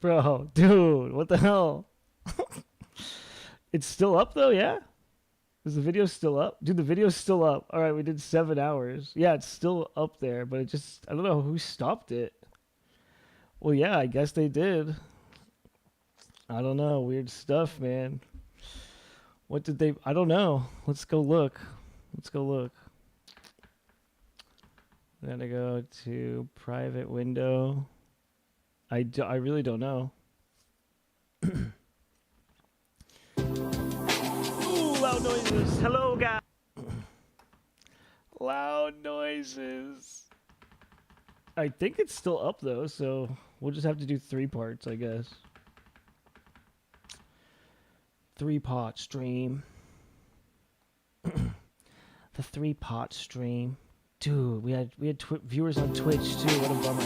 Bro, dude, what the hell? It's still up though, yeah? Is the video still up? Dude, the video's still up. Alright, we did 7 hours. Yeah, it's still up there, but it just, I don't know who stopped it. Well, yeah, I guess they did. I don't know. Weird stuff, man. What did they, I don't know. Let's go look. Let's go look. I'm gonna go to private window. I really don't know. Ooh, loud noises. Hello, guys. Loud noises. I think it's still up though, so we'll just have to do 3 parts, I guess. 3-pot stream. The 3-pot stream. Dude, we had viewers on Twitch too. What a bummer.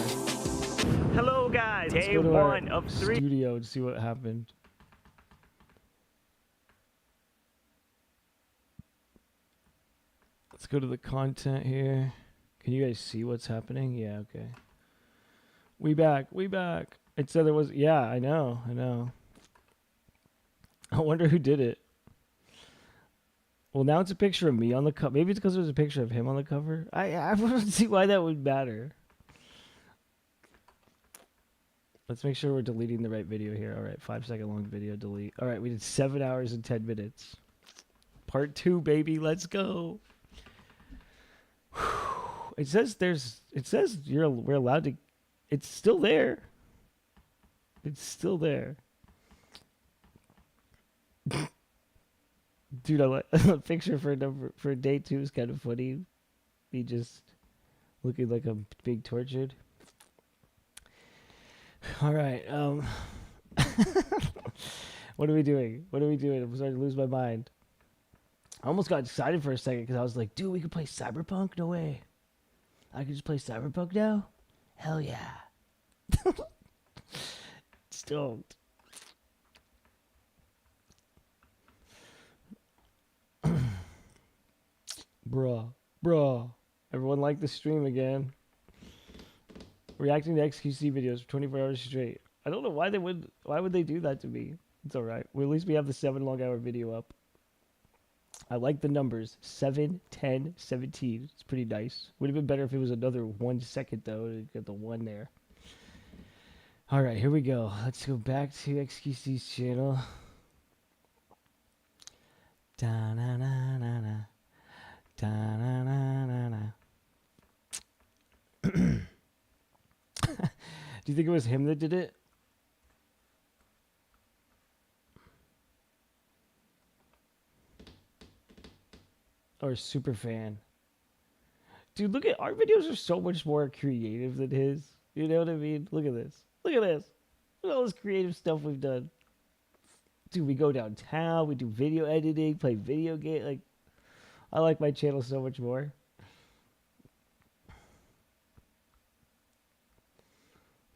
Hello guys. Day 1 of 3 studio to see what happened. Let's go to the content here. Can you guys see what's happening? Yeah, okay. We back. It said there was, yeah, I know. I wonder who did it. Well, now it's a picture of me on the cover. Maybe it's because there's a picture of him on the cover. I don't see why that would matter. Let's make sure we're deleting the right video here. All right, 5-second long video, delete. All right, we did 7 hours and 10 minutes. Part 2, baby, let's go. It says we're allowed to. It's still there. It's still there. Dude, I like a picture for day 2 is kind of funny. Me just looking like I'm being tortured. All right. What are we doing? I'm starting to lose my mind. I almost got excited for a second because I was like, dude, we could play Cyberpunk? No way. I could just play Cyberpunk now? Hell yeah. Stoked. Bruh. Everyone liked the stream again. Reacting to XQC videos for 24 hours straight. I don't know why would they do that to me? It's alright. Well, at least we have the 7 long hour video up. I like the numbers. 7, 10, 17. It's pretty nice. Would have been better if it was another 1 second though to get the 1 there. Alright, here we go. Let's go back to XQC's channel. Da-na-na-na-na. Da-na-na-na-na. Do you think it was him that did it? Or super fan? Dude, look at our videos are so much more creative than his. You know what I mean? Look at this. Look at this. Look at all this creative stuff we've done. Dude, we go downtown, we do video editing, play video game. Like, I like my channel so much more.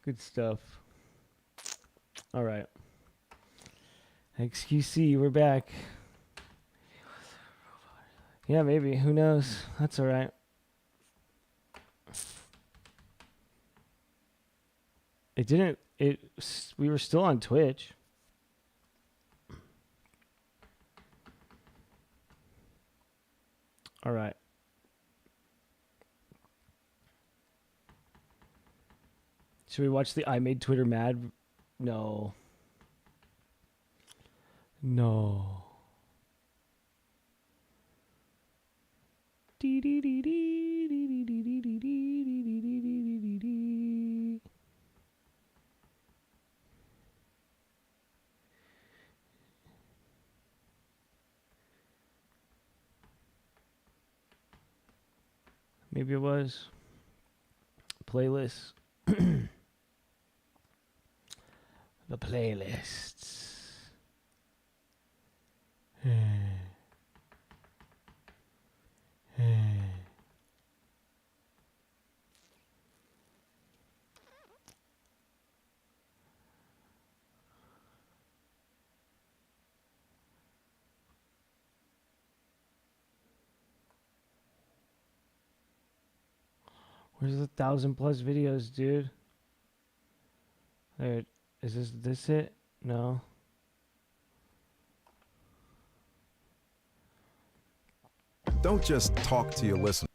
Good stuff. All right. XQC, we're back. Yeah, maybe. Who knows? That's all right. We were still on Twitch. All right. Should we watch the I Made Twitter Mad? No. No. Maybe it was. Playlist. The playlists. Where's the 1,000+ videos, dude? There. Is this it? No. Don't just talk to your listeners.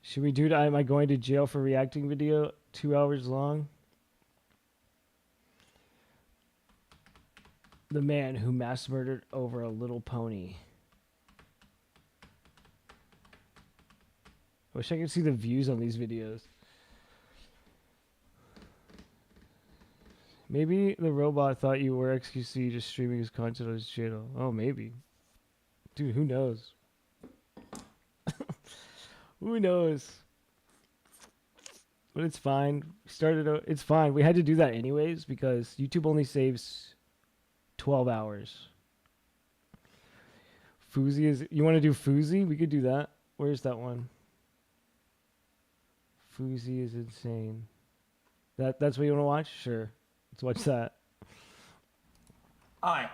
Should we do Am I going to jail for reacting video 2 hours long? The man who mass murdered over a little pony. I wish I could see the views on these videos. Maybe the robot thought you were XQC just streaming his content on his channel. Oh, maybe. Dude, who knows? Who knows? But it's fine. It's fine. We had to do that anyways because YouTube only saves 12 hours. Fuzy is... You want to do Fuzy? We could do that. Where's that one? Fuzy is insane. That's what you want to watch? Sure. Let's watch that. Alright.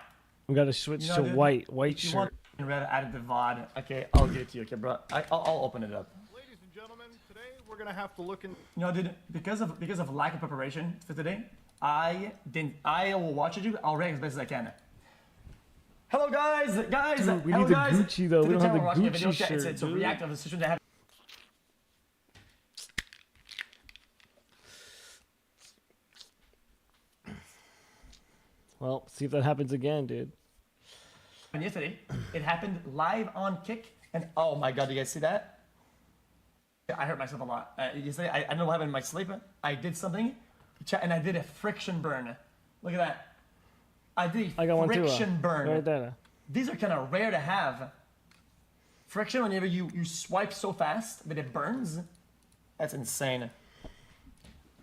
We gotta switch to white shirt. Red added the VOD. Okay, I'll give it to you, okay, bro. I'll open it up. Ladies and gentlemen, today we're gonna have to look in. You know, dude, because of lack of preparation for today, I will watch it. I'll react as best as I can. Hello, guys. Dude, we hello, need the guys. Gucci though. We don't have the Gucci shirt. It's a react of the situation that happened. Well, see if that happens again, dude. And yesterday, it happened live on Kick, and oh my god, do you guys see that? I hurt myself a lot. Yesterday, I don't know what happened in my sleep. I did something, and I did a friction burn. Look at that. I did a friction burn. Right there. These are kind of rare to have. Friction, whenever you swipe so fast that it burns, that's insane.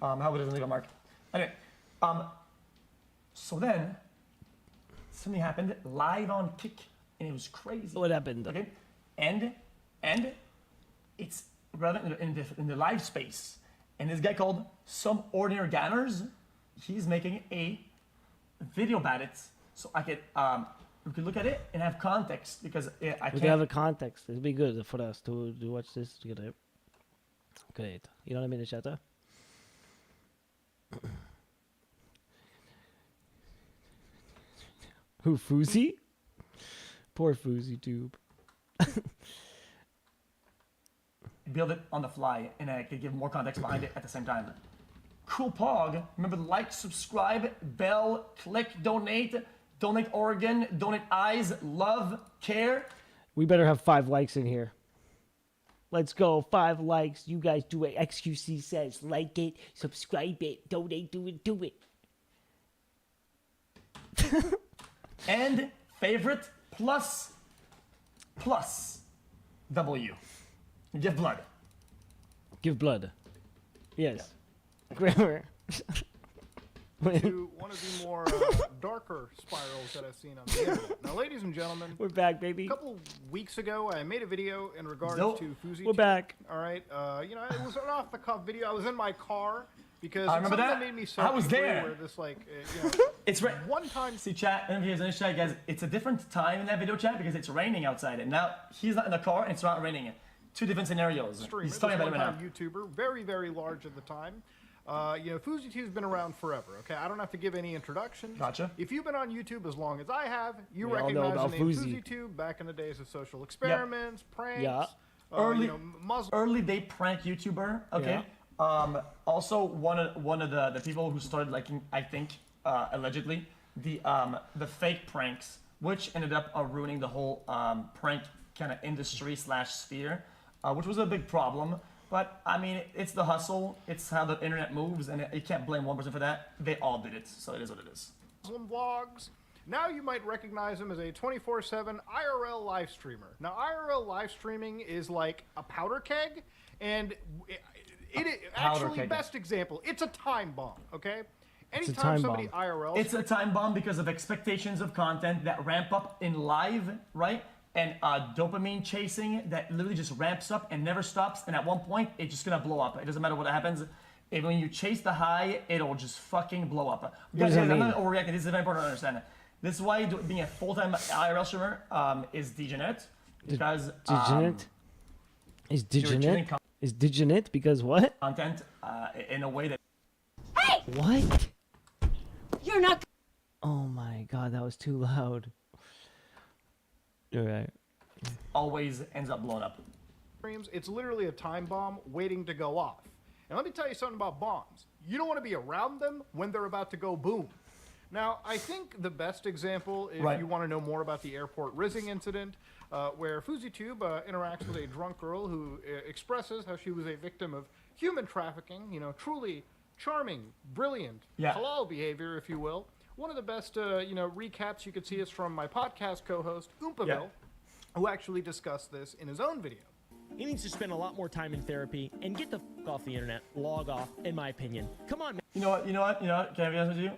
How about it doesn't leave a mark? Anyway, so then, something happened live on Kick, and it was crazy. What happened? Okay, and it's rather in the live space, and this guy called Some Ordinary Gammers, he's making a video about it, so I could we could look at it and have context because I can't. We can have a context. It'll be good for us to watch this together. Great. You know what I mean, Shatta? Who, Fuzy? Poor Fuzy Tube. Build it on the fly, and I could give more context behind it at the same time. Cool Pog. Remember to like, subscribe, bell, click, donate organ, donate eyes, love, care. We better have 5 likes in here. Let's go. 5 likes. You guys do it. XQC says. Like it, subscribe it, donate, do it. And favorite plus W. Give blood. Give blood. Yes. Yeah. Grammar. To one of the more darker spirals that I've seen on the internet. Now, ladies and gentlemen, We're back, baby. a couple weeks ago, I made a video in regards to Fuzy. We're back. All right, you know, it was an off-the-cuff video. I was in my car because I remember something that. made me so I was angry there. Where this, like, you know, It's right. one time. See chat, and here's in this chat, guys. It's a different time in that video chat because it's raining outside, and now he's not in the car and it's not raining. 2 different scenarios. Stream. He's It talking was about it now. one-time YouTuber, very, very large at the time. You know, Fuzy Tube's been around forever, okay? I don't have to give any introductions. Gotcha. If you've been on YouTube as long as I have, you We all know recognize about the name Fuzy. Fuzy Tube back in the days of social experiments, pranks, Yeah. Early- you know, Muslim. Early day prank YouTuber. Okay. Also one of the people who started liking, I think, allegedly, the fake pranks, which ended up ruining the whole prank kind of industry / sphere, which was a big problem. But I mean, it's the hustle. It's how the internet moves, and you can't blame one person for that. They all did it, so it is what it is. Muslim vlogs. Now you might recognize him as a 24/7 IRL live streamer. Now IRL live streaming is like a powder keg, and it actually keg. best example. It's a time bomb. Okay. a Anytime time somebody bomb. IRL. It's a time bomb because of expectations of content that ramp up in live, right? And dopamine chasing that literally just ramps up and never stops. And at one point, it's just gonna blow up. It doesn't matter what happens. When you chase the high, it'll just fucking blow up. does Guys, that I'm mean? not overreacting. This is very important to understand. This is why being a full-time IRL streamer is degenerate. Because Degenerate? Is degenerate? Is degenerate because what? content in a way that What? You're not. Oh my god, that was too loud. You're right. always ends up blowing up. It's literally a time bomb waiting to go off. And let me tell you something about bombs. You don't want to be around them when they're about to go boom. Now, I think the best example, if you want to know more about the airport rizzing incident, where Fuzy Tube interacts with a drunk girl who expresses how she was a victim of human trafficking, you know, truly charming, brilliant, halal behavior, if you will. One of the best, you know, recaps you could see is from my podcast co-host, Oompaville, who actually discussed this in his own video. He needs to spend a lot more time in therapy and get the f off the internet. Log off, in my opinion. Come on, man. You know what? Can I be honest with you?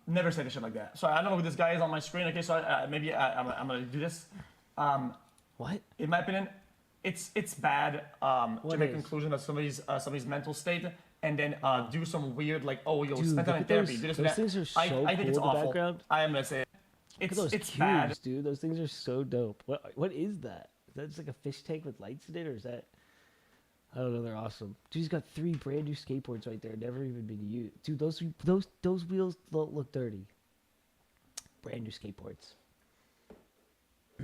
Never say the shit like that. So I don't know who this guy is on my screen. Okay, so maybe I'm gonna do this. What? In my opinion, it's bad to make a conclusion of somebody's mental state and then do some weird like, oh, yo, spend time in therapy. Do this, those things are so I think cool it's in the awful. background. I am gonna say it. Look at It's those bad. cubes, dude. Those things are so dope. What is that? Is that just like a fish tank with lights in it, or is that? I don't know. They're awesome. Dude, he's got 3 brand new skateboards right there, never even been used. Dude, those wheels don't look dirty. Brand new skateboards.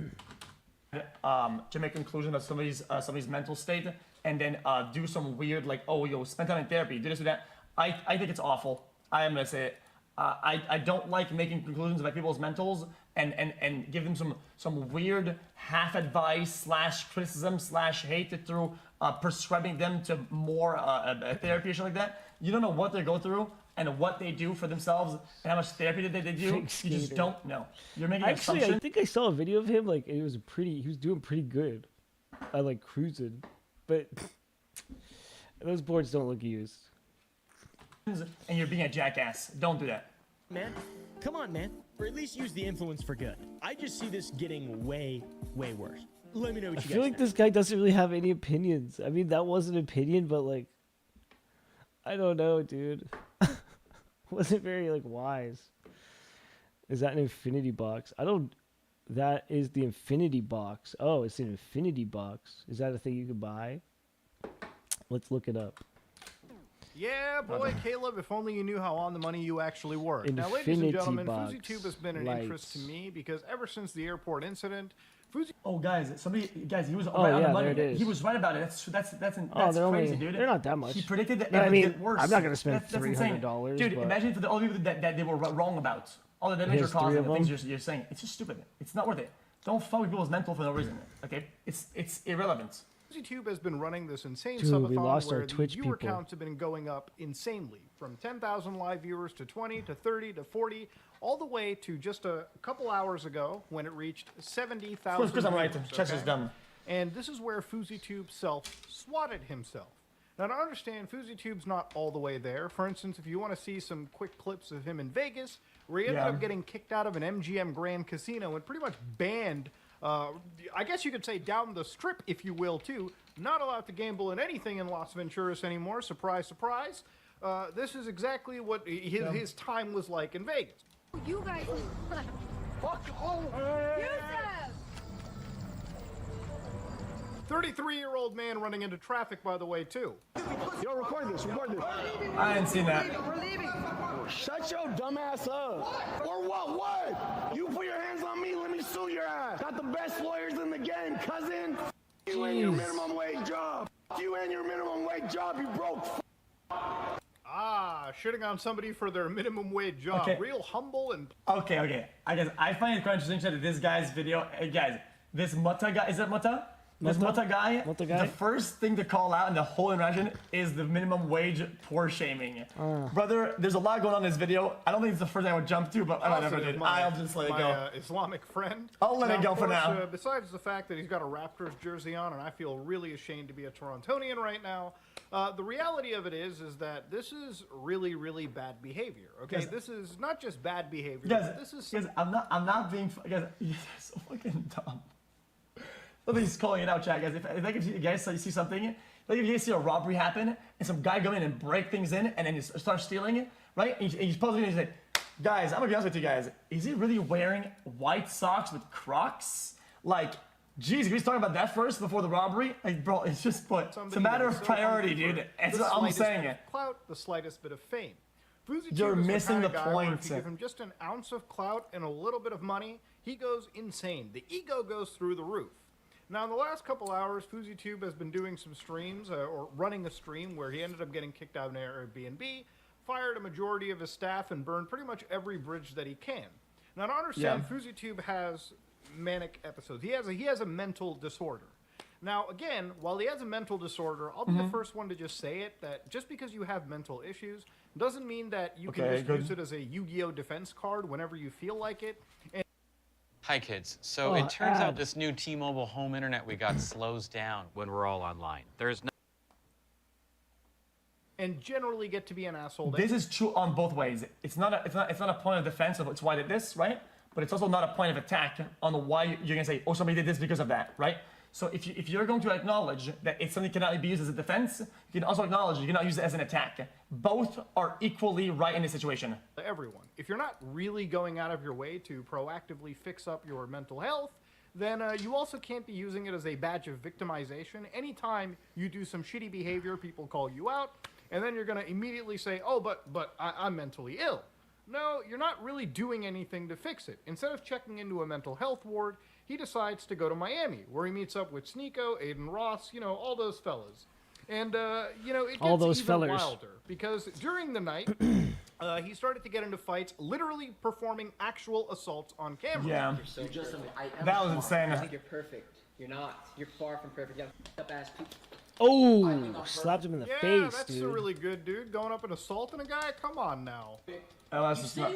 To make a conclusion of somebody's mental state and then do some weird like, oh, yo, spend time in therapy, do this or that. I think it's awful. I am gonna say it. I don't like making conclusions about people's mentals and give them some weird half advice / criticism / hate through prescribing them to more therapy or shit like that. You don't know what they go through and what they do for themselves and how much therapy they do. You just don't know. You're making Actually, assumptions. I think I saw a video of him. Like he was doing pretty good. I like cruising, but those boards don't look used. And you're being a jackass. Don't do that. Man, come on, man. Or at least use the influence for good. I just see this getting way, way worse. Let me know what I you feel guys like think. this guy doesn't really have any opinions. I mean, that was an opinion, but like, I don't know, dude. Wasn't very like wise. Is that an infinity box? That is the infinity box. Oh, it's an infinity box. Is that a thing you can buy? Let's look it up. Yeah, boy, Caleb, if only you knew how on the money you actually were. Now, ladies and gentlemen, Fuzy Tube has been an interest to me because ever since the airport incident, Fuzy... Oh, guys, he was Oh, right on yeah, the money. there it is. He was right about it. That's they're crazy, dude. They're not that much. He predicted that No, it I would mean, get worse. I'm not gonna spend That's insane. $300, Dude, but- imagine for all the people that they were wrong about. All the damage you're Here's 3 causing, of the things them. you're saying. It's just stupid. It's not worth it. Don't fuck with people's mental for no reason. Okay? It's irrelevant. Fuzy Tube has been running this insane Dude, we subathon lost our where the Twitch viewer people. counts have been going up insanely, from 10,000 live viewers to 20 to 30 to 40, all the way to just a couple hours ago when it reached 70,000. Of course I'm right. viewers, Chess is okay? dumb. And this is where Fuzy Tube self-swatted himself. Now, to understand, Fuzy Tube's not all the way there. For instance, if you want to see some quick clips of him in Vegas, where he ended up getting kicked out of an MGM Grand Casino and pretty much banned, I guess you could say down the strip, if you will, too. Not allowed to gamble in anything in Las Venturas anymore. Surprise, surprise. This is exactly what his time was like in Vegas. You guys. Fuck home. Yusuf! 33-year-old man running into traffic, by the way, too. Yo, record this, record this. I didn't see that. Shut your dumb ass up. Or what? You put your hands on me, let me sue your ass. Got the best lawyers in the game, cousin. You and your minimum wage job. You and your minimum wage job, you broke. Ah, shitting on somebody for their minimum wage job. Okay. Real humble and... Okay. I guess I find it quite interesting that this guy's video. Hey guys, this Mutta guy, is that Mutta? This Mutta guy, the first thing to call out in the whole interaction is the minimum wage poor shaming. Brother, there's a lot going on in this video. I don't think it's the first thing I would jump to, but I never did. I'll just let it go. Islamic friend. I'll let it go for now. Besides the fact that he's got a Raptors jersey on, and I feel really ashamed to be a Torontonian right now, the reality of it is that this is really, really bad behavior. Okay, Guys, this is not just bad behavior. Guys, but this is I'm not being. Guys, you're so fucking dumb. Nobody's calling it out, chat, guys. If you guys see something, like if you guys see a robbery happen and some guy go in and break things in and then you start stealing it, right? And he's posing and he's like, Guys, I'm gonna be honest with you guys. Is he really wearing white socks with Crocs? Like, geez, he's talking about that first before the robbery? Like, bro, it's just it's a matter of priority, dude. It's what I'm saying it. Clout, the slightest bit of fame. Fuzy Tube You're is missing kind the of guy where point. If you give him just an ounce of clout and a little bit of money, he goes insane. The ego goes through the roof. Now, in the last couple hours, Fuzy Tube has been doing some streams, or running a stream where he ended up getting kicked out of an Airbnb, fired a majority of his staff, and burned pretty much every bridge that he can. Now, to understand, Fuzy Tube has manic episodes. He has a mental disorder. Now, again, while he has a mental disorder, I'll be the first one to just say it, that just because you have mental issues doesn't mean that you can just use it as a Yu-Gi-Oh! Defense card whenever you feel like it. And Hi, kids. So it turns out this new T-Mobile home internet we got slows down when we're all online. There's no... And generally get to be an asshole. This is true on both ways. It's not a point of defense of it's why I did this, right? But it's also not a point of attack on why you're gonna say, oh, somebody did this because of that, right? So if you're going to acknowledge that it's something that cannot be used as a defense, you can also acknowledge you cannot use it as an attack. Both are equally right in this situation. Everyone. If you're not really going out of your way to proactively fix up your mental health, then you also can't be using it as a badge of victimization. Anytime you do some shitty behavior, people call you out, and then you're going to immediately say, oh, but I'm mentally ill. No, you're not really doing anything to fix it. Instead of checking into a mental health ward, he decides to go to Miami, where he meets up with Sneeko, Aiden Ross, you know, all those fellas. And, you know, it gets even wilder, because during the night, he started to get into fights, literally performing actual assaults on camera. Yeah. You're just That was insane. I think you're perfect. You're not. You're far from perfect. You have up-ass people. Oh, slapped him in the face, Yeah, that's dude. a really good dude. Going up and assaulting a guy? Come on now. Oh, that's just not...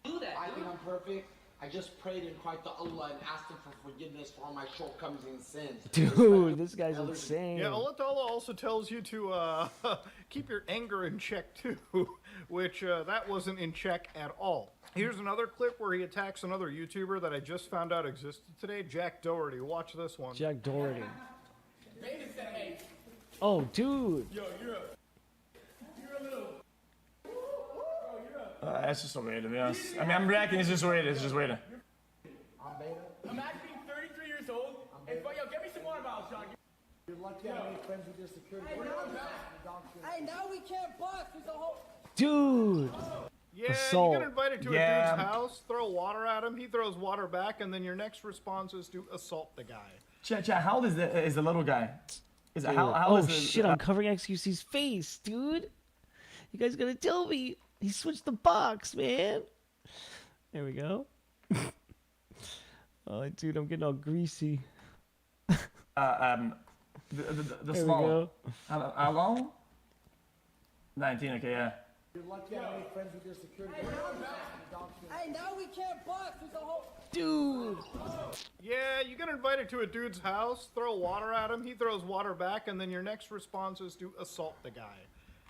Do that. I think I'm perfect. I just prayed and cried to Allah and asked him for forgiveness for all my shortcomings and sins. Dude, this guy's insane. Yeah, Allah Ta'ala also tells you to keep your anger in check too, which that wasn't in check at all. Here's another clip where he attacks another YouTuber that I just found out existed today, Jack Doherty. Watch this one. Jack Doherty. Oh, dude. Yo, you're a little... that's just so weird, to be honest. I mean, I'm reacting, it's just weird, it's just weird. I'm actually 33 years old. And yo, get me some water bottles, John. You're lucky I made friends with your security. Hey, now we can't box. There's a whole... Dude. Yeah, Assault. you get invited to a dude's house, throw water at him, he throws water back, and then your next response is to assault the guy. Chat, how old is the little guy? Oh shit, I'm covering XQC's face, dude. You guys gotta tell me. He switched the box, man. There we go. Oh, dude, I'm getting all greasy. The There small we go. How long? 19, okay, yeah. You're lucky I made friends with your security. Hey, now we can't box. There's a whole... Dude. Yeah, you get invited to a dude's house, throw water at him, he throws water back, and then your next response is to assault the guy.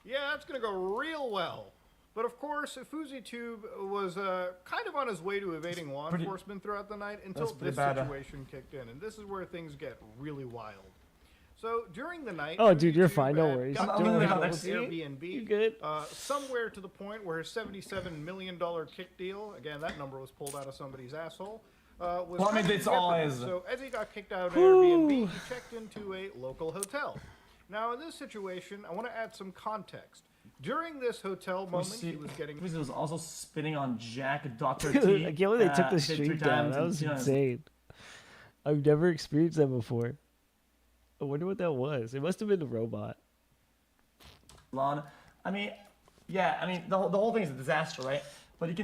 Yeah, that's gonna go real well. But of course, Fuzy Tube was kind of on his way to evading law enforcement throughout the night until this situation kicked in, and this is where things get really wild. So during the night, Oh, dude, you're fine. No worries. got Don't worry out about of it. Airbnb, You good? somewhere to the point where his $77 million kick deal, again, that number was pulled out of somebody's asshole, was Well, I mean, kind of it's all jeopardy. his. So as he got kicked out of Airbnb, he checked into a local hotel. Now, in this situation, I want to add some context. During this hotel moment, he was getting... He was also spitting on Jack, Dr. Dude, T. I can't believe they took the 3 stream down. times That was and, insane. I've never experienced that before. I wonder what that was. It must have been a robot. I mean, yeah, I mean, the whole thing is a disaster, right? But you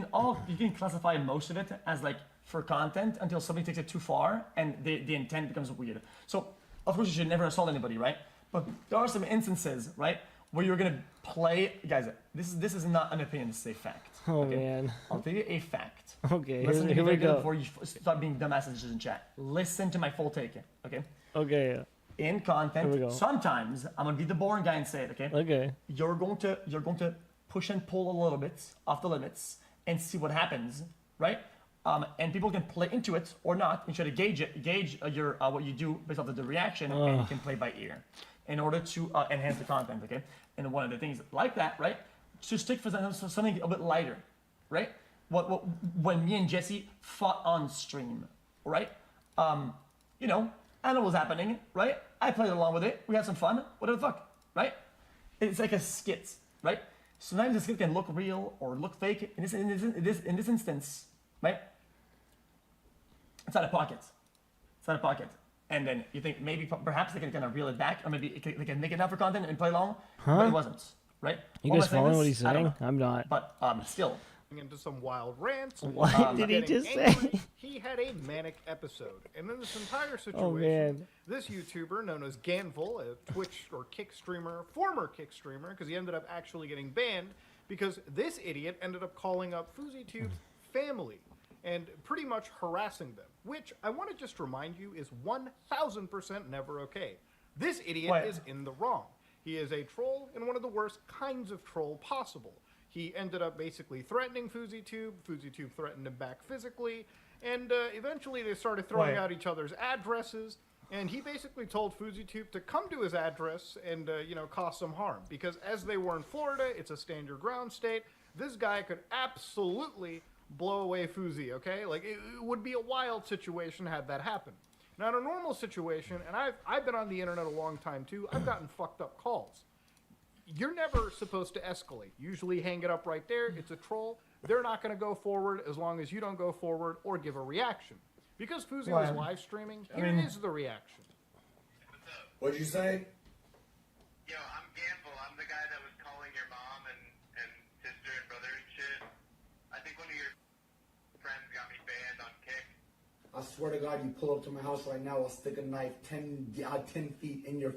can classify most of it as like for content until somebody takes it too far and the intent becomes weird. So of course you should never assault anybody, right? But there are some instances, right, where you're gonna play, guys. This is not an opinion. This is a fact. Oh okay? man. I'll tell you a fact. Okay, Listen to here me we very good go. before you start being dumbasses in chat. Listen to my full take, okay? Okay. Yeah. In Here we content, go. sometimes I'm gonna be the boring guy and say it, okay? Okay. You're going to push and pull a little bit off the limits and see what happens, right? And people can play into it or not. You try to gauge your what you do based off of the reaction, and you can play by ear in order to enhance the content, okay? And one of the things like that, right? To stick for something a bit lighter, right? when me and Jesse fought on stream, right? You know, I know what was happening, right? I played along with it. We had some fun. Whatever the fuck, right? It's like a skit, right? Sometimes the skit can look real or look fake. In this instance, right? It's out of pocket. It's out of pocket. And then you think maybe perhaps they can kind of reel it back, or maybe they can make it up for content and play along, but it wasn't, right? You guys following what he's saying? I'm not. But still. Into some wild rants. What did he just say? He had a manic episode. And in this entire situation, Oh, man. this YouTuber known as Ganville, a Twitch or Kick streamer, former Kick streamer, because he ended up actually getting banned, because this idiot ended up calling up Fuzy Tube's family and pretty much harassing them, which I want to just remind you is 1000% never okay. This idiot is in the wrong. He is a troll and one of the worst kinds of troll possible. He ended up basically threatening Fuzy Tube. Fuzy Tube threatened him back physically. And eventually they started throwing out each other's addresses. And he basically told Fuzy Tube to come to his address and, you know, cause some harm. Because as they were in Florida, it's a stand your ground state. This guy could absolutely blow away Fuzy, okay? Like, it would be a wild situation had that happen. Now, in a normal situation, and I've been on the internet a long time too, I've gotten fucked up calls. You're never supposed to escalate. Usually hang it up right there. It's a troll. They're not going to go forward as long as you don't go forward or give a reaction. Because Fuzy was live streaming, here is the reaction. What'd you say? Yo, I'm Gamble. I'm the guy that was calling your mom and sister and brother and shit. I think one of your friends got me banned on Kick. I swear to God, you pull up to my house right now, I'll stick a knife 10 feet in your...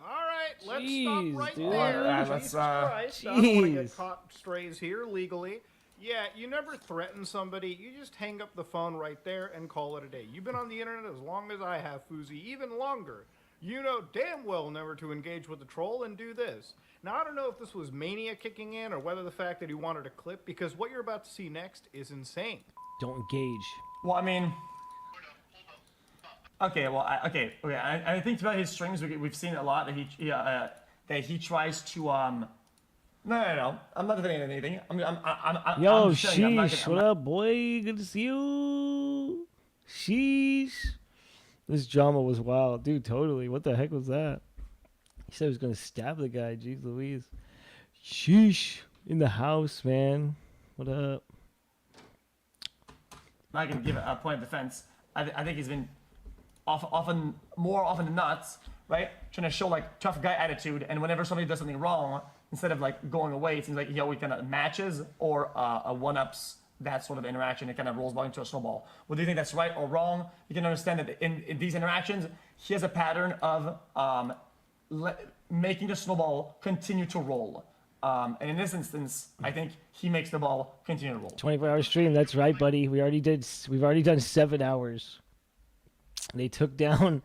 All right, let's stop right dude. there. Let's, Jesus Christ. I don't want to get caught strays here legally. Yeah, you never threaten somebody. You just hang up the phone right there and call it a day. You've been on the internet as long as I have, Fuzy, even longer. You know damn well never to engage with the troll and do this. Now, I don't know if this was mania kicking in or whether the fact that he wanted a clip, because what you're about to see next is insane. Don't engage. Well, I mean... Okay, well, I think throughout his streams we've seen a lot that he tries to No. I'm not defending anything. Yo, I'm just telling you, sheesh. What up, boy? Good to see you. Sheesh. This drama was wild, dude. Totally. What the heck was that? He said he was gonna stab the guy. Jeez Louise. Sheesh. In the house, man. What up? I'm not gonna give a point of defense. I think he's been more often than not, right? Trying to show like tough guy attitude, and whenever somebody does something wrong, instead of like going away, it seems like he always kind of matches or one-ups that sort of interaction. It kind of rolls back into a snowball. Whether you think that's right or wrong, you can understand that in these interactions, he has a pattern of making the snowball continue to roll. And in this instance, I think he makes the ball continue to roll. 24-hour stream. That's right, buddy. We've already done 7 hours. They took down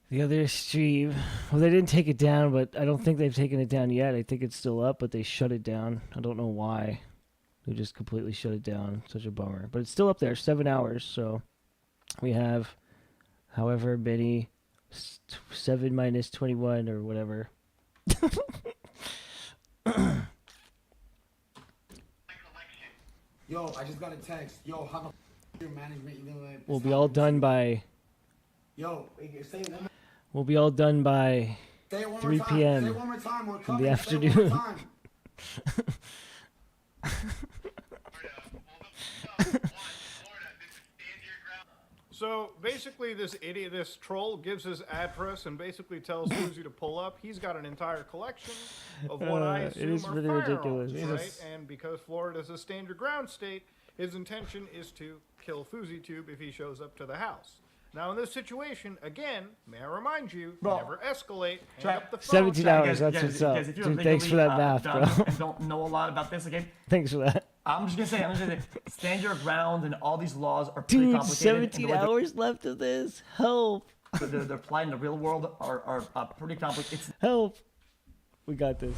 the other stream. Well, they didn't take it down, but I don't think they've taken it down yet. I think it's still up, but they shut it down. I don't know why. They just completely shut it down. Such a bummer. But it's still up there, 7 hours. So we have however many, 7 minus 21 or whatever. Yo, I just got a text. Yo, how the your management even like... We'll be all done by... Yo, say it one We'll be all done by 3 p.m. in the afternoon. So basically, this idiot, this troll, gives his address and basically tells Fuzy to pull up. He's got an entire collection of what I assume it is are really firearms, ridiculous. right? And because Florida's a stand your ground state, his intention is to kill Fuzy Tube if he shows up to the house. Now, in this situation, again, may I remind you, never escalate. Hang up the phone. 17 hours, that's what's up. Dude, thanks for that math, bro. And don't know a lot about this, okay? Thanks for that. I'm just gonna say, stand your ground, and all these laws are pretty Dude, complicated. 17 hours left of this. Help. They're applied in the real world are pretty complicated. Help. We got this.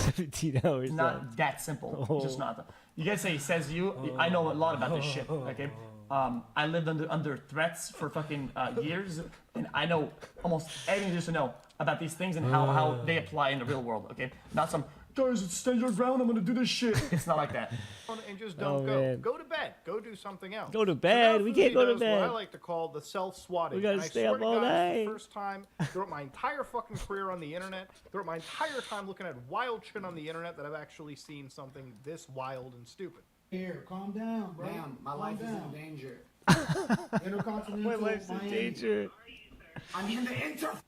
17 hours. Not left. that simple. Oh. It's just not. You guys say says you. I know a lot about this shit. Okay. I lived under threats for fucking years, and I know almost everything there is to know about these things and how they apply in the real world. Okay. Not some guys stand your ground. I'm gonna do this shit. It's not like that. And just don't go. Man. Go to bed. Go do something else. Go to So bed. now We can't Fuzy go to does bed. What I like to call the self-swatting. We gotta And I stay swear up to all God, it's night. the first time throughout my entire fucking career on the internet, throughout my entire time looking at wild shit on the internet, that I've actually seen something this wild and stupid. Here, calm down, bro. Ma'am, my Calm life is down. in danger. Intercontinental. My life's in Miami. danger. I'm in the intercontinental.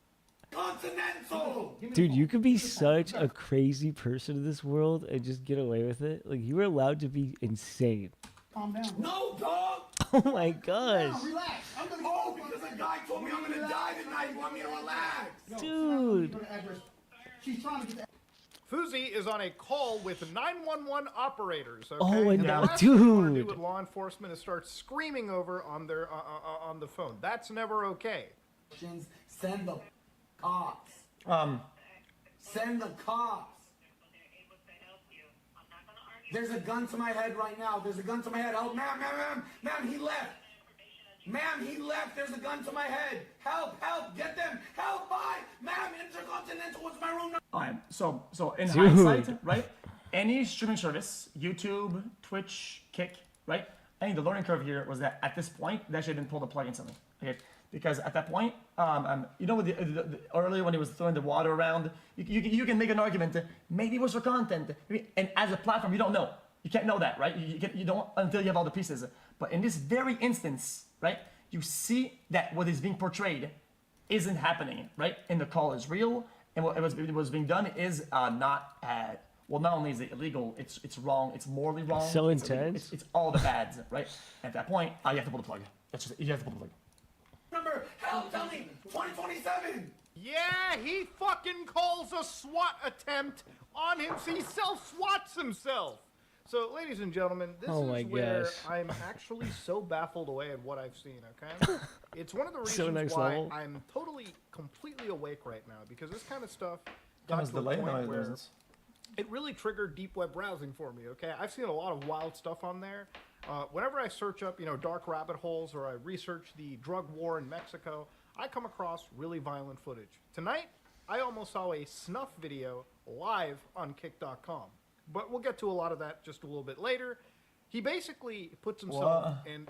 Dude, you could be such a crazy person in this world and just get away with it. Like, you were allowed to be insane. Calm down, bro. No, dog. Oh my gosh. Now, relax. I'm gonna Oh, because a guy told me I'm gonna die tonight. You want me to relax? Dude. She's trying to get the Fuzy is on a call with 911 operators. Okay? Oh, and the now, last thing you wanna do dude. with law enforcement is start screaming over on their on the phone. That's never okay. Send the cops. Send the cops. There's a gun to my head right now. There's a gun to my head. Help, ma'am, he left. Ma'am, he left. There's a gun to my head. Help, get them. Help, bye. Ma'am, Intercontinental, what's my room number? Alright, so in Dude. hindsight, right? Any streaming service, YouTube, Twitch, Kick, right? I think the learning curve here was that at this point, they actually didn't pull the plug instantly. Okay, because at that point, you know, with the earlier when he was throwing the water around, you can make an argument. Maybe it was for content, and as a platform, you don't know. You can't know that, right? You don't until you have all the pieces. But in this very instance, right, you see that what is being portrayed isn't happening, right? And the call is real, and what was being done is not. Well, not only is it illegal, it's wrong. It's morally wrong. So it's illegal, intense. It's all the bads, right? At that point, you have to pull the plug. That's just, you have to pull the plug. Number, help, tell me, 2027. Yeah, he fucking calls a SWAT attempt on him. He self-swats himself. So, ladies and gentlemen, this Oh my is where gosh. I'm actually so baffled away at what I've seen, okay? It's one of the So reasons next why level. I'm totally, completely awake right now, because this kind of stuff That got was to a delayed? No, point it where wasn't. it really triggered deep web browsing for me, okay? I've seen a lot of wild stuff on there. Whenever I search up, dark rabbit holes, or I research the drug war in Mexico, I come across really violent footage. Tonight, I almost saw a snuff video live on kick.com. But we'll get to a lot of that just a little bit later. He basically puts himself in...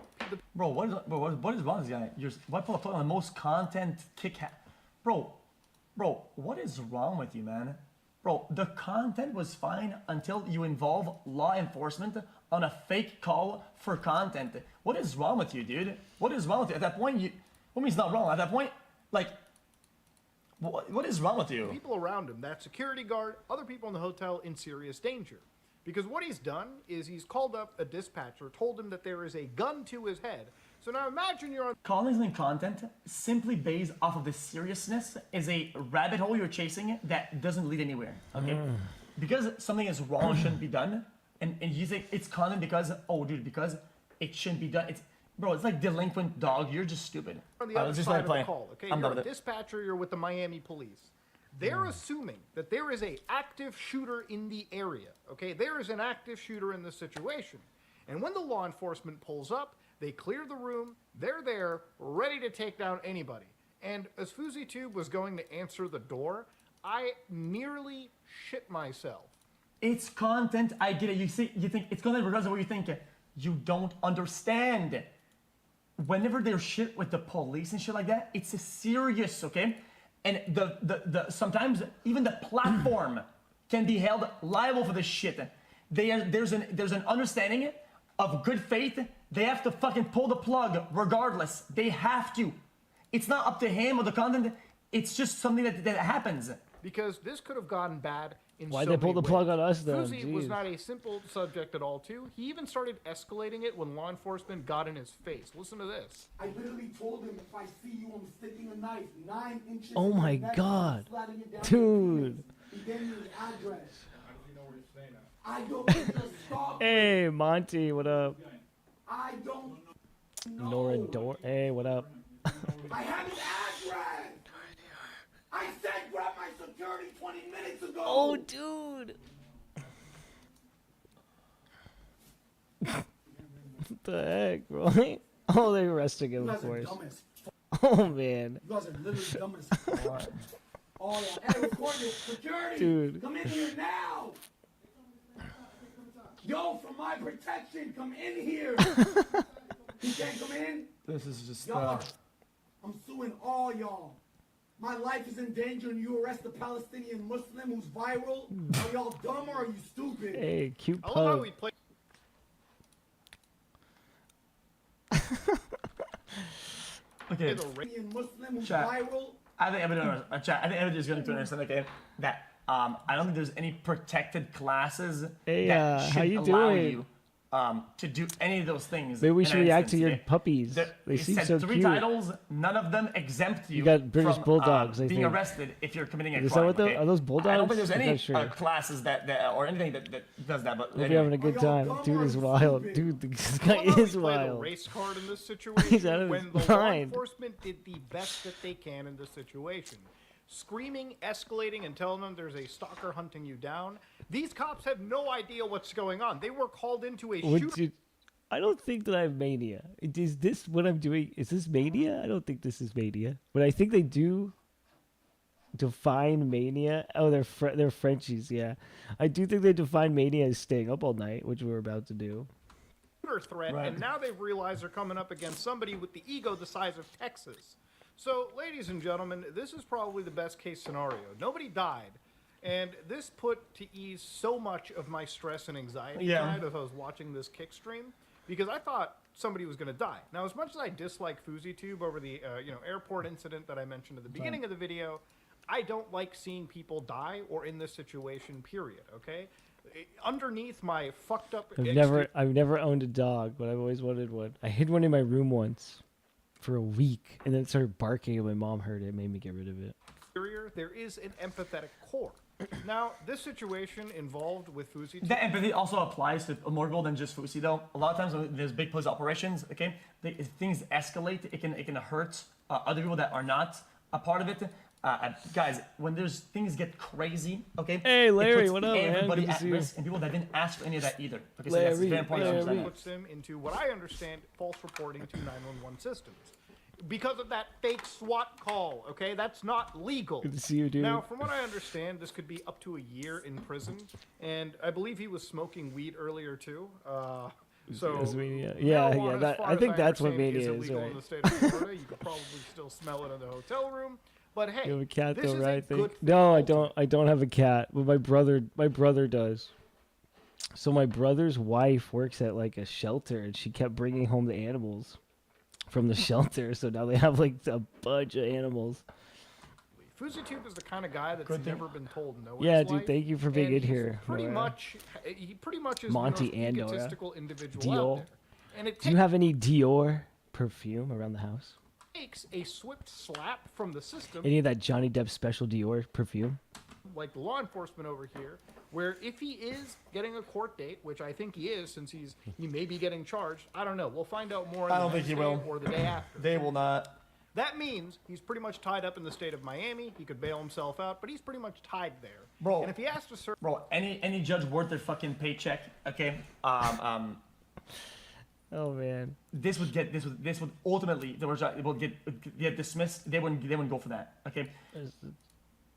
Bro, what is wrong with this guy? Why pull a plug on the most content kick? Bro, what is wrong with you, man? Bro, the content was fine until you involve law enforcement on a fake call for content. What is wrong with you, dude? What is wrong with you? At that point, what means not wrong? At that point, like, what is wrong with you? People around him, that security guard, other people in the hotel in serious danger. Because what he's done is he's called up a dispatcher, told him that there is a gun to his head. So now imagine you're on... Calling something content simply based off of the seriousness is a rabbit hole you're chasing that doesn't lead anywhere, okay? Because something is wrong, shouldn't be done, and you think it's content because, because it shouldn't be done. Bro, it's like delinquent dog. You're just stupid. On the other side of the call, okay? You're a dispatcher, you're with the Miami police. They're assuming that there is a active shooter in the area, okay? There is an active shooter in the situation. And when the law enforcement pulls up, they clear the room, they're there, ready to take down anybody. And as Fuzy Tube was going to answer the door, I nearly shit myself. It's content, I get it. You think it's content regardless of what you think. You don't understand. Whenever there's shit with the police and shit like that, it's serious, okay? And sometimes even the platform can be held liable for this shit. There's an understanding of good faith. They have to fucking pull the plug regardless. They have to. It's not up to him or the content. It's just something that happens. Because this could have gone bad in Why'd so they pull many the plug ways. on us, though? Fuzy was Jeez. not a simple subject at all, too. He even started escalating it when law enforcement got in his face. Listen to this. I literally told him if I see you, I'm sticking a knife 9 inches. Oh my in your neck, God. I'm sliding it down Dude. your penis. He gave me his address. I don't need to stop. Hey, Monty, what up? I don't know. Nora Dor. Hey, what up? I have his address. I said grab my security 20 minutes ago. Oh, dude. What the heck, bro? Oh, they're arresting him, You of guys are course. dumb as Oh, man. You guys are literally dumb as fuck. Oh, yeah. Hey, record your security. Dude. Come in here now. Yo, for my protection, come in here. You can't come in? This is just. Y'all, I'm suing all y'all. My life is in danger and you arrest a Palestinian Muslim who's viral? Are y'all dumb or are you stupid? Hey, cute I love how pug. we play. Okay. Palestinian Muslim who's Chat. viral? I think everybody's going to understand, okay, that I don't think there's any protected classes Hey, that should how you allow doing? you to do any of those things. Maybe we in should an react to instance, your okay? puppies. They You seem said so 3 cute. titles, none of them exempt you, got British from bulldogs, I being think. arrested if you're committing a Is that crime. what okay? are those I don't bulldogs? think there's I'm any not sure. classes that or anything that does that. But Hope anyway. you're having a good time. Dude is wild. Dude, this guy I love how is we play the wild. race card in this He's situation out of when his the law mind. enforcement did the best that they can in this situation. Screaming, escalating, and telling them there's a stalker hunting you down. These cops have no idea what's going on. They were called into a Would shooter. you- I don't think that I have mania. Is this what I'm doing? Is this mania? I don't think this is mania. But I think they do define mania. Oh, they're Frenchies, yeah. I do think they define mania as staying up all night, which we're about to do. Threat, Right. and now they've realized they're coming up against somebody with the ego the size of Texas. So, ladies and gentlemen, this is probably the best case scenario. Nobody died, and this put to ease so much of my stress and anxiety tonight as I was watching this kick stream, because I thought somebody was going to die. Now, as much as I dislike Fuzy Tube over the airport incident that I mentioned at the beginning of the video, I don't like seeing people die or in this situation, period, okay? Underneath my fucked up... I've never owned a dog, but I've always wanted one. I hid one in my room once for a week, and then it started barking, and my mom heard it. It made me get rid of it. Exterior, there is an empathetic core. Now, this situation involved with Fuzy... That empathy also applies to more people than just Fuzy, though. A lot of times when there's big police operations, okay, if things escalate, it can hurt other people that are not a part of it. Guys, when there's things get crazy, okay, Hey, Larry, it puts what up, man? everybody Good to at see you. risk, and people that didn't ask for any of that either. Okay, so that's Larry, very important to Larry. understand. puts them into what I understand false reporting to 911 systems. Because of that fake SWAT call, okay? That's not legal. Good to see you, dude. Now, from what I understand, this could be up to a year in prison, and I believe he was smoking weed earlier too. So Is mania. Yeah, marijuana, yeah, as that- far I as think that's what understand, mania is, illegal right? in the state of Florida. You could probably still smell it in the hotel room. But hey, You have a cat this though, is right? a I good think. thing No, I ultimately. don't. I don't have a cat, but my brother does. So my brother's wife works at like a shelter, and she kept bringing home the animals from the shelter. So now they have like a bunch of animals. Fuzy Tube is the kind of guy that's never been told no. in Yeah, his dude, life, thank you for being and in he's here, Pretty Nora. much, he pretty much is Monty the most and Nora. egotistical individual Dior. out there. And it Do you have any Dior perfume around the house? takes a swift slap from the system, Any of that Johnny Depp special Dior perfume? like the law enforcement over here, where if he is getting a court date, which I think he is, since he may be getting charged. I don't know. We'll find out more. I on don't the think he next day will. or the day after. They will not. That means he's pretty much tied up in the state of Miami. He could bail himself out, but he's pretty much tied there. Bro. And if he has to serve, Bro, any judge worth their fucking paycheck, okay? Oh man. This would ultimately it will get dismissed. They wouldn't go for that. Okay.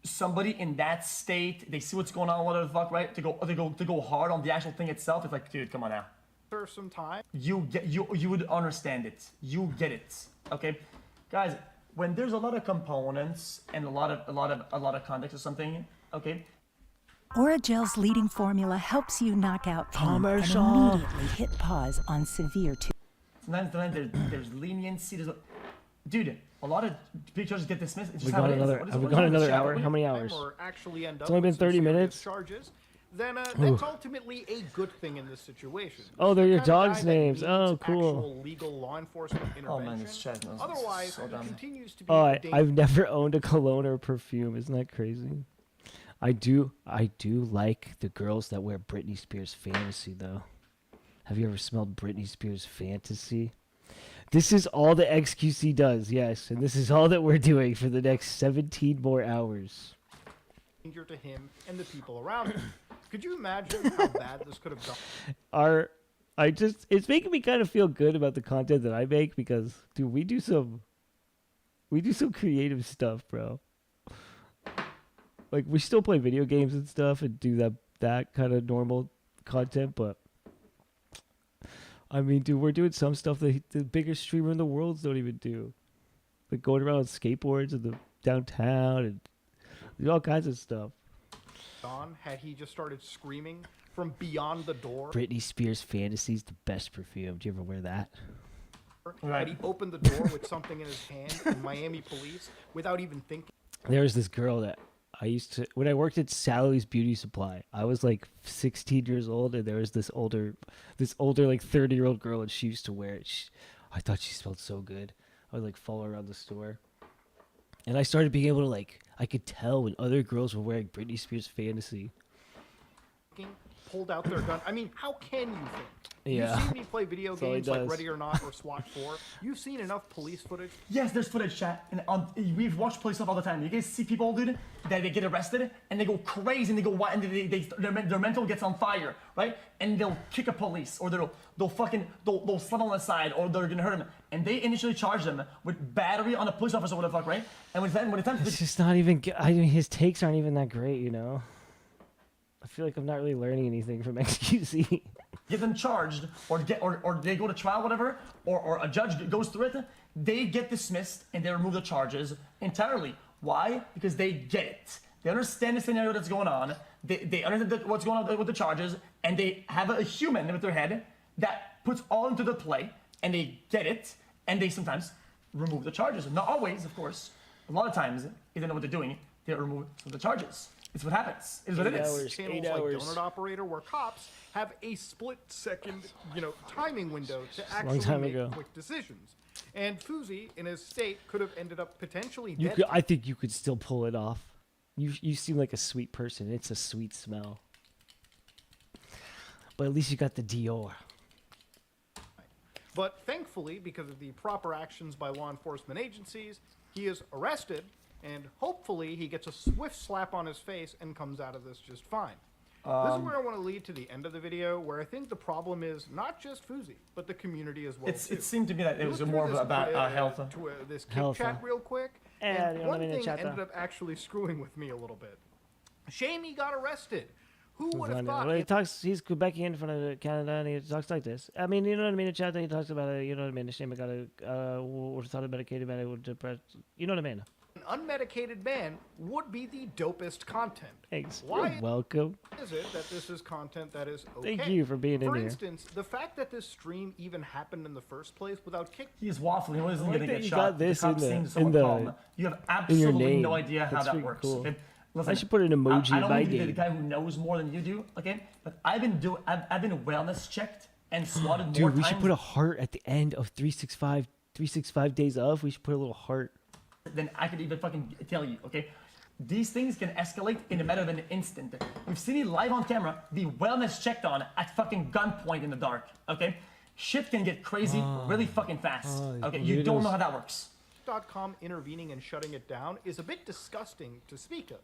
Somebody in that state, they see what's going on, what the fuck, right? To go hard on the actual thing itself. It's like, dude, come on now. serve some time. You would understand it. You get it. Okay, guys. When there's a lot of components and a lot of context or something, okay. Oragel's leading formula helps you knock out pain and Commercial. immediately hit pause on severe Sometimes there's leniency. Dude, a lot of big charges get dismissed. It's We just how got it is. another. What is- Have we what is gone with another this hour? shit? How many hours? Or actually end It's up only with been 30 some serious minutes. charges, then that's Oof. ultimately a good thing in this situation. Oh, they're He's your the kind of dogs' guy that names. needs Oh, cool. actual legal law enforcement intervention. Oh man, this chat knows. Otherwise, so it dumb. continues to be Oh, a dangerous I've never owned a cologne or perfume. Isn't that crazy? I do like the girls that wear Britney Spears Fantasy, though. Have you ever smelled Britney Spears Fantasy? This is all the XQC does, yes, and this is all that we're doing for the next 17 more hours. danger to him and the people around him. Could you imagine how bad this could have gone? It's making me kind of feel good about the content that I make because, dude, we do some creative stuff, bro. Like, we still play video games and stuff and do that kind of normal content, but I mean, dude, we're doing some stuff that the biggest streamer in the world don't even do. Like going around on skateboards in the downtown and do all kinds of stuff. Had he just started screaming from beyond the door. Britney Spears Fantasy's the best perfume. Do you ever wear that? Had he opened the door with something in his hand and Miami police without even thinking? There was this girl that I used to, when I worked at Sally's Beauty Supply, I was like 16 years old, and there was this older like 30-year-old girl, and she used to wear it. I thought she smelled so good. I would like follow her around the store. And I started being able to I could tell when other girls were wearing Britney Spears Fantasy. Pulled out their gun. I mean, how can you think? Yeah. You've seen me play video games like Ready or Not or SWAT 4. You've seen enough police footage. Yes, there's footage, chat. And we've watched police stuff all the time. You guys see people, dude, that they get arrested and they go crazy and they go wild and their mental gets on fire, right? And they'll kick a police or they'll slap them on the side or they're gonna hurt them. And they initially charge them with battery on a police officer or whatever, right? And when it's time It's just not even. I mean, his takes aren't even that great, you know. I feel like I'm not really learning anything from XQC. Get them charged, or they go to trial, whatever, or a judge goes through it, they get dismissed and they remove the charges entirely. Why? Because they get it. They understand the scenario that's going on. They understand what's going on with the charges, and they have a human with their head that puts all into the play, and they get it, and they sometimes remove the charges. Not always, of course. A lot of times, if they know what they're doing, they remove the charges. It's what happens. It's what it is. Channels like Donut Operator, where cops have a split-second, timing window to actually make quick decisions. And Fuzy, in his state, could have ended up potentially dead. I think you could still pull it off. You seem like a sweet person. It's a sweet smell. But at least you got the Dior. But thankfully, because of the proper actions by law enforcement agencies, he is arrested. And hopefully he gets a swift slap on his face and comes out of this just fine. This is where I want to lead to the end of the video, where I think the problem is not just Fuzy, but the community as well. It seemed to me that it was more about health. This Kick chat real quick. And one thing ended up actually screwing with me a little bit. Shamey got arrested. Who would have thought? Well, he's Quebecian in front of Canada, and he talks like this. I mean, you know what I mean? In chat, he talks about it. You know what I mean? Shamey got a medicated man who depressed. You know what I mean? An unmedicated man would be the dopest content. Thanks. Why You're welcome. Is it that this is content that is okay? Thank you for being in here. For instance, the fact that this stream even happened in the first place without kick. He's waffling. He wasn't like going to get you shot. got this in the You have absolutely no idea how that works. Cool. Okay? Listen, I should put an emoji I in don't my mean to be name. the guy who knows more than you do, okay? But I've been wellness checked and swatted more Dude, we times. should put a heart at the end of 365 days of. We should put a little heart. Then I could even fucking tell you, okay? These things can escalate in a matter of an instant. We've seen it live on camera, the wellness checked on at fucking gunpoint in the dark, okay? Shit can get crazy really fucking fast, okay? You don't know how that works. .com intervening and shutting it down is a bit disgusting to speak of.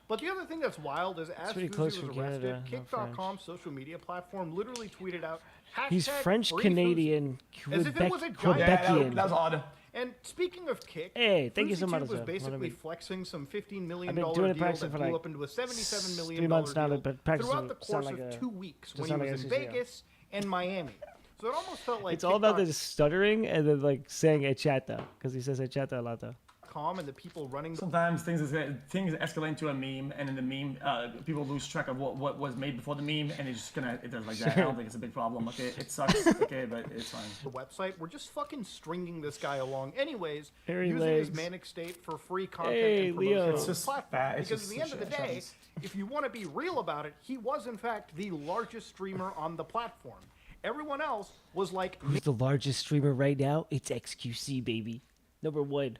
But the other thing that's wild is as Fuzy was arrested, Kick.com social media platform literally tweeted out He's French-Canadian, as if it was a Quebecian. That was odd. And speaking of Kick, hey, thank you so Fuzy much. Tube was basically flexing some $15 million deal doing that blew up into a $77 million 3 months now, deal but throughout the course of 2 weeks when he was in Vegas and Miami. So it almost felt like it's all about the stuttering and then like saying echata, because he says echata a lot. And the people running. Sometimes things escalate into a meme, and in the meme, people lose track of what was made before the meme, and it's just it does like that. I don't think it's a big problem. Okay, it sucks. Okay, but it's fine. The website, we're just fucking stringing this guy along, anyways, Hairy using legs. his manic state for free content and Leo. promotion It's on just the platform. fat. It's Because just at the end of the day, if you want to be real about it, he was in fact the largest streamer on the platform. Everyone else was like. Who's the largest streamer right now? It's XQC, baby. Number 1.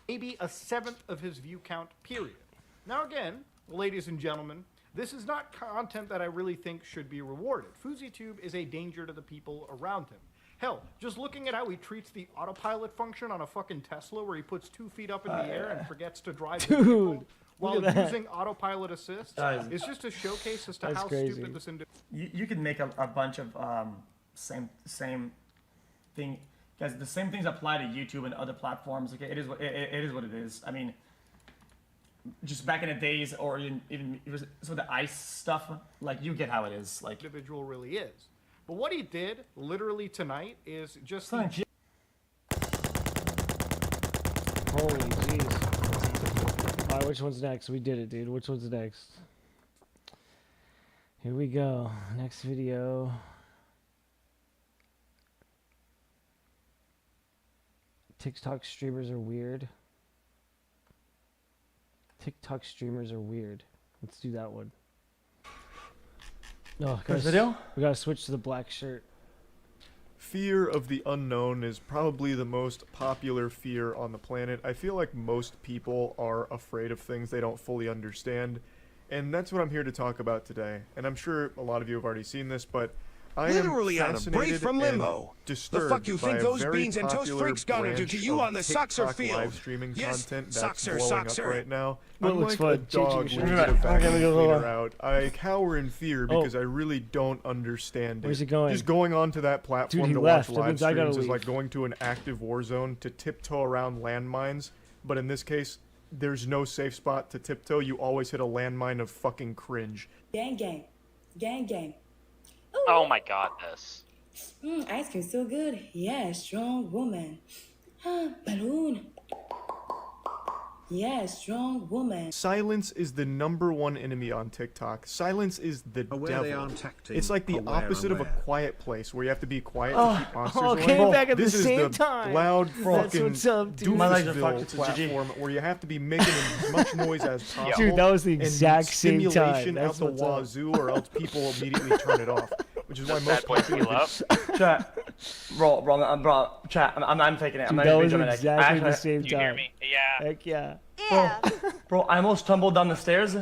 Maybe a 1/7 of his view count, period. Now again, ladies and gentlemen, this is not content that I really think should be rewarded. Fuzy Tube is a danger to the people around him. Hell, just looking at how he treats the autopilot function on a fucking Tesla where he puts 2 feet up in the air and forgets to drive the vehicle while using autopilot assist is just a showcase as to how crazy. stupid this individual. You can make a bunch of same thing, guys. The same things apply to YouTube and other platforms. Okay, it is what it is. I mean, just back in the days, or even so the ice stuff, like you get how it is. Like individual really is. But what he did literally tonight is just Holy jeez. Alright, which one's next? We did it, dude. Which one's next? Here we go. Next video. TikTok streamers are weird. TikTok streamers are weird. Let's do that one. No, video? We gotta switch to the black shirt. Fear of the unknown is probably the most popular fear on the planet. I feel like most people are afraid of things they don't fully understand, and that's what I'm here to talk about today. And I'm sure a lot of you have already seen this, but I Literally am on a fascinated brief from limbo. and disturbed The fuck you by think a those very beans and toast popular freaks gonna do branch to you of on the Soxer TikTok field? live streaming Yes, content that's Soxer, blowing Soxer. up right now. Well, it I'm looks like a fun. dog Changing when you your get a shirt. vacuum Okay, cleaner out. I cower in fear because I really don't understand it. Where's he going? Just going onto that platform Dude, he to left. watch That live means I gotta streams is leave. like going to an active war zone to tiptoe around landmines. But in this case, there's no safe spot to tiptoe. You always hit a landmine of fucking cringe. Gang gang. Gang gang. Oh my god, this. Ice cream so good. Yeah, strong woman. Balloon. Yeah, strong woman. Silence is the #1 enemy on TikTok. Silence is the devil. It's like the opposite of a quiet place where you have to be quiet to keep monsters away. came back at the This is same the time. loud That's fucking what's up, dude. My legs are Doofusville fucked. It's a GG. platform where you have to be making as much noise as possible. Dude, that was the and exact same time. stimulation That's out the what's up. wazoo, or else people immediately turn it off. Which is why most boy popular feel up. Chat, bro, chat. I'm faking it. I'm Dude, not that even was jumping. exactly the Actually, same You time. hear me? Yeah. Heck yeah. bro, I almost tumbled down the stairs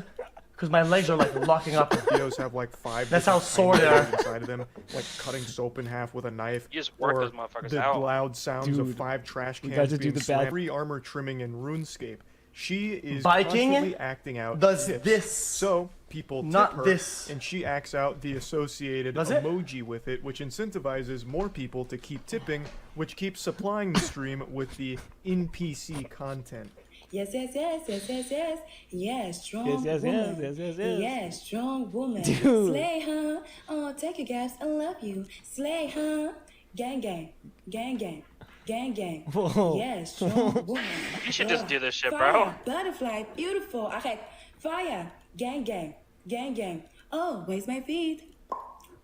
because my legs are like locking up. videos have like 5 That's how different sore they kinds of are. inside of them, like cutting soap in half with a knife. You just work or those motherfuckers the out. loud sounds of Dude, 5 trash we got cans to do being the slammed. bad- Free armor trimming in RuneScape. She is Biking constantly acting out does tips. this. So people tip Not her, this. and she acts out the associated Does it? emoji with it, which incentivizes more people to keep tipping, which keeps supplying the stream with the NPC content. Yes, yes, yes, yes, yes, yes. Yeah, strong Yes, yes, yes, woman. yes, yes, yes. Yeah, strong woman. Dude. Slay, huh? Oh, take your gas. I love you. Slay, huh? Gang gang. Gang gang. Gang gang. Whoa. Yeah, strong woman. You should just do this shit, Fire, bro. butterfly, beautiful. Okay, fire. Gang gang. Gang gang. Oh, where's my feet?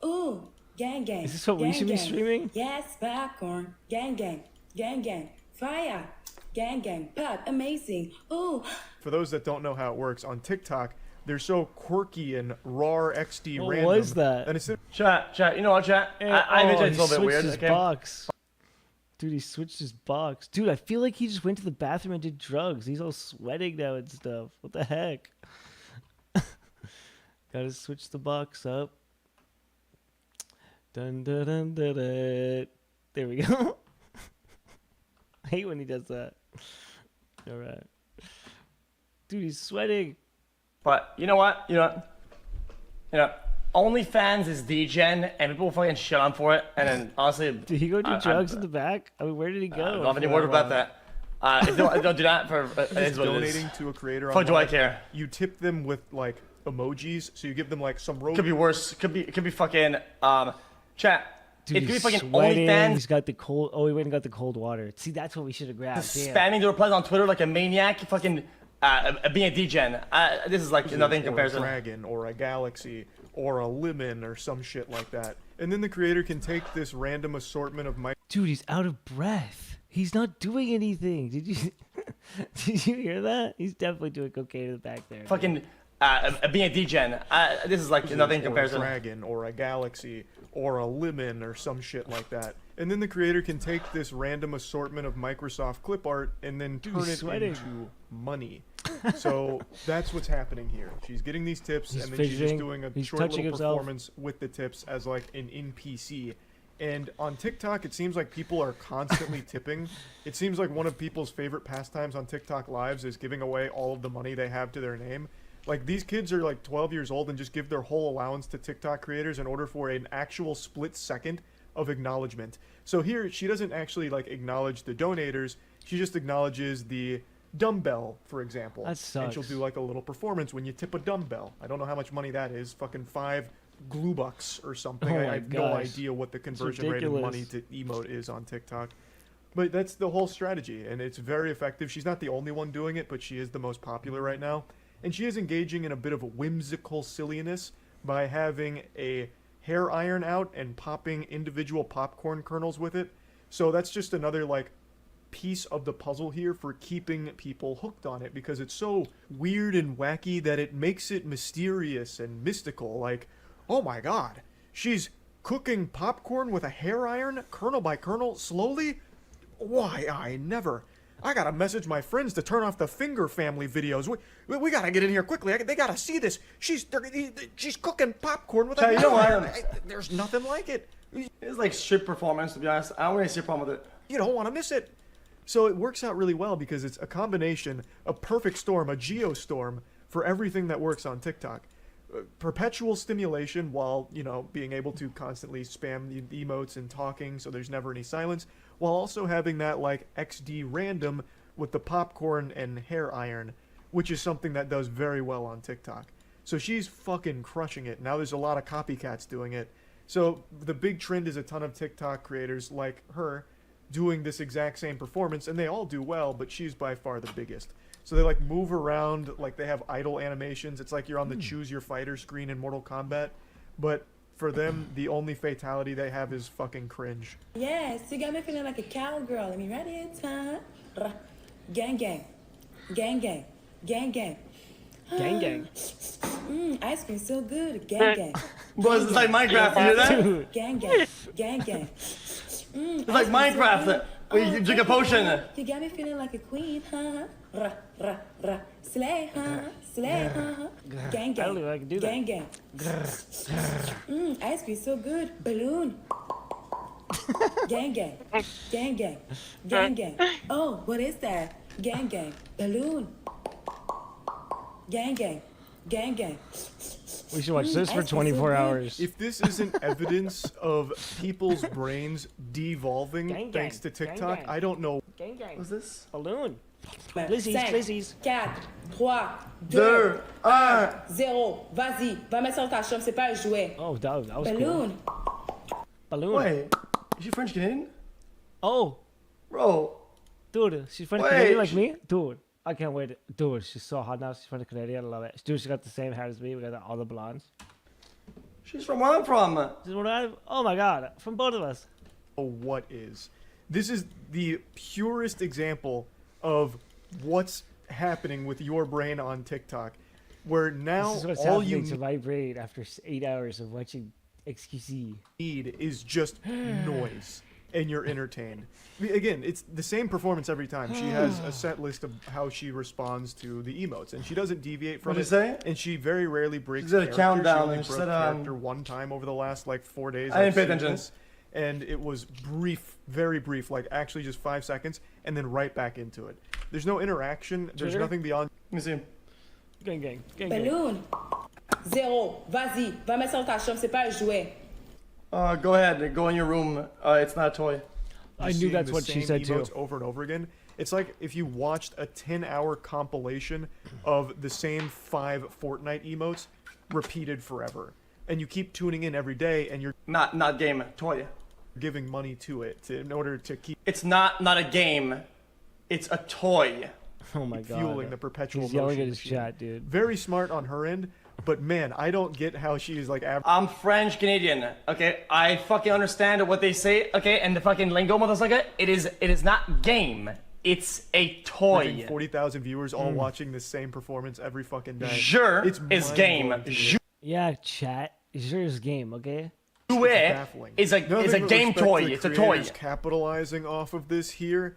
Ooh, gang gang. Is this what we gang, should be gang. streaming? Yes, popcorn. Gang gang. Gang gang. Fire. Gang gang. Pop. Amazing. Ooh. For those that don't know how it works, on TikTok, they're so quirky and raw XD What random. was that? And it's Chat. You know what, chat? I oh, imagine he it's a little bit switched weird. his Okay. box. Dude, he switched his box. Dude, I feel like he just went to the bathroom and did drugs. He's all sweating now and stuff. What the heck? Gotta switch the box up. Dun dun dun dun dun. There we go. I hate when he does that. Alright. Dude, he's sweating. But you know what? OnlyFans is degen, and people fucking shit on for it. And then honestly, Did he go do drugs in the back? I mean, where did he go? I don't have any word about that. If don't do that for it is Just what it is. donating to a creator. Fuck do I online, care? You tip them with like emojis, so you give them like some rope. Could be worse. Could be fucking chat. Dude, it could be he's fucking sweating. OnlyFans. He's got the cold. Oh, he went and got the cold water. See, that's what we should have grabbed. Damn. Spamming the replies on Twitter like a maniac. Fucking being a degen. This is like nothing in or comparison. a dragon, or a galaxy, or a lemon, or some shit like that. And then the creator can take this random assortment of Dude, he's out of breath. He's not doing anything. Did you? Did you hear that? He's definitely doing cocaine in the back there. Fucking being a degen. This is like nothing in comparison. Or a dragon, or a galaxy, or a lemon, or some shit like that. And then the creator can take this random assortment of Microsoft clip art and then turn he's it sweating. into money. So that's what's happening here. She's getting these tips, He's and then she's just fidgeting. doing a He's short touching little himself. performance with the tips as like an NPC. And on TikTok, it seems like people are constantly tipping. It seems like one of people's favorite pastimes on TikTok lives is giving away all of the money they have to their name. Like, these kids are like 12 years old and just give their whole allowance to TikTok creators in order for an actual split second of acknowledgement. So here, she doesn't actually like acknowledge the donators. She just acknowledges the dumbbell, for example. That sucks. And she'll do like a little performance when you tip a dumbbell. I don't know how much money that is. Fucking 5 glue bucks or something. Oh I my have no gosh. idea what the It's conversion rate of money ridiculous. to emote is on TikTok. But that's the whole strategy, and it's very effective. She's not the only one doing it, but she is the most popular right now. And she is engaging in a bit of whimsical silliness by having a hair iron out and popping individual popcorn kernels with it. So that's just another, like, piece of the puzzle here for keeping people hooked on it, because it's so weird and wacky that it makes it mysterious and mystical. Like, oh my god, she's cooking popcorn with a hair iron, kernel by kernel, slowly? Why, I gotta message my friends to turn off the Finger Family videos. We gotta get in here quickly. They gotta see this. She's cooking popcorn with a You know hair what? iron. There's nothing like it. It's like shit performance, to be honest. I don't really see a problem with it. You don't want to miss it. So it works out really well because it's a combination, a perfect storm, a geostorm for everything that works on TikTok. Perpetual stimulation while, you know, being able to constantly spam the emotes and talking so there's never any silence, while also having that, like, XD random with the popcorn and hair iron, which is something that does very well on TikTok. So she's fucking crushing it. Now there's a lot of copycats doing it. So the big trend is a ton of TikTok creators like her doing this exact same performance, and they all do well, but she's by far the biggest. So they, like, move around, like, they have idle animations. It's like you're on the Choose Your Fighter screen in Mortal Kombat, but for them, the only fatality they have is fucking cringe. Yes, you got me feeling like a cowgirl. Let me read it, huh? Gang, gang. Gang, gang. Gang, gang. Gang, gang. Ice cream so good. Gang, gang. Bro, it's like Minecraft, you hear that? Gang, gang. Gang, gang. It's like Minecraft, when you drink a potion. You got me feeling like a queen, huh? Rah, rah, rah. Slay, huh? Slay, huh? Gang, gang. I don't even know if I can do that. Gang, gang. Ice cream so good. Balloon. Gang, gang. Gang, gang. Gang, gang. Oh, what is that? Gang, gang. Balloon. Gang, gang. Gang, gang. We should watch this for 24 hours. If this isn't evidence of people's brains devolving Gang, thanks gang. to Gang, TikTok, gang. I don't know. Gang, gang. What's this? Balloon. Blizzies, 5, blizzies. 4, 3, 2, 1. 0. Vas-y, va mettre ça dans ta chambre, c'est pas un jouet. Oh, that was Balloon. cool. Balloon. Wait, is she French Canadian? Oh, Bro, dude, she's French Wait, Canadian like me? Dude, I can't wait. Dude, she's so hot now. She's French Canadian. I love it. Dude, she got the same hair as me. We got all the blondes. she's from where I'm from. This is what oh my god, from both of us. What is. This is the purest example of what's happening with your brain on TikTok, where now This is what's all happening you to my brain after 8 hours of watching XQC. need is just noise, and you're entertained. I mean, again, it's the same performance every time. She has a set list of how she responds to the emotes, and she doesn't deviate from What'd it. you say? And she very rarely breaks She did a character. countdown, She only and she broke said, character one time over the last, like, 4 days. I didn't I've pay seen attention. this, and it was brief, very brief, like actually just 5 seconds, and then right back into it. There's no interaction. There's Twitter? nothing beyond. Let me see. Gang, gang. Gang, gang. Balloon. 0. Vas-y, va mettre ça dans ta chambre, c'est pas un jouet. Go ahead, go in your room. It's not a toy. I Just knew seeing that's the what she same said too. emotes over and over again. It's like if you watched a 10-hour compilation of the same 5 Fortnite emotes repeated forever, and you keep tuning in every day, and you're Not game, toy. giving money to it in order to keep It's not a game. It's a toy. Oh my god. fueling the perpetual He's yelling motion at his machine. chat, dude. Very smart on her end, but man, I don't get how she is like I'm French Canadian, okay? I fucking understand what they say, okay? And the fucking lingo, motherfucker, it is not game. It's a toy. 40,000 viewers all watching the same performance every fucking day. Jure It's is game. mind-blowing to me. Jure Yeah, chat. Sure is game, okay? Baffling. is a Nothing but game respect toy. to the It's a toy. creators capitalizing off of this here,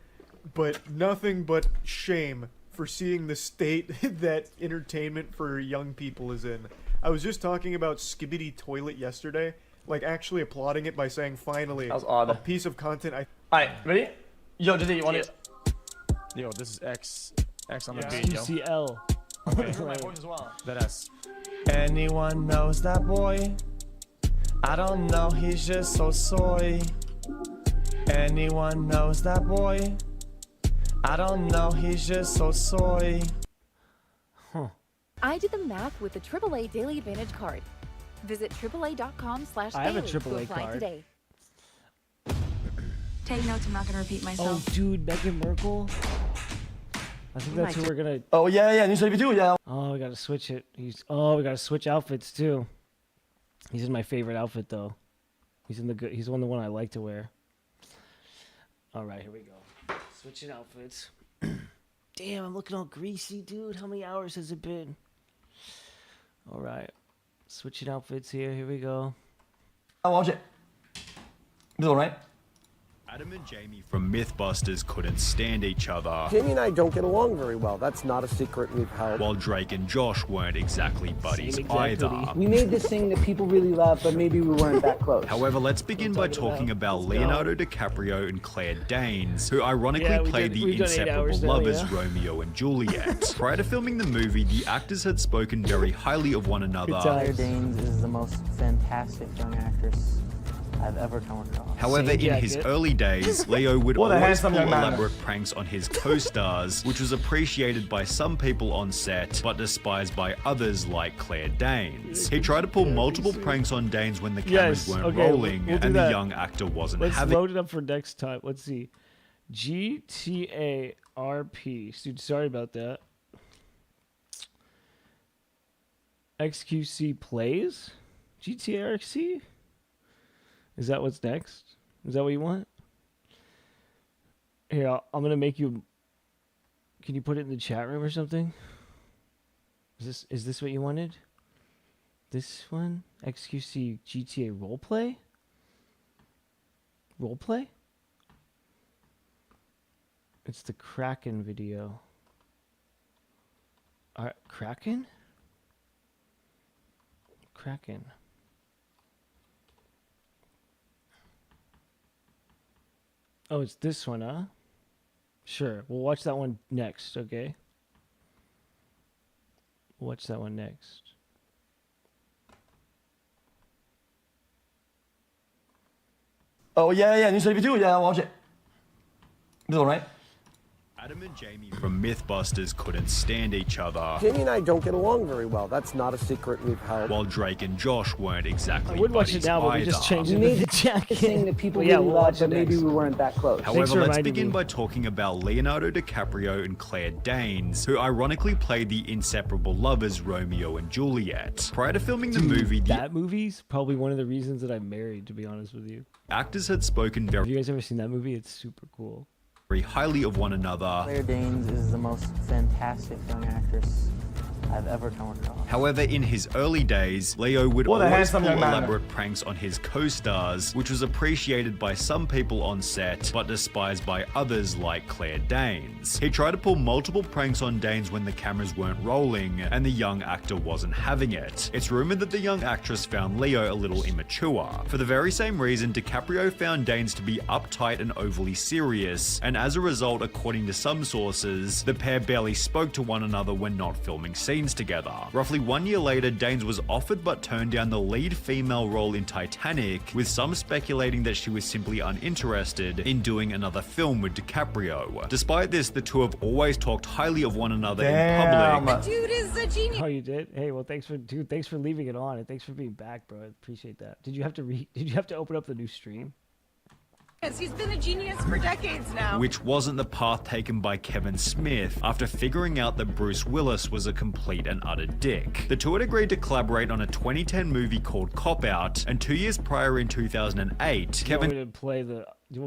but nothing but shame for seeing the state that entertainment for young people is in. I was just talking about Skibbity Toilet yesterday, like actually applauding it by saying, finally, That was odd. a piece of content I... Alright, ready? Yo, JD, you want it? Yo, this is X on the Yeah. beat, yo. QCL. Okay. Hear my voice as well. That ass. Anyone knows that boy? I don't know, he's just so soy. Anyone knows that boy? I don't know, he's just so soy. I did the math with the AAA Daily Advantage card. Visit AAA.com/daily I have a to AAA apply card. today. Take notes, I'm not gonna repeat myself. Oh, dude, Meghan Merkel. I think that's who we're gonna. Oh yeah, new stuff too. Yeah. Oh, we gotta switch it. We gotta switch outfits too. He's in my favorite outfit though. He's in the good. He's the one I like to wear. All right, here we go. Switching outfits. Damn, I'm looking all greasy, dude. How many hours has it been? All right, switching outfits here. Here we go. I'll watch it. This one, right? Adam and Jamie from Mythbusters couldn't stand each other. Jamie and I don't get along very well. That's not a secret we've held. While Drake and Josh weren't exactly buddies either. We made this thing that people really love, but maybe we weren't that close. However, let's begin by talking about Leonardo DiCaprio and Claire Danes, who ironically played the inseparable lovers Romeo and Juliet. Prior to filming the movie, the actors had spoken very highly of one another. Claire Danes is the most fantastic young actress I've ever come across. However, in his early days, Leo would always pull young man. elaborate pranks on his co-stars, which was appreciated by some people on set, but despised by others like Claire Danes. He tried to pull multiple pranks on Danes when the cameras weren't rolling, and the young actor wasn't Let's having. load it up for next time. Let's see. GTARP. Dude, sorry about that. XQC plays? GTRC? Is that what's next? Is that what you want? Here, I'm gonna make you. Can you put it in the chat room or something? Is this what you wanted? This one? XQC GTA roleplay? Roleplay? It's the Kraken video. Kraken? Kraken. Oh, it's this one, huh? Sure. We'll watch that one next, okay? We'll watch that one next. Oh yeah, new stuff too. Yeah, I'll watch it. This one, right? Adam and Jamie from Mythbusters couldn't stand each other. Jamie and I don't get along very well. That's not a secret we've held. While Drake and Josh weren't exactly I would watch it buddies now, but we either. just changed it to the jacket. Thing that people Well, really we'll love, watch it but maybe next. we weren't that close. However, let's begin by talking about Leonardo DiCaprio and Claire Danes, who ironically played the inseparable lovers Romeo and Juliet. Prior to filming the movie, that movie's probably one of the reasons that I'm married, to be honest with you. actors had spoken very Have you guys ever seen that movie? It's super cool. highly of one another. Claire Danes is the most fantastic young actress I've ever come across. However, in his early days, Leo would What a always handsome pull young man. elaborate pranks on his co-stars, which was appreciated by some people on set, but despised by others like Claire Danes. He tried to pull multiple pranks on Danes when the cameras weren't rolling, and the young actor wasn't having it. It's rumored that the young actress found Leo a little immature. For the very same reason, DiCaprio found Danes to be uptight and overly serious, and as a result, according to some sources, the pair barely spoke to one another when not filming scenes together. Roughly 1 year later, Danes was offered but turned down the lead female role in Titanic, with some speculating that she was simply uninterested in doing another film with DiCaprio. Despite this, the two have always talked highly of one another in public. Dude is a genius. Oh, you did? Hey, well, thanks for leaving it on, and thanks for being back, bro. I appreciate that. Did you have to open up the new stream? He's been a genius for decades now. Which wasn't the path taken by Kevin Smith after figuring out that Bruce Willis was a complete and utter dick. The two had agreed to collaborate on a 2010 movie called Cop Out, and 2 years prior in 2008, Do you want me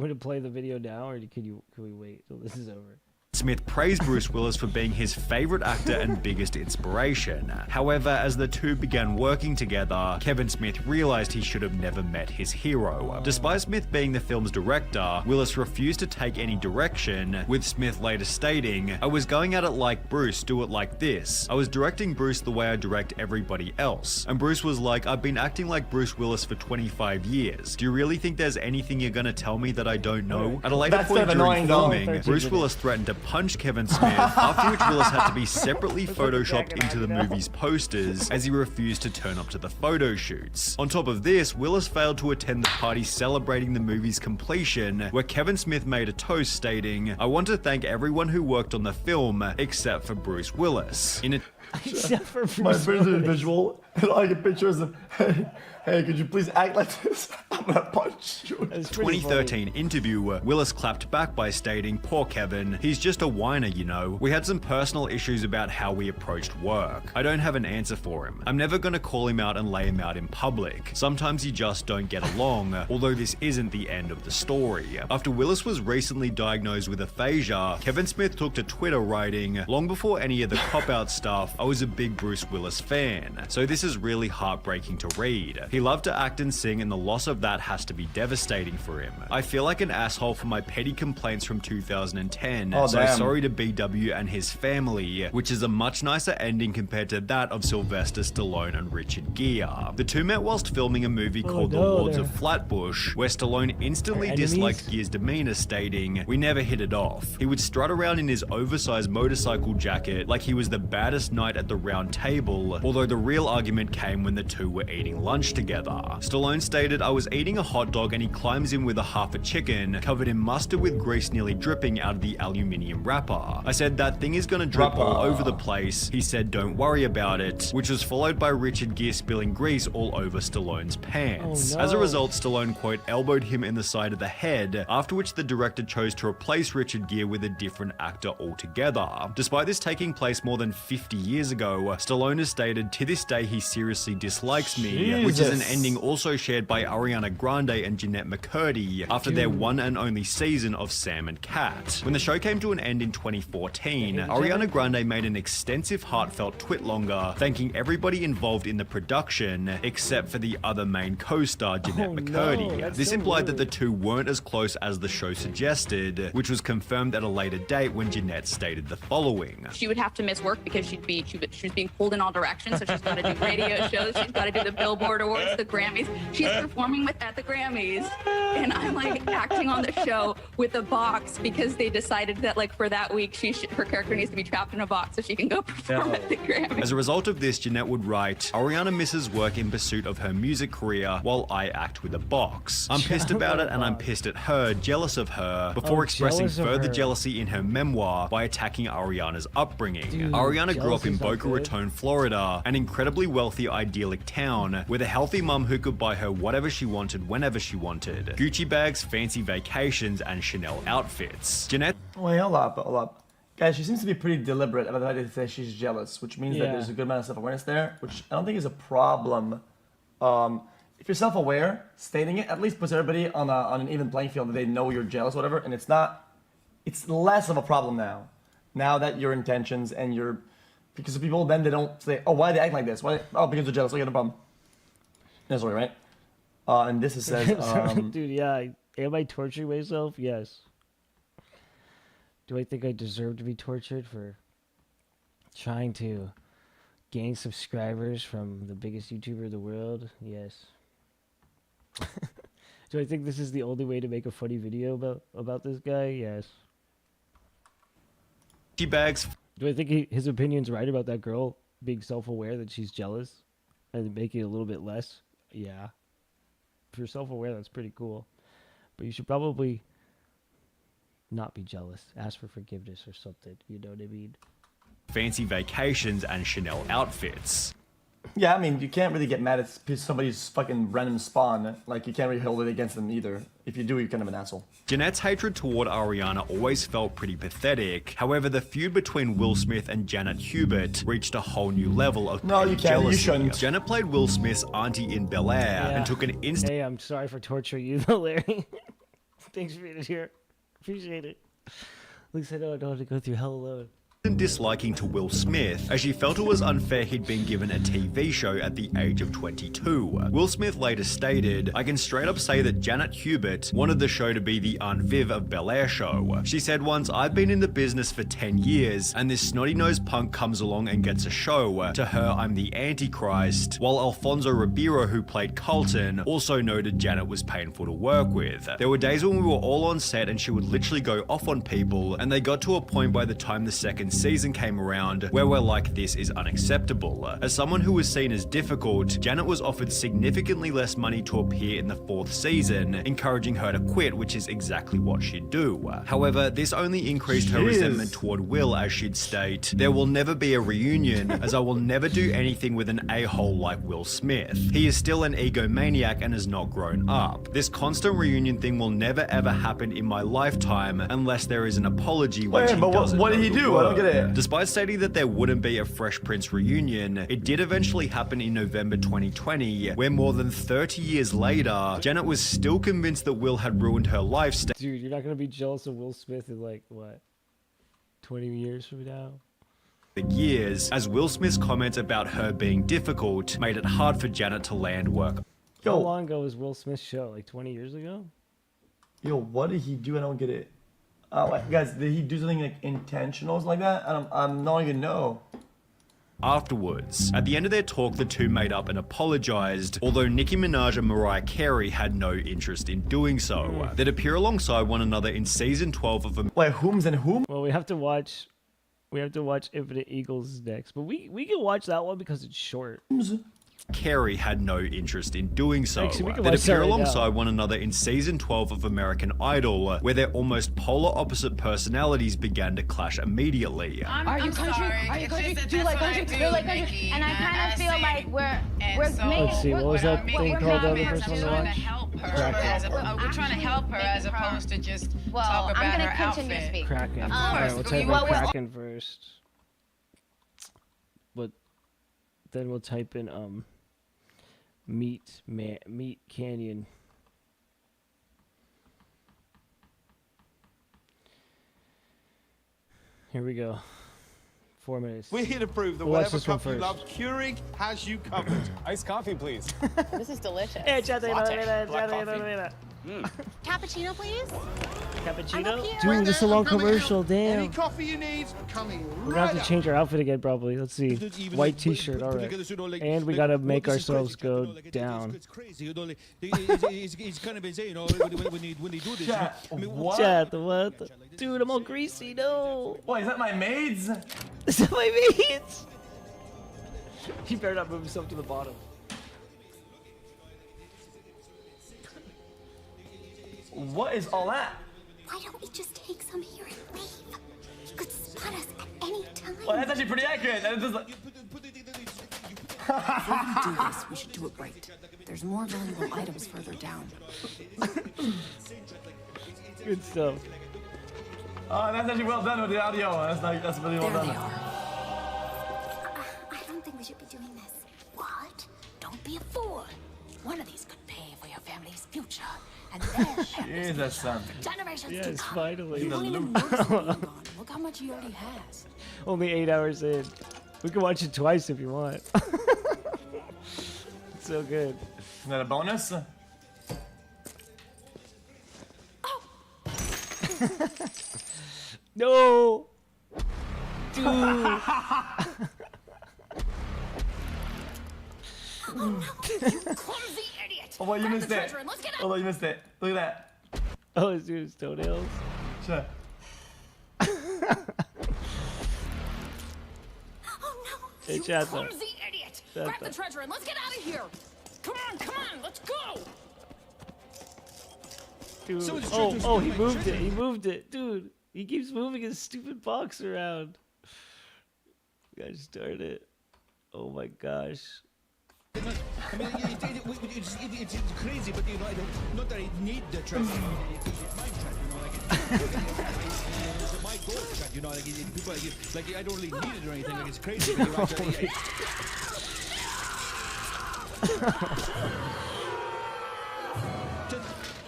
to play the video now, or can we wait till this is over? Smith praised Bruce Willis for being his favorite actor and biggest inspiration. However, as the two began working together, Kevin Smith realized he should have never met his hero. Despite Smith being the film's director, Willis refused to take any direction, with Smith later stating, "I was going at it like Bruce, do it like this. I was directing Bruce the way I direct everybody else." And Bruce was like, "I've been acting like Bruce Willis for 25 years. Do you really think there's anything you're gonna tell me that I don't know?" At a later That's point kind of during annoying, though. filming, Bruce Willis threatened to punch Kevin Smith, after which Willis had to be separately photoshopped into the movie's posters as he refused to turn up to the photo shoots. On top of this, Willis failed to attend the party celebrating the movie's completion, where Kevin Smith made a toast stating, "I want to thank everyone who worked on the film, except for Bruce Willis." In a Except for Bruce My friend's Willis. visual, and all I get pictures of, hey, could you please act like this? I'm gonna punch you. 2013 interview, Willis clapped back by stating, "Poor Kevin, he's just a whiner, you know. We had some personal issues about how we approached work. I don't have an answer for him. I'm never gonna call him out and lay him out in public. Sometimes you just don't get along, although this isn't the end of the story." After Willis was recently diagnosed with aphasia, Kevin Smith took to Twitter writing, "Long before any of the cop-out stuff, I was a big Bruce Willis fan, so this is really heartbreaking to read. He loved to act and sing, and the loss of that has to be devastating for him. I feel like an asshole for my petty complaints from 2010, Oh, so damn. sorry to BW and his family," which is a much nicer ending compared to that of Sylvester Stallone and Richard Gere. The two met whilst filming a movie called The Lords of Flatbush, where Stallone instantly They're disliked enemies? Gere's demeanor, stating, "We never hit it off. He would strut around in his oversized motorcycle jacket like he was the baddest knight at the round table, although the real argument came when the two were eating lunch together." Stallone stated, "I was eating a hot dog and he climbs in with a half a chicken, covered in mustard with grease nearly dripping out of the aluminium wrapper. I said, that thing is gonna drip all over the place. He said, don't worry about it," which was followed by Richard Gere spilling grease all over Stallone's pants. Oh, no. As a result, Stallone, quote, elbowed him in the side of the head, after which the director chose to replace Richard Gere with a different actor altogether. Despite this taking place more than 50 years ago, Stallone has stated, "To this day he seriously dislikes me," which is an ending also shared by Ariana Grande and Jeanette McCurdy after their one and only season of Sam and Cat. When the show came to an end in 2014, Ariana Grande made an extensive heartfelt twitlonger thanking everybody involved in the production except for the other main co-star Jeanette McCurdy. This implied that the two weren't as close as the show suggested, which was confirmed at a later date when Jeanette stated the following. She would have to miss work because she was being pulled in all directions. So she's got to do radio shows. She's got to do the Billboard Awards, the Grammys. She's performing at the Grammys, and I'm like acting on the show with a box because they decided that like for that week her character needs to be trapped in a box so she can go perform at the Grammys. As a result of this, Jeanette would write, "Ariana misses work in pursuit of her music career while I act with a box. I'm pissed about it and I'm pissed at her, jealous of her," before expressing jealous of further her. jealousy in her memoir by attacking Ariana's upbringing. Dude, Ariana grew up in jealous is not Boca good. Raton, Florida, an incredibly wealthy, idyllic town with a healthy mum who could buy her whatever she wanted whenever she wanted. Gucci bags, fancy vacations, and Chanel outfits. Jeanette Wait, hold up. Guys, she seems to be pretty deliberate about the fact that say she's jealous, which means that there's a good amount of self-awareness there, which I don't think is a problem. If you're self-aware, stating it at least puts everybody on an even playing field that they know you're jealous, whatever, and it's less of a problem now. Now that your intentions and your, because people then they don't say, oh, why are they acting like this? Why? Oh, because they're jealous. Okay, no problem. No, sorry, right? And this is says, dude, yeah. Am I torturing myself? Yes. Do I think I deserve to be tortured for trying to gain subscribers from the biggest YouTuber in the world? Yes. Do I think this is the only way to make a funny video about this guy? Yes. bags. Do I think his opinion's right about that girl being self-aware that she's jealous and making it a little bit less? Yeah. If you're self-aware, that's pretty cool. But you should probably not be jealous. Ask for forgiveness or something. You know what I mean? Fancy vacations and Chanel outfits. yeah, I mean, you can't really get mad at somebody's fucking random spawn. Like, you can't really hold it against them either. If you do, you're kind of an asshole. Jeanette's hatred toward Ariana always felt pretty pathetic. However, the feud between Will Smith and Janet Hubert reached a whole new level of jealousy. You shouldn't. Janet played Will Smith's auntie in Bel Air and took an instant. Hey, I'm sorry for torturing you, though, Larry. Thanks for being here. Appreciate it. At least I know I don't have to go through hell alone. disliking to Will Smith, as she felt it was unfair he'd been given a TV show at the age of 22. Will Smith later stated, "I can straight up say that Janet Hubert wanted the show to be the Aunt Viv of Bel-Air show. She said once, I've been in the business for 10 years, and this snotty-nosed punk comes along and gets a show. To her, I'm the Antichrist." While Alfonso Ribeiro, who played Carlton, also noted Janet was painful to work with. There were days when we were all on set and she would literally go off on people, and they got to a point by the time the second season came around where we're like, this is unacceptable. As someone who was seen as difficult, Janet was offered significantly less money to appear in the 4th season, encouraging her to quit, which is exactly what she'd do. However, this only increased her resentment toward Will, as she'd state, "There will never be a reunion, as I will never do anything with an a-hole like Will Smith. He is still an egomaniac and has not grown up. This constant reunion thing will never ever happen in my lifetime unless there is an apology when she doesn't." What did he do? I don't get it. Despite stating that there wouldn't be a Fresh Prince reunion, it did eventually happen in November 2020, where more than 30 years later, Janet was still convinced that Will had ruined her lifestyle. Dude, you're not gonna be jealous of Will Smith in like what, 20 years from now? Years, as Will Smith's comments about her being difficult made it hard for Janet to land work. How long ago was Will Smith's show? Like 20 years ago? Yo, what did he do? I don't get it. Guys, did he do something like intentionals like that? I'm not even know. Afterwards, at the end of their talk, the two made up and apologized, although Nicki Minaj and Mariah Carey had no interest in doing so. They'd appear alongside one another in season 12 of Wait, whom's and whom? Well, we have to watch Infinite Eagles next, but we can watch that one because it's short. Carey had no interest in doing so. Actually, They'd appear alongside one another in season 12 of American Idol, where their almost polar opposite personalities began to clash immediately. Are you country? Are you country? Do you like country? Do you like country? And I kind of feel like we're making. Let's see, what was that thing called the other person to watch? We're trying to help her as opposed to just talk about her outfit. Kraken. Alright, we'll type in Kraken first. But then we'll type in Meat Canyon. Here we go. 4 minutes. We're here to prove that We'll watch whatever this one cup you first. love, Keurig has you covered. Iced coffee, please. This is delicious. Cappuccino, please. Cappuccino? Dude, this is a long commercial, damn. Any coffee you need, coming We're gonna have to change our outfit again, probably. Let's see. White t-shirt, alright. And we gotta make ourselves go down. It's kind of insane, you know, when they do this. What? Chat, what? Dude, I'm all greasy, no. What, is that my maids? Is that my maids? He better not move himself to the bottom. What is all that? Why don't we just take some here and leave? You could spot us at any time. Well, that's actually pretty accurate. That is like... Before we do this, we should do it right. There's more valuable items further down. Good stuff. Oh, that's actually well done with the audio. That's really well done. There they are. I don't think we should be doing this. What? Don't be a fool. One of these could pay for your family's future. And then Jesus, son. generations to Yes, come. finally. You won't even notice it being gone. Look how much he already has. Only 8 hours in. We can watch it twice if you want. It's so good. Is that a bonus? No! Dude! Oh no, you clumsy idiot! Oh, well, you Grab missed the it. treasure and let's get Oh, well, you missed it. Look at that. Oh, it's dude's toenails. Sure. Hey, You chat, clumsy idiot! Chat, Grab the treasure and let's get out of here! Come on, let's go! Dude. Someone's Oh, treasure oh, he stole my moved it. treasure. He moved it. Dude, he keeps moving his stupid box around. Gosh darn it. Oh my gosh. I mean, it's crazy, but you know, not that I need the treasure. It's my treasure, you know, like it's my gold treasure, you know, like people like I don't really need it or anything. Like it's crazy. But you actually,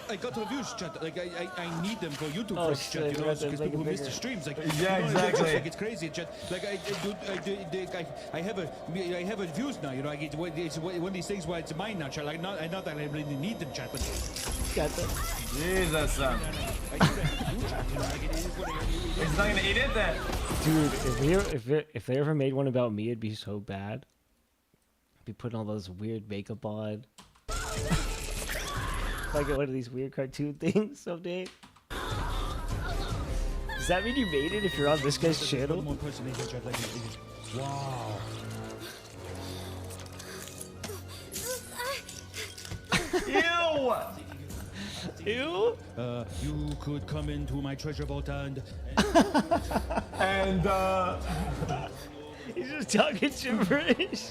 I got reviews, chat. Like I need them for YouTube Oh, first, chat. You know, because people miss the streams. Like Yeah, exactly. Like it's crazy, chat. Like I have a views now. You know, it's one of these things where it's mine now, chat. Like not that I really need them, chat, but. Got that. Jesus. He's not gonna eat it then. Dude, if they ever made one about me, it'd be so bad. I'd be putting all those weird makeup on. Like one of these weird cartoon things someday. Does that mean you made it if you're on this guy's channel? Wow. Ew! Ew? You could come into my treasure vault and he's just talking gibberish.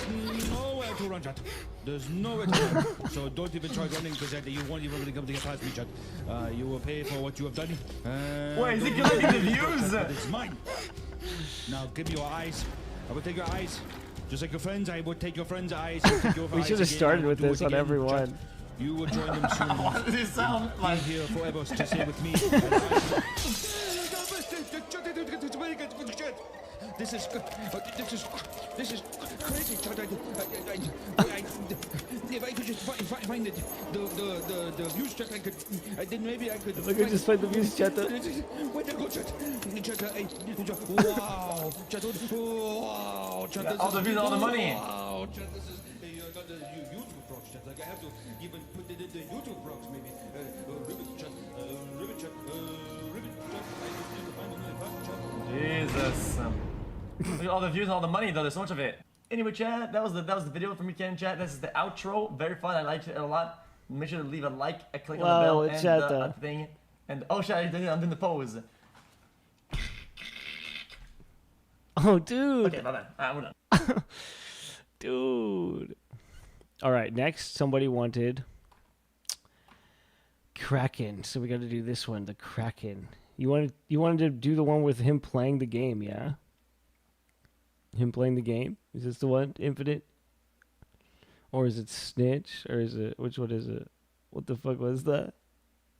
There's nowhere to run, chat. There's nowhere to run. So don't even try running because you won't even be able to get past me, chat. You will pay for what you have done. Wait, is he collecting the views? It's mine. Now give me your eyes. I will take your eyes. Just like your friends, I would take your friends' eyes. We should have started with this on everyone. You will join them soon. What does it sound like? Be here forever to stay with me. This is crazy. If I could just find the views chat, I could. Then maybe I could. If I could just find the views chat. Where to go, chat? Wow, chat. Wow, chat. All the views, all the money. Wow, chat. This is. I got the YouTube procs, chat. Like I have to even put it in the YouTube procs, maybe. Ribbon chat. Ribbon chat. Ribbon chat. I just need to find another chat. Jesus. Look at all the views and all the money though, there's so much of it. Anyway, chat, that was the video from weekend, chat. This is the outro. Very fun. I liked it a lot. Make sure to leave a like, a click on the bell, and a thing. And oh shit, I'm doing the pose. Oh, dude. Okay, my bad. Alright, we're done. Dude. Alright, next somebody wanted Kraken. So we gotta do this one, the Kraken. You wanted to do the one with him playing the game, yeah? Him playing the game? Is this the one? Infinite? Or is it Snitch? Or is it... Which one is it? What the fuck was that?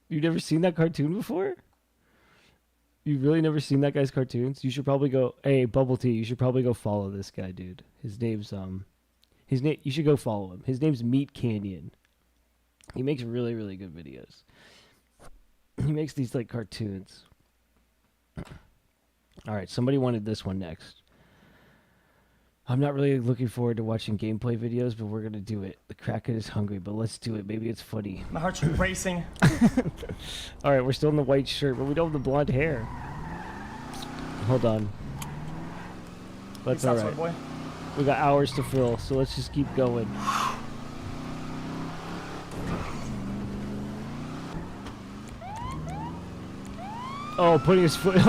You've never seen that cartoon before? You've really never seen that guy's cartoons? You should probably go... Hey, Bubble Tea, you should probably go follow this guy, dude. His name's... You should go follow him. His name's Meat Canyon. He makes really, really good videos. He makes these, like, cartoons. Alright, somebody wanted this one next. I'm not really looking forward to watching gameplay videos, but we're going to do it. The Kraken is hungry, but let's do it. Maybe it's funny. My heart's racing. Alright, we're still in the white shirt, but we don't have the blonde hair. Hold on. That's alright. We got hours to fill, so let's just keep going. Oh, putting his foot in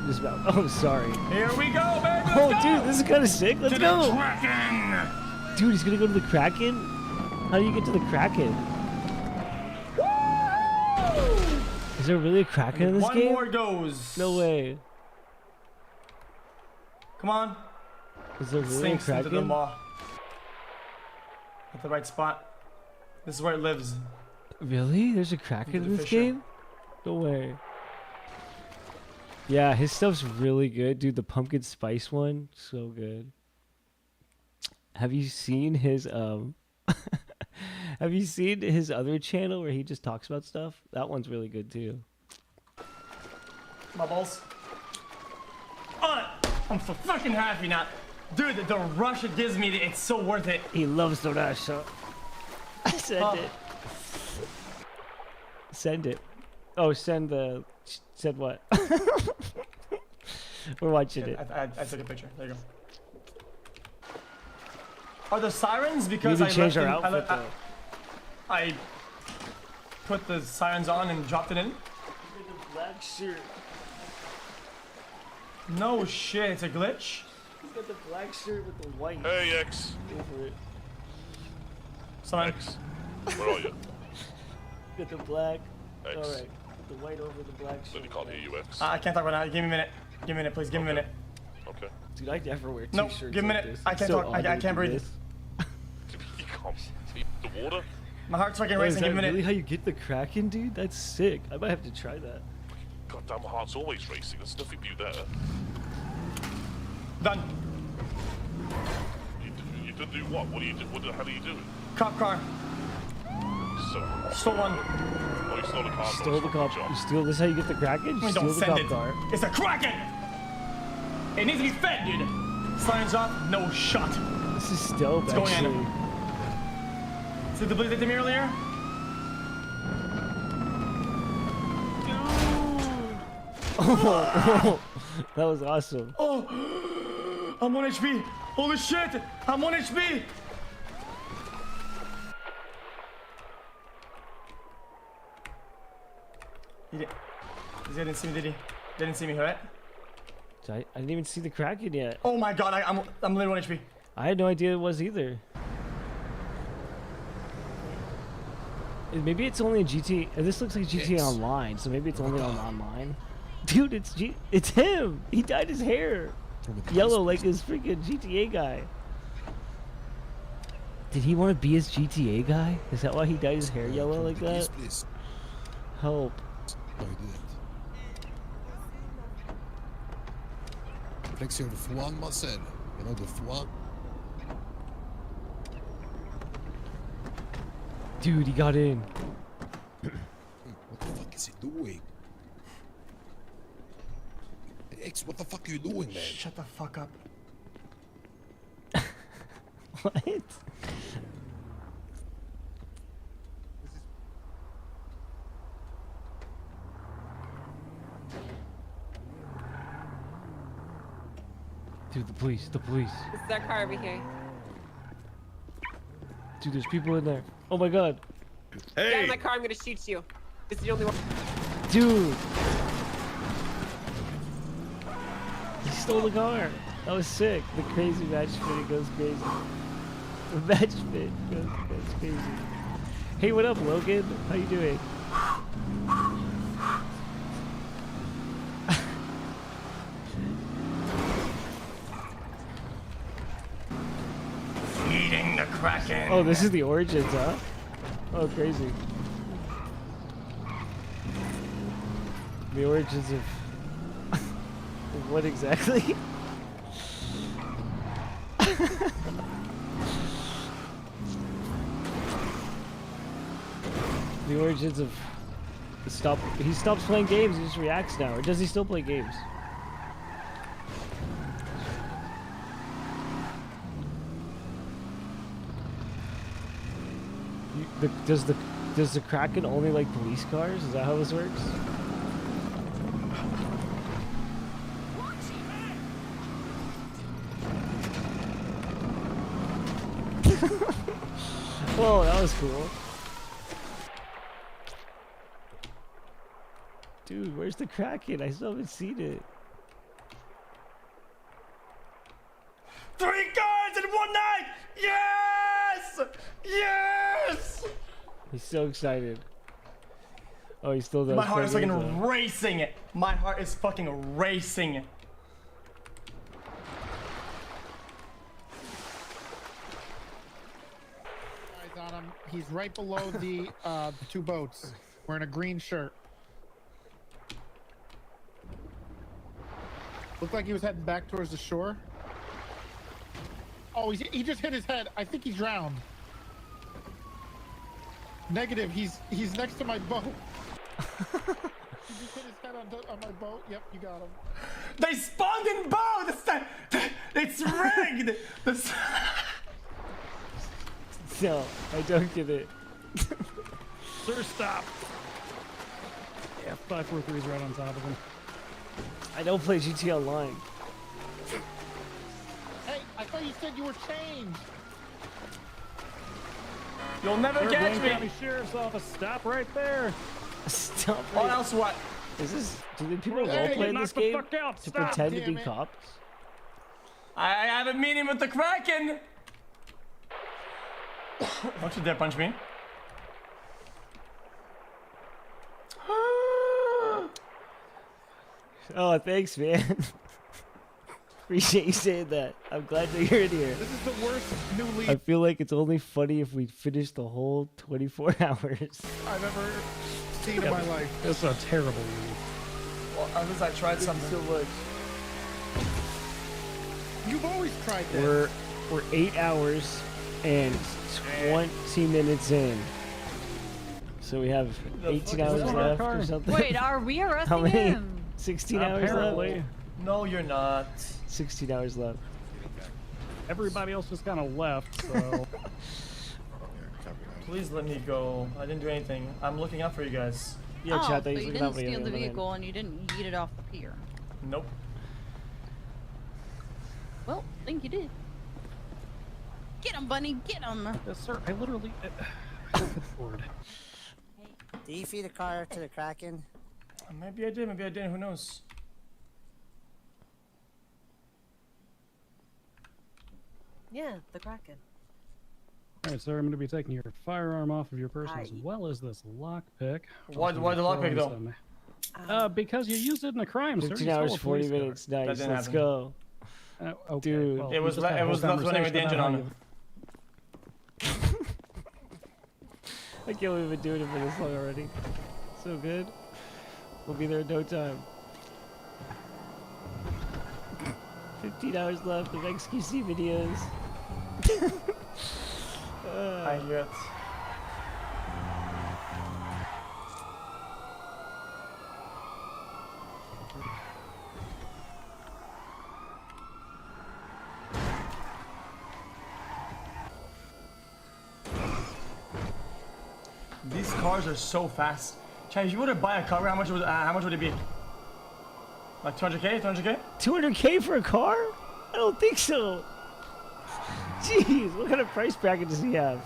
his mouth. Oh, sorry. Here we go, baby. Oh, dude, this is kind of sick. Let's go. Kraken. Dude, he's gonna go to the Kraken? How do you get to the Kraken? Woo! Is there really a Kraken in this game? One more goes. No way. Come on. Is there really a Sinks into the Kraken? maw. At the right spot. This is where it lives. Really? There's a Kraken Into in the this fissure. game? No way. Yeah, his stuff's really good. Dude, the pumpkin spice one, so good. Have you seen his have you seen his other channel where he just talks about stuff? That one's really good too. My balls. On it. I'm so fucking happy now. Dude, the rush it gives me, it's so worth it. He loves the rush, so send it. Send it. Oh, send what? We're watching it. I took a picture. There you go. Are the sirens We because need to change our outfit, though. I put the sirens on and dropped it in? The black shirt. No shit, it's a glitch? He's got the black shirt with the white. Hey, X. Go for it. X. Where are you? Got the black. X. Alright. Put the white over the black shirt. Then you can't hear you, X. I can't talk right now. Give me a minute. Give me a minute, please. Give me a minute. Okay. Dude, I never wear No, t-shirts give me a like minute. this. I It's can't so talk. odd I to can't do breathe. this. You can't see the water. My heart's fucking Oh, is racing. that Give me a really minute. how you get the Kraken, dude? That's sick. I might have to try that. Goddamn, my heart's always racing. There's nothing new there. Done. You did do what? What the hell are you doing? Cop car. Stole one. Oh, you stole a car. Stole the cop. You steal. This is how you get the Kraken? You steal Don't the send cop it. car. It's a Kraken! It needs to be fed, dude. Signs off, no shot. This is dope, What's going actually. on? See the blue that did me earlier? Oh, that was awesome. Oh, I'm 1 HP. Holy shit, I'm 1 HP. He didn't see me, did he? Didn't see me, right? I didn't even see the Kraken yet. Oh my god, I'm literally 1 HP. I had no idea it was either. Maybe it's only a GTA. This looks like GTA Online, so maybe it's only on online. Dude, it's him. He dyed his hair yellow like his freaking GTA guy. Did he want to be his GTA guy? Is that why he dyed his hair yellow like that? Please. Help. No, he didn't. Flex your F1, Marcel. You know the F1? Dude, he got in. What the fuck is he doing? Hey, X, what the fuck are you doing, man? Shut the fuck up. What? Dude, the police, the police. This is our car over here. Dude, there's people in there. Oh my god. Get out of my car, I'm gonna shoot you. This is the only one. Dude. He stole the car. That was sick. The crazy match fit, it goes crazy. The match fit goes crazy. Hey, what up, Logan? How you doing? Eating the Kraken. Oh, this is the origins, huh? Oh, crazy. The origins of what exactly? The origins of he stops playing games, he just reacts now. Or does he still play games? Does the Kraken only like police cars? Is that how this works? Whoa, that was cool. Dude, where's the Kraken? I still haven't seen it. 3 cars in one night! Yes! Yes! He's so excited. Oh, he still does. My heart is play fucking games, though. racing. My heart is fucking racing. Eyes on him. He's right below the 2 boats. Wearing a green shirt. Looked like he was heading back towards the shore. Oh, he just hit his head. I think he drowned. Negative. He's next to my boat. He just hit his head on my boat. Yep, you got him. They spawned in boats. It's rigged. No, I don't get it. Sir, stop. Yeah, 543 is right on top of him. I don't play GTA Online. Hey, I thought you said you were changed. You'll never Sir, catch Blaine me. County Sheriff's Office, stop right there. Stop. What else? What? Is this? Do people Hey, roleplay in knock this the game fuck out. to Stop. pretend to Damn be it. cops? I have a meeting with the Kraken. Don't you dare punch me. Oh, thanks, man. Appreciate you saying that. I'm glad that you're in here. This is the worst new lead I feel like it's only funny if we finish the whole 24 hours. I've ever seen in my life. It's a terrible lead. Well, at least I tried something. So much. You've always tried that. We're 8 hours and 20 minutes in. So we have 18 hours left or something. Wait, are we arresting How many? him? 16 hours Apparently. left? No, you're not. 16 hours left. Everybody else just kind of left, so... Please let me go. I didn't do anything. I'm looking out for you guys. Yo, oh, chat, so you looking didn't out for you. steal the vehicle and you didn't yeet it off the pier. Nope. Well, I think you did. Get him, Bunny, get him! Yes, sir. I literally... Good Lord. Did you feed a car to the Kraken? Maybe I did, maybe I didn't. Who knows? Yeah, the Kraken. Alright, sir, I'm going to be taking your firearm off of your person as well as this lockpick. Why the lockpick, though? Because you used it in a crime, sir. 15 hours, 40 minutes. Nice, let's go. Okay, dude. well, It was not running with the engine on. I can't believe we've been doing it for this long already. So good. We'll be there in no time. 15 hours left of XQC videos. I hear it. These cars are so fast. Chad, if you were to buy a car, how much would it be? Like 200k? 200k? 200k for a car? I don't think so. Jeez, what kind of price bracket does he have?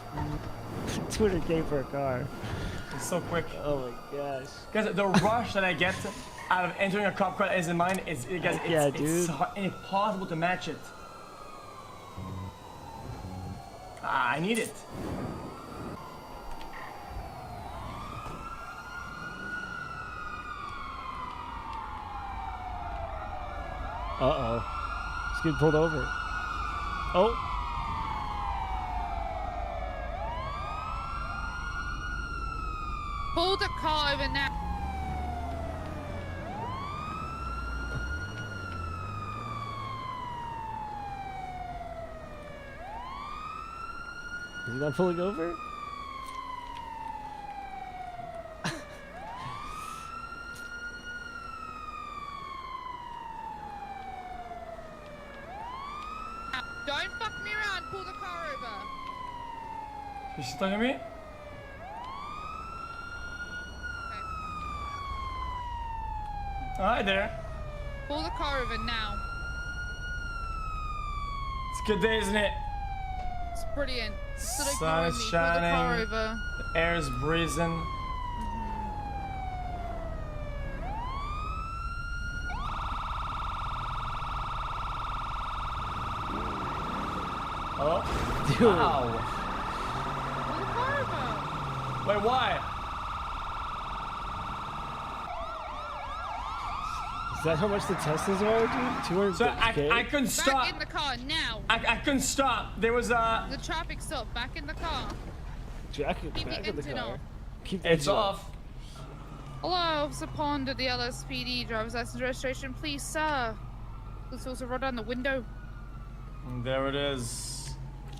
200k for a car. It's so quick. Oh my gosh. Guys, the rush that I get out of entering a cop car as in mine is, guys, it's impossible to match it. I need it. Uh-oh. It's getting pulled over. Oh. Pull the car over now. Is he not pulling over? Don't fuck me around. Pull the car over. Is she talking to me? Hi there. Pull the car over now. It's a good day, isn't it? It's brilliant. Instead of Sun ignoring is me, pull the car shining. over. The air is breezing. Oh, dude. Wow. Pull the car over. Wait, why? Is that how much the Teslas are, dude? 200k? So I couldn't stop. Back in the car now. I couldn't stop. There was a. The traffic stop. Back in the car. Jacket Keep back the in the engine car. off. Keep the It's engine off. Hello, Officer Pond at the LSPD driver's license registration, please, sir. Let's also roll down the window. And there it is.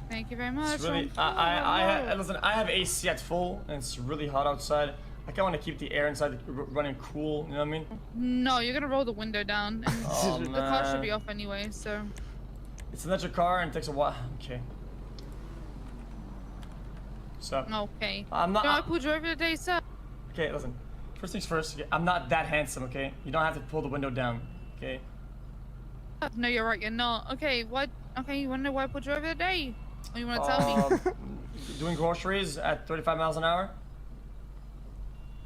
Thank you very much. It's really. Listen. I have AC at full, and it's really hot outside. I kind of want to keep the air inside running cool. You know what I mean? No, you're gonna roll the window down. And Oh, the car should man. be off anyway, so. It's an electric car and it takes a while. Okay. So. Okay. I'm not. No, I pulled you over today, sir. Okay, listen. First things first. Okay, I'm not that handsome. Okay. You don't have to pull the window down. Okay. No, you're right. You're not. Okay. What? Okay. You wanna know why I pulled you over today? Or you wanna tell me? Doing groceries at 35 miles an hour.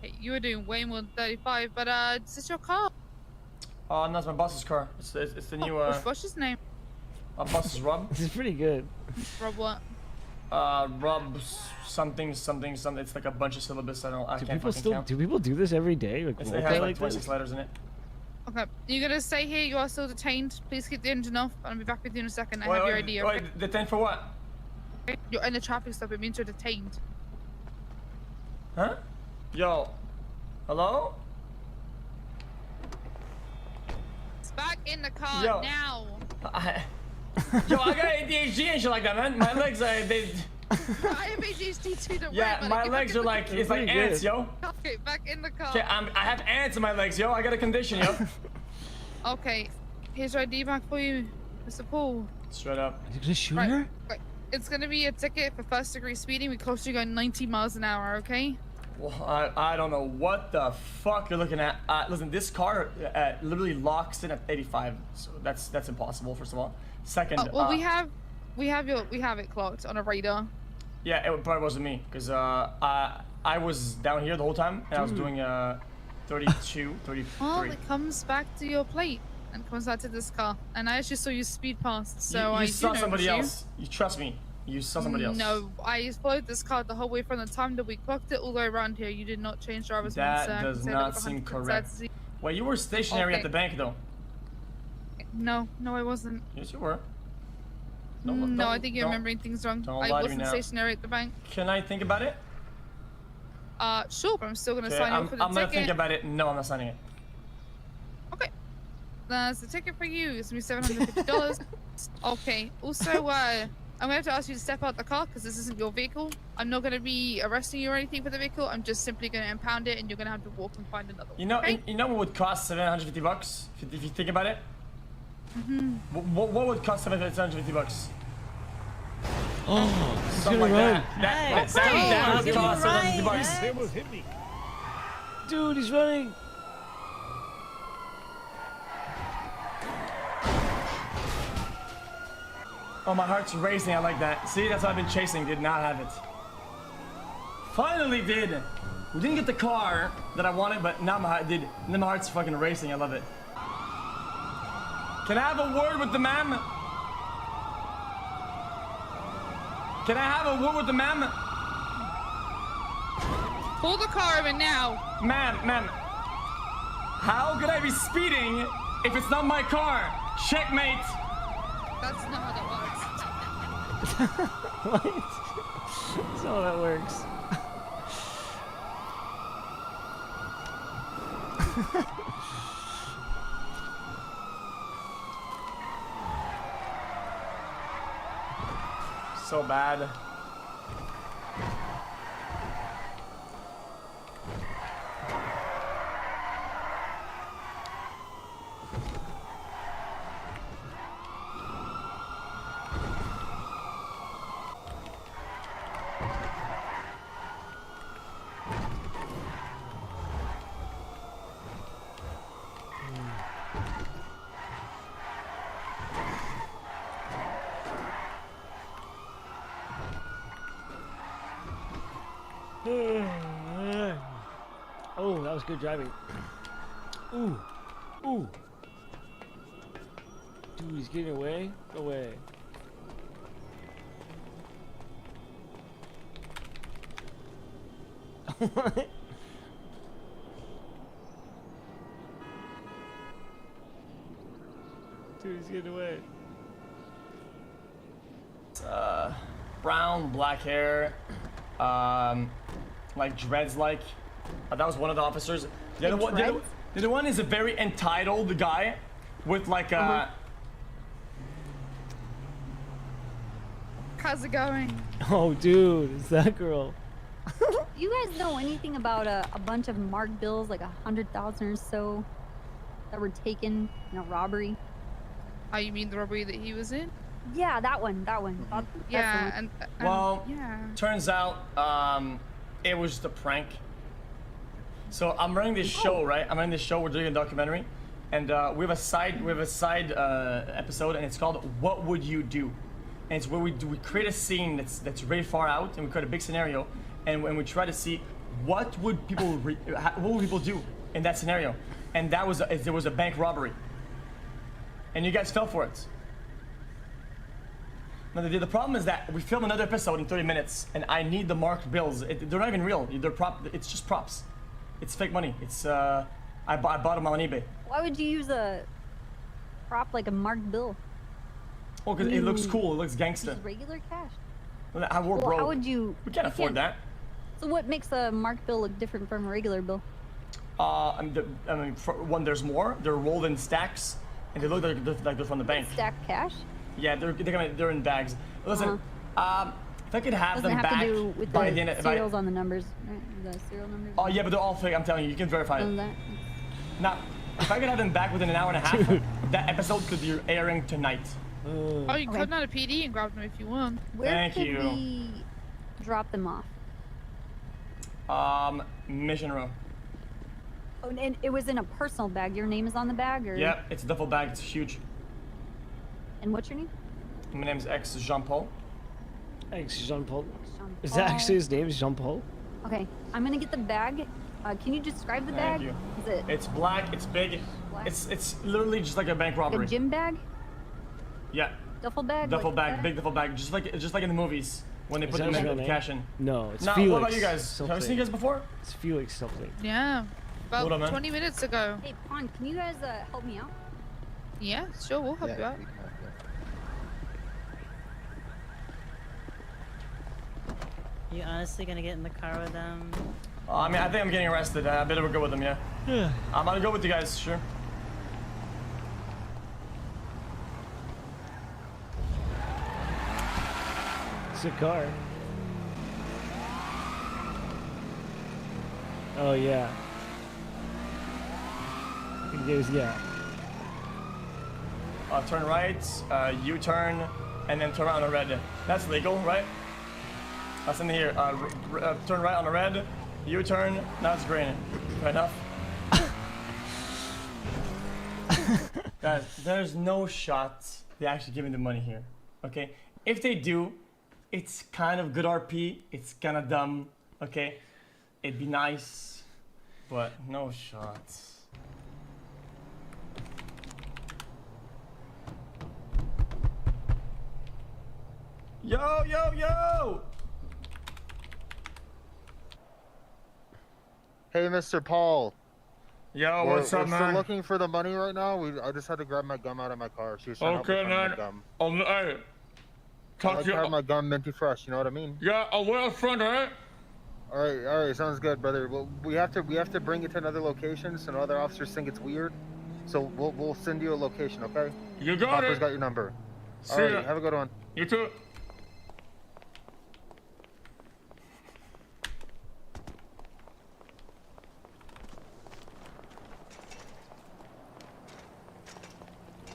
Hey, you were doing way more than 35, but is this your car? Oh, no, it's my boss's car. It's the new. What's his name? My boss is Rob. This is pretty good. Rob what? Rob something. It's like a bunch of syllabus. I can't fucking count. Do people do this every day? Like It roleplay has like like 26 this? letters in it. Okay, you're gonna stay here. You are still detained. Please keep the engine off. I'll be back with you in a second. I have your ID. Okay? Wait, detained for what? You're in a traffic stop. It means you're detained. Huh? Yo. Hello? It's back in the car Yo. now. Yo, I got ADHD and shit like that, man. My legs, they. I have ADHD too. Don't Yeah, worry, my buddy. Get legs back are in like, the it's like Pretty ants, good. yo. car. Okay, back in the car. Okay, I have ants in my legs, yo. I got a condition, yo. Okay, here's your ID back for you, Mr. Paul. Straight up. Is he gonna shoot Right, her? right. It's gonna be a ticket for first-degree speeding. We cost you going 90 miles an hour, okay? Well, I don't know what the fuck you're looking at. Listen, this car literally locks in at 85, so that's impossible. First of all, second. Well, we have it clocked on a radar. Yeah, it probably wasn't me, because I was down here the whole time, and I was doing 32, 33. Well, it comes back to your plate and comes back to this car. And I actually saw you speed past, so you I saw do somebody notice else. You trust me. You saw somebody else. No, I followed this car the whole way from the time that we clocked it all the way around here. You did not change driver's That mindset. does Said it not was seem 100% correct. certainty. Well, you were stationary at Okay. the bank, though. No, I wasn't. Yes, you were. No, I think you're remembering things wrong. don't I lie to me wasn't now. stationary at the bank. Can I think about it? Sure, but I'm still gonna Okay, sign you I'm up for the gonna ticket. think about it. No, I'm not signing it. That's the ticket for you. It's gonna be $750. Okay. Also, I'm gonna have to ask you to step out the car because this isn't your vehicle. I'm not gonna be arresting you or anything for the vehicle. I'm just simply gonna impound it, and you're gonna have to walk and find another one. You know, okay? you know what would cost $750 if you think about it. Mm-hmm. What would cost $750? Oh, he's Something gonna like run. that would cost $750. They almost hit me. Dude, he's running. Oh, my heart's racing. I like that. See, that's what I've been chasing. Did not have it. Finally did. We didn't get the car that I wanted, but now my heart did. And then my heart's fucking racing. I love it. Can I have a word with the ma'am? Can I have a word with the ma'am? Pull the car over now. Ma'am. How could I be speeding if it's not my car? Checkmate. That's not how that What? That's not how that works. So bad. Oh, that was good driving. Ooh. Dude, he's getting away. No way. What? Dude, he's getting away. Brown, black hair, like dreads like. That was one of the officers. The other one is a very entitled guy with like a... How's it going? Oh, dude, it's that girl. Do you guys know anything about a bunch of marked bills, like 100,000 or so, that were taken in a robbery? Oh, you mean the robbery that he was in? Yeah, that one. That's Yeah, the one. Well, yeah. turns out it was just a prank. So I'm running this show, right? I'm running this show. We're doing a documentary, and we have a side episode, and it's called "What Would You Do?" And it's where we create a scene that's very far out, and we create a big scenario, and when we try to see what would people do in that scenario, and there was a bank robbery, and you guys fell for it. Now the problem is that we film another episode in 30 minutes, and I need the marked bills. They're not even real. It's just props. It's fake money. It's I bought them on eBay. Why would you use a prop like a marked bill? Oh, because it looks cool. It looks gangster. Use regular cash. I wore Well, broke. how would you? We can't afford that. So what makes a marked bill look different from a regular bill? I mean, for one, there's more. They're rolled in stacks, and they look like they're from the bank. Stacked cash? Yeah, they're in bags. Listen, if I could have Doesn't them have back to do with by the the end of serials on the numbers, right? The serial numbers. Oh yeah, but they're all fake. I'm telling you, you can verify it. Now, if I could have them back within an hour and a half, that episode could be airing tonight. Oh, you can come down to PD and grab them if you want. Where could we drop them off? Mission row. Oh, and it was in a personal bag. Your name is on the bag, or? Yep, it's a duffel bag. It's huge. And what's your name? My name's X Jean Paul. X Jean Paul. Is Jean-Paul. that actually his name? Is Jean Paul? Okay, I'm gonna get the bag. Can you describe the bag? Thank you. Is it It's black. It's big. Black? It's literally just like a bank like robbery. a gym bag? Yeah. Duffel bag? Duffel like bag, that? big duffel bag, just like in the movies when they Is put that them his in real the name? cash in. No, it's Nah, Felix. what about you guys? Something. Have I seen you guys before? It's Felix something. Yeah. About Hold on, man. 20 minutes ago. Hey, Pon, can you guys help me out? Yeah, sure, we'll help you out. You honestly gonna get in the car with them? I mean, I think I'm getting arrested. I better go with them, yeah. Yeah. I'm gonna go with you guys, sure. It's a car. Oh yeah. Yeah. Turn right, U-turn, and then turn right on the red. That's legal, right? That's in here. Turn right on the red, U-turn. Now it's green. Fair enough. Guys, there's no shot they actually give me the money here. Okay? If they do, it's kind of good RP. It's kind of dumb. Okay? It'd be nice, but no shots. Yo, yo, yo! Hey, Mr. Paul. Yo, what's up, we're man? still looking for the money right now. I just had to grab my gum out of my car. She was trying Okay, to help me find man. my gum. Hey, I talk like to to you. have my gum minty fresh. You know what I mean? Yeah, I'll wait up front, alright? All right, sounds good, brother. Well, we have to bring it to another location so no other officers think it's weird. So we'll send you a location, okay? You got Hopper's it. got your number. See All right, ya. have a good one. You too.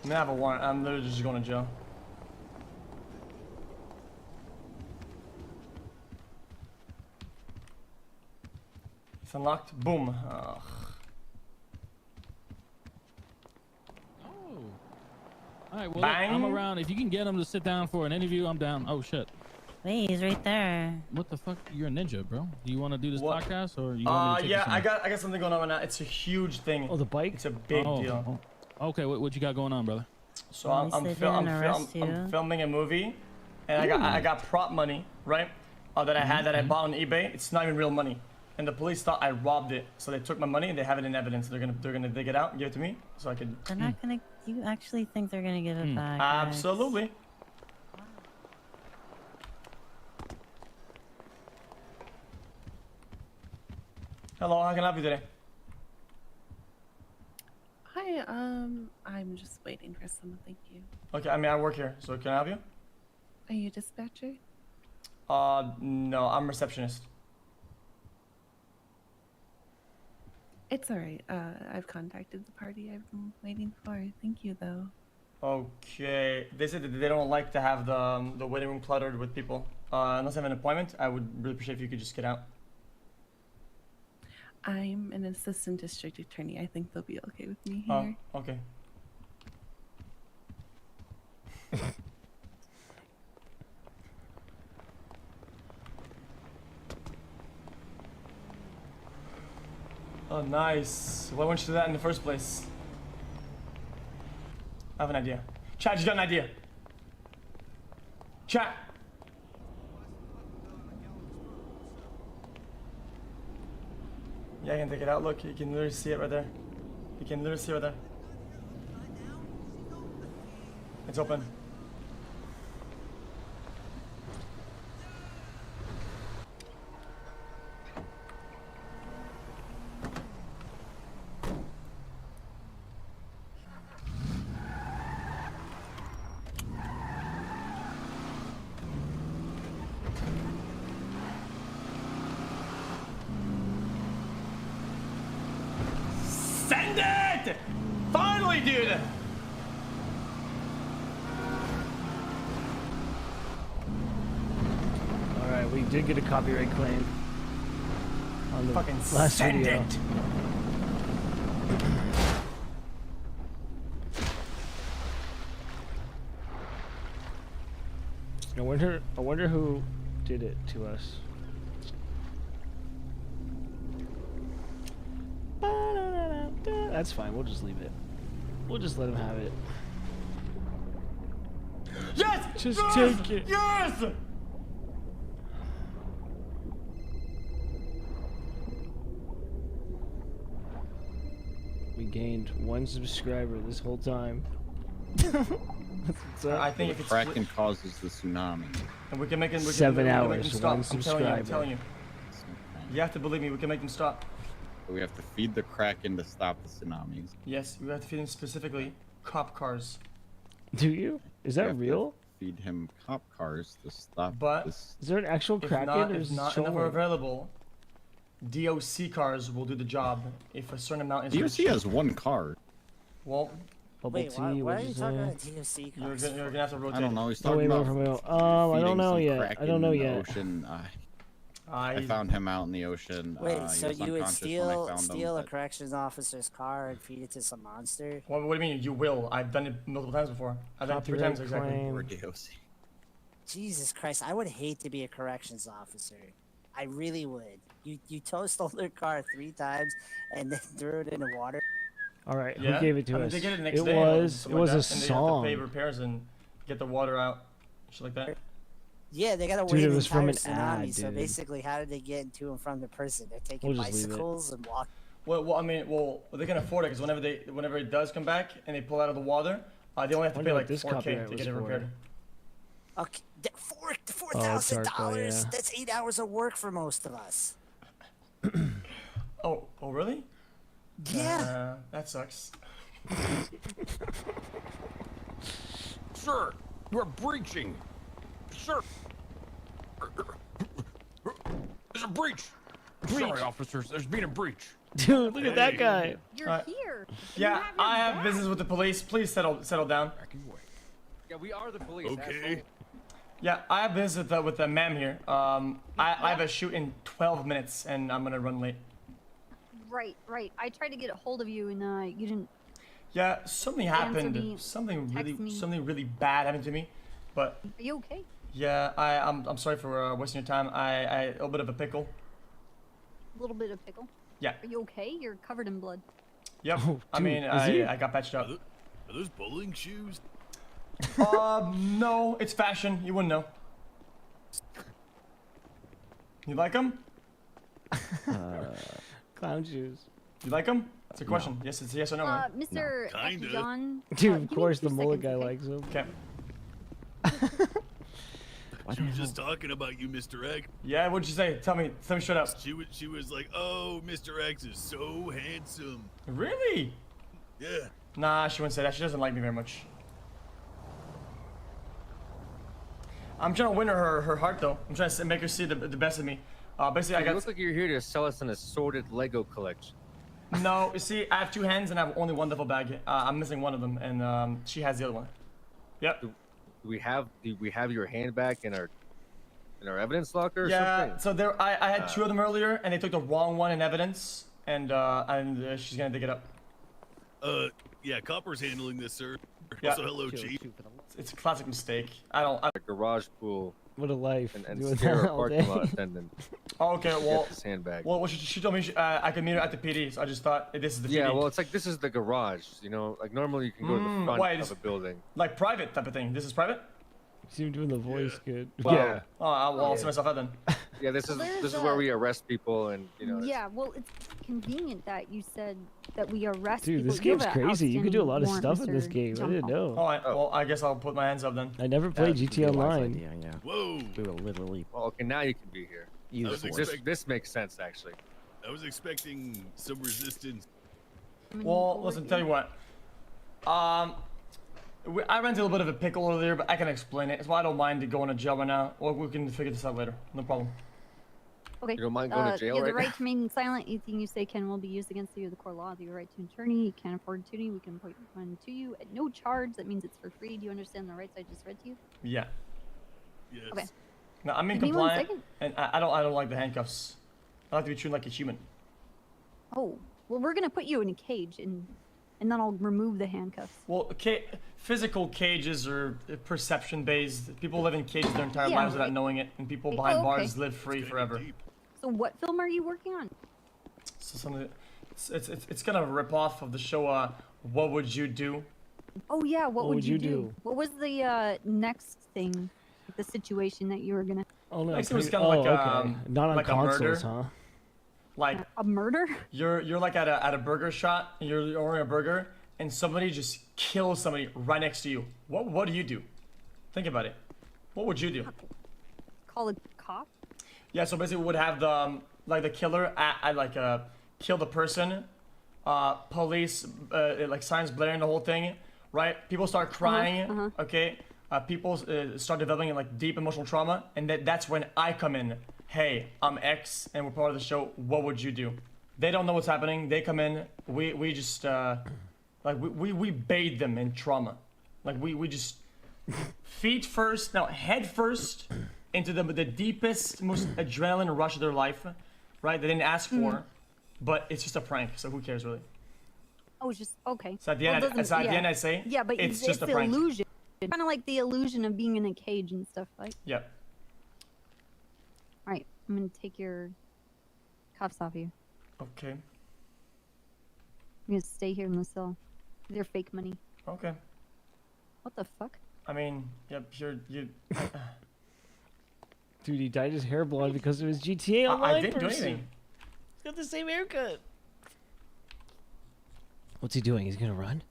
I have a warrant. I'm literally just going to jail. It's unlocked. Boom. Ugh. Alright, well, Bang. look, I'm around. If you can get him to sit down for an interview, I'm down. Oh, shit. Wait, he's right there. What the fuck? You're a ninja, bro. Do you want to do this What? podcast, or you want me to take Yeah, you I somewhere? got something going on right now. It's a huge thing. Oh, the bike? It's a big deal. Oh. Okay, what you got going on, brother? So I'm filming a movie, and I got prop money, right? That I had that I bought on eBay. It's not even real money, and the police thought I robbed it, so they took my money and they have it in evidence. They're gonna dig it out and give it to me, so I could. They're not gonna. You actually think they're gonna give it back? Absolutely. Hello, how can I help you today? Hi, I'm just waiting for someone, thank you. Okay, I mean I work here, so can I help you? Are you a dispatcher? No, I'm receptionist. It's alright, I've contacted the party I've been waiting for. Thank you, though. Okay, they said that they don't like to have the waiting room cluttered with people. Unless I have an appointment, I would really appreciate if you could just get out. I'm an assistant district attorney. I think they'll be okay with me here. Oh, okay. Oh, nice. Why wouldn't you do that in the first place? I have an idea. Chat, just got an idea. Chat. Yeah, I can take it out. Look, you can literally see it right there. You can literally see right there. It's open. Send it! Finally, dude! Alright, we did get a copyright claim on the Fucking last send video. it! I wonder who did it to us. That's fine, we'll just leave it. We'll just let him have it. Yes! Just yes! take it. Yes! We gained 1 subscriber this whole time. I think if the it's Kraken causes the tsunami. and we can make it. 7 hours, make them stop. 1 I'm subscriber. telling you. You have to believe me. We can make them stop. But we have to feed the Kraken to stop the tsunamis. Yes, we have to feed him specifically cop cars. Do you? Is We that have to real? Feed him cop cars to stop But this. Is there an actual if Kraken not, or if is it not enough are trolling? available, DOC cars will do the job. If a certain amount is DOC reached. has 1 car. Well, Bubble Wait, tea, why what are you is talking that? about DOC you're cars? gonna have to rotate. I don't know. He's Oh, talking wait, about wait, wait, I feeding don't know some yet. I Kraken don't know in the yet. Ocean. I I found him out in the ocean. Wait, he so was you would unconscious when I found steal him, a corrections officer's car and feed it to some monster? What do you mean? You will? I've done it multiple times before. I've done it 3 times Copyright exactly. claim. Or DOC. Jesus Christ, I would hate to be a corrections officer. I really would. You stole their car 3 times and then threw it in the water. All right, Yeah? who gave it to I mean, us? they get it the next It day or was something a like that, and they have to song. pay repairs and get the water out, shit like that. Yeah, they gotta Dude, wait it an was from entire an tsunami. ad, So dude. basically, how did they get to and from the prison? They're taking We'll just leave it. bicycles and walking. Well, I mean, they can afford it because whenever it does come back and they pull out of the water, they only have to Wonder pay what like this 4K copyright to was get it for. repaired. Okay, it's $4,000. ARPA, yeah. That's 8 hours of work for most of us. Oh, really? Yeah. That sucks. Sir, you are breaching. Sir. There's a breach. Sorry, officers. There's been a breach. Dude, look at that guy. You're here. Yeah, I have business with the police. Please settle down. Yeah, we are the police. Okay. Yeah, I have business with the ma'am here. I have a shoot in 12 minutes and I'm gonna run late. Right. I tried to get a hold of you and you didn't. Yeah, something Answer happened. me, Something text me. really bad happened to me. But Are you okay? yeah, I'm sorry for wasting your time. I a little bit of a pickle. A little bit of pickle. Yeah. Are you okay? You're covered in blood. Yep. Oh, I dude, mean, is he? I got patched up. Are those bowling shoes? No, it's fashion. You wouldn't know. You like them? Clown shoes. You like them? It's a question. Yes, it's a yes or no. man. Mr. Kinda. John. Dude, of give me course 2 the mullet seconds, guy okay? likes him. Okay. She was just talking about you, Mr. X. Yeah, what'd you say? Tell me straight up. She was like, oh, Mr. X is so handsome. Really? Yeah. Nah, she wouldn't say that. She doesn't like me very much. I'm trying to win her heart though. I'm trying to make her see the best of me. Basically, I You got. look like you're here to sell us an assorted Lego collection. No, you see, I have 2 hands and I have only 1 duffel bag. I'm missing one of them, and she has the other one. Yep. Do we have your handbag in our evidence locker or Yeah. something? So there, I had 2 of them earlier, and they took the wrong one in evidence, and she's gonna dig it up. Yeah, Copper's handling this, sir. Yeah. Also, hello, Chief. It's a classic mistake. I don't. A garage pool. What a life. And doing scare that a all parking day. lot attendant. Oh, okay, well. Get this handbag. Well, she told me I could meet her at the PD, so I just thought this is the PD. Yeah, well, it's like this is the garage. You know, like normally you can go to the front wait, of a building. Like private type of thing. This is private? See him doing the voice good. Well, Yeah. Oh, I'll see myself out then. Yeah, this is There's where we arrest people and Yeah. Well, convenient that you said that we arrest Dude, people. this game's crazy. You can do a lot of outstanding stuff in this warrant, game. I Mr. didn't know. Well, I guess I'll put my hands up then. I never played GTA Online. Idea, yeah. Whoa! We will literally. Well, okay, now you can be here. Use This makes sense actually. I was expecting some resistance. Well, listen, tell you what. I ran into a little bit of a pickle earlier, but I can explain it. That's why I don't mind going to jail right now. Or we can figure this out later. No problem. Okay. You don't mind going to jail you have right the right now? to remain silent. Anything you say can will be used against you. The court of law. You have the right to an attorney. You can't afford an attorney. We can appoint one to you at no charge. That means it's for free. Do you understand the rights I just read to you? Yeah. Yes. Okay. No, I'm in Give me 1 compliant, second. and I don't like the handcuffs. I like to be treated like a human. Oh, well, we're gonna put you in a cage, and then I'll remove the handcuffs. Well, physical cages are perception-based. People live in cages their entire Yeah, lives without right. knowing it, and people Oh, behind okay. bars live free forever. So, what film are you working on? So something, it's kind of a rip-off of the show. What Would You Do? Oh yeah, what would you do? do? What was the next thing, the situation that you were gonna? Oh no, Next it was kind of like okay. Not on like consoles, a murder. huh? Like A murder? you're like at a burger shop, and you're ordering a burger, and somebody just kills somebody right next to you. What do you do? Think about it. What would you do? Call a cop? Yeah, so basically we would have the like the killer kill the person, police like signs blaring the whole thing, right? People start crying, okay? People start developing like deep emotional trauma, and that's when I come in. Hey, I'm X, and we're part of the show. What would you do? They don't know what's happening. They come in. We just like we bathe them in trauma, like we just head first into the deepest, most adrenaline rush of their life, right? They didn't ask for, but it's just a prank, so who cares really? Oh, it's just okay. So at the end, Well, it doesn't- at the end I say, yeah, but it's just a the prank. illusion. Kind of like the illusion of being in a cage and stuff, right? Yep. All right, I'm gonna take your cuffs off you. Okay. You're gonna stay here in the cell with your fake money. Okay. What the fuck? I mean, yep, you. Dude, he dyed his hair blonde because of his GTA Online I didn't do person. anything. He's got the same haircut. What's he doing? He's gonna run?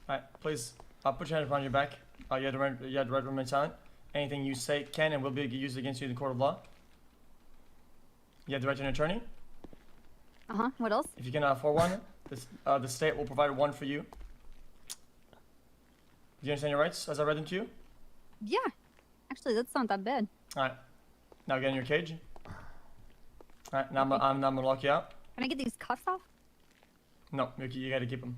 Alright, please, put your hand behind your back. You had to remain silent. Anything you say can and will be used against you in the court of law. You have the right to an attorney. What else? If you can afford one, the state will provide one for you. Do you understand your rights as I read them to you? Yeah, actually, that's not that bad. Alright. Now get in your cage. Alright, now I'm gonna lock you out. Can I get these cuffs off? No, you gotta keep them.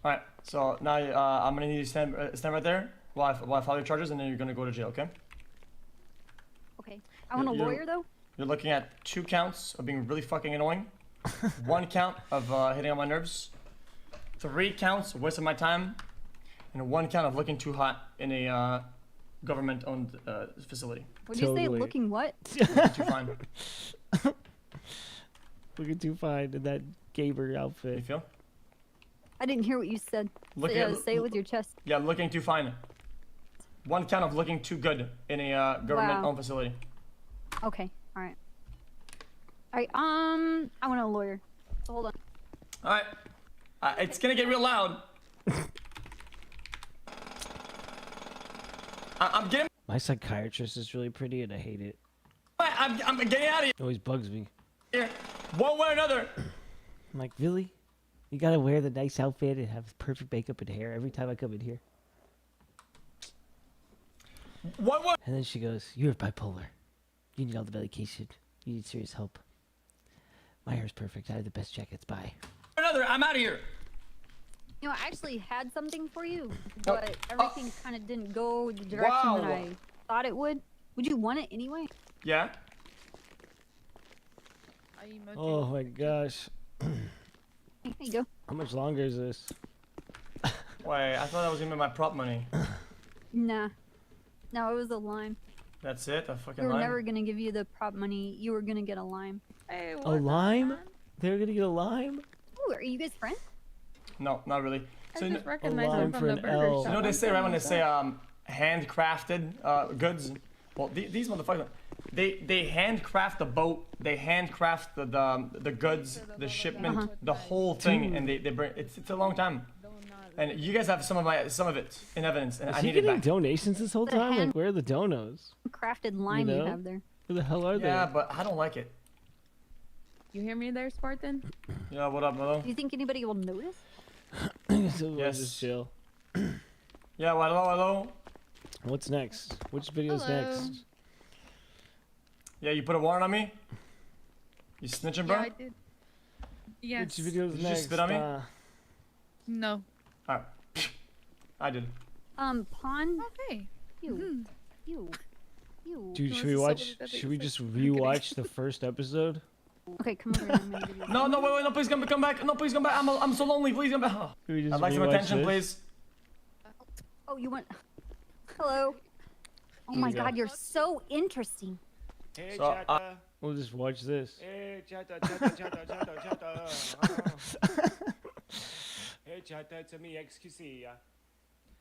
Alright, so now I'm gonna need you to stand right there while I file your charges, and then you're gonna go to jail, okay? Okay. I want a You're- lawyer though. You're looking at 2 counts of being really fucking annoying, 1 count of hitting on my nerves, 3 counts of wasting my time, and 1 count of looking too hot in a government-owned facility. What do you say? Looking what? Too fine. Looking too fine in that gamer outfit. You feel? I didn't hear what you said. Say it with your chest. Yeah, looking too fine. 1 count of looking too good in a government-owned facility. Okay. All right. All right. I want a lawyer. So hold on. All right. It's gonna get real loud. I'm getting. My psychiatrist is really pretty, and I hate it. I'm getting out of here. It always bugs me. One way or another. I'm like, really? You gotta wear the nice outfit and have perfect makeup and hair every time I come in here. What? And then she goes, "You're bipolar. You need all the medication. You need serious help. My hair's perfect. I have the best jackets. Bye." Another. I'm out of here. You know, I actually had something for you, but everything kind of didn't go the direction that I thought it would. Would you want it anyway? Yeah. Oh my gosh. Here you go. How much longer is this? Wait, I thought that was gonna be my prop money. Nah. No, it was a lime. That's it? A fucking We were line? never gonna give you the prop money. You were gonna get a lime. Hey, A lime? They're gonna get a lime? Ooh, are you guys friends? No, not really. So you know, recognize them from the burger shop. You know what they say right when they say handcrafted goods? Well, these motherfuckers, they handcraft the boat, they handcraft the goods, the shipment, the whole thing, and they bring. It's a long time. And you guys have some of it in evidence, and I Is he need it getting back. donations this whole The time? hand- Like, where are the donos? Crafted lime you know? have there. Where the hell are Yeah, but I don't like it. You hear me there, Spartan? Yeah, what up, Milo? Do you think anybody will notice? So Yes. just chill. Yeah, well, hello. What's next? Which video's Hello. next? Yeah, you put a warrant on me? You snitching, bro? Yeah, I did. Yes. Which video's Did you next? spit on me? No. Alright. I did. Pawn. Okay. You. You. You. Dude, should we watch? Should we just rewatch the first episode? Okay, come over and make videos. No, wait, no, please come back. No, please come back. I'm so lonely. Please come back. Oh. Should we just I'd like some rewatch attention, this? please. Oh, you want? Hello. Oh my God, you're so interesting. Hey, So, we'll just watch this. Hey, chatter. Hey, chatter, it's me, XQC, yeah.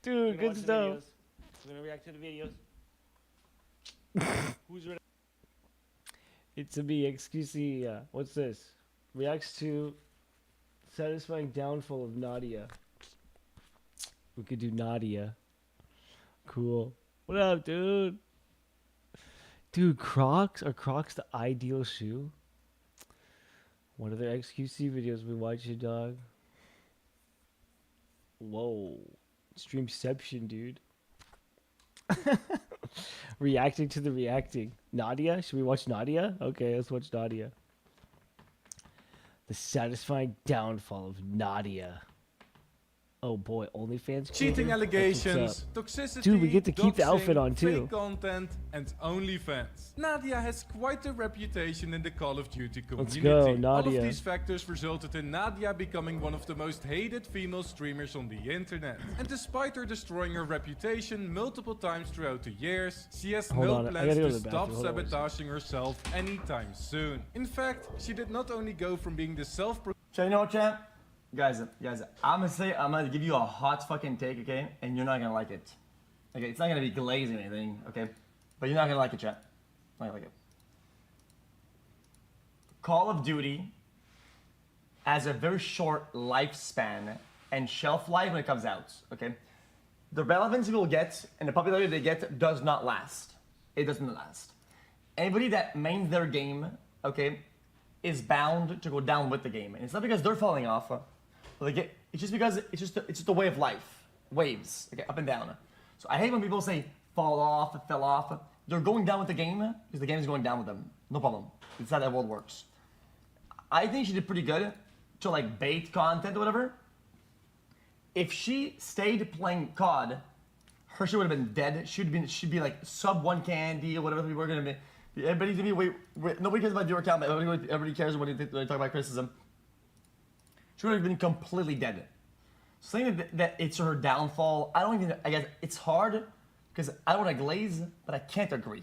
Dude, good stuff. We're gonna react to the videos. Who's ready? It's a me, XQC. What's this? Reacts to satisfying downfall of Nadia. We could do Nadia. Cool. What up, dude? Dude, Crocs? Are Crocs the ideal shoe? What other XQC videos we watching, dog? Whoa. Streamception, dude. Reacting to the reacting. Nadia? Should we watch Nadia? Okay, let's watch Nadia. The satisfying downfall of Nadia. Oh boy, OnlyFans? Cheating creator? allegations, That's what's up. toxicity, Dude, we get to keep the outfit doxing, on too. fake content, and OnlyFans. Nadia has quite a reputation in the Call of Duty community. go, All of Nadia. these factors resulted in Nadia becoming one of the most hated female streamers on the internet. And despite her destroying her reputation multiple times throughout the years, she has Hold no on, I plans gotta go to to the stop bathroom. Hold on one sabotaging herself anytime soon. In fact, she did not only go from being the So you know what, champ? Guys, I'm gonna give you a hot fucking take, okay? And you're not gonna like it. Okay, it's not gonna be glazing or anything, okay? But you're not gonna like it, chat. Not gonna like it. Call of Duty has a very short lifespan and shelf life when it comes out, okay? The relevance people get and the popularity they get does not last. It doesn't last. Anybody that mains their game, okay, is bound to go down with the game. And it's not because they're falling off. It's just because it's just a way of life. Waves, okay, up and down. So I hate when people say fall off, fell off. They're going down with the game because the game is going down with them. No problem. It's not how the world works. I think she did pretty good to like bait content or whatever. If she stayed playing COD, her shit would have been dead. She'd be like sub 1 candy or whatever we were gonna be. Everybody's gonna be wait, nobody cares about your account, but everybody cares when they talk about criticism. She would have been completely dead. So saying that it's her downfall, I guess it's hard because I don't want to glaze, but I can't agree.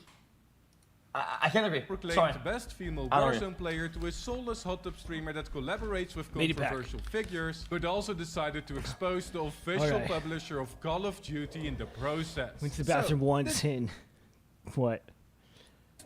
I can't agree. Proclaimed Sorry. the best female I don't agree. Warzone player to a soulless hot tub streamer that collaborates with Made it back. controversial figures, but also decided to expose the official Alright. publisher of Call of Duty in the process. Went to the bathroom once this in. What?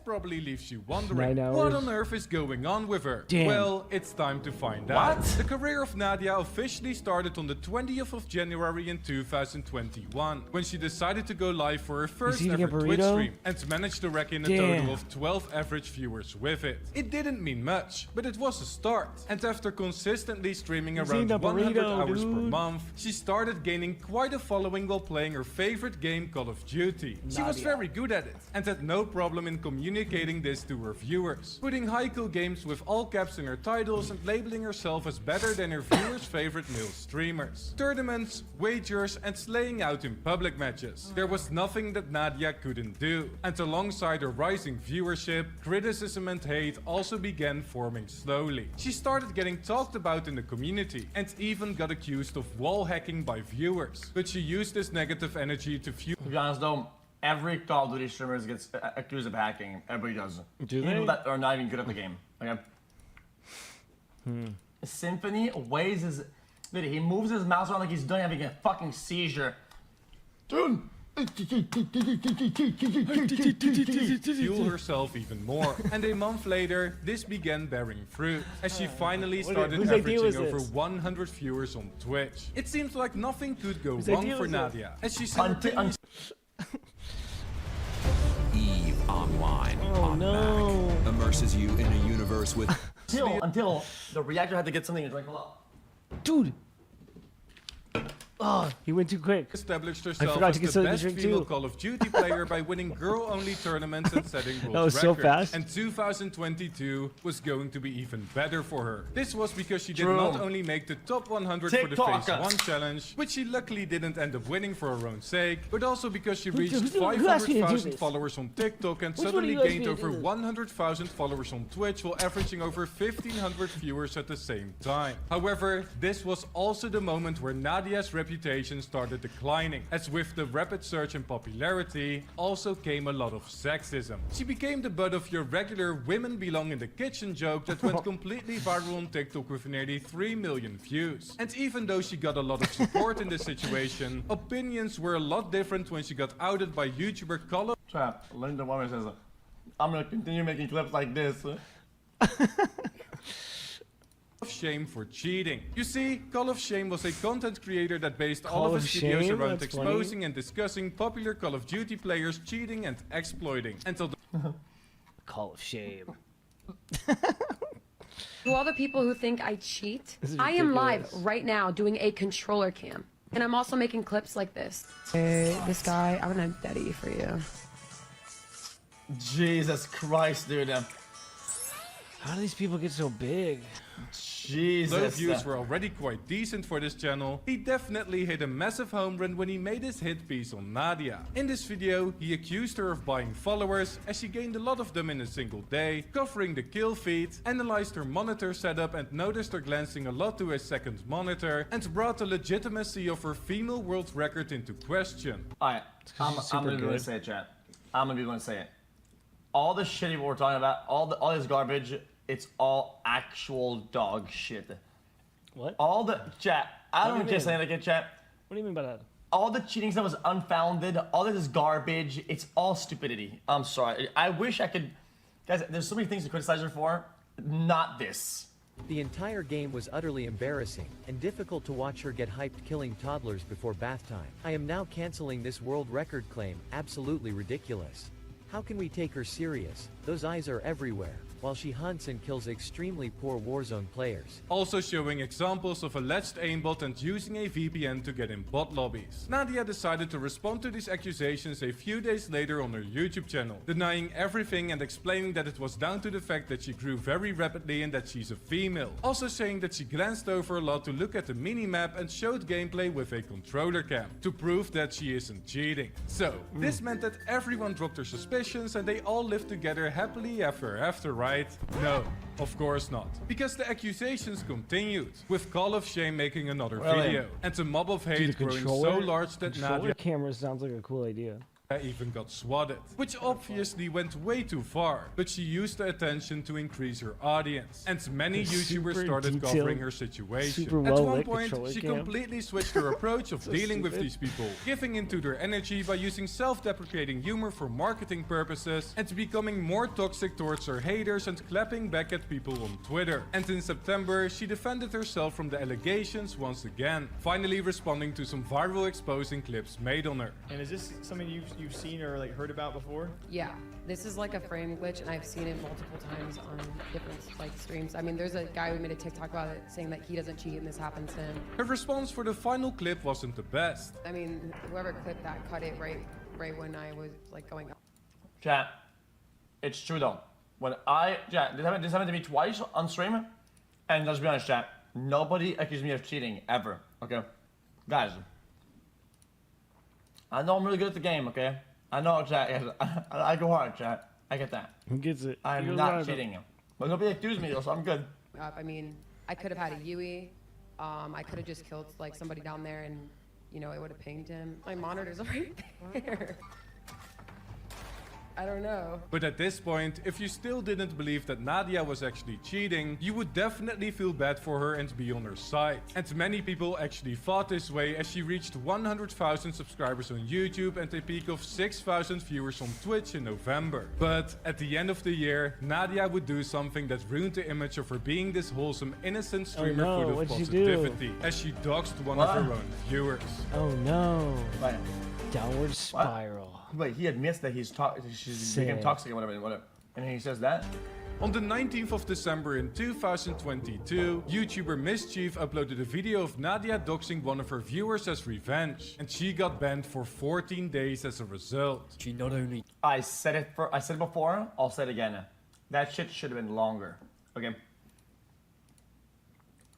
probably leaves you wondering, 9 what hours. on earth is going on with her? Damn. Well, it's time to find out. The career of Nadia officially started on the 20th of January in 2021, when she decided to go live for her first eating a ever Twitch burrito? stream, and managed to rack in a Damn. total of 12 average viewers with it. It didn't mean much, but it was a start. And after consistently streaming He's around eating a 100 burrito, hours per dude. month, she started gaining quite a following while playing her favorite game, Call of Duty. She was Nadia. very good at it, and had no problem in communicating this to her viewers, putting Haiku Games with all caps in her titles and labeling herself as better than her viewers' favorite male streamers. Tournaments, wagers, and slaying out in public matches. There was nothing that Nadia couldn't do, and alongside her rising viewership, criticism and hate also began forming slowly. She started getting talked about in the community, and even got accused of wall hacking by viewers. But she used this negative energy to fuel. To be honest though, every Call of Duty streamer gets accused of hacking. Everybody does. Do People they? that are not even good at the game. Okay. Symphony waves his. Dude, he moves his mouse around like he's done having a fucking seizure. Dude, fuel herself even more. And a month later, this began bearing fruit, as she finally started averaging over 100 viewers on Twitch. It seems like nothing could go wrong for Nadia, as she simultaneously Eve Online on Mac immerses you in a universe with until the reactor had to get something to drink. Hold up. Dude. Oh, he went too quick. Established I herself forgot as to get the something to best drink female too. Call of Duty player by winning girl-only tournaments and setting world That was records. so fast. And 2022 was going to be even better for her. This was because she did True. not only make the top 100 for the Phase 1 challenge, which she luckily didn't end up winning for her own sake, but also because she reached who asked me to do 500,000 this? followers on TikTok and Which one of suddenly you asked gained me to over do this? 100,000 followers on Twitch while averaging over 1,500 viewers at the same time. However, this was also the moment where Nadia's reputation started declining, as with the rapid surge in popularity also came a lot of sexism. She became the butt of your regular women belong in the kitchen joke that went completely viral on TikTok with nearly 3 million views. And even though she got a lot of support in this situation, opinions were a lot different when she got outed by YouTuber Call of Trap, Linda Woman says, I'm gonna continue making clips like this. Shame for cheating. You see, Call of Shame was a content creator that based all Call of of his videos Shame? around That's exposing and discussing popular Call of Duty players cheating and exploiting until the Call of Shame. To all the people who think I cheat, This is I am live ridiculous. right now doing a controller cam. And I'm also making clips like this. Hey, this guy, I'm gonna daddy for you. Jesus Christ, dude. How do these people get so big? Jesus. Though views were already quite decent for this channel, he definitely hit a massive home run when he made his hit piece on Nadia. In this video, he accused her of buying followers, as she gained a lot of them in a single day, covering the kill feed, analyzed her monitor setup and noticed her glancing a lot to his second monitor, and brought the legitimacy of her female world record into question. Alright, I'm gonna be going to say it, chat. I'm gonna be going to say it. All the shit we're talking about, all this garbage, it's all actual dog shit. What? All the chat. I What do don't you care mean? saying like it, chat. What do you mean by that? All the cheating stuff was unfounded. All this is garbage. It's all stupidity. I'm sorry. I wish I could. Guys, there's so many things to criticize her for. Not this. The entire game was utterly embarrassing, and difficult to watch her get hyped killing toddlers before bath time. I am now canceling this world record claim, absolutely ridiculous. How can we take her serious? Those eyes are everywhere, while she hunts and kills extremely poor Warzone players. Also showing examples of alleged aimbot and using a VPN to get in bot lobbies. Nadia decided to respond to these accusations a few days later on her YouTube channel, denying everything and explaining that it was down to the fact that she grew very rapidly and that she's a female. Also saying that she glanced over a lot to look at the minimap and showed gameplay with a controller cam, to prove that she isn't cheating. So, this meant that everyone dropped their suspicions and they all lived together happily ever after, right? No, of course not. Because the accusations continued, with Call of Shame making another Really? video, and the mob of hate Dude, the growing so controller- large that controller Nadia camera sounds like a cool idea. even got swatted, which obviously went way too far, but she used the attention to increase her audience, and many It's YouTubers super started detailed, covering her situation. super At one well-lit point, controller she cam. completely switched her approach of So dealing with stupid. these people, giving into their energy by using self-deprecating humor for marketing purposes, and becoming more toxic towards her haters and clapping back at people on Twitter. And in September, she defended herself from the allegations once again, finally responding to some viral exposing clips made on her. And is this something you've seen or like heard about before? Yeah, this is like a frame glitch, and I've seen it multiple times on different like streams. I mean, there's a guy who made a TikTok about it saying that he doesn't cheat and this happens to him. Her response for the final clip wasn't the best. I mean, whoever clipped that cut it right when I was like going up. Chat, it's true though. When chat, this happened to me twice on stream, and let's be honest, chat, nobody accused me of cheating ever. Okay, guys, I know I'm really good at the game. Okay, I know, chat. Yes, I go hard, chat. I get that. Who gets it? He I'm goes not hard. cheating, but nobody accused me though, so I'm good. I mean, I could have had a Yui. I could have just killed like somebody down there, and you know it would have pinged him. My monitor's right there. I don't know. But at this point, if you still didn't believe that Nadia was actually cheating, you would definitely feel bad for her and be on her side. And many people actually thought this way as she reached 100,000 subscribers on YouTube and a peak of 6,000 viewers on Twitch in November. But at the end of the year, Nadia would do something that ruined the image of her being this wholesome, innocent streamer full of what'd she do? positivity, as she doxed one of her own viewers. Oh no. Wait. Downward spiral. Wait, he admits that she's become toxic or whatever. And he says that? On the 19th of December in 2022, YouTuber Mischief uploaded a video of Nadia doxing one of her viewers as revenge, and she got banned for 14 days as a result. She not only... I said it before, I'll say it again. That shit should have been longer, okay?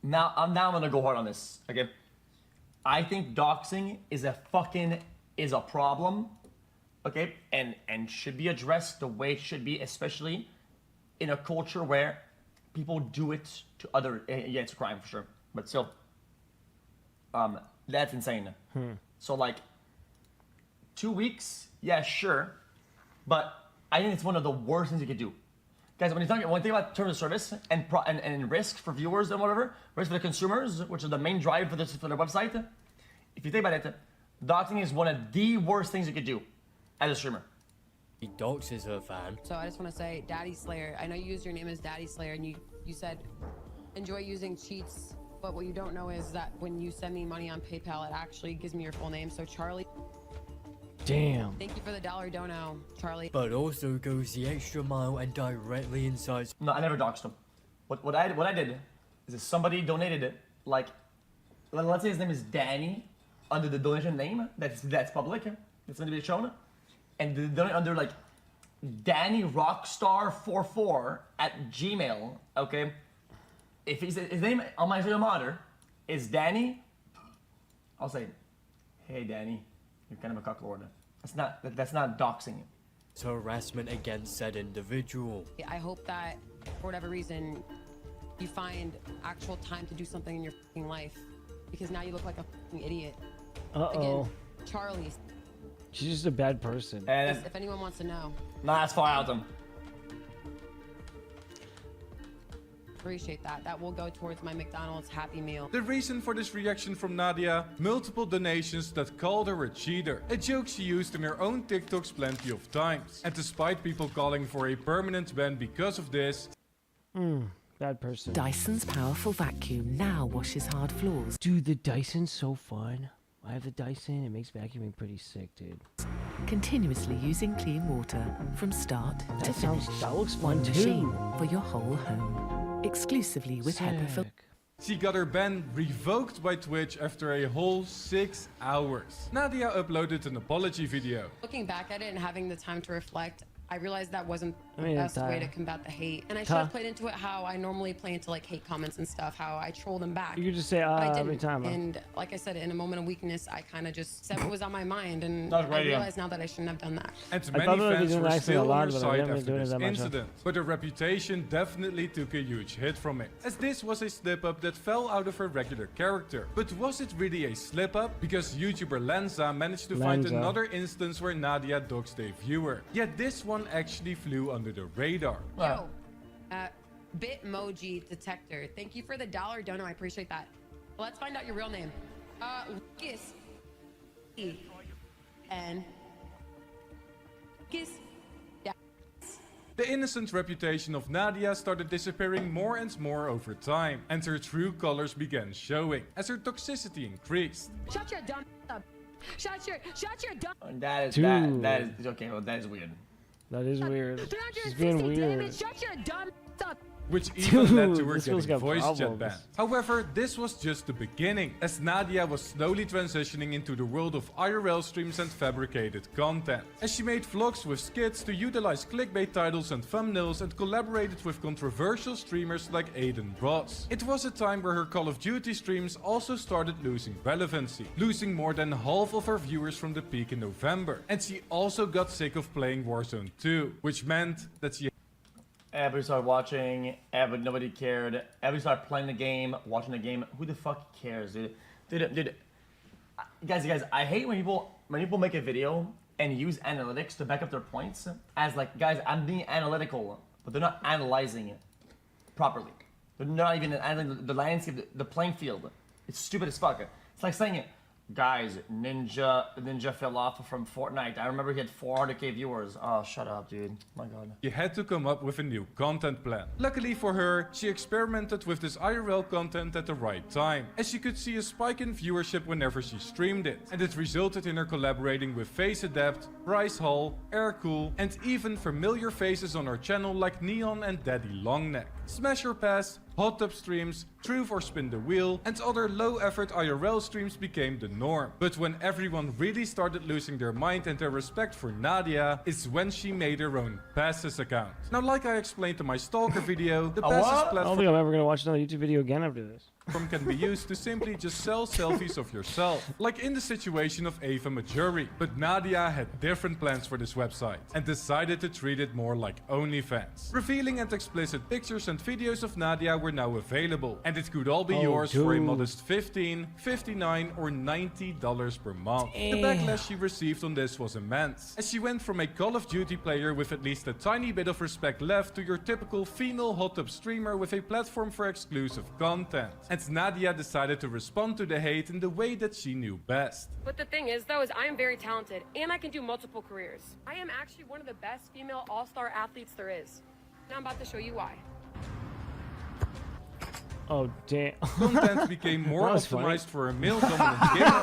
Now I'm gonna go hard on this, okay? I think doxing is a problem, okay? And should be addressed the way it should be, especially in a culture where people do it to other, yeah, it's a crime for sure, but still, that's insane. So like, 2 weeks, yeah, sure, but I think it's one of the worst things you could do. Guys, when you think about terms of service and risk for viewers and whatever, risk for the consumers, which is the main drive for their website, if you think about it, doxing is one of the worst things you could do as a streamer. He doxes her fan. So I just want to say, Daddy Slayer, I know you used your name as Daddy Slayer, and you said enjoy using cheats, but what you don't know is that when you send me money on PayPal, it actually gives me your full name. So Charlie. Damn. Thank you for the $1 dono, Charlie. But also goes the extra mile and directly inside. No, I never doxed him. What I did is if somebody donated it, like, let's say his name is Danny, under the donation name, that's public, it's going to be shown, and the donate under like Danny Rockstar 44 at Gmail, okay? If his name on my video monitor is Danny, I'll say, hey Danny, you're kind of a cucklord. That's not doxing. It's harassment against said individual. I hope that for whatever reason you find actual time to do something in your fucking life, because now you look like a fucking idiot. Uh-oh. Again, Charlie. She's just a bad person. And if anyone wants to know. Nah, that's far out them. Appreciate that. That will go towards my McDonald's Happy Meal. The reason for this reaction from Nadia? Multiple donations that called her a cheater. A joke she used in her own TikToks plenty of times. And despite people calling for a permanent ban because of this... Bad person. Dyson's powerful vacuum now washes hard floors. Dude, the Dyson's so fun. I have the Dyson. It makes vacuuming pretty sick, dude. Continuously using clean water from start to finish. That looks fun One too. machine for your whole home. Exclusively with HEPA filter. She got her ban revoked by Twitch after a whole 6 hours. Nadia uploaded an apology video. Looking back at it and having the time to reflect, I realized that wasn't the I mean, best way to combat the hate. And I should have played into it how I normally play into like hate comments and stuff, how I troll them back. You could just say, But I every didn't. time. And like I said, in a moment of weakness, I kind of just said what was on my mind. And That was I great, yeah. realize now that I shouldn't have done that. And I many thought they fans did were actually a still lot, on her but I side haven't been after doing it this that much. incident. But her reputation definitely took a huge hit from it, as this was a slip-up that fell out of her regular character. But was it really a slip-up? Because YouTuber Lenza managed to find Lenza. another instance where Nadia doxed a viewer. Yet this one actually flew under the radar. Yo, Bitmoji Detector. Thank you for the $1 dono. I appreciate that. Let's find out your real name. Lucas. E-N. Lucas. The innocent reputation of Nadia started disappearing more and more over time, and her true colors began showing, as her toxicity increased. Shut your dumb up. Shut your dumb. That is okay. Well, that is weird. That is weird. She's being weird. Shut your dumb up. Which even led to her this girl's getting got voice chat problems. banned. However, this was just the beginning, as Nadia was slowly transitioning into the world of IRL streams and fabricated content. As she made vlogs with skits to utilize clickbait titles and thumbnails and collaborated with controversial streamers like Aiden Ross. It was a time where her Call of Duty streams also started losing relevancy, losing more than half of her viewers from the peak in November. And she also got sick of playing Warzone 2, which meant that she Everybody started watching, nobody cared. Everybody started playing the game, watching the game. Who the fuck cares, dude? Dude, guys, I hate when people make a video and use analytics to back up their points as like, guys, I'm being analytical, but they're not analyzing it properly. They're not even analyzing the landscape, the playing field. It's stupid as fuck. It's like saying, guys, Ninja fell off from Fortnite. I remember he had 400k viewers. Oh, shut up, dude. My god. You had to come up with a new content plan. Luckily for her, she experimented with this IRL content at the right time, as she could see a spike in viewership whenever she streamed it. And it resulted in her collaborating with Face Adept, Bryce Hall, Aircool, and even familiar faces on her channel like Neon and Daddy Longneck. Smash or Pass, Hot Tub streams, Truth or Spin the Wheel, and other low-effort IRL streams became the norm. But when everyone really started losing their mind and their respect for Nadia, is when she made her own Passes account. Now, like I explained in my Stalker video, the Passes I don't platform think I'm ever gonna watch another YouTube video again after this. can be used to simply just sell selfies of yourself, like in the situation of Ava Majuri. But Nadia had different plans for this website and decided to treat it more like OnlyFans. Revealing and explicit pictures and videos of Nadia were now available, and it could all be yours for a modest $15, $59 or $90 per month. The backlash she received on this was immense, as she went from a Call of Duty player with at least a tiny bit of respect left to your typical female hot tub streamer with a platform for exclusive content. And Nadia decided to respond to the hate in the way that she knew best. But the thing is, though, is I am very talented and I can do multiple careers. I am actually one of the best female all-star athletes there is. Now I'm about to show you why. Oh, damn. Content became more optimized for a male-dominant gamer.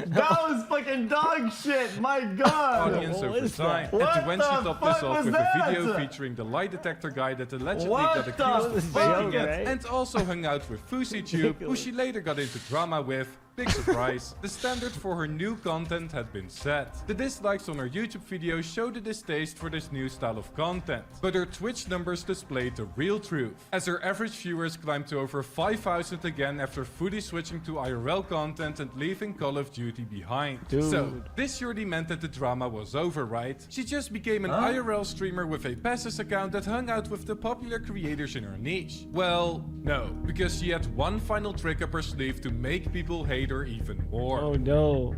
That was fucking dog shit, my god! Audience over time. And when she topped this off with a video featuring the lie detector guy that allegedly got accused of faking it, and also hung out with Fuzy Tube, who she later got into drama with. Big surprise, the standard for her new content had been set. The dislikes on her YouTube videos showed a distaste for this new style of content, but her Twitch numbers displayed the real truth, as her average viewers climbed to over 5,000 again after fully switching to IRL content and leaving Call of Duty behind. Dude. So, this surely meant that the drama was over, right? She just became an IRL streamer with a Passes account that hung out with the popular creators in her niche. Well, no, because she had one final trick up her sleeve to make people hate her even more. Oh no.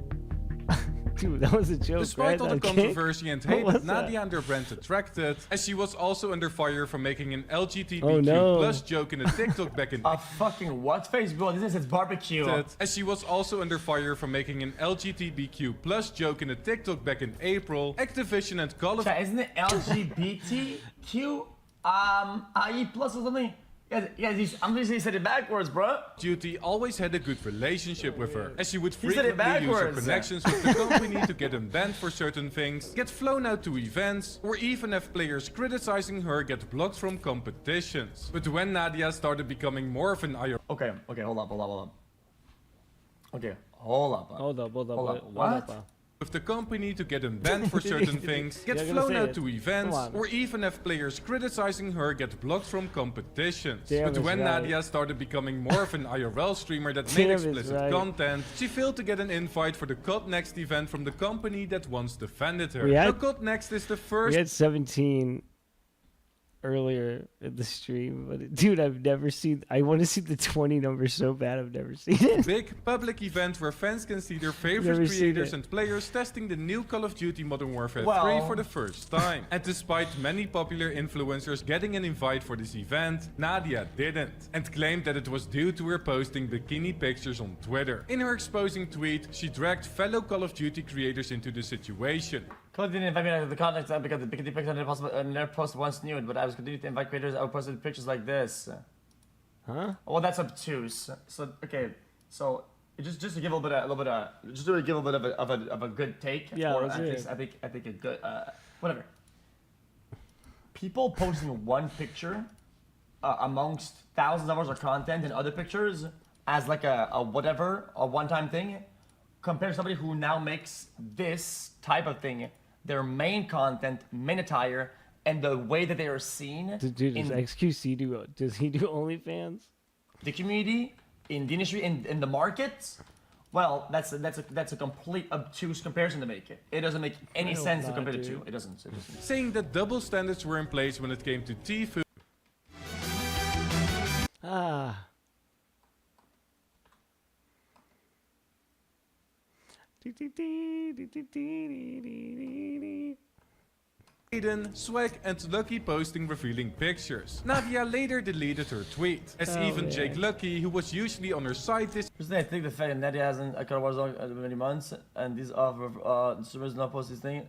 Dude, that was a joke. Despite all the Okay. controversy and hate What that was that? Nadia and her brand attracted, as she was also under fire for making an LGBTQ Oh, no. plus joke in a TikTok back in A fucking what face, bro? This is barbecue. as she was also under fire for making an LGBTQ plus joke in a TikTok back in April, Activision and Call of Chat, isn't it LGBTQ? IE plus or something? Yeah, I'm just saying he said it backwards, bro. Duty always had a good relationship with her, as she would He said it frequently use her backwards. connections with the company to get them banned for certain things, get flown out to events, or even have players criticizing her get blocked from competitions. But when Nadia started becoming more of an IRL... Okay, hold up. Okay, hold up. What? With the company to get them banned for certain things, get You're gonna flown say out it. to events, Come on. or even have players criticizing her get blocked from competitions. Damn, But it's when right. Nadia started becoming more of an IRL streamer that Damn, made it's explicit right. content, she failed to get an invite for the CLONE Next event from the company that once defended her. We had- Now, CLONE Next is the first... We had 17 earlier in the stream, but dude, I've never seen. I want to see the 20 number so bad. I've never seen it. Big public event where fans can see their Never favorite seen creators it. and players testing the new Call of Duty Modern Warfare 3 Well- for the first time. And despite many popular influencers getting an invite for this event, Nadia didn't, and claimed that it was due to her posting bikini pictures on Twitter. In her exposing tweet, she dragged fellow Call of Duty creators into the situation. Cole didn't invite me to the context because the bikini pictures never posted once nude, but I was continuing to invite creators. I would post pictures like this. Huh? Well, that's obtuse. So okay, so just to give a little bit of a good take. Yeah, or let's at hear least it. I think a good whatever. People posting one picture amongst thousands of hours of content and other pictures as like a one-time thing, compared to somebody who now makes this type of thing their main content, main attire, and the way that they are seen Dude, does in XQC do? Does he do OnlyFans? the community, in the industry, in the market. Well, that's a complete obtuse comparison to make. It doesn't make any hope sense to not, compare the dude. two. It doesn't. Saying that double standards were in place when it came to T-Food. Aiden, Swag, and Lucky posting revealing pictures. Nadia later deleted her tweet, as even Jake Lucky, who was usually on her side this Personally, I think the fact that Nadia hasn't a car Warzone in many months, and these other servers not post this thing.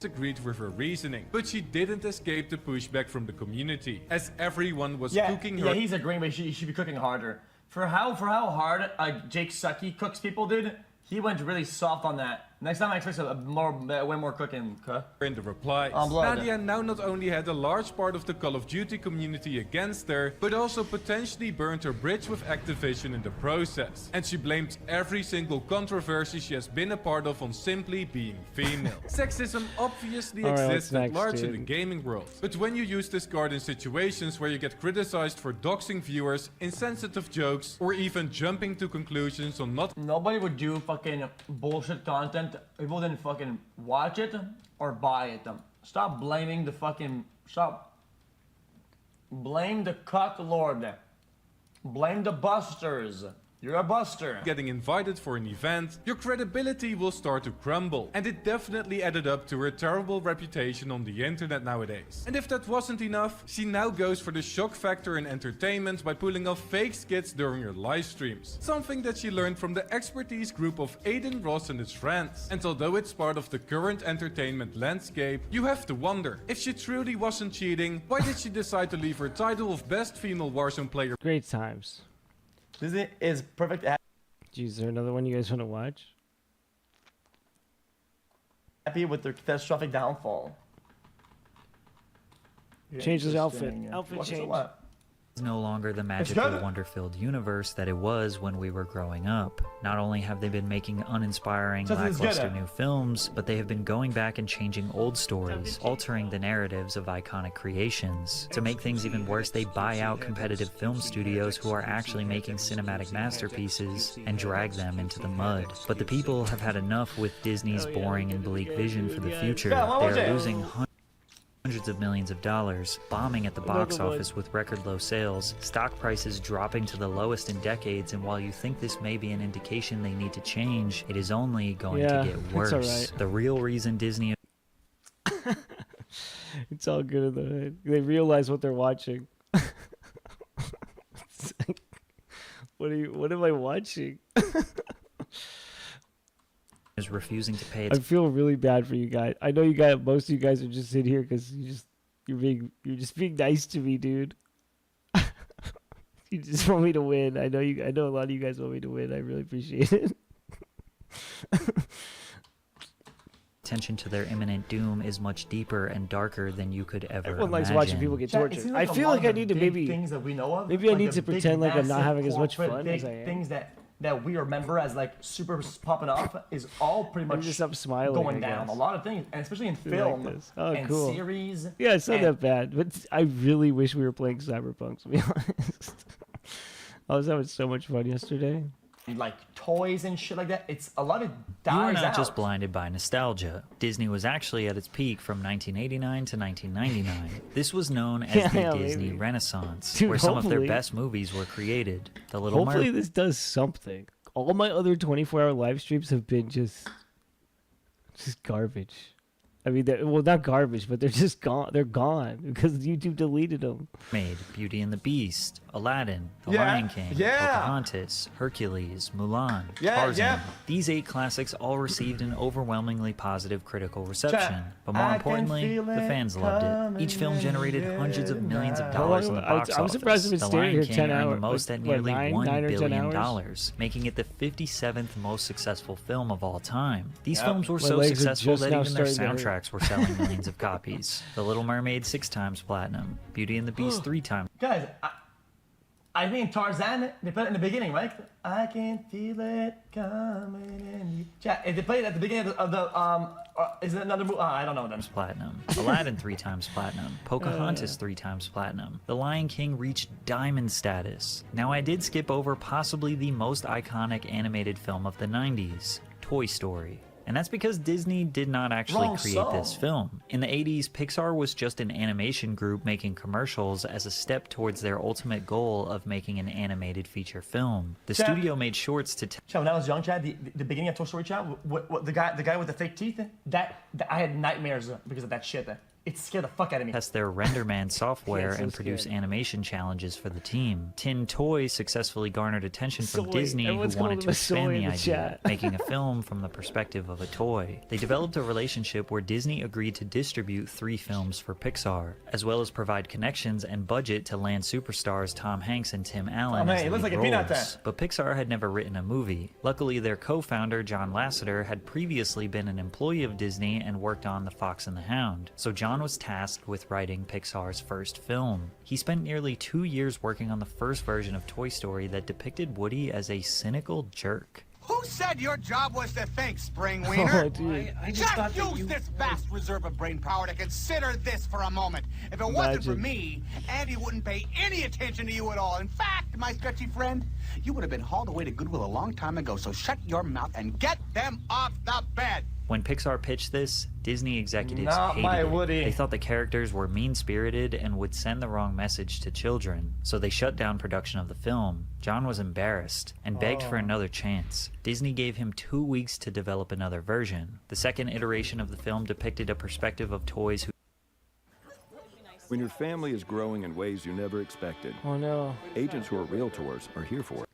agreed with her reasoning, but she didn't escape the pushback from the community, as everyone was cooking her. Yeah, he's agreeing, but he should be cooking harder. For how hard Jake Sucky cooks people did, he went really soft on that. Next time I expect way more cooking. In the replies, Nadia now not only had a large part of the Call of Duty community against her, but also potentially burned her bridge with Activision in the process. And she blamed every single controversy she has been a part of on simply being female. Sexism obviously exists at large in the gaming world, but when you use this card in situations where you get criticized for doxing viewers, insensitive jokes, or even jumping to conclusions on Nobody would do fucking bullshit content. People didn't fucking watch it or buy it. Stop blaming the fucking... Blame the cuck lord. Blame the busters. You're a buster. Getting invited for an event, your credibility will start to crumble. And it definitely added up to her terrible reputation on the internet nowadays. And if that wasn't enough, she now goes for the shock factor in entertainment by pulling off fake skits during her live streams. Something that she learned from the expertise group of Aiden Ross and his friends. And although it's part of the current entertainment landscape, you have to wonder, if she truly wasn't cheating, why did she decide to leave her title of best female Warzone player? Great times. This is perfect. Jeez, is there another one you guys want to watch? Happy with their catastrophic downfall. Change his outfit. Outfit change. It's no longer the magical, wonder-filled universe that it was when we were growing up. Not only have they been making uninspiring, lackluster new films, but they have been going back and changing old stories, altering the narratives of iconic creations. To make things even worse, they buy out competitive film studios who are actually making cinematic masterpieces and drag them into the mud. But the people have had enough with Disney's boring and bleak vision for the future. They are losing hundreds of millions of dollars, bombing at the box office with record low sales, stock prices dropping to the lowest in decades, and while you think this may be an indication they need to change, it is only going to get worse. The real reason Disney... It's all good in the hood. They realize what they're watching. It's like, what am I watching? is refusing to pay I feel really bad for you guys. I know most of you guys are just sitting here because you're just being nice to me, dude. You just want me to win. I know a lot of you guys want me to win. I really appreciate it. Attention to their imminent doom is much deeper and darker than you could ever Everyone likes imagine. watching people get tortured. I feel like I need to maybe things that we know of. Maybe I need to pretend like I'm not having as much fun as I am. Things that we remember as like super popping off is all pretty much just up smiling, going down. A lot of things, and especially in film and series. Yeah, it's not that bad, but I really wish we were playing Cyberpunk, to be honest. I was having so much fun yesterday. Like toys and shit like that. It's a lot of You are dies not out. just blinded by nostalgia. Disney was actually at its peak from 1989 to 1999. This was known as the Disney Renaissance, Dude, where some of their hopefully- best movies were created. The Little Hopefully Mermaid. this does something. All my other 24-hour live streams have been just garbage. I mean, well, not garbage, but they're just gone. They're gone because YouTube deleted them. Beauty and the Beast, Aladdin, The Lion King, Pocahontas, Hercules, Mulan, Tarzan. These 8 classics all received an overwhelmingly positive critical reception. But more importantly, the fans loved it. Each film generated hundreds of millions of dollars in the box office. I'm surprised it's The staying Lion here King 10 earned hours. the most at What, nearly nine $1 or 10 billion, hours? making it the 57th most successful film of all time. These films were My so legs are successful just that now even their starting to hurt. soundtracks were selling millions of copies. The Little Mermaid 6 times platinum, Beauty and the Beast 3 times. Guys, I think in Tarzan, they put it in the beginning, right? I can feel it coming in you. Chat, if they play it at the beginning of the is it another movie? I don't know them. Platinum. Aladdin 3 times platinum. Pocahontas 3 times platinum. The Lion King reached diamond status. Now I did skip over possibly the most iconic animated film of the 90s, Toy Story. And that's because Disney did not actually Wrong create song. this film. In the 80s, Pixar was just an animation group making commercials as a step towards their ultimate goal of making an animated feature film. The Chad, studio made shorts to Chad, when I was young, Chad, the beginning of Toy Story, Chad, the guy with the fake teeth, that I had nightmares because of that shit. It scared the fuck out of me. test their RenderMan software Yeah, so and produce scared. animation challenges for the team. Tin Toy successfully garnered attention from Soy. Disney, who Everyone's wanted calling to him a soy expand in the the idea, chat. making a film from the perspective of a toy. They developed a relationship where Disney agreed to distribute 3 films for Pixar, as well as provide connections and budget to land superstars Tom Hanks and Tim Allen Oh, man, as it looks lead like a peanut roles. there. But Pixar had never written a movie. Luckily, their co-founder, John Lasseter, had previously been an employee of Disney and worked on The Fox and the Hound, so John was tasked with writing Pixar's first film. He spent nearly 2 years working on the first version of Toy Story that depicted Woody as a cynical jerk. Who said your job was to think, Spring Wiener? Oh, dude. I just use this vast reserve of brain power to consider this for a moment. If it wasn't for Imagine. me, Andy wouldn't pay any attention to you at all. In fact, my sketchy friend, you would have been hauled away to Goodwill a long time ago, so shut your mouth and get them off the bed. When Pixar pitched this, Disney executives Not hated my it. Woody. They thought the characters were mean-spirited and would send the wrong message to children, so they shut down production of the film. John was embarrassed and begged for another chance. Disney gave him 2 weeks to develop another version. The second iteration of the film depicted a perspective of toys who When your family is growing in ways you never expected, Oh no. agents who are realtors are here for it.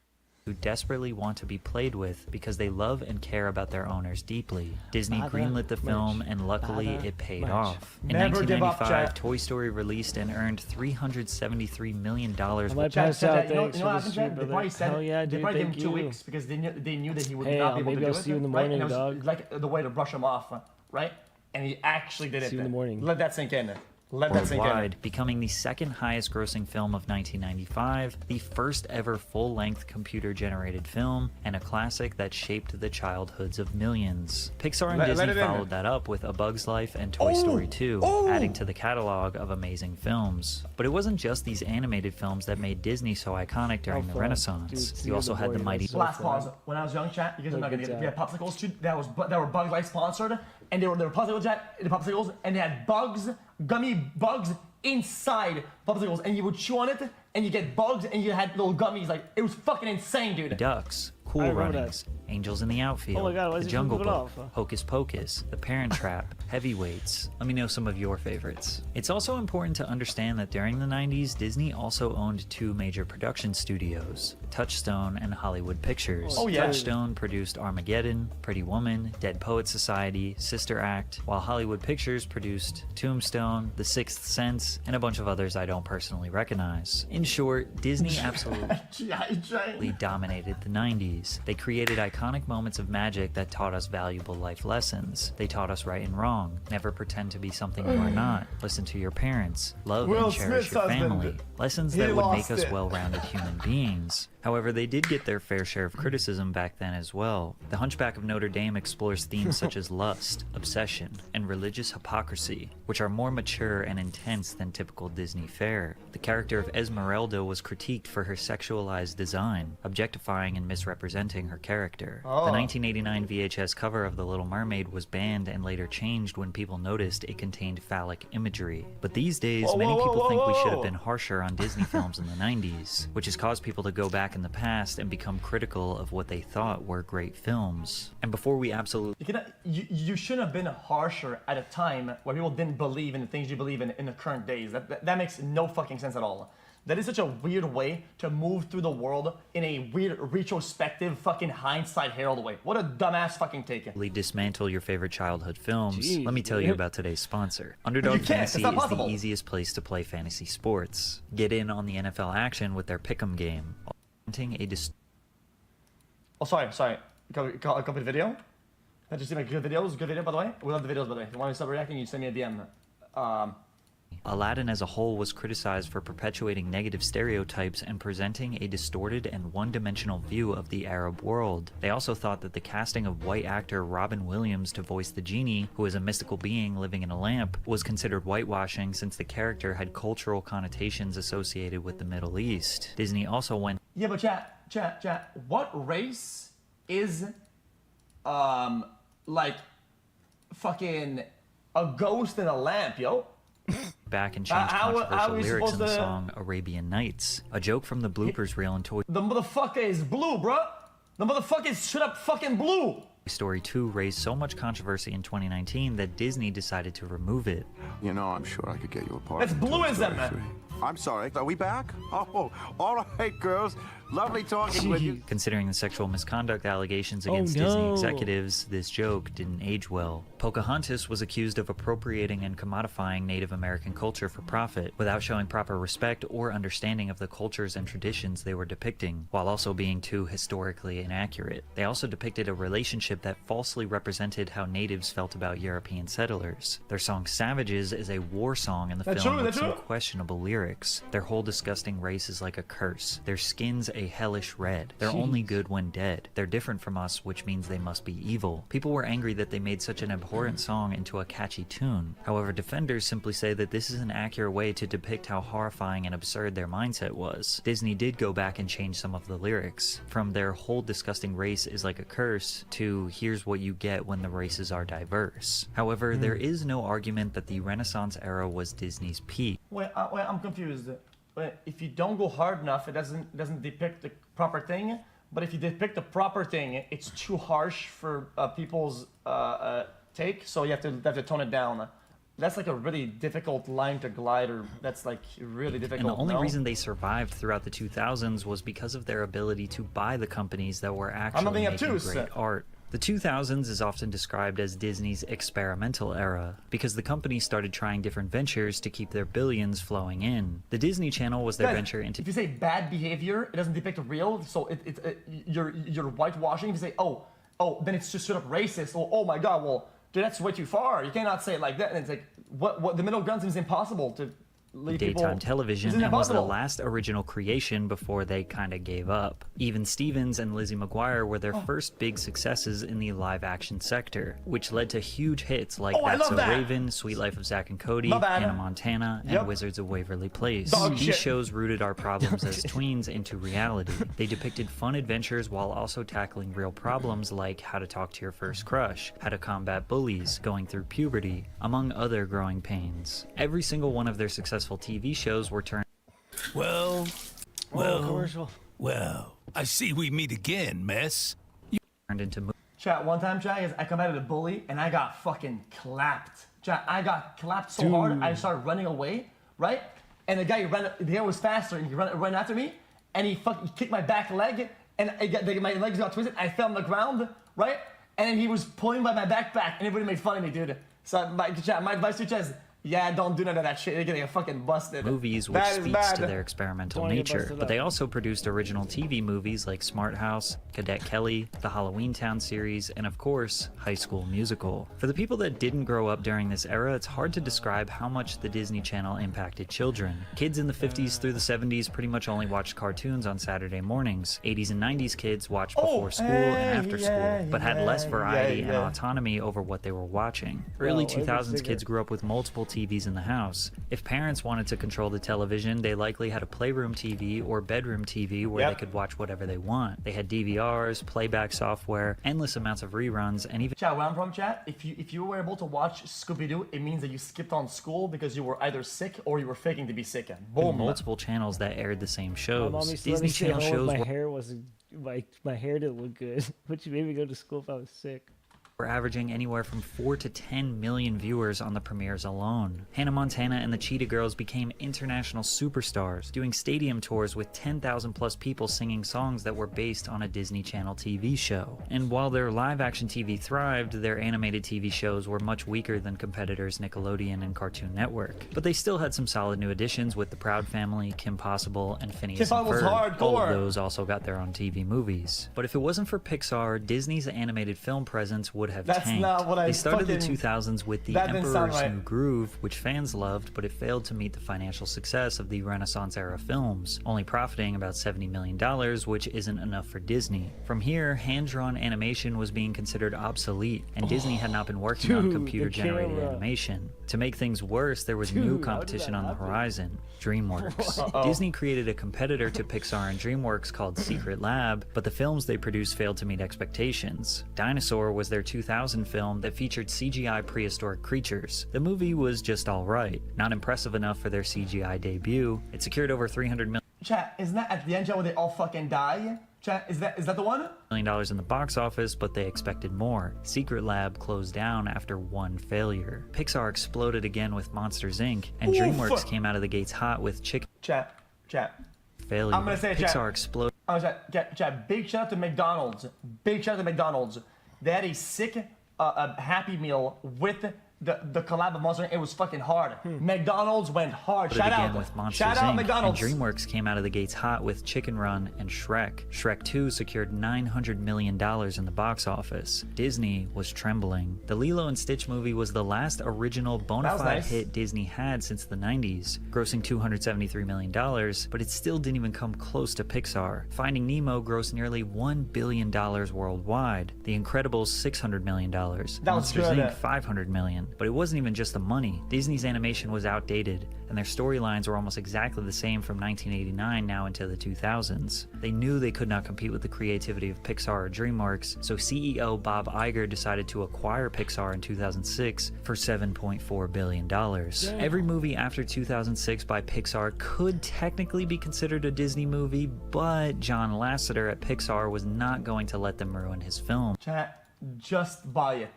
desperately want to be played with because they love and care about their owners deeply. Disney Bada greenlit the film, merch. and luckily Bada it paid merch. off. In Never give up, 1995, chat. Toy Story released and earned $373 million. I might pass out. You know Thanks what for the happened, stream, Chad? They brother. probably said Hell yeah, they dude. probably gave him Thank 2 you. weeks because they knew that he would Hey, not be able maybe to I'll do it. see you in the right? morning, And it was dog. like the way to brush him off, right? And he actually did it. See you in the morning. Let that sink in. Let that sink in. Worldwide, becoming the second highest grossing film of 1995, the first ever full-length computer-generated film, and a classic that shaped the childhoods of millions. Pixar and Let Disney it in. followed that up with A Bug's Life and Toy Story 2, adding to the catalog of amazing films. But it wasn't just these animated films that made Disney so iconic during the fun. Renaissance. Dude, see You you also in the had the morning. mighty... That's so Last fun. pause. When I was young, chat, you guys are not gonna Good get it. We had job. popsicles too. That were Bug Life sponsored, and they were popsicles, chat. The popsicles, and they had bugs, gummy bugs inside popsicles, and you would chew on it, and you get bugs, and you had little gummies. Like it was fucking insane, dude. Ducks, I Cool remember Runnings, Angels in the Outfield, Oh my God, why is The he Jungle flipping Book, off? Hocus Pocus, The Parent Trap, Heavyweights. Let me know some of your favorites. It's also important to understand that during the 90s, Disney also owned 2 major production studios, Touchstone and Hollywood Pictures. Oh, yeah. Touchstone produced Armageddon, Pretty Woman, Dead Poet Society, Sister Act, while Hollywood Pictures produced Tombstone, The Sixth Sense, and a bunch of others I don't personally recognize. In short, Disney absolutely dominated the 90s. They created iconic moments of magic that taught us valuable life lessons. They taught us right and wrong. Never pretend to be something you are not. Listen to your parents. Love Will and cherish Smith's your husband. family. Lessons He that would make lost us it. well-rounded human beings. However, they did get their fair share of criticism back then as well. The Hunchback of Notre Dame explores themes such as lust, obsession, and religious hypocrisy, which are more mature and intense than typical Disney fare. The character of Esmeralda was critiqued for her sexualized design, objectifying and misrepresenting her character. Oh. The 1989 VHS cover of The Little Mermaid was banned and later changed when people noticed it contained phallic imagery. But these days, Whoa, many whoa, people whoa, think we should have whoa. been harsher on Disney films in the 90s, which has caused people to go back in the past and become critical of what they thought were great films. And before we absolutely You shouldn't have been harsher at a time where people didn't believe in the things you believe in the current days. That makes no fucking sense at all. That is such a weird way to move through the world in a weird retrospective fucking hindsight herald way. What a dumbass fucking take. dismantle your favorite childhood films, Jeez, let me tell you dude. about today's sponsor. You Underdog can't, Fantasy it's not is the possible. easiest place to play fantasy sports. Get in on the NFL action with their Pick'em game. A Oh, sorry. Copy the video. That just seemed like good videos. Good video, by the way. We love the videos, by the way. If you want to stop reacting, you send me a DM. Aladdin as a whole was criticized for perpetuating negative stereotypes and presenting a distorted and one-dimensional view of the Arab world. They also thought that the casting of white actor Robin Williams to voice the genie, who is a mystical being living in a lamp, was considered whitewashing since the character had cultural connotations associated with the Middle East. Disney also went Yeah, but chat. What race is like fucking a ghost in a lamp, yo. Back and changed how controversial are we lyrics in the supposed to- song Arabian Nights, a joke from the bloopers reel in Toy The motherfucker is blue, bruh. The motherfucker is straight up fucking blue. Story 2 raised so much controversy in 2019 that Disney decided to remove it. You know, I'm sure I could get you a part. That's bluism, man. I'm sorry, are we back? Oh, all right, girls. Lovely talking with you. Considering the sexual misconduct allegations against no. Disney executives, this joke didn't age well. Pocahontas was accused of appropriating and commodifying Native American culture for profit, without showing proper respect or understanding of the cultures and traditions they were depicting, while also being too historically inaccurate. They also depicted a relationship that falsely represented how natives felt about European settlers. Their song Savages is a war song in the film with some questionable lyrics. Their whole disgusting race is like a curse. Their skin's a hellish red. They're only good when dead. They're different from us, which means they must be evil. People were angry that they made such an abhorrent song into a catchy tune. However, defenders simply say that this is an accurate way to depict how horrifying and absurd their mindset was. Disney did go back and change some of the lyrics, from their whole disgusting race is like a curse to here's what you get when the races are diverse. However, there is no argument that the Renaissance era was Disney's peak. Wait, I'm confused. Wait, if you don't go hard enough, it doesn't depict the proper thing. But if you depict the proper thing, it's too harsh for people's take. So you have to tone it down. That's like a really difficult line to glide, or that's like really difficult. And the only reason they survived throughout the 2000s was because of their ability to buy the companies that were actually making great art. The 2000s is often described as Disney's experimental era, because the company started trying different ventures to keep their billions flowing in. The Disney Channel was their venture into... If you say bad behavior, it doesn't depict real, so you're whitewashing. If you say, oh, then it's just sort of racist, or oh my god, well, dude, that's way too far. You cannot say it like that. And it's like, what the middle ground seems impossible to... daytime television and was the last original creation before they kind of gave up. Even Stevens and Lizzie McGuire were their first big successes in the live action sector, which led to huge hits like That's So Raven, Sweet Life of Zack and Cody, Hannah Montana, and Wizards of Waverly Place. These shows rooted our problems as tweens into reality. They depicted fun adventures while also tackling real problems like how to talk to your first crush, how to combat bullies, going through puberty, among other growing pains. Every single one of their successful TV shows were turned Well, I see we meet again, miss. Turned into Chat, one time, chat, I committed a bully and I got fucking clapped. Chat, I got clapped so hard, I started running away, right? And the guy was faster and he ran after me, and he kicked my back leg, and my legs got twisted, I fell on the ground, right? And then he was pulling by my backpack, and everybody made fun of me, dude. So my advice to you, chat is, yeah, don't do none of that shit. You're getting fucking busted. Movies, which speaks to their experimental nature. But they also produced original TV movies like Smart House, Cadet Kelly, the Halloween Town series, and of course, High School Musical. For the people that didn't grow up during this era, it's hard to describe how much the Disney Channel impacted children. Kids in the 50s through the 70s pretty much only watched cartoons on Saturday mornings. 80s and 90s kids watched before school and after school, but had less variety and autonomy over what they were watching. Early 2000s kids grew up with multiple TVs in the house. If parents wanted to control the television, they likely had a playroom TV or bedroom TV where they could watch whatever they want. They had DVRs, playback software, endless amounts of reruns, and even... Chat, where I'm from, chat, if you were able to watch Scooby-Doo, it means that you skipped on school because you were either sick or you were faking to be sick. Boom. Multiple channels that aired the same shows. My mom used to Disney Channel shows my hair wasn't... My hair didn't look good, but you made me go to school if I was sick. Were averaging anywhere from 4 to 10 million viewers on the premieres alone. Hannah Montana and the Cheetah Girls became international superstars, doing stadium tours with 10,000 plus people singing songs that were based on a Disney Channel TV show. And while their live-action TV thrived, their animated TV shows were much weaker than competitors Nickelodeon and Cartoon Network. But they still had some solid new additions with The Proud Family, Kim Possible, and Phineas and Ferb. All of those also got their own TV movies. But if it wasn't for Pixar, Disney's animated film presence would have tanked. Not what they started the 2000s with The Emperor's New Groove, which fans loved, but it failed to meet the financial success of the Renaissance era films, only profiting about $70 million, which isn't enough for Disney. From here, hand-drawn animation was being considered obsolete, and Disney had not been working on computer-generated animation. To make things worse, there was new competition on the horizon, DreamWorks. Disney created a competitor to Pixar and DreamWorks called Secret Lab, but the films they produced failed to meet expectations. Dinosaur was their 2000 film that featured CGI prehistoric creatures. The movie was just alright. Not impressive enough for their CGI debut. It secured over $300 million. Chat, isn't that at the end where they all fucking die? Chat, is that the one? $1 million in the box office, but they expected more. Secret Lab closed down after one failure. Pixar exploded again with Monsters Inc., and DreamWorks came out of the gates hot with Chicken. Chat. Failure. I'm gonna say Pixar exploded. Chat, big shout out to McDonald's. Big shout out to McDonald's. They had a sick Happy Meal with the collab of Monster Inc. It was fucking hard. McDonald's went hard. Shout out with Monsters Shout out Inc. McDonald's. And DreamWorks came out of the gates hot with Chicken Run and Shrek. Shrek 2 secured $900 million in the box office. Disney was trembling. The Lilo and Stitch movie was the last original bona fide hit Disney had since the 90s, grossing $273 million, but it still didn't even come close to Pixar. Finding Nemo grossed nearly $1 billion worldwide. The Incredibles $600 million. Monsters Inc. $500 million. But it wasn't even just the money. Disney's animation was outdated, and their storylines were almost exactly the same from 1989 now into the 2000s. They knew they could not compete with the creativity of Pixar or DreamWorks, so CEO Bob Iger decided to acquire Pixar in 2006 for $7.4 billion. Damn. Every movie after 2006 by Pixar could technically be considered a Disney movie, but John Lasseter at Pixar was not going to let them ruin his film. Chat, just buy it.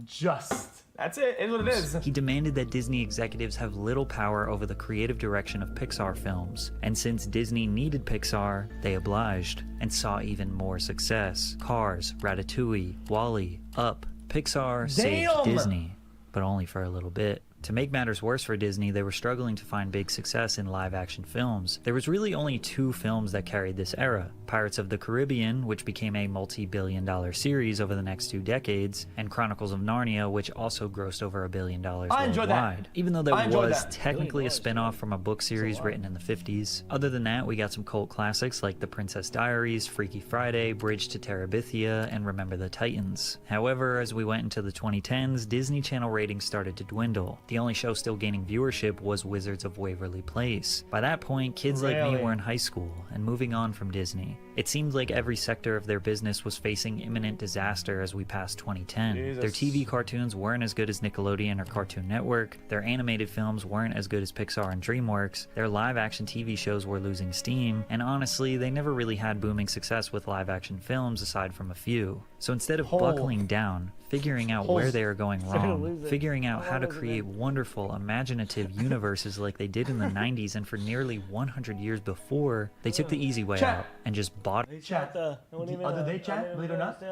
Just. That's it. It's what it is. He demanded that Disney executives have little power over the creative direction of Pixar films. And since Disney needed Pixar, they obliged and saw even more success. Cars, Ratatouille, WALL-E, Up. Pixar saved Disney, but only for a little bit. To make matters worse for Disney, they were struggling to find big success in live-action films. There was really only two films that carried this era: Pirates of the Caribbean, which became a multi-billion-dollar series over the next 2 decades, and Chronicles of Narnia, which also grossed over $1 billion worldwide. Even though that was technically a spin-off from a book series written in the 50s. Other than that, we got some cult classics like The Princess Diaries, Freaky Friday, Bridge to Terabithia, and Remember the Titans. However, as we went into the 2010s, Disney Channel ratings started to dwindle. The only show still gaining viewership was Wizards of Waverly Place. By that point, kids like me were in high school and moving on from Disney. It seemed like every sector of their business was facing imminent disaster as we passed 2010. Their TV cartoons weren't as good as Nickelodeon or Cartoon Network. Their animated films weren't as good as Pixar and DreamWorks. Their live-action TV shows were losing steam, and honestly, they never really had booming success with live-action films aside from a few. So instead of buckling down, figuring out where they are going wrong, figuring out how to create wonderful, imaginative universes like they did in the 90s and for nearly 100 years before, they took the easy way out and just bought it. Chat, the other day, chat, believe it or not,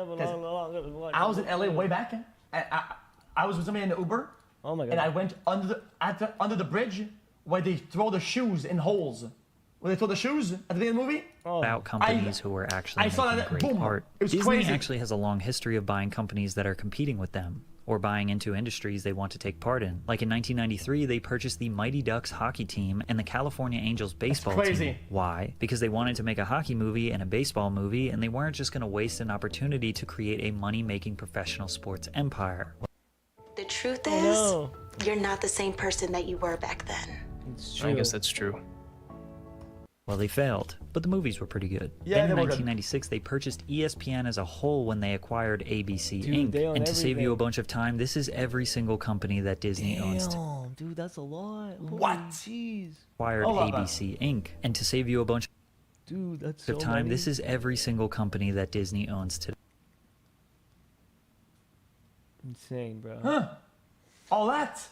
I was in LA way back. I was with somebody in the Uber, and I went under the bridge where they throw the shoes in holes. Where they throw the shoes at the beginning of the movie? About companies who were actually making great art. Disney actually has a long history of buying companies that are competing with them, or buying into industries they want to take part in. Like in 1993, they purchased the Mighty Ducks hockey team and the California Angels baseball team. Why? Because they wanted to make a hockey movie and a baseball movie, and they weren't just going to waste an opportunity to create a money-making professional sports empire. The truth is, you're not the same person that you were back then. I guess that's true. Well, they failed, but the movies were pretty good. Then in 1996, they purchased ESPN as a whole when they acquired ABC Inc. And to save you a bunch of time, this is every single company that Disney owns. Dude, that's a lot. What? Jeez. Acquired ABC Inc. And to save you a bunch of time, this is every single company that Disney owns today. Insane, bro. Huh? All that?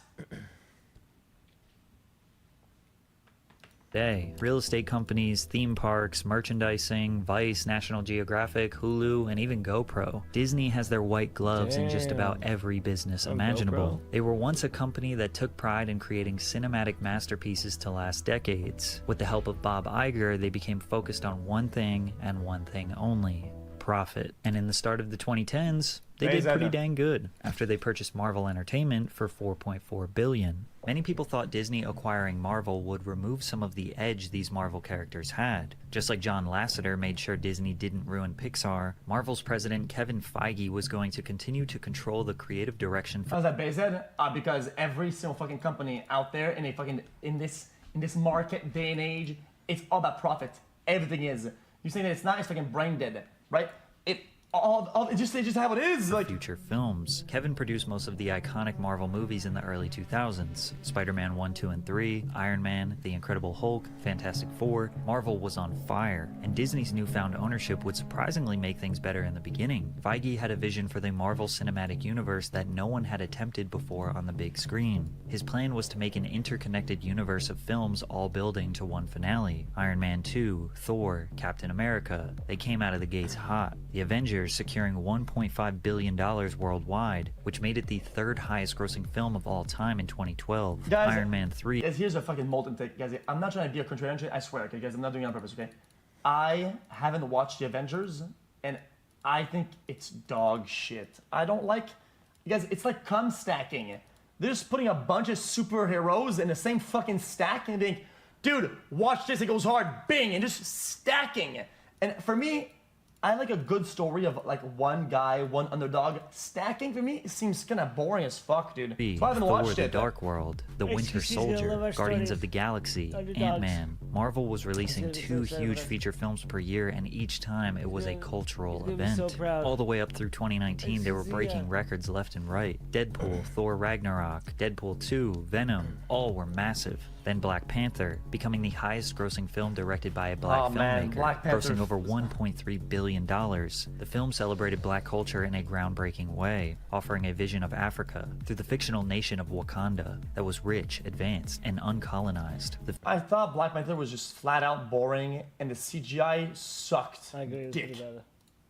Real estate companies, theme parks, merchandising, Vice, National Geographic, Hulu, and even GoPro. Disney has their white gloves in just about every business imaginable. They were once a company that took pride in creating cinematic masterpieces to last decades. With the help of Bob Iger, they became focused on one thing and one thing only: profit. And in the start of the 2010s, they did pretty dang good after they purchased Marvel Entertainment for $4.4 billion. Many people thought Disney acquiring Marvel would remove some of the edge these Marvel characters had. Just like John Lasseter made sure Disney didn't ruin Pixar, Marvel's president Kevin Feige was going to continue to control the creative direction for— How's that based? Because every single fucking company out there in this market day and age, it's all about profit. Everything is. You saying that it's not? It's fucking brain dead, right? It's just how it is. Like future films. Kevin produced most of the iconic Marvel movies in the early 2000s. Spider-Man 1, 2, and 3, Iron Man, The Incredible Hulk, Fantastic Four. Marvel was on fire, and Disney's newfound ownership would surprisingly make things better in the beginning. Feige had a vision for the Marvel Cinematic Universe that no one had attempted before on the big screen. His plan was to make an interconnected universe of films all building to one finale. Iron Man 2, Thor, Captain America. They came out of the gates hot. The Avengers securing $1.5 billion worldwide, which made it the third highest grossing film of all time in 2012. Guys, Iron Man 3. Guys, here's a fucking molten take. Guys, I'm not trying to be a contrarian, I swear, okay, guys, I'm not doing it on purpose, okay? I haven't watched the Avengers, and I think it's dog shit. I don't like, guys, it's like cum stacking. They're just putting a bunch of superheroes in the same fucking stack and being, dude, watch this, it goes hard, bing, and just stacking. And for me, I like a good story of like one guy, one underdog. Stacking for me seems kind of boring as fuck, dude. So I haven't watched The it. Dark World, The Winter Soldier, Guardians of the Galaxy, Ant-Man. Marvel was releasing 2 huge feature films per year, and each time it was a cultural event. All the way up through 2019, they were breaking records left and right. Deadpool, Thor Ragnarok, Deadpool 2, Venom, all were massive. Then Black Panther, becoming the highest grossing film directed by a black filmmaker, grossing over $1.3 billion. The film celebrated black culture in a groundbreaking way, offering a vision of Africa through the fictional nation of Wakanda that was rich, advanced, and uncolonized. I thought Black Panther was just flat out boring, and the CGI sucked. I agree. Dick.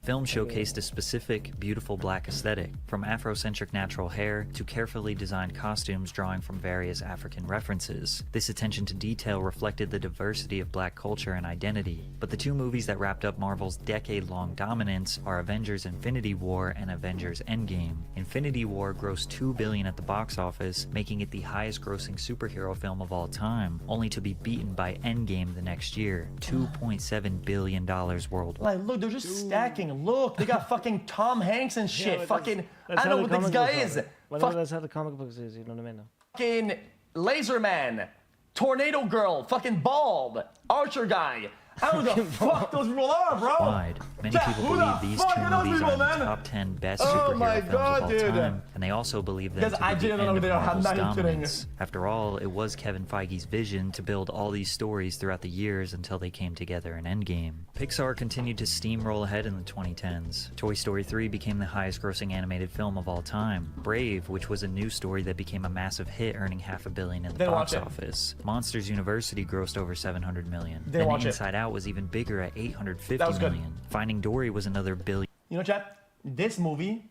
Film showcased a specific, beautiful black aesthetic, from Afrocentric natural hair to carefully designed costumes drawing from various African references. This attention to detail reflected the diversity of black culture and identity. But the 2 movies that wrapped up Marvel's decade-long dominance are Avengers Infinity War and Avengers Endgame. Infinity War grossed $2 billion at the box office, making it the highest-grossing superhero film of all time, only to be beaten by Endgame the next year, $2.7 billion worldwide. Like, look, they're just stacking. Look, they got fucking Tom Hanks and shit. Yeah, fucking, that's I don't know what this guy is. That's how the comic books is, you know what I mean? Fucking Laser Man, Tornado Girl, fucking bald, Archer guy. I don't know who the fuck those people are, bro. Many people believe these 2 movies are in the top 10 best superhero films of all time, and they also believe them to be the end of Marvel's dominance. After all, it was Kevin Feige's vision to build all these stories throughout the years until they came together in Endgame. Pixar continued to steamroll ahead in the 2010s. Toy Story 3 became the highest-grossing animated film of all time. Brave, which was a new story that became a massive hit, earning $500 million in the box office. Monsters University grossed over $700 million. Then Inside Out was even bigger at $850 million. Finding Dory was another billion. You know, chat, this movie,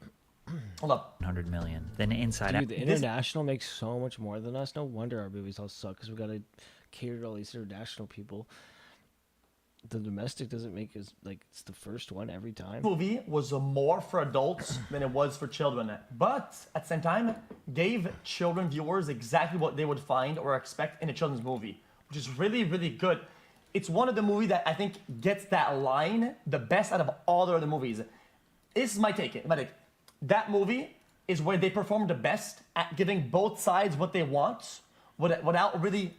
hold up, $100 million. Then Inside Out. The international makes so much more than us. No wonder our movies all suck, because we got to cater to all these international people. The domestic doesn't make as, like, it's the first one every time. This movie was more for adults than it was for children, but at the same time, gave children viewers exactly what they would find or expect in a children's movie, which is really, really good. It's one of the movies that I think gets that line the best out of all the other movies. This is my take. That movie is where they perform the best at giving both sides what they want without really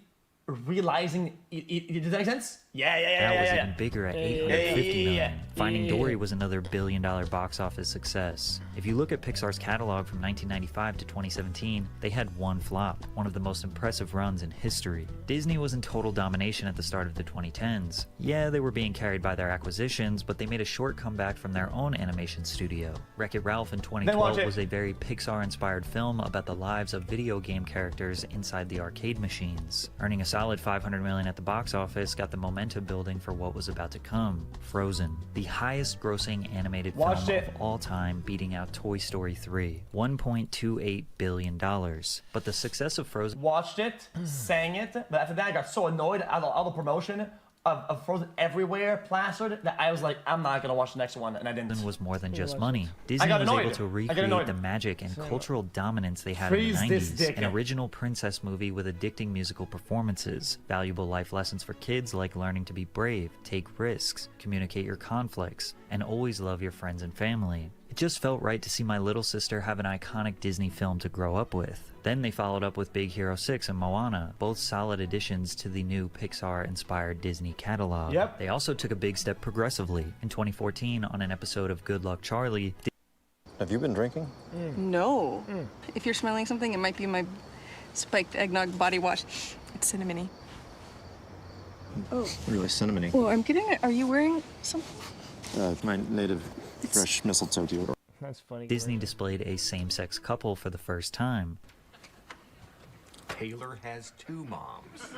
realizing. Does that make sense? That was even bigger at $850 million. Finding Dory was another billion-dollar box office success. If you look at Pixar's catalog from 1995 to 2017, they had one flop, one of the most impressive runs in history. Disney was in total domination at the start of the 2010s. Yeah, they were being carried by their acquisitions, but they made a short comeback from their own animation studio. Wreck-It Ralph in 2012 was a very Pixar-inspired film about the lives of video game characters inside the arcade machines. Earning a solid $500 million at the box office got the momentum building for what was about to come. Frozen, the highest grossing animated film of all time, beating out Toy Story 3, $1.28 billion. But the success of Frozen... Watched it, sang it, but after that I got so annoyed at all the promotion of Frozen everywhere plastered that I was like, I'm not gonna watch the next one, and I didn't. Was more than just money. Disney was able to recreate the magic and cultural dominance they had in the 90s. An original princess movie with addicting musical performances, valuable life lessons for kids like learning to be brave, take risks, communicate your conflicts, and always love your friends and family. It just felt right to see my little sister have an iconic Disney film to grow up with. Then they followed up with Big Hero 6 and Moana, both solid additions to the new Pixar-inspired Disney catalog. Yep. They also took a big step progressively. In 2014, on an episode of Good Luck Charlie... Have you been drinking? No. If you're smelling something, it might be my spiked eggnog body wash. It's cinnamony. Oh. Really cinnamony. Oh, I'm getting it. Are you wearing something? My native fresh mistletoe deodorant. That's funny. Disney displayed a same-sex couple for the first time. Taylor has 2 moms.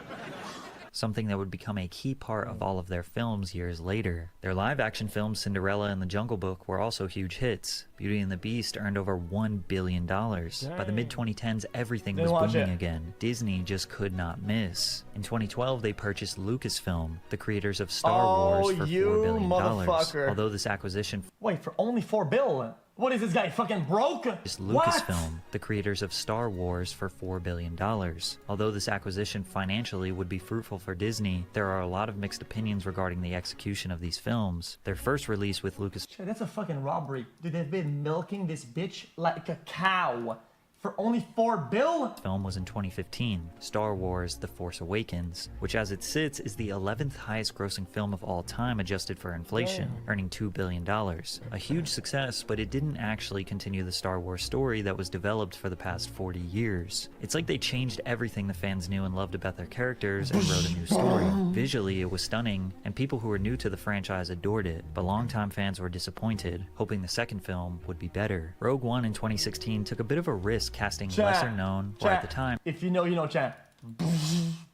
Something that would become a key part of all of their films years later. Their live-action films Cinderella and The Jungle Book were also huge hits. Beauty and the Beast earned over $1 billion. By the mid-2010s, everything was booming again. Disney just could not miss. In 2012, they purchased Lucasfilm, the creators of Star Wars, for $4 billion. Motherfucker. Although this acquisition... Wait, for only $4 billion? What is this guy, fucking broke? Lucasfilm, the creators of Star Wars, for $4 billion. Although this acquisition financially would be fruitful for Disney, there are a lot of mixed opinions regarding the execution of these films. Their first release with Lucas... That's a fucking robbery. Dude, they've been milking this bitch like a cow for only $4 billion. Film was in 2015, Star Wars: The Force Awakens, which as it sits is the 11th highest grossing film of all time adjusted for inflation, earning $2 billion. A huge success, but it didn't actually continue the Star Wars story that was developed for the past 40 years. It's like they changed everything the fans knew and loved about their characters and wrote a new story. Visually, it was stunning, and people who were new to the franchise adored it, but longtime fans were disappointed, hoping the second film would be better. Rogue One in 2016 took a bit of a risk casting lesser known, or at the time, if you know, you know, chat.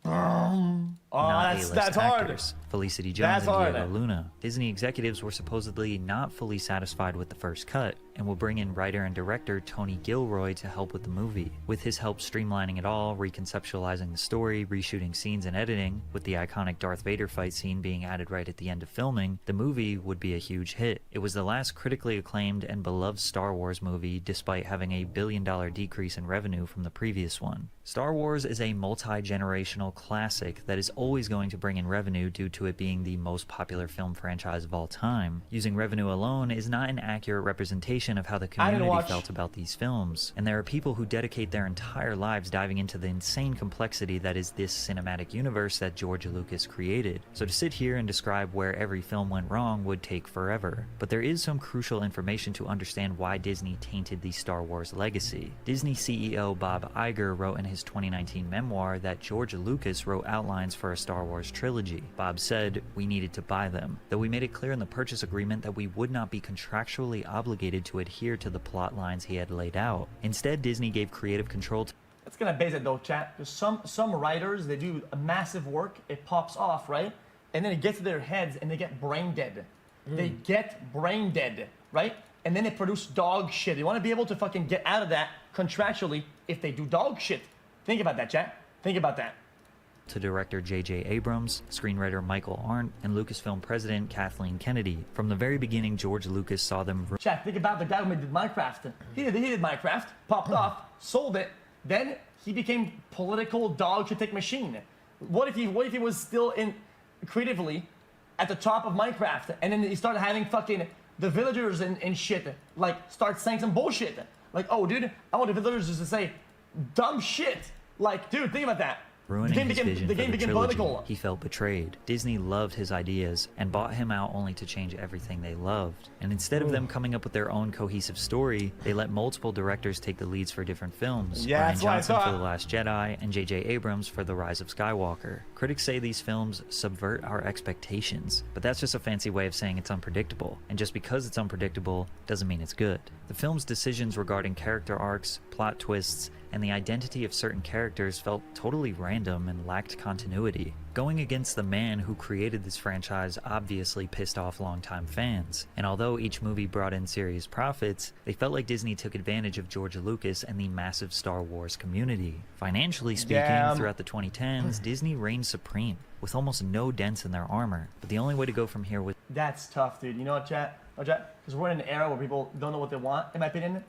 not that's A-list hard. actors, Felicity Jones and Diego Luna. Disney executives were supposedly not fully satisfied with the first cut, and will bring in writer and director Tony Gilroy to help with the movie. With his help streamlining it all, reconceptualizing the story, reshooting scenes and editing, with the iconic Darth Vader fight scene being added right at the end of filming, the movie would be a huge hit. It was the last critically acclaimed and beloved Star Wars movie, despite having a $1 billion decrease in revenue from the previous one. Star Wars is a multi-generational classic that is always going to bring in revenue due to it being the most popular film franchise of all time. Using revenue alone is not an accurate representation of how the community felt about these films, and there are people who dedicate their entire lives diving into the insane complexity that is this cinematic universe that George Lucas created. So to sit here and describe where every film went wrong would take forever. But there is some crucial information to understand why Disney tainted the Star Wars legacy. Disney CEO Bob Iger wrote in his 2019 memoir that George Lucas wrote outlines for a Star Wars trilogy. Bob said, "We needed to buy them, though we made it clear in the purchase agreement that we would not be contractually obligated to adhere to the plot lines he had laid out. Instead, Disney gave creative control to..." That's gonna base it though, chat. Because some writers, they do a massive work, it pops off, right? And then it gets to their heads and they get brain dead. They get brain dead, right? And then they produce dog shit. They want to be able to fucking get out of that contractually if they do dog shit. Think about that, chat. Think about that. To director J.J. Abrams, screenwriter Michael Arndt, and Lucasfilm president Kathleen Kennedy. From the very beginning, George Lucas saw them... Chat, think about the guy who did Minecraft. He did Minecraft, popped off, sold it, then he became political dog shit machine. What if he was still in creatively at the top of Minecraft, and then he started having fucking the villagers and shit, like start saying some bullshit. Like, oh dude, I want the villagers to say dumb shit. Like, dude, think about that. Ruining his vision for the trilogy, he felt betrayed. Disney loved his ideas and bought him out only to change everything they loved. And instead of them coming up with their own cohesive story, they let multiple directors take the leads for different films. Rian Johnson for The Last Jedi and J.J. Abrams for The Rise of Skywalker. Critics say these films subvert our expectations, but that's just a fancy way of saying it's unpredictable. And just because it's unpredictable doesn't mean it's good. The film's decisions regarding character arcs, plot twists, and the identity of certain characters felt totally random and lacked continuity. Going against the man who created this franchise obviously pissed off longtime fans, and although each movie brought in serious profits, they felt like Disney took advantage of George Lucas and the massive Star Wars community. Financially speaking, throughout the 2010s, Disney reigned supreme, with almost no dents in their armor, but the only way to go from here was... That's tough, dude. You know what, chat? Because we're in an era where people don't know what they want, in my opinion.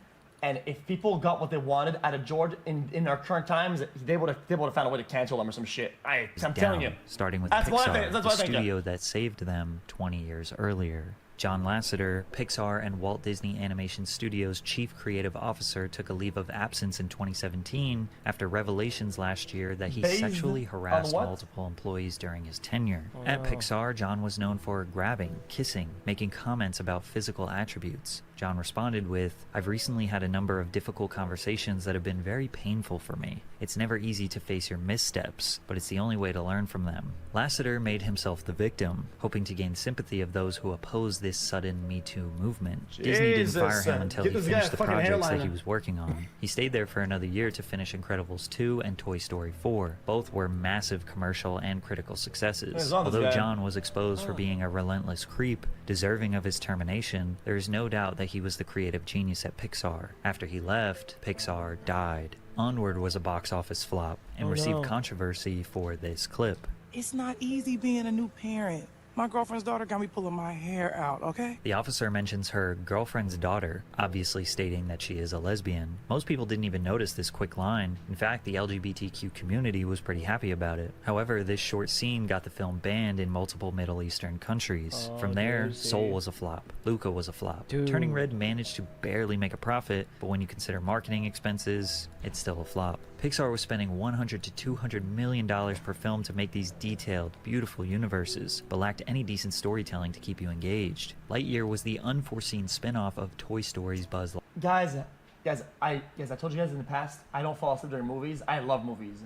And if people got what they wanted out of George in our current times, they would have found a way to cancel them or some shit. I'm telling you. Starting with That's Pixar, the the studio that saved them 20 years earlier. John Lasseter, Pixar and Walt Disney Animation Studios' chief creative officer, took a leave of absence in 2017 after revelations last year that he sexually harassed multiple employees during his tenure. At Pixar, John was known for grabbing, kissing, making comments about physical attributes. John responded with, "I've recently had a number of difficult conversations that have been very painful for me. It's never easy to face your missteps, but it's the only way to learn from them." Lasseter made himself the victim, hoping to gain sympathy of those who oppose this sudden Me Too movement. Disney didn't fire him until he finished the projects that he was working on. He stayed there for another year to finish Incredibles 2 and Toy Story 4. Both were massive commercial and critical successes. Although John was exposed for being a relentless creep, deserving of his termination, there is no doubt that he was the creative genius at Pixar. After he left, Pixar died. Onward was a box office flop and received controversy for this clip. It's not easy being a new parent. My girlfriend's daughter got me pulling my hair out, okay? The officer mentions her girlfriend's daughter, obviously stating that she is a lesbian. Most people didn't even notice this quick line. In fact, the LGBTQ community was pretty happy about it. However, this short scene got the film banned in multiple Middle Eastern countries. From there, Soul was a flop. Luca was a flop. Turning Red managed to barely make a profit, but when you consider marketing expenses, it's still a flop. Pixar was spending $100 to $200 million per film to make these detailed, beautiful universes, but lacked any decent storytelling to keep you engaged. Lightyear was the unforeseen spin-off of Toy Story's Buzz Lightyear. Guys, I told you guys in the past, I don't fall asleep during movies. I love movies.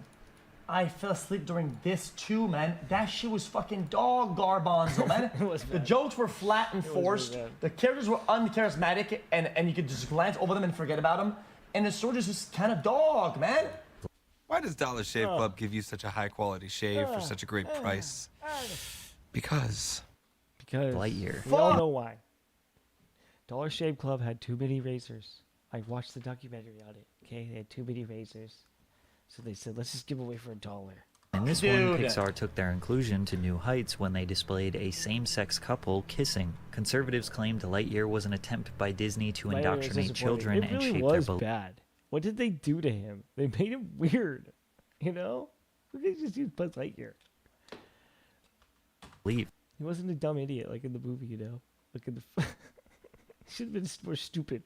I fell asleep during this too, man. That shit was fucking dog garbanzo, man. The jokes were flat and forced. The characters were uncharismatic, and you could just glance over them and forget about them. And the story is just kind of dog, man. Why does Dollar Shave Club give you such a high quality shave for such a great price? Because Lightyear. We all know why. Dollar Shave Club had too many razors. I watched the documentary on it. Okay, they had too many razors, so they said, let's just give away for $1. In this one, Pixar took their inclusion to new heights when they displayed a same-sex couple kissing. Conservatives claimed Lightyear was an attempt by Disney to indoctrinate children and shape their beliefs. Bad. What did they do to him? They made him weird. You know? Who could just use Buzz Lightyear? Leave. He wasn't a dumb idiot like in the movie, you know? Like in the... Should have been more stupid.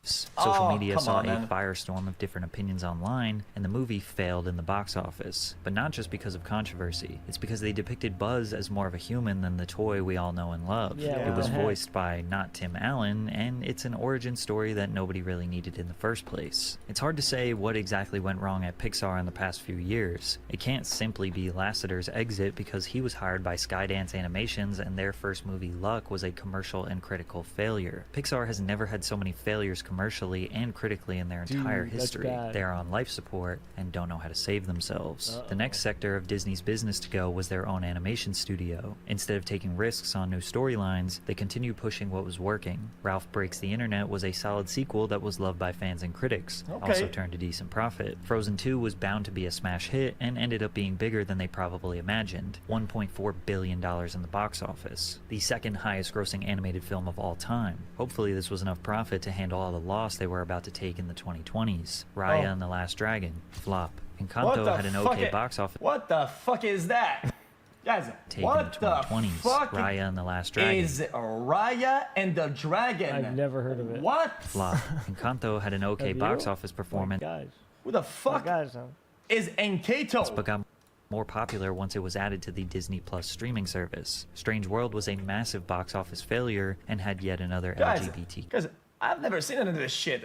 Social media saw a firestorm of different opinions online, and the movie failed in the box office. But not just because of controversy. It's because they depicted Buzz as more of a human than the toy we all know and love. It was voiced by not Tim Allen, and it's an origin story that nobody really needed in the first place. It's hard to say what exactly went wrong at Pixar in the past few years. It can't simply be Lasseter's exit because he was hired by Skydance Animations and their first movie, Luck, was a commercial and critical failure. Pixar has never had so many failures commercially and critically in their entire history. They are on life support and don't know how to save themselves. The next sector of Disney's business to go was their own animation studio. Instead of taking risks on new storylines, they continued pushing what was working. Ralph Breaks the Internet was a solid sequel that was loved by fans and critics, also turned a decent profit. Frozen 2 was bound to be a smash hit and ended up being bigger than they probably imagined, $1.4 billion in the box office, the second highest grossing animated film of all time. Hopefully this was enough profit to handle all the loss they were about to take in the 2020s. Raya and the Last Dragon, flop. Encanto had an okay box office. What the fuck is that? Guys, what the fuck Raya and the Last Dragon is Raya and the Dragon? I've never heard of it. What? Flop. Encanto had an okay box office performance. Who the fuck is Encanto? But got more popular once it was added to the Disney Plus streaming service. Strange World was a massive box office failure and had yet another LGBT. Guys, I've never seen any of this shit.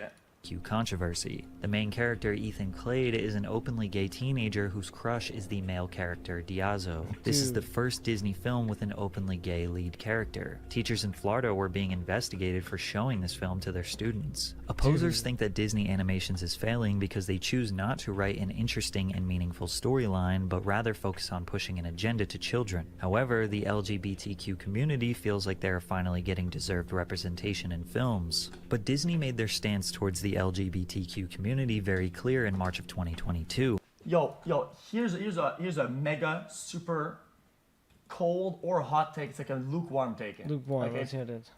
Controversy. The main character, Ethan Clade, is an openly gay teenager whose crush is the male character Diazo. This is the first Disney film with an openly gay lead character. Teachers in Florida were being investigated for showing this film to their students. Opposers think that Disney Animations is failing because they choose not to write an interesting and meaningful storyline, but rather focus on pushing an agenda to children. However, the LGBTQ community feels like they are finally getting deserved representation in films. But Disney made their stance towards the LGBTQ community very clear in March of 2022. Yo, here's a mega super cold or hot take. It's like a lukewarm take. Lukewarm, let's hear it.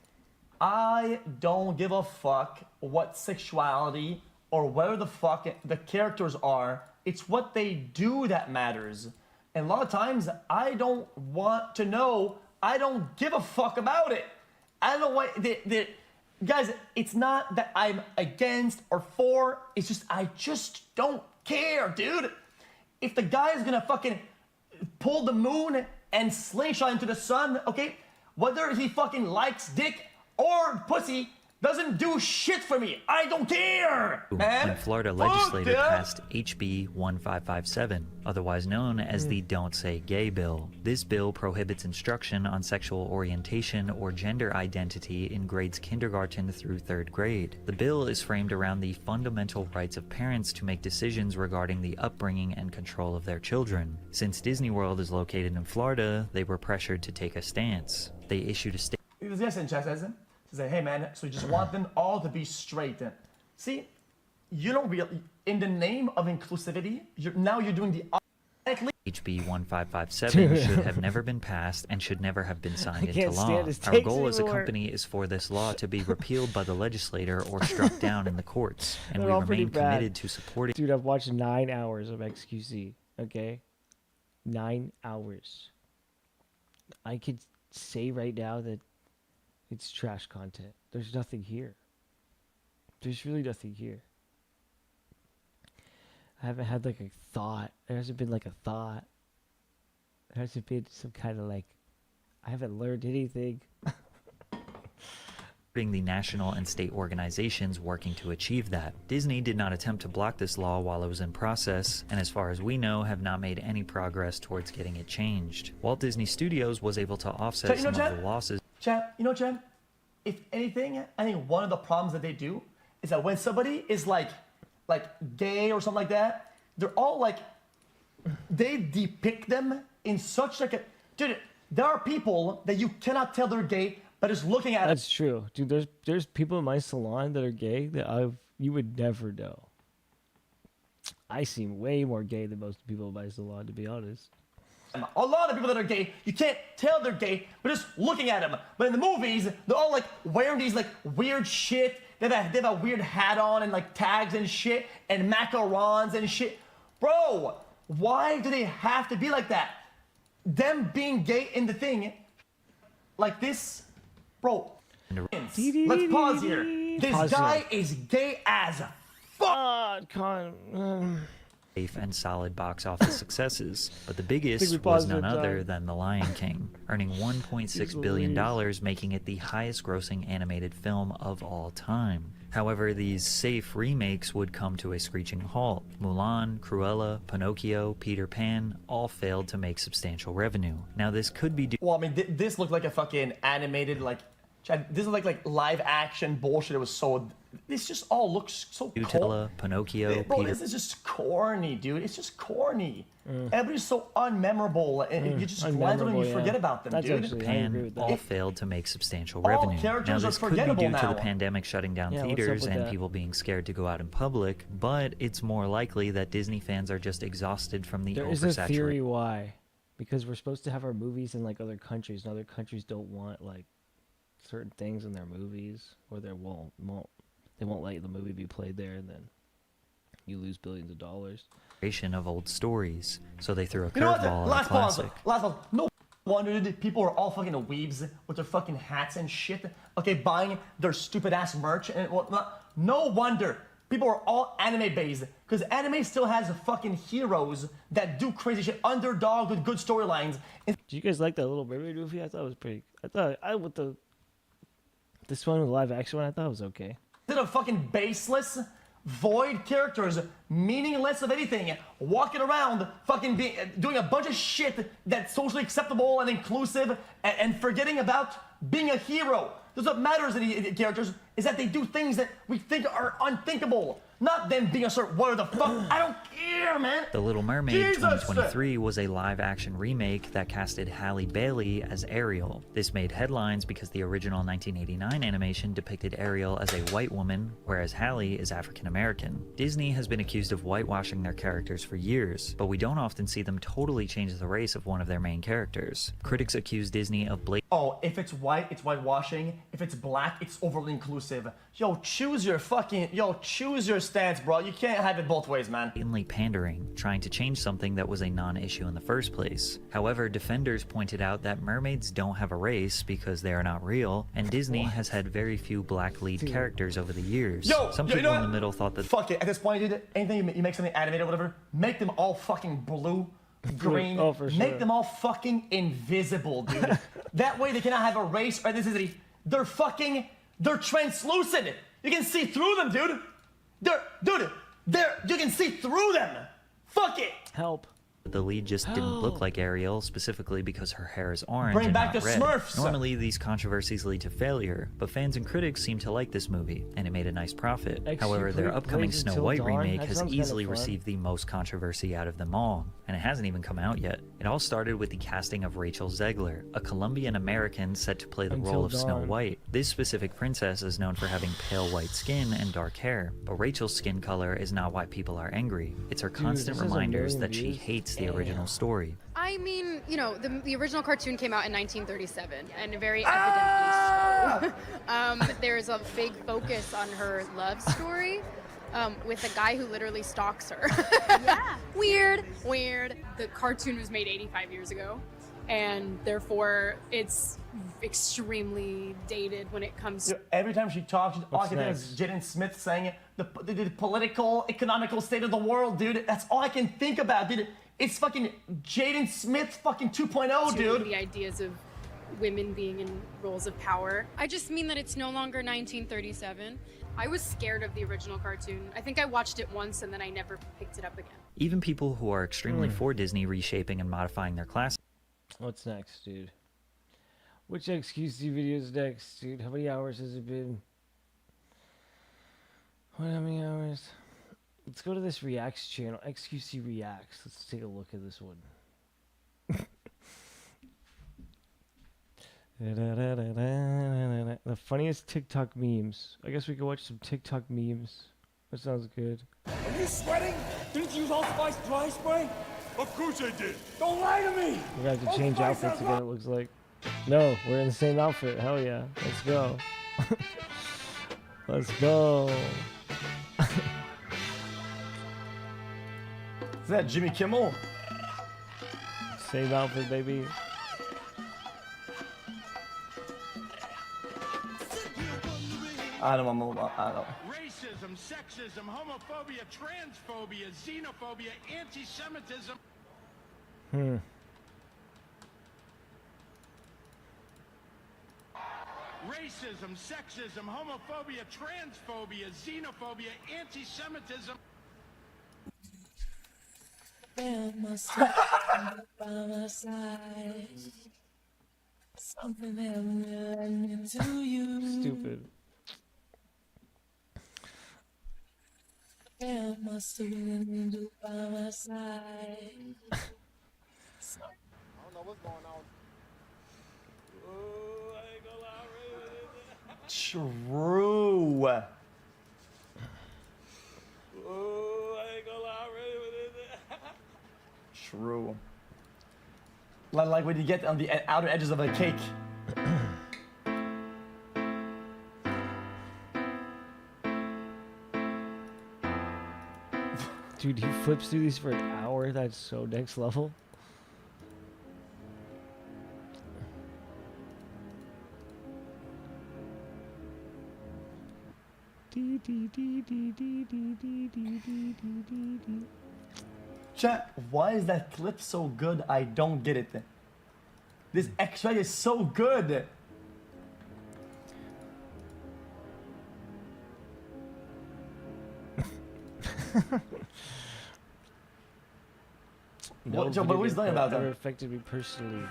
I don't give a fuck what sexuality or whether the fuck the characters are. It's what they do that matters. And a lot of times, I don't want to know I don't give a fuck about it. I don't know why. Guys, it's not that I'm against or for. It's just I just don't care, dude. If the guy is gonna fucking pull the moon and slingshot into the sun, okay, whether he fucking likes dick or pussy, doesn't do shit for me. I don't care, man. When Florida legislature passed HB 1557, otherwise known as the Don't Say Gay Bill. This bill prohibits instruction on sexual orientation or gender identity in grades kindergarten through 3rd grade. The bill is framed around the fundamental rights of parents to make decisions regarding the upbringing and control of their children. Since Disney World is located in Florida, they were pressured to take a stance. They issued a statement. Say, hey man, so you just want them all to be straight. See, you don't really, in the name of inclusivity, you're doing the HB 1557 should have never been passed and should never have been signed into law. Our goal as a company is for this law to be repealed by the legislature or struck down in the courts, and we remain committed to supporting. Dude, I've watched 9 hours of XQC, okay? 9 hours. I could say right now that it's trash content. There's nothing here. There's really nothing here. I haven't had like a thought. There hasn't been like a thought. There hasn't been some kind of like, I haven't learned anything. The national and state organizations working to achieve that. Disney did not attempt to block this law while it was in process, and as far as we know, have not made any progress towards getting it changed. Walt Disney Studios was able to offset some of the losses. Chad, if anything, I think one of the problems that they do is that when somebody is like gay or something like that, they're all like, they depict them in such like a, dude, there are people that you cannot tell they're gay, but just looking at That's true. Dude, there's people in my salon that are gay that you would never know. I seem way more gay than most people in my salon, to be honest. A lot of people that are gay, you can't tell they're gay, but just looking at them. But in the movies, they're all like wearing these like weird shit. They have a weird hat on and like tags and shit and macarons and shit. Bro, why do they have to be like that? Them being gay in the thing, like this, bro. Let's pause here. This guy is gay as fuck. Safe and solid box office successes, but the biggest was none other than The Lion King, earning $1.6 billion, making it the highest grossing animated film of all time. However, these safe remakes would come to a screeching halt. Mulan, Cruella, Pinocchio, Peter Pan all failed to make substantial revenue. Now this could be well, I mean, this looked like a fucking animated, like, this is like live action bullshit. It was so, this just all looks so Nutella, Pinocchio, bro, Peter. this is just corny, dude. It's just corny. Everybody's so unmemorable, and you just glance at them and you forget about them, dude. Pan all failed to make substantial revenue. Now this could be due to the pandemic shutting down theaters and people being scared to go out in public, but it's more likely that Disney fans are just exhausted from the oversaturation. There is a theory why. Because we're supposed to have our movies in like other countries, and other countries don't want like certain things in their movies, or they won't let the movie be played there, and then you lose billions of dollars. Of old stories, so they threw a curveball at a classic. Last pause. No wonder people are all fucking weebs with their fucking hats and shit. Okay, buying their stupid ass merch and whatnot. No wonder people are all anime based, because anime still has fucking heroes that do crazy shit, underdog with good storylines. Did you guys like that Little Mermaid movie? I thought it was pretty. This one with the live action one, I thought it was okay. Instead of fucking baseless, void characters, meaningless of anything, walking around, fucking doing a bunch of shit that's socially acceptable and inclusive, and forgetting about being a hero. That's what matters in the characters, is that they do things that we think are unthinkable. Not them being a sort of, what the fuck? I don't care, man. The Little Mermaid 2023 was a live-action remake that casted Halle Bailey as Ariel. This made headlines because the original 1989 animation depicted Ariel as a white woman, whereas Halle is African-American. Disney has been accused of whitewashing their characters for years, but we don't often see them totally change the race of one of their main characters. Critics accuse Disney of if it's white, it's whitewashing. If it's black, it's overly inclusive. Choose your stance, bro. You can't have it both ways, man. Blatantly pandering, trying to change something that was a non-issue in the first place. However, defenders pointed out that mermaids don't have a race because they are not real, and Disney has had very few black lead characters over the years. Some people in the middle thought that fuck it. At this point, dude, anything you make something animated or whatever, make them all fucking blue, green. Oh, for sure. Make them all fucking invisible, dude. That way they cannot have a race or ethnicity. They're translucent. You can see through them, dude. You can see through them. Fuck it. Help. the lead just didn't look like Ariel, specifically because her hair is orange Bring and back not the red. Smurfs! Normally, these controversies lead to failure, but fans and critics seem to like this movie, and it made a nice profit. However, their upcoming Snow White remake has easily received the most controversy out of them all, and it hasn't even come out yet. It all started with the casting of Rachel Zegler, a Colombian-American set to play the role of Snow White. This specific princess is known for having pale white skin and dark hair, but Rachel's skin color is not why people are angry. It's her constant reminders that she hates the original story. I mean, you know, the original cartoon came out in 1937, and very evidently so. There's a big focus on her love story with a guy who literally stalks her. Yeah. Weird. The cartoon was made 85 years ago, and therefore it's extremely dated when it comes to... Every time she talks, all I can think is Jaden Smith saying it, the political, economical state of the world, dude. That's all I can think about, dude. It's fucking Jaden Smith fucking 2.0, dude. The ideas of women being in roles of power. I just mean that it's no longer 1937. I was scared of the original cartoon. I think I watched it once and then I never picked it up again. Even people who are extremely for Disney reshaping and modifying their classics. What's next, dude? Which XQC video is next, dude? How many hours has it been? How many hours? Let's go to this Reacts channel. XQC Reacts. Let's take a look at this one. The funniest TikTok memes. I guess we could watch some TikTok memes. That sounds good. Are you sweating? Didn't you use Allspice dry spray? Of course I did. Don't lie to me. We're gonna have to change outfits again, it looks like. No, we're in the same outfit. Hell yeah. Let's go. Let's go. Is that Jimmy Kimmel? Same outfit, baby. I don't know. Racism, sexism, homophobia, transphobia, xenophobia, anti-Semitism. Racism, sexism, homophobia, transphobia, xenophobia, anti-Semitism. By my side. Something happened to you. Stupid. My student by my side. I don't know what's going on. Oh, I ain't gonna lie, True. oh, I ain't gonna lie, True. Like when you get on the outer edges of a cake. Dude, he flips through these for an hour. That's so next level. Chat, why is that clip so good? I don't get it. This X-ray is so good. What are we talking about? That affected me personally.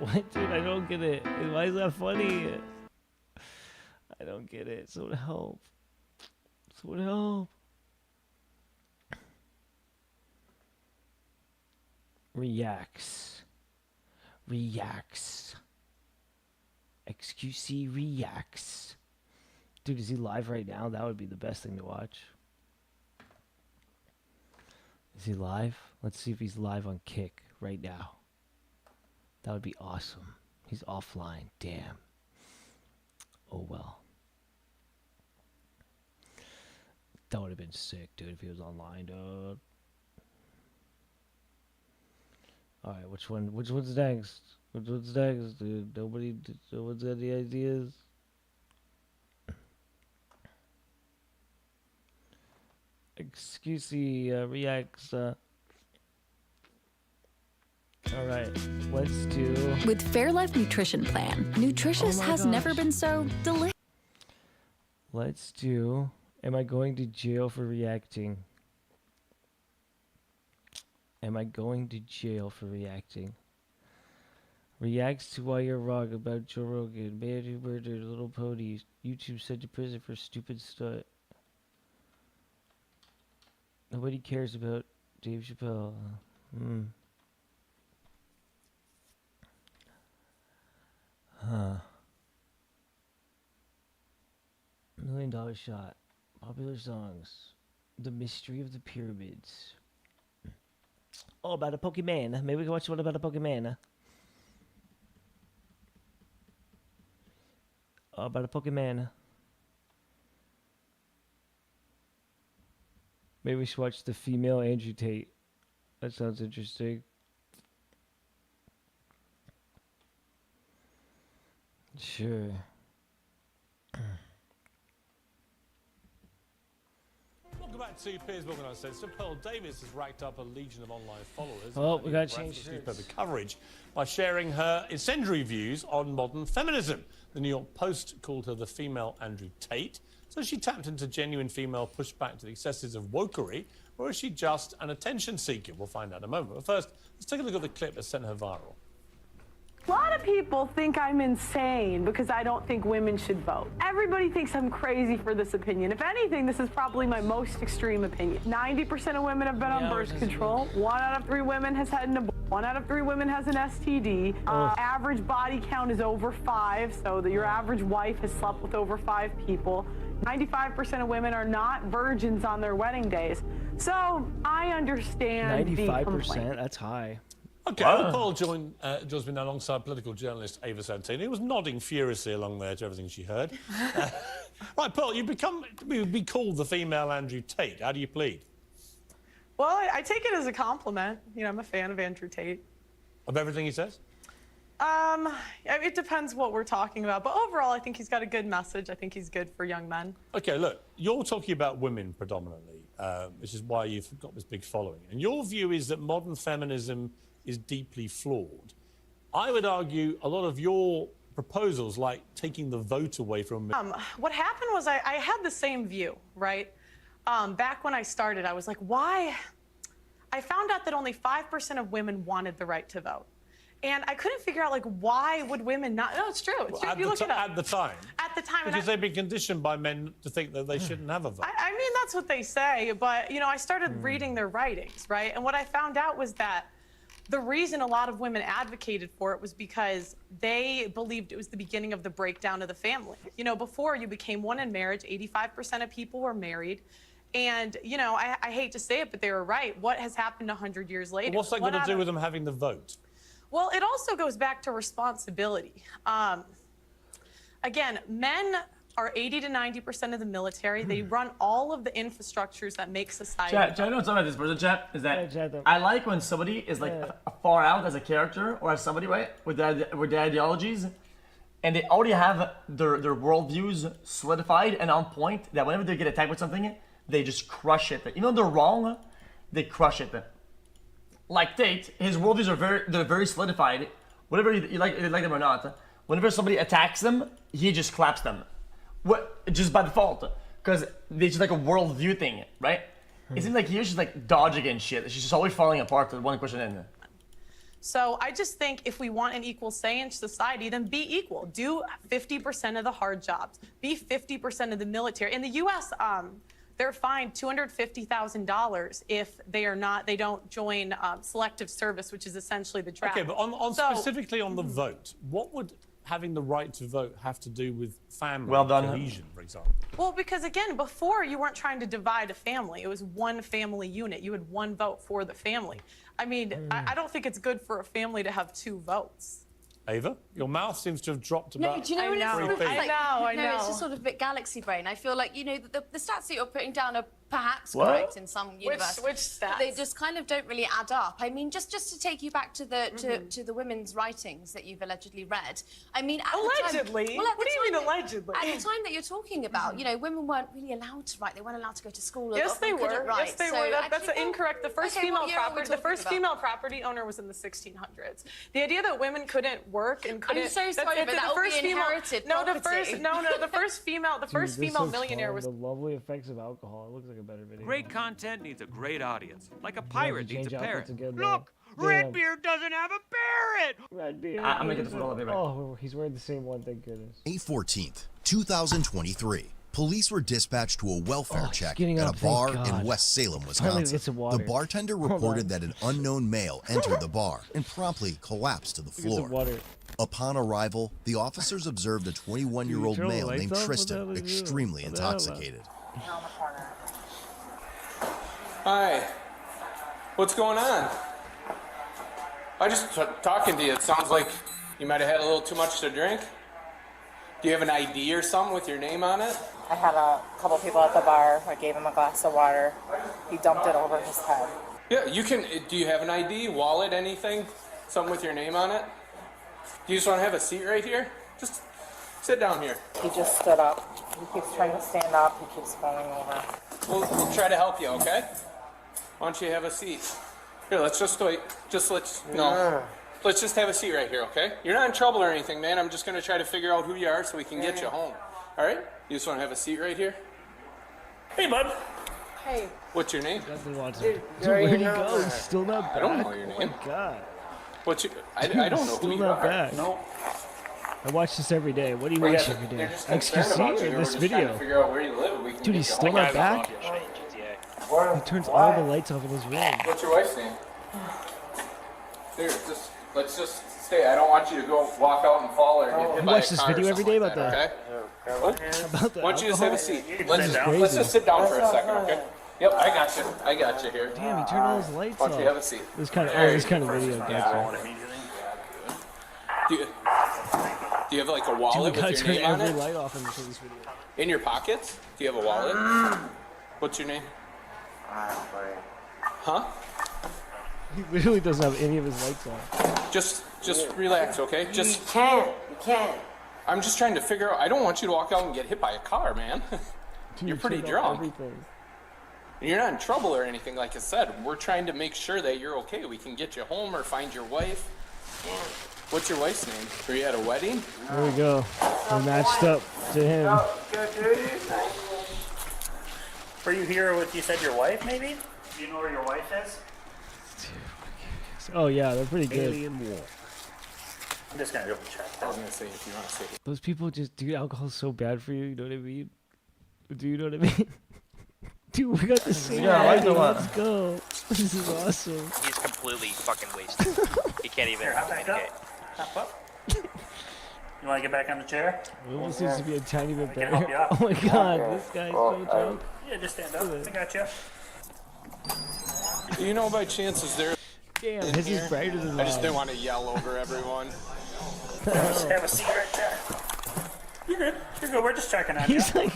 What, dude? I don't get it. Why is that funny? I don't get it. Someone help. Someone help. Reacts. XQC reacts. Dude, is he live right now? That would be the best thing to watch. Is he live? Let's see if he's live on Kick right now. That would be awesome. He's offline. Damn. Oh well. That would have been sick, dude, if he was online, dude. Alright, which one's next? Which one's next, dude? No one's got any ideas? XQC reacts. Alright, let's do... With Fairlife Nutrition Plan, nutritious has never been so delicious. Let's do... Am I going to jail for reacting? Am I going to jail for reacting? Reacts to why you're wrong about Joe Rogan. Man who murdered little ponies. YouTube sent to prison for stupid stunt. Nobody cares about Dave Chappelle. Huh. $1 Million Shot. Popular songs. The Mystery of the Pyramids. Oh, about a Pokemon. Maybe we can watch one about a Pokemon. Oh, about a Pokemon. Maybe we should watch the female Andrew Tate. That sounds interesting. Sure. Welcome back to Piers Morgan Uncensored. So Pearl Davis has racked up a legion of online followers. Oh, we got to change newspaper coverage by sharing her incendiary views on modern feminism. The New York Post called her the female Andrew Tate. So she tapped into genuine female pushback to the excesses of wokery, or is she just an attention seeker? We'll find out in a moment. But first, let's take a look at the clip that sent her viral. A lot of people think I'm insane because I don't think women should vote. Everybody thinks I'm crazy for this opinion. If anything, this is probably my most extreme opinion. 90% of women have been on birth control. 1 out of 3 women has had an abortion. 1 out of 3 women has an STD. Average body count is over 5, so that your average wife has slept with over 5 people. 95% of women are not virgins on their wedding days. So I understand 95%? That's high. Okay, well, Paul joins me now alongside political journalist Ava Santini, who was nodding furiously along there to everything she heard. Right, Paul, you be called the female Andrew Tate. How do you plead? Well, I take it as a compliment. You know, I'm a fan of Andrew Tate. Of everything he says? It depends what we're talking about, but overall, I think he's got a good message. I think he's good for young men. Okay, look, you're talking about women predominantly, which is why you've got this big following. And your view is that modern feminism is deeply flawed. I would argue a lot of your proposals, like taking the vote away from men. What happened was I had the same view, right? Back when I started, I was like, why? I found out that only 5% of women wanted the right to vote. And I couldn't figure out, like, why would women not? No, it's true. It's true. You look it up. At the time? At the time. Because they've been conditioned by men to think that they shouldn't have a vote. I mean, that's what they say, but, you know, I started reading their writings, right? And what I found out was that the reason a lot of women advocated for it was because they believed it was the beginning of the breakdown of the family. You know, before you became one in marriage, 85% of people were married. And, you know, I hate to say it, but they were right. What has happened 100 years later? Well, what's that got to do with them having the vote? Well, it also goes back to responsibility. Again, men are 80 to 90% of the military. They run all of the infrastructures that make society. Chat, I know what's up with this person, chat, is that I like when somebody is like far out as a character or as somebody, right, with their ideologies, and they already have their worldviews solidified and on point, that whenever they get attacked with something, they just crush it. Even though they're wrong, they crush it. Like Tate, his worldviews are very solidified. Whatever you like them or not, whenever somebody attacks them, he just claps them. Just by default, because it's just like a worldview thing, right? It seems like he was just like dodging and shit. She's just always falling apart with one question in. So I just think if we want an equal say in society, then be equal. Do 50% of the hard jobs. Be 50% of the military. In the U.S., they're fined $250,000 if they don't join selective service, which is essentially the draft. Okay, but on specifically on the vote, what would having the right to vote have to do with family cohesion, for example? Well, because again, before you weren't trying to divide a family. It was one family unit. You had one vote for the family. I mean, I don't think it's good for a family to have 2 votes. Ava, your mouth seems to have dropped about No, do you know what it's sort of 3 feet. like? I know. No, it's just sort of a bit galaxy brain. I feel like, you know, the stats that you're putting down are perhaps What? correct in some universe. Which stats? But they just kind of don't really add up. I mean, just to take you back to the to the women's writings that you've allegedly read. I mean, at Allegedly? The time, well, at What the do you time mean allegedly? At the time that you're talking about, you know, women weren't really allowed to write. They weren't allowed to go to school. Yes, they couldn't were. write. Yes, they So were. That's actually, incorrect. The first okay, female what year are we property, the first talking female property owner was in the 1600s. The idea that women couldn't work and couldn't. I'm so sorry, but that will be inherited property. The first female millionaire was. The lovely effects of alcohol. It looks like a better video. Great content needs a great audience, like a pirate needs a change parrot. outfits again, Look, though. Redbeard doesn't have a parrot! Redbeard. I'm gonna get the photo. I'll be right back. Oh, he's wearing the same one, thank goodness. May 14th, 2023. Police were dispatched to a welfare check getting at up, a bar thank in God. West Salem, Finally Wisconsin. get some water. The bartender Hold reported on. that an unknown male entered the bar and promptly collapsed to the Get some floor. water. Upon arrival, the officers observed a 21-year-old Turn the male lights named off? What the hell Tristan, is it? extremely What the hell? intoxicated. Hi. What's going on? I just talking to you. It sounds like you might have had a little too much to drink. Do you have an ID or something with your name on it? I had a couple people at the bar. I gave him a glass of water. He dumped it over his head. Yeah, you can. Do you have an ID, wallet, anything? Something with your name on it? Do you just want to have a seat right here? Just sit down here. He just stood up. He keeps trying to stand up. He keeps falling over. We'll try to help you, okay? Why don't you have a seat? Here, let's just wait. Let's just have a seat right here, okay? You're not in trouble or anything, man. I'm just going to try to figure out who you are so we can get you home. All right? You just want to have a seat right here? Hey, bud. Hey. What's your name? Dude, where'd he go? He's still not back. I don't know your Oh name. my God. What's your... I don't know Still who you not are. back. No. I watch this every day. What do you Well, watch yeah, every day? they're just concerned XQC about or you. We're this just trying to video? figure out where you live. We can Dude, get he's you still home. not back? He turns all the lights off in his room. What's your wife's name? Here, let's just stay. I don't want you to go walk out and fall or get hit You by a watch this car or video every something day like about that? Okay? What? About the Why don't you just have a alcohol? seat? This is crazy. Let's just sit down for a second, okay? Yep, I got you. I got you here. Damn, he turned all his lights Why off. don't you have a seat? This kind of video. Gotcha. Do you have like a Dude, we wallet gotta with turn your name on every it? light off in this video. In your pockets? Do you have a wallet? What's your name? Huh? He literally doesn't have any of his lights on. Just relax, okay? Just You can't. I'm just trying to figure out. I don't want you to walk out and get hit by a car, man. Dude, You're pretty turned off drunk. everything. You're not in trouble or anything, like I said. We're trying to make sure that you're okay. We can get you home or find your wife. What's your wife's name? Are you at a wedding? There we go. We matched up to him. Were you here with, you said your wife, maybe? Do you know where your wife is? Oh yeah, they're pretty good. Alien War. I'm just gonna go check. I was gonna say if you want to say. Those people just, dude, alcohol's so bad for you. You know what I mean? Do you know what I mean? Dude, we got the same. Yeah, I like the one. Let's go. This is awesome. He's completely fucking wasted. He can't even communicate. Hop up. You want to get back on the chair? It almost seems to be a tiny bit I can better. help you out. Oh my God, this guy's so drunk. Yeah, just stand up. I got you. Do you know by chance is there? Damn, in his here? is brighter than I just mine. didn't want to yell over everyone. Just have a seat right there. You're good. You're good. We're just checking on you. He's like,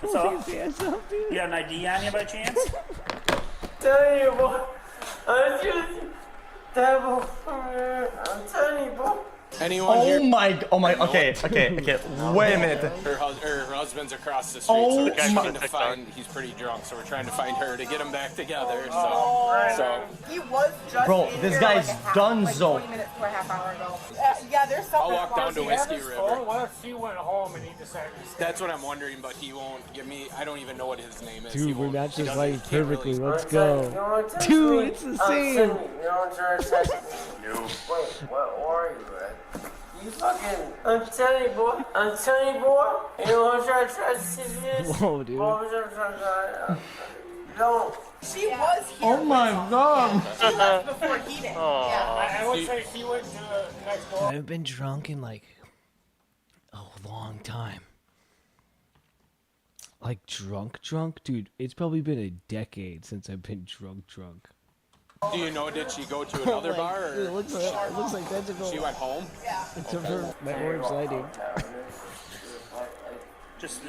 That's all. his hands up, dude. You have an ID on you by chance? Tell you, boy. I'm just devil. I'm telling you, boy. Anyone here? Oh my, okay, wait a minute. Her husband's across the street, so we're trying to find. He's pretty drunk, so we're trying to find her to get them back together. So He was just Bro, in this here guy's like donezo. 20 minutes to a half hour ago. Yeah, there's something. I'll walk down to Whiskey River. What if she went home and he decided to stay? That's what I'm wondering, but he won't give me. I don't even know what his name is. He Dude, we won't- matched he his doesn't- light he can't perfectly. really- Let's go. Dude, it's the same. You don't try to text me. No. Wait, where are you at? You fucking, I'm telling you, boy. I'm telling you, boy. You want to try to see this? Whoa, dude. No. She was here. Oh my god. She left before he did. I would say she went next door. I've been drunk in like a long time. Like drunk, dude. It's probably been a decade since I've been drunk. Do you know, did she go to another bar? Or It looks like that's a goal. she went home? Yeah. Except for my orange lighting. Just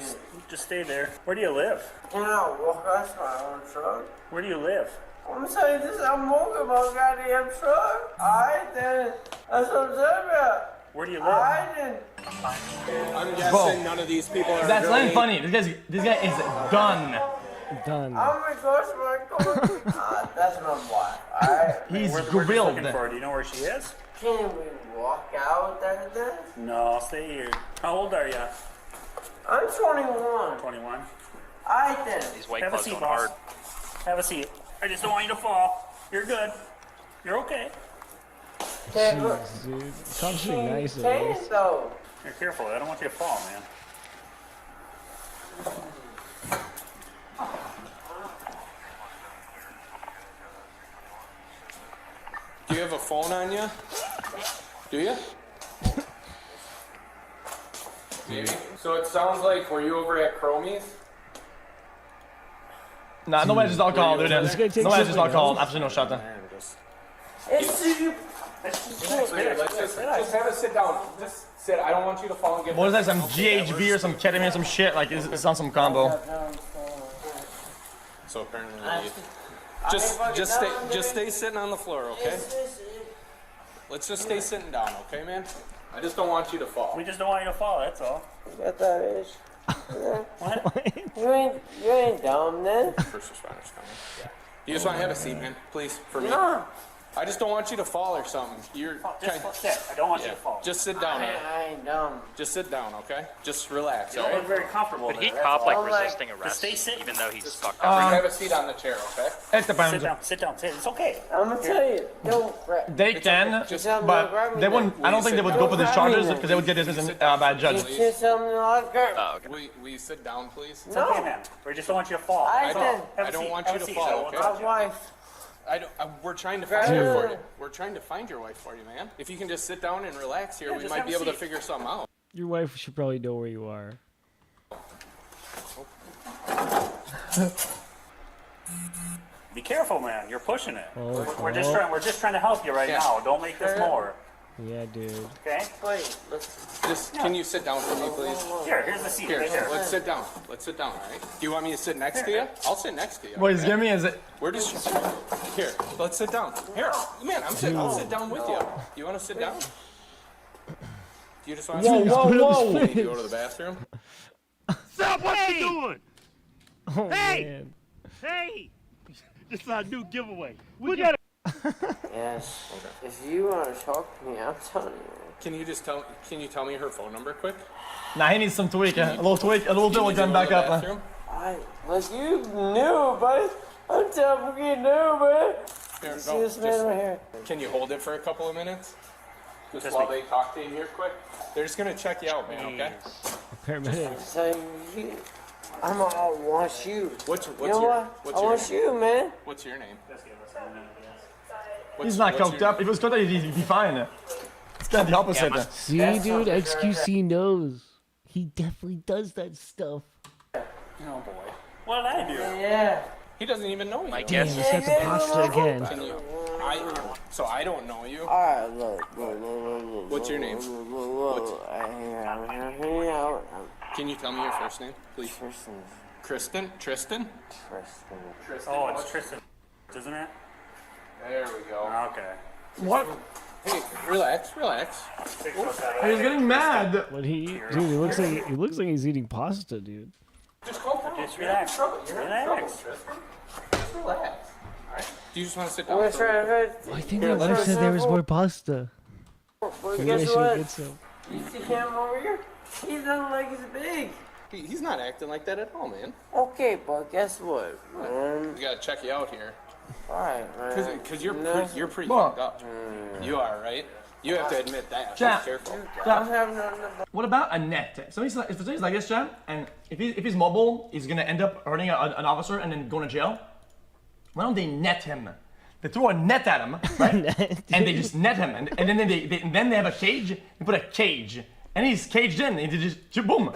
stay there. Where do you live? Can I walk out my own truck? Where do you live? I'm saying this, I'm walking my goddamn truck. Alright then. That's what I'm saying about. Where do you live? Alright then. I'm guessing none of these people are That's really... not funny. This guy is done. Done. I'm going to go to my car. That's my wife. Alright? He's We're just grilled. looking for her. Do you know where she is? Can we walk out there then? No, I'll stay here. How old are you? I'm 21. 21. Alright then. These white Have a claws seat, going boss. hard. Have a seat. I just don't want you to fall. You're good. You're okay. Jeez, dude. Cops are nice at least. though. You're careful. I don't want you to fall, man. Do you have a phone on you? Do you? Maybe. So it sounds like, were you over at Chromie's? Nah, nobody's just alcohol, dude. This guy takes Nobody's just something alcohol. Absolutely no shot then. It's you. Let's just have a sit down. Just sit. I don't want you to fall and get... What is that? Some GHB or some ketamine or some shit? Like, it's on some combo. So apparently... Just stay sitting on the floor, okay? Let's just stay sitting down, okay, man? I just don't want you to fall. We just don't want you to fall, that's all. What that is? What? You ain't dumb then. First responders coming. Yeah. You just want to have a seat, man, please, for me. No. I just don't want you to fall or something. You're Just sit. I don't want you to fall. Just sit down. I ain't dumb. Just sit down, okay? Just relax, You all don't right? look very comfortable Could he there, cop that's like all. resisting arrest, stay sitting. even though he's fucked Have up? a seat on the chair, okay? It depends. Sit down. It's okay. I'm gonna tell you, don't grab. They can, but they wouldn't. I don't think they would go for these charges because they would get dismissed by a judge. You say something like that. Oh, okay. Will you sit down, please? It's okay, man. We just don't want you to fall. I don't want you to fall, okay? My wife. We're trying to find her for you. We're trying to find your wife for you, man. If you can just sit down and relax here, we might be able to figure something out. Your wife should probably know where you are. Be careful, man. You're pushing it. Oh, We're just trying to help you right now. Don't make this more. Yeah, dude. Okay? Wait, Can you sit down for me, please? Here's the seat right here. Let's sit down. Let's sit down, all right? Do you want me to sit next to you? I'll sit next to you. What he's giving me is it? Where does she... Here, let's sit down. Here, man, I'll sit down with you. You want to sit down? Do you just want to sit down? Whoa. Need to go to the bathroom? Stop! What you doing? Oh, Hey! man. Hey! This is our new giveaway. We got yes. If you want to talk to me, I'm telling you. Can you tell me her phone number quick? Nah, he needs some tweak. A little tweak. A little bit will get him back up. Like you knew, buddy. I'm telling you, new, man. Here, See this man right here. Can you hold it for a couple of minutes? Just while they talk to you here quick. They're just gonna check you out, man. Okay? Paramedics. So I want you. What's you know what? I want you, man. What's your name? He's not coked up. If it was coked up, he'd be fine. It's kind of the opposite. See, dude, XQC knows. He definitely does that stuff. Oh boy. What did I do? Yeah. He doesn't even know you. I guess. Damn, it's got the pasta again. So I don't know you. Alright, look. What's your name? Can you tell me your first name, please? Tristan. Tristan? Oh, it's Tristan, isn't it? There we go. Okay. What? Hey, relax. He's getting mad. What he eat? Dude, he looks like he's eating pasta, dude. Just calm down. Just relax. Relax. Just relax. Alright. Do you just want to sit down? I think my wife said there was more pasta. Well, Maybe I guess should what? get some. You see him over here? He doesn't like he's big. He's not acting like that at all, man. Okay, but guess what? We gotta check you out here. Alright, man. Cause you're pretty fucked up. You are, right? You have to admit that. Chat. Be careful. What about a net? If somebody's like this, Chat, and if he's mobile, he's gonna end up hurting an officer and then going to jail. Why don't they net him? They throw a net at him, right? And they just net him, and then they have a cage. They put a cage, and he's caged in. And they just boom.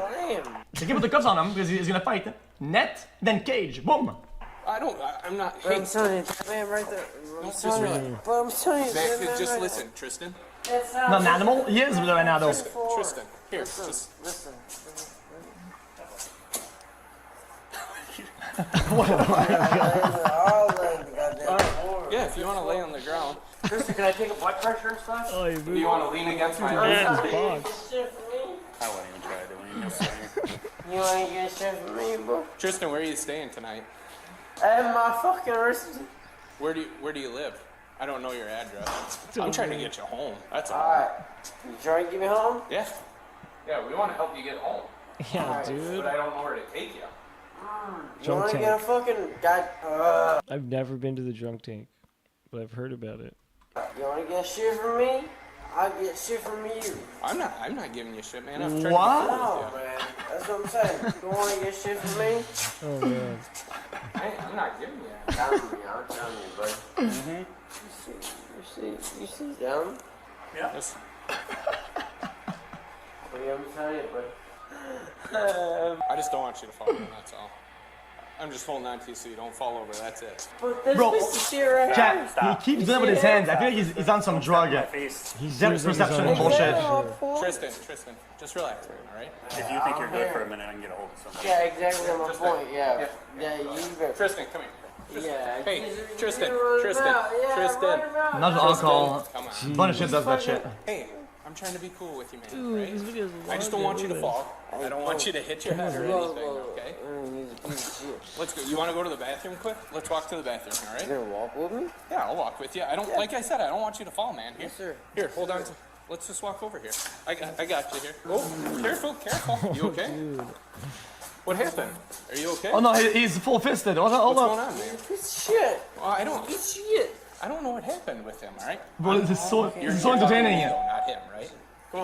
They give the cuffs on him because he's gonna fight. Net, then cage, boom. I'm not. But I'm telling you, that man right there. I'm telling you. But I'm telling you, Max, that man just right listen, Tristan. Not an animal. He is right now, though. Tristan, here, just listen. Yeah, if you want to lay on the ground. Tristan, can I take a blood pressure and stuff? Do you want to lean against my leg? leg? I wouldn't even try doing it. You want to get shit from me, bro? Tristan, where are you staying tonight? At my fucking wrist. Where do you live? I don't know your address. I'm trying to get you home. That's all. Alright. You trying to get me home? Yeah. Yeah, we want to help you get home. Yeah, dude. But I don't know where to take you. You want to get a fucking I've never been to the drunk tank, but I've heard about it. You want to get shit from me? I'll get shit from you. I'm not giving you shit, man. I'm trying Wow, to be cool with you. man. That's what I'm saying. You want to get shit from me? Oh man. Hey, I'm not giving you. I'm telling you, buddy. You see them? Yeah. Yes. I'm telling you, buddy. I just don't want you to fall over, that's all. I'm just holding on to you so you don't fall over, that's it. But this Bro, piece of shit right Chat, here. he keeps doing it with his hands. I feel like he's on some drug. He's depth perception and bullshit. Tristan, just relax, alright? If you think you're good for a minute, I can get a hold of somebody. Yeah, exactly my point. Yeah. Yeah, you better. Tristan, come here. Yeah. Hey, Tristan. Not alcohol. Bunch of shit does that shit. Hey, I'm trying to be cool with you, man. Dude, right? these videos are I just don't want you to fall. I don't want you to hit your head or anything, okay? Let's go. You want to go to the bathroom quick? Let's walk to the bathroom, all right? You gonna walk with me? Yeah, I'll walk with you. I don't, like I said, I don't want you to fall, man. Here, Yes, sir. Here, hold on. Let's just walk over here. I got you here. Oh, careful. You okay? Dude. What happened? Are you okay? Oh no, he's full fisted. Hold What's on. going on, man? Piece of shit. Well, I don't. Piece of shit. I don't know what happened with him. All right. Bro, this is so entertaining. No, not him, right?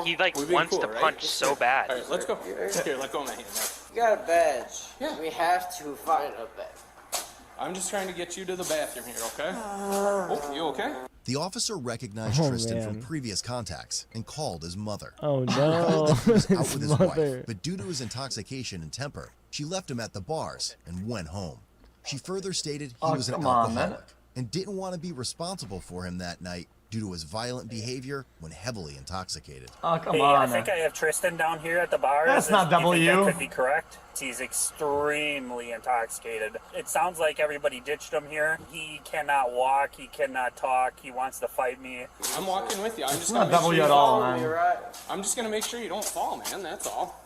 He like We're being wants cool, to right? punch so bad. All right, let's go. Here, let go of my hand. You got a badge. Yeah. We have to find a badge. I'm just trying to get you to the bathroom here, okay? Oh, you okay? The officer recognized Tristan from previous contacts and called his mother. Oh no. He was out with his Mother. wife, but due to his intoxication and temper, she left him at the bars and went home. She further stated he was an alcoholic and didn't want to be responsible for him that night due to his violent behavior when heavily intoxicated. Oh, come Hey, on. I think I have Tristan down here at the bar. That's not You think W. that could be correct. He's extremely intoxicated. It sounds like everybody ditched him here. He cannot walk. He cannot talk. He wants to fight me. I'm walking with you. I'm just It's gonna not make sure W you at all, fall. man. I'm just gonna make sure you don't fall, man. That's all.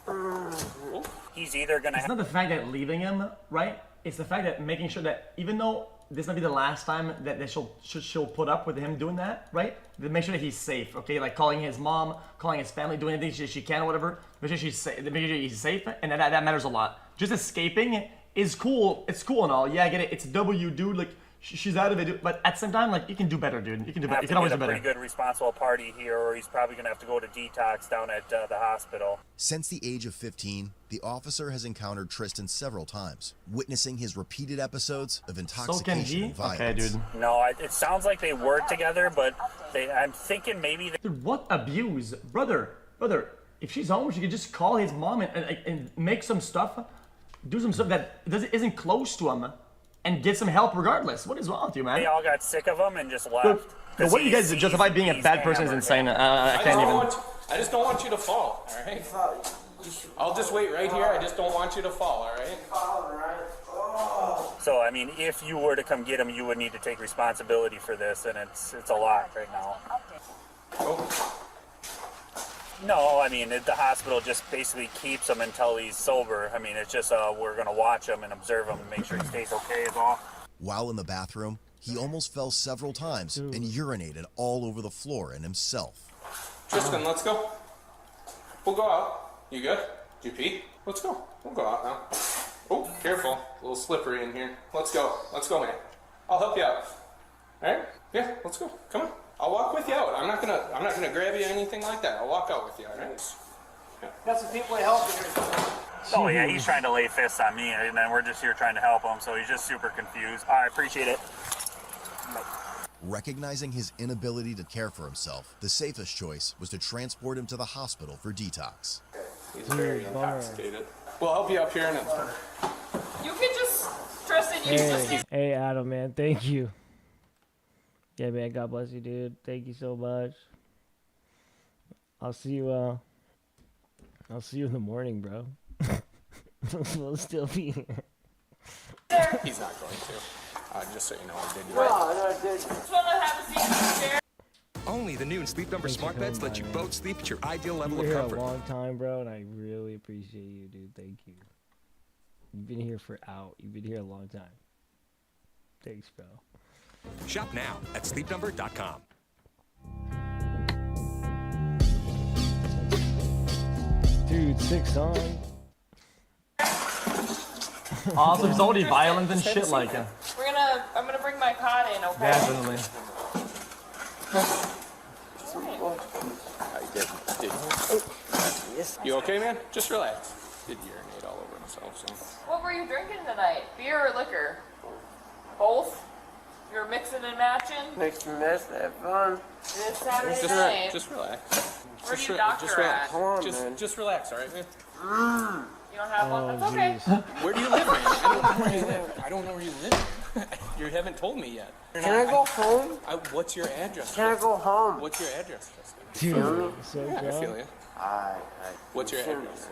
He's either gonna. It's not the fact that leaving him, right? It's the fact that making sure that even though this might be the last time that she'll put up with him doing that, right? Then make sure that he's safe, okay? Like calling his mom, calling his family, doing anything she can, or whatever. Make sure she's safe. Make sure he's safe, and that matters a lot. Just escaping is cool. It's cool and all. Yeah, I get it. It's W, dude. Like she's out of it, but at the same time, like you can do better, dude. You can do better. You can always do better. Pretty good responsible party here, or he's probably gonna have to go to detox down at the hospital. Since the age of 15, the officer has encountered Tristan several times, witnessing his repeated episodes of intoxication and violence. Okay, dude. No, it sounds like they work together, but I'm thinking maybe. Dude, what abuse, brother? If she's home, she could just call his mom and make some stuff, do some stuff that isn't close to him, and get some help regardless. What is wrong with you, man? They all got sick of him and just left. The way you guys justify being a bad person is insane. I can't even. I just don't want you to fall, all right? I'll just wait right here. I just don't want you to fall, all right? So, I mean, if you were to come get him, you would need to take responsibility for this, and it's a lot right now. No, I mean, the hospital just basically keeps him until he's sober. I mean, it's just we're going to watch him and observe him and make sure he stays okay is all. While in the bathroom, he almost fell several times and urinated all over the floor and himself. Tristan, let's go. We'll go out. You good? Did you pee? Let's go. We'll go out now. Oh, careful. A little slippery in here. Let's go. Let's go, man. I'll help you out. All right? Yeah, let's go. Come on. I'll walk with you out. I'm not gonna grab you or anything like that. I'll walk out with you, all right? Got some people to help you here. Oh yeah, he's trying to lay fists on me, and then we're just here trying to help him, so he's just super confused. All right, appreciate it. Recognizing his inability to care for himself, the safest choice was to transport him to the hospital for detox. He's very intoxicated. We'll help you up here in a... You can just trust in you. Hey, Adam, man, thank you. Yeah, man, God bless you, dude. Thank you so much. I'll see you in the morning, bro. We'll still be here. He's not going to. Just so you know, I did. Just want to have a seat in the chair. Only the new Sleep Number smart beds let you both sleep at your ideal level You've of been here comfort. a long time, bro, and I really appreciate you, dude. Thank you. You've been here You've been here a long time. Thanks, bro. Shop now at sleepnumber.com. Dude, 6 songs. Also, he's already violent and shit like it. I'm gonna bring my cot in, okay? Definitely. You okay, man? Just relax. Did urinate all over himself, so. What were you drinking tonight? Beer or liquor? Both? You're mixing and matching? Mix and match, have fun. It's Saturday night. Just relax. Where's your doctor at? Come on, man. Just relax, all right, man? You don't have one? That's okay. Where do you live, man? I don't know where you live. I don't know where you live. You haven't told me yet. Can I go home? What's your address? Can I go home? What's your address, Justin? Dude, so Yeah, I bro. feel you. What's your address?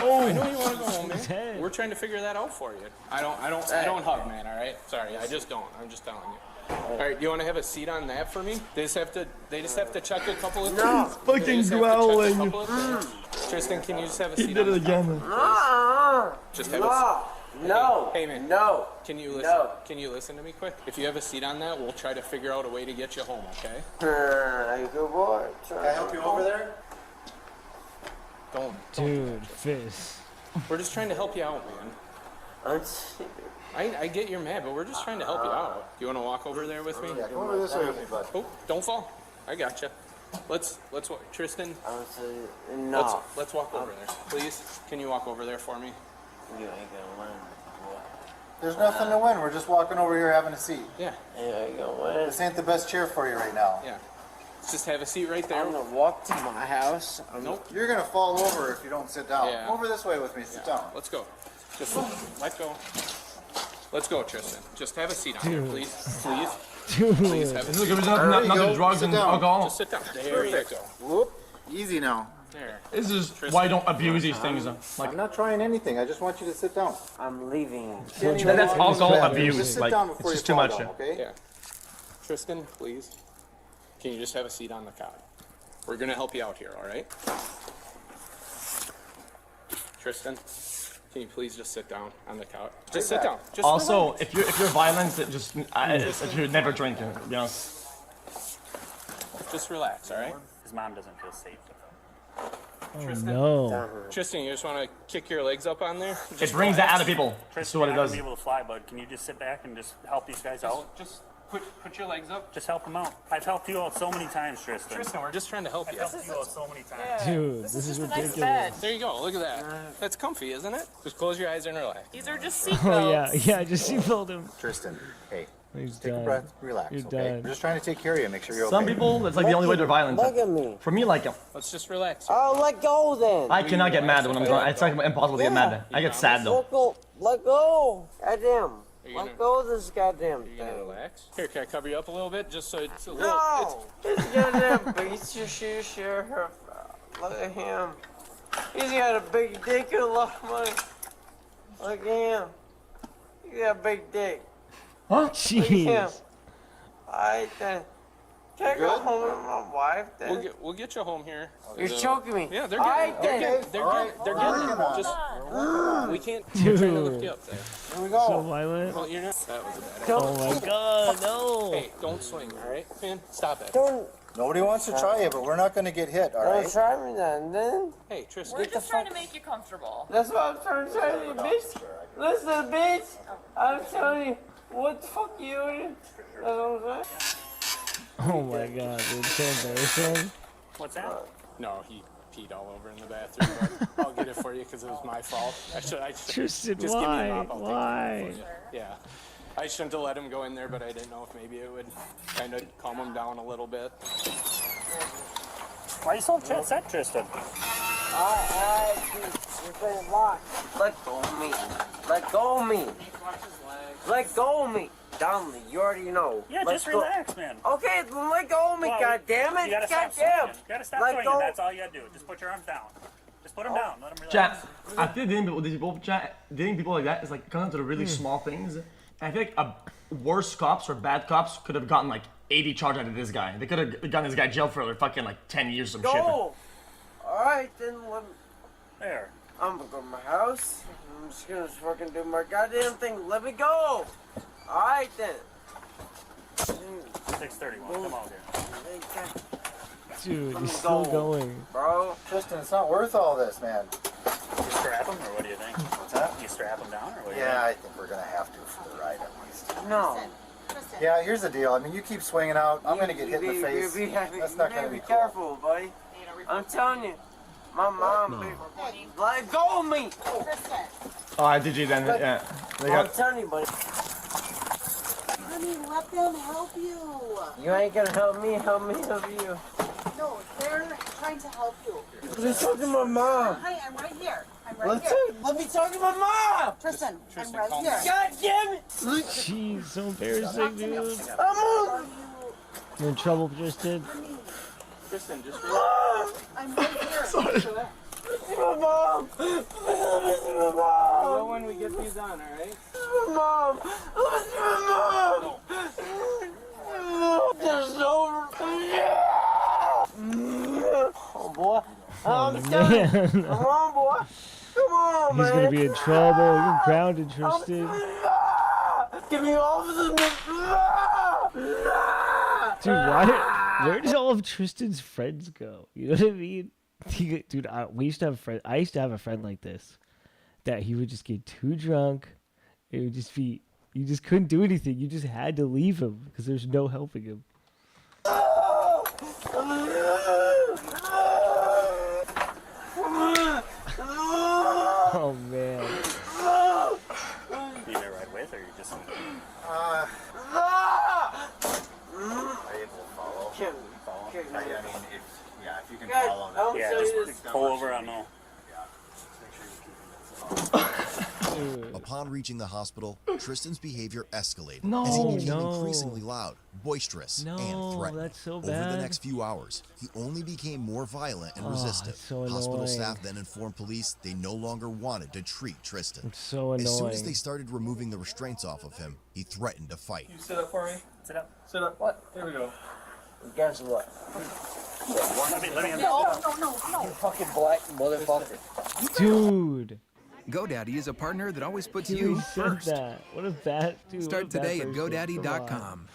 Oh, I know you want to go home, man. We're trying to figure that out for you. I don't hug, man. All right. Sorry, I just don't. I'm just telling you. All right. Do you want to have a seat on that for me? They just have to check a couple of things. No, fucking growling. Tristan, can you just have a He seat? did it again. Just have a seat. No. Hey, man. No. Can you listen? No. Can you listen to me quick? If you have a seat on that, we'll try to figure out a way to get you home. Okay? Good boy. Can I help you over there? Don't. Dude, fist. We're just trying to help you out, man. I get you're mad, but we're just trying to help you out. You want to walk over there with me? Yeah, come over this way with me, bud. Oh, don't fall. I gotcha. Let's walk. Tristan. No. Let's walk over there, please. Can you walk over there for me? You ain't gonna win. There's nothing to win. We're just walking over here having a seat. Yeah. You ain't gonna win. This ain't the best chair for you right now. Yeah. Let's just have a seat right there. I'm gonna walk to my house. Nope. You're gonna fall over if you don't sit down. Yeah. Come over this way with me. Sit down. Let's go. Just let go. Let's go, Tristan. Just have a seat on here, please. Please. Dude. Please have a This seat. is nothing drugs Sit and down. alcohol. Just sit down. There you go. Whoop. Easy now. There. This is why you don't abuse these things. Like I'm not trying anything. I just want you to sit down. I'm leaving. that's alcohol Just abuse. sit Like down it's before just you too fall much. down, okay? Yeah. Tristan, please. Can you just have a seat on the cot? We're gonna help you out here, all right? Tristan, can you please just sit down on the couch? Just sit down. Just Also, relax. if you're violent, if you're never drinking, to be honest. Just relax, all right? His mom doesn't feel safe with him. Tristan, No. Tristan, you just want to kick your legs up on there? It brings that out of people. That's Tristan, what you're it not does. gonna be able to fly, bud. Can you just sit back and just help these guys out? Just put your legs up. Just help them out. I've helped you out so many times, Tristan. Tristan, we're just trying to help I've you. helped you out so many times. Dude, this is ridiculous. There you go. Look at that. That's comfy, isn't it? Just close your eyes and relax. These are just seatbelts. Oh yeah, yeah, just seatbelt him. Tristan, hey, He's take done. a breath, relax, You're okay? done. We're just trying to take care of you, make sure you're okay. Some people, that's like the only way they're violent. Look at me. For me, like, Let's just relax. Oh, let go then. I cannot get mad when I'm drunk. It's like impossible to get mad. I get sad though. Let go. Goddamn. you Let gonna- go of this goddamn You gonna thing. relax? Here, can I cover you up a little bit, just so it's a little? No. This goddamn beats your shit, sure. Look at him. He's got a big dick and a lot of money. Look at him. He got a big dick. Huh? Look at him. Jeez. Alright then. Can I go home with my wife then? We'll get you home here. You're choking me. Yeah, they're Alright getting then. they're getting it. Just we can't. We're trying to lift you up there. Here we So go. violent. Well, you're not. That was a bad. Oh my god, no. Hey, don't swing, all right, man. Stop it. Don't Nobody wants to try it, but we're not going to get hit, all right? try me then. Hey, Tristan. We're just trying to make you comfortable. That's what I'm trying to tell you, bitch. Listen, bitch. I'm telling you. What the fuck you? That's what I'm saying. Oh my god, dude, so embarrassing. What's that? No, he peed all over in the bathroom, but I'll get it for you because it was my fault. I should Tristan, just give me a mop. I'll why? take it for you. Yeah. I shouldn't have let him go in there, but I didn't know if maybe it would kind of calm him down a little bit. Why are you so upset, Tristan? You're playing lock. Let go of me. Let go of me. Let go of me. Downley, you already know. Yeah, just relax, man. Okay, let go of me, Well, goddammit. You gotta stop swinging. You gotta stop swinging. That's all you gotta do. Just put your arms down. Just put them down. Let them relax. Chat, I feel dating people like that is like comes down to the really small things. And I feel like worse cops or bad cops could have gotten like 80 charges out of this guy. They could have gotten this guy jailed for fucking like 10 years or some shit. Go. Alright, then let me... There. I'm gonna go to my house. I'm just gonna fucking do my goddamn thing. Let me go. Alright then. 6:31. Come on here. Dude, he's still going. Bro. Tristan, it's not worth all this, man. You strap him, or what do you think? What's that? You strap him down, or what do you Yeah, think? I think we're gonna have to for the ride at least. No. Yeah, here's the deal. I mean, you keep swinging out, I'm gonna get hit in the face. That's not gonna be cool. careful, buddy. I'm telling you. My mom, let go of me. Oh, I did you then, yeah. I'm telling you, buddy. Honey, let them help you. You ain't gonna help me help you. No, they're trying to help you. Let's talk to my mom. Honey, I'm right here. I'm right here. Let me talk to my mom. Tristan, I'm right here. God damn it. Jeez, so embarrassing, dude. I'm on. You're in trouble, Tristan. Tristan, just Mom! I'm right here. Sorry. My mom! My mom! Know when we get these on, alright? My mom! My mom! There's no... Oh, boy. I'm man. Come on, boy. Come on, He's man. gonna be in trouble. You're grounded, Tristan. Get me off of this. Dude, where did all of Tristan's friends go? You know what I mean? Dude, we used to have friends. I used to have a friend like this, that he would just get too drunk. It would just be, you just couldn't do anything. You just had to leave him because there's no helping him. Oh man. You gonna ride with, or you just? Are you able to follow? I mean, if you can follow that. Yeah, just pull over on no. Upon reaching the hospital, Tristan's behavior escalated No, as he became no. increasingly loud, boisterous, No, and threatening. that's so Over bad. the next few hours, he only became more violent and Oh, resistant. it's so Hospital annoying. staff then informed police they no longer wanted to treat Tristan. It's so As soon as annoying. they started removing the restraints off of him, he threatened to fight. You sit up for me? Sit up. Sit up. What? Here we go. Guess what? Let me No. You fucking black motherfucker. Dude. GoDaddy is a partner that always puts Dude, you he said first. that. What a bad dude. Start what a bad today at person. GoDaddy.com.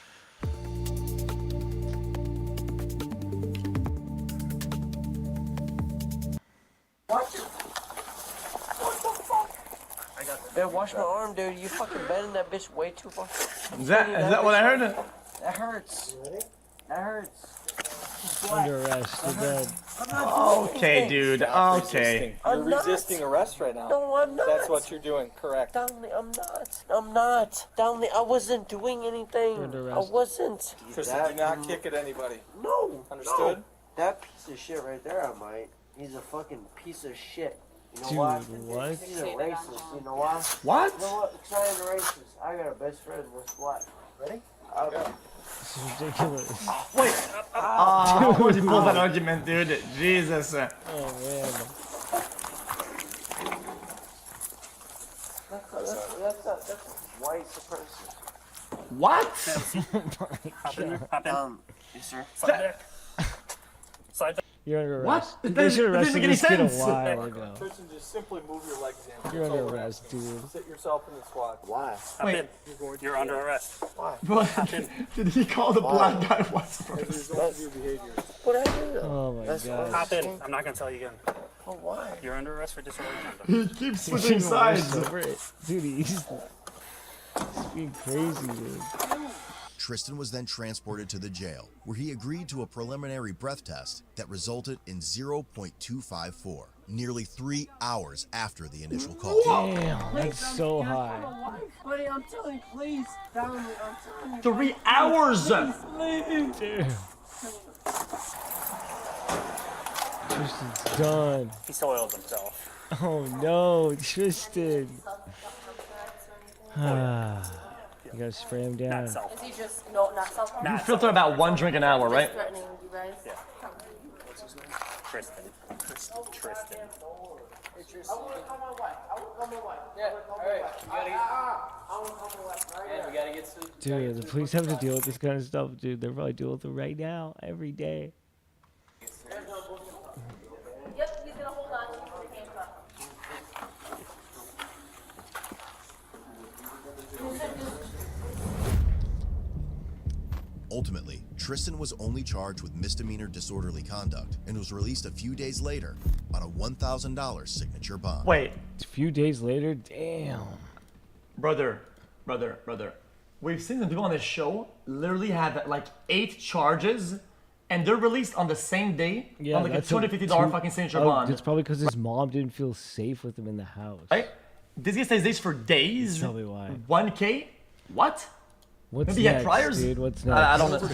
Man, watch my arm, dude. You fucking bending that bitch way too far. Is that what I heard? That hurts. That hurts. Under arrest. You're dead. Okay, dude. Okay. You're resisting arrest right now. No, I'm not. That's what you're doing. Correct. Downley, I'm not. I'm not. Downley, I wasn't doing anything. Under I arrest. wasn't. Tristan, do not kick at anybody. No. Understood? No. That piece of shit right there, I might. He's a fucking piece of shit. You know Dude, why? what? He's a racist. You know why? What? You know what? Trying to racist. I got a best friend that's black. Ready? This is ridiculous. Wait. Ah, where'd you pull that argument, dude? Jesus. Oh man. That's white supremacy. What? Hop in there. Hop in. Yes, sir. Slide back. Slide back. You're under What? arrest. That They should doesn't arrested make any this kid a sense. while ago. Tristan, just simply move your legs in. You're under arrest, dude. Sit yourself in the squad. Why? Hop in. You're under arrest. Why? What? Did he call the black guy white There's supremacist? going to be behavior. What I do? Oh my god. Hop in. I'm not gonna tell you again. Oh, why? You're under arrest for disorderly conduct. He keeps switching sides. Over it. Dude, he's... It's being crazy, dude. Tristan was then transported to the jail, where he agreed to a preliminary breath test that resulted in 0.254, nearly 3 hours after the initial call. Damn, that's so high. Buddy, I'm telling you, please. Down, I'm telling you. 3 hours! Please, leave. Damn. Tristan's done. He soiled himself. Oh no, Tristan. You gotta spray him down. Is he just not self? You filter about 1 drink an hour, right? Threatening you guys. Yeah. What's his name? Tristan. Tristan. I want to call my wife. Yeah, alright. We gotta get some. Dude, the police have to deal with this kind of stuff, dude. They're probably dealing with it right now, every day. Yep, he's gonna hold on to the handcuff. Ultimately, Tristan was only charged with misdemeanor disorderly conduct and was released a few days later on a $1,000 signature bond. Wait. A few days later? Damn. Brother. We've seen some people on this show literally have like 8 charges and they're released on the same day on like a $250 fucking signature bond. It's probably because his mom didn't feel safe with him in the house. Right? This guy stays days for days. Tell me why. 1K? What? What's Maybe next, he had priors? dude? What's next? I don't know.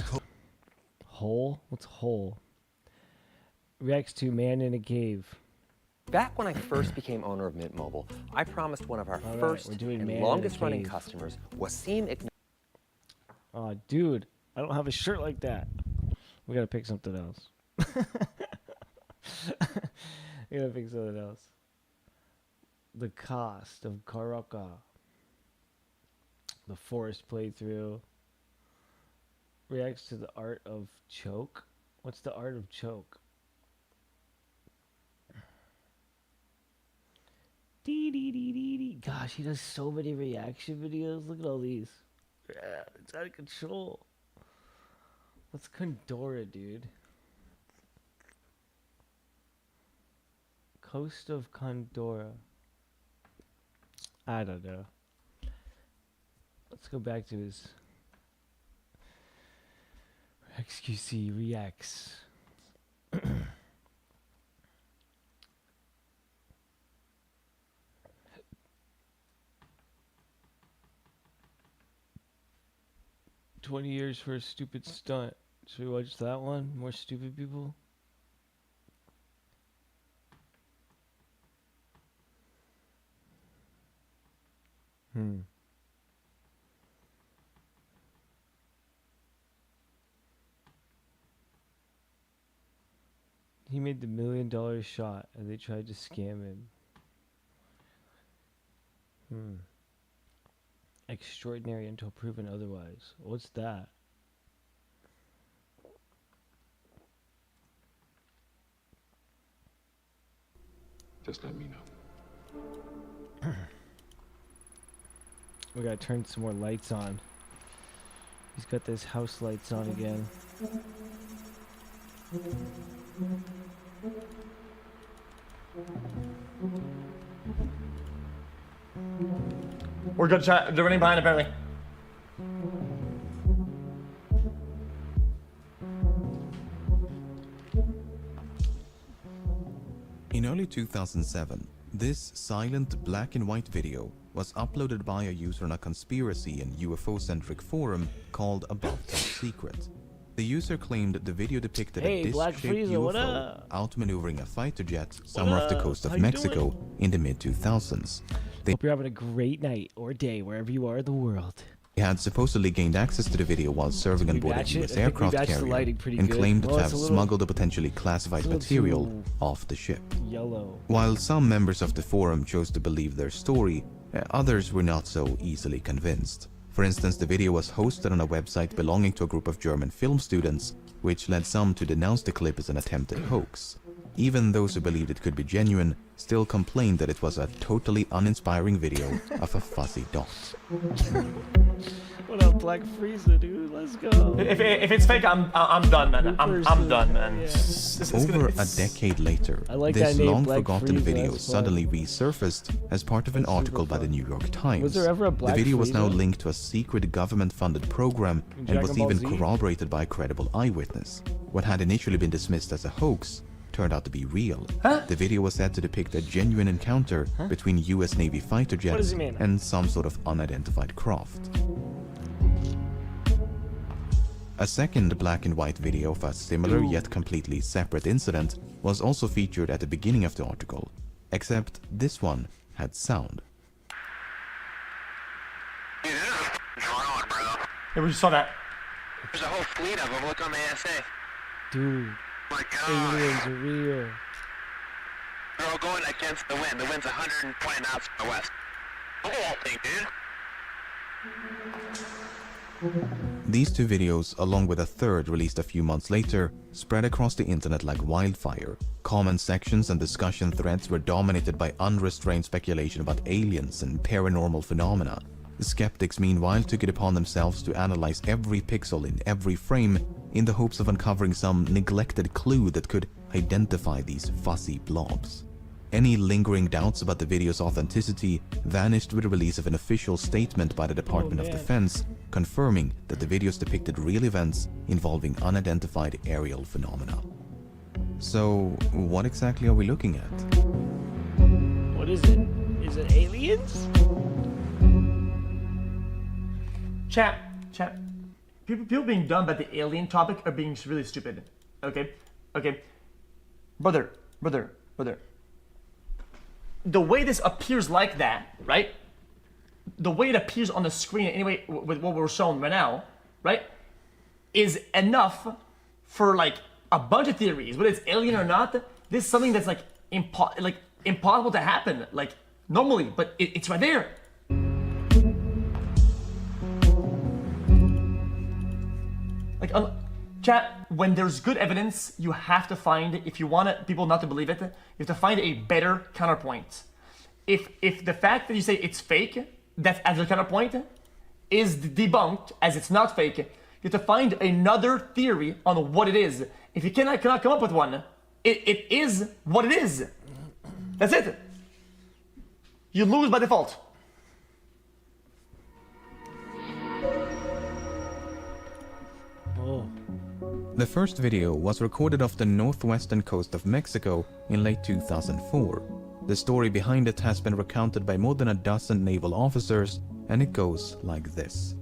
Hole? What's hole? Reacts to man in a cave. Back when I first became owner of Mint Mobile, I promised one of our All right, first we're doing and man in a longest running cave. customers, Wasim. Oh, dude, I don't have a shirt like that. We gotta pick something else. We gotta pick something else. The cost of Karaka. The forest playthrough. Reacts to the art of choke. What's the art of choke? Gosh, he does so many reaction videos. Look at all these. Yeah, it's out of control. What's Condora, dude? Coast of Condora. I don't know. Let's go back to his XQC reacts. 20 years for a stupid stunt. Should we watch that one? More stupid people? He made the $1 million shot and they tried to scam him. Extraordinary until proven otherwise. What's that? Just let me know. We gotta turn some more lights on. He's got those house lights on again. We're good, chat. They're running behind apparently. In early 2007, this silent black and white video was uploaded by a user on a conspiracy and UFO-centric forum called Above Top Secret. The user claimed the video depicted a disc-shaped UFO outmaneuvering a fighter jet somewhere off the coast of Mexico in the mid-2000s. Hope you're having a great night or day wherever you are in the world. They had supposedly gained access to the video while serving on board a US aircraft carrier and claimed to have smuggled a potentially classified material off the ship. Yellow. While some members of the forum chose to believe their story, others were not so easily convinced. For instance, the video was hosted on a website belonging to a group of German film students, which led some to denounce the clip as an attempted hoax. Even those who believed it could be genuine still complained that it was a totally uninspiring video of a fuzzy dot. What up, Black Frieza, dude? Let's go. If it's fake, I'm done, man. I'm done, man. Yeah. Over a decade later, this long-forgotten video suddenly resurfaced as part of an article by the New York Times. Was there ever a Black The video was now Frieza? linked to a secret government-funded program and was even corroborated by a credible eyewitness. What had initially been dismissed as a hoax turned out to be real. The video was said to depict a genuine encounter between US Navy fighter jets and some sort of unidentified craft. A second black and white video of a similar yet completely separate incident was also featured at the beginning of the article, except this one had sound. Yeah, we just saw that. There's a whole fleet of them. Look on the ASA. Dude, aliens are real. They're all going against the wind. The wind's 120 knots from the west. Look at that thing, dude. These two videos, along with a third released a few months later, spread across the internet like wildfire. Comment sections and discussion threads were dominated by unrestrained speculation about aliens and paranormal phenomena. The skeptics, meanwhile, took it upon themselves to analyze every pixel in every frame in the hopes of uncovering some neglected clue that could identify these fuzzy blobs. Any lingering doubts about the video's authenticity vanished with the release of an official statement by the Department of Defense confirming that the videos depicted real events involving unidentified aerial phenomena. So, what exactly are we looking at? What is it? Is it aliens? Chat. People being dumb about the alien topic are being really stupid. Okay? Brother. The way this appears like that, right? The way it appears on the screen, anyway, with what we're shown right now, right? Is enough for like a bunch of theories. Whether it's alien or not, this is something that's like impossible to happen, like normally, but it's right there. Like, chat, when there's good evidence, you have to find, if you want people not to believe it, you have to find a better counterpoint. If the fact that you say it's fake, that's as a counterpoint, is debunked as it's not fake, you have to find another theory on what it is. If you cannot come up with one, it is what it is. That's it. You lose by default. The first video was recorded off the northwestern coast of Mexico in late 2004. The story behind it has been recounted by more than a dozen naval officers, and it goes like this.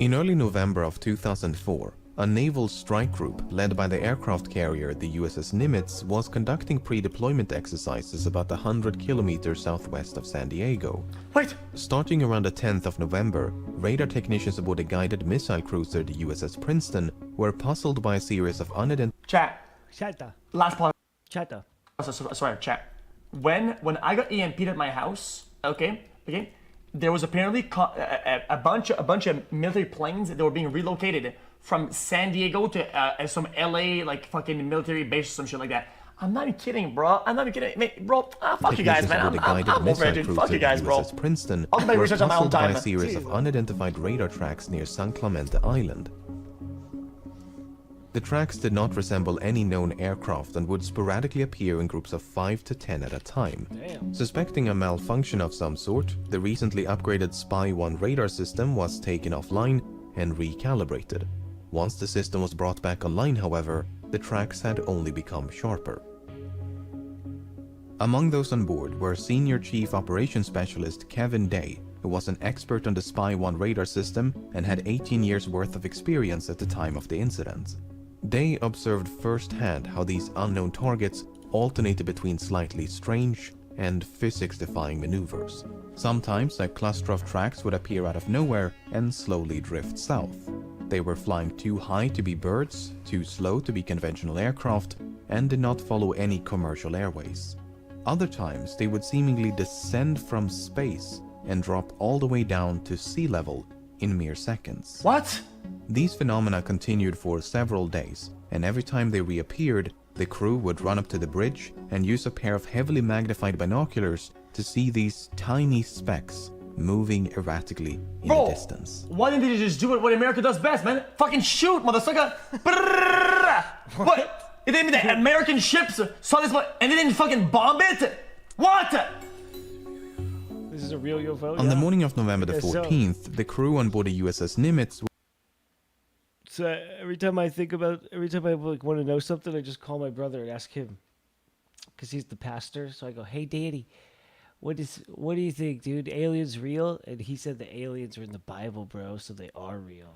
In early November of 2004, a naval strike group led by the aircraft carrier the USS Nimitz was conducting pre-deployment exercises about 100 kilometers southwest of San Diego. Wait! Starting around the 10th of November, radar technicians aboard a guided missile cruiser, the USS Princeton, were puzzled by a series of unidentified... Chata. Last part. Chata. Sorry, chat. When I got EMP'd at my house, okay, there was apparently a bunch of military planes that were being relocated from San Diego to some LA like fucking military base or some shit like that. I'm not even kidding, bro. I'm not even kidding. Bro, fuck you guys, man. I'm over it, dude. Fuck you guys, bro. Princeton I'll do my research on my own by time. a series of unidentified radar tracks near San Clemente Island. The tracks did not resemble any known aircraft and would sporadically appear in groups of 5 to 10 at a time. Damn. Suspecting a malfunction of some sort, the recently upgraded Spy-1 radar system was taken offline and recalibrated. Once the system was brought back online, however, the tracks had only become sharper. Among those on board were Senior Chief Operations Specialist Kevin Day, who was an expert on the Spy-1 radar system and had 18 years worth of experience at the time of the incident. Day observed firsthand how these unknown targets alternated between slightly strange and physics-defying maneuvers. Sometimes a cluster of tracks would appear out of nowhere and slowly drift south. They were flying too high to be birds, too slow to be conventional aircraft, and did not follow any commercial airways. Other times they would seemingly descend from space and drop all the way down to sea level in mere seconds. What? These phenomena continued for several days, and every time they reappeared, The crew would run up to the bridge and use a pair of heavily magnified binoculars to see these tiny specks moving erratically in the distance. Why didn't they just do what America does best, man? Fucking shoot, motherfucker! What? It didn't mean the American ships saw this and they didn't fucking bomb it? What? This is a real UFO? On the morning of November the 14th, the crew on board the USS Nimitz. So every time I like want to know something, I just call my brother and ask him, because he's the pastor. So I go, "Hey, Daddy, what do you think, dude? Aliens real?" And he said the aliens are in the Bible, bro. So they are real.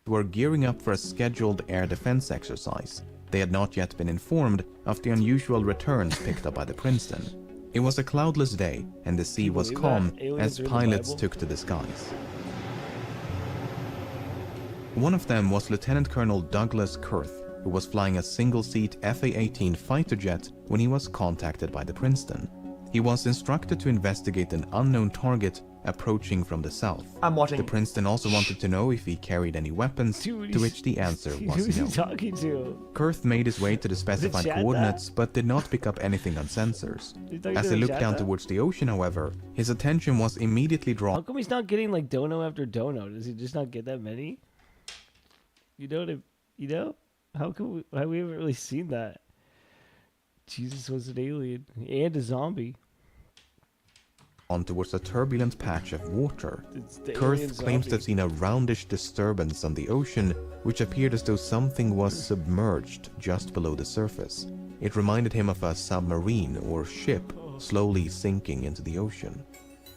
Were gearing up for a scheduled air defense exercise. They had not yet been informed of the unusual returns picked up by the Princeton. It was a cloudless day, and the sea was calm as pilots took to the skies. One of them was Lieutenant Colonel Douglas Kurth, who was flying a single-seat FA-18 fighter jet when he was contacted by the Princeton. He was instructed to investigate an unknown target approaching from the south. I'm watching. The Princeton also wanted to know if he carried any weapons, to which the answer was Who's no. he talking to? Kurth made his way to the specified coordinates, but did not pick up anything on sensors. As he looked down towards the ocean, however, his attention was immediately drawn. How come he's not getting like dono after dono? Does he just not get that many? You know? How we haven't really seen that? Jesus was an alien and a zombie. On towards a turbulent patch of water. the Kurth alien claims to have seen a roundish disturbance on the ocean, which appeared as though something was submerged just below the surface. It reminded him of a submarine or ship slowly sinking into the ocean.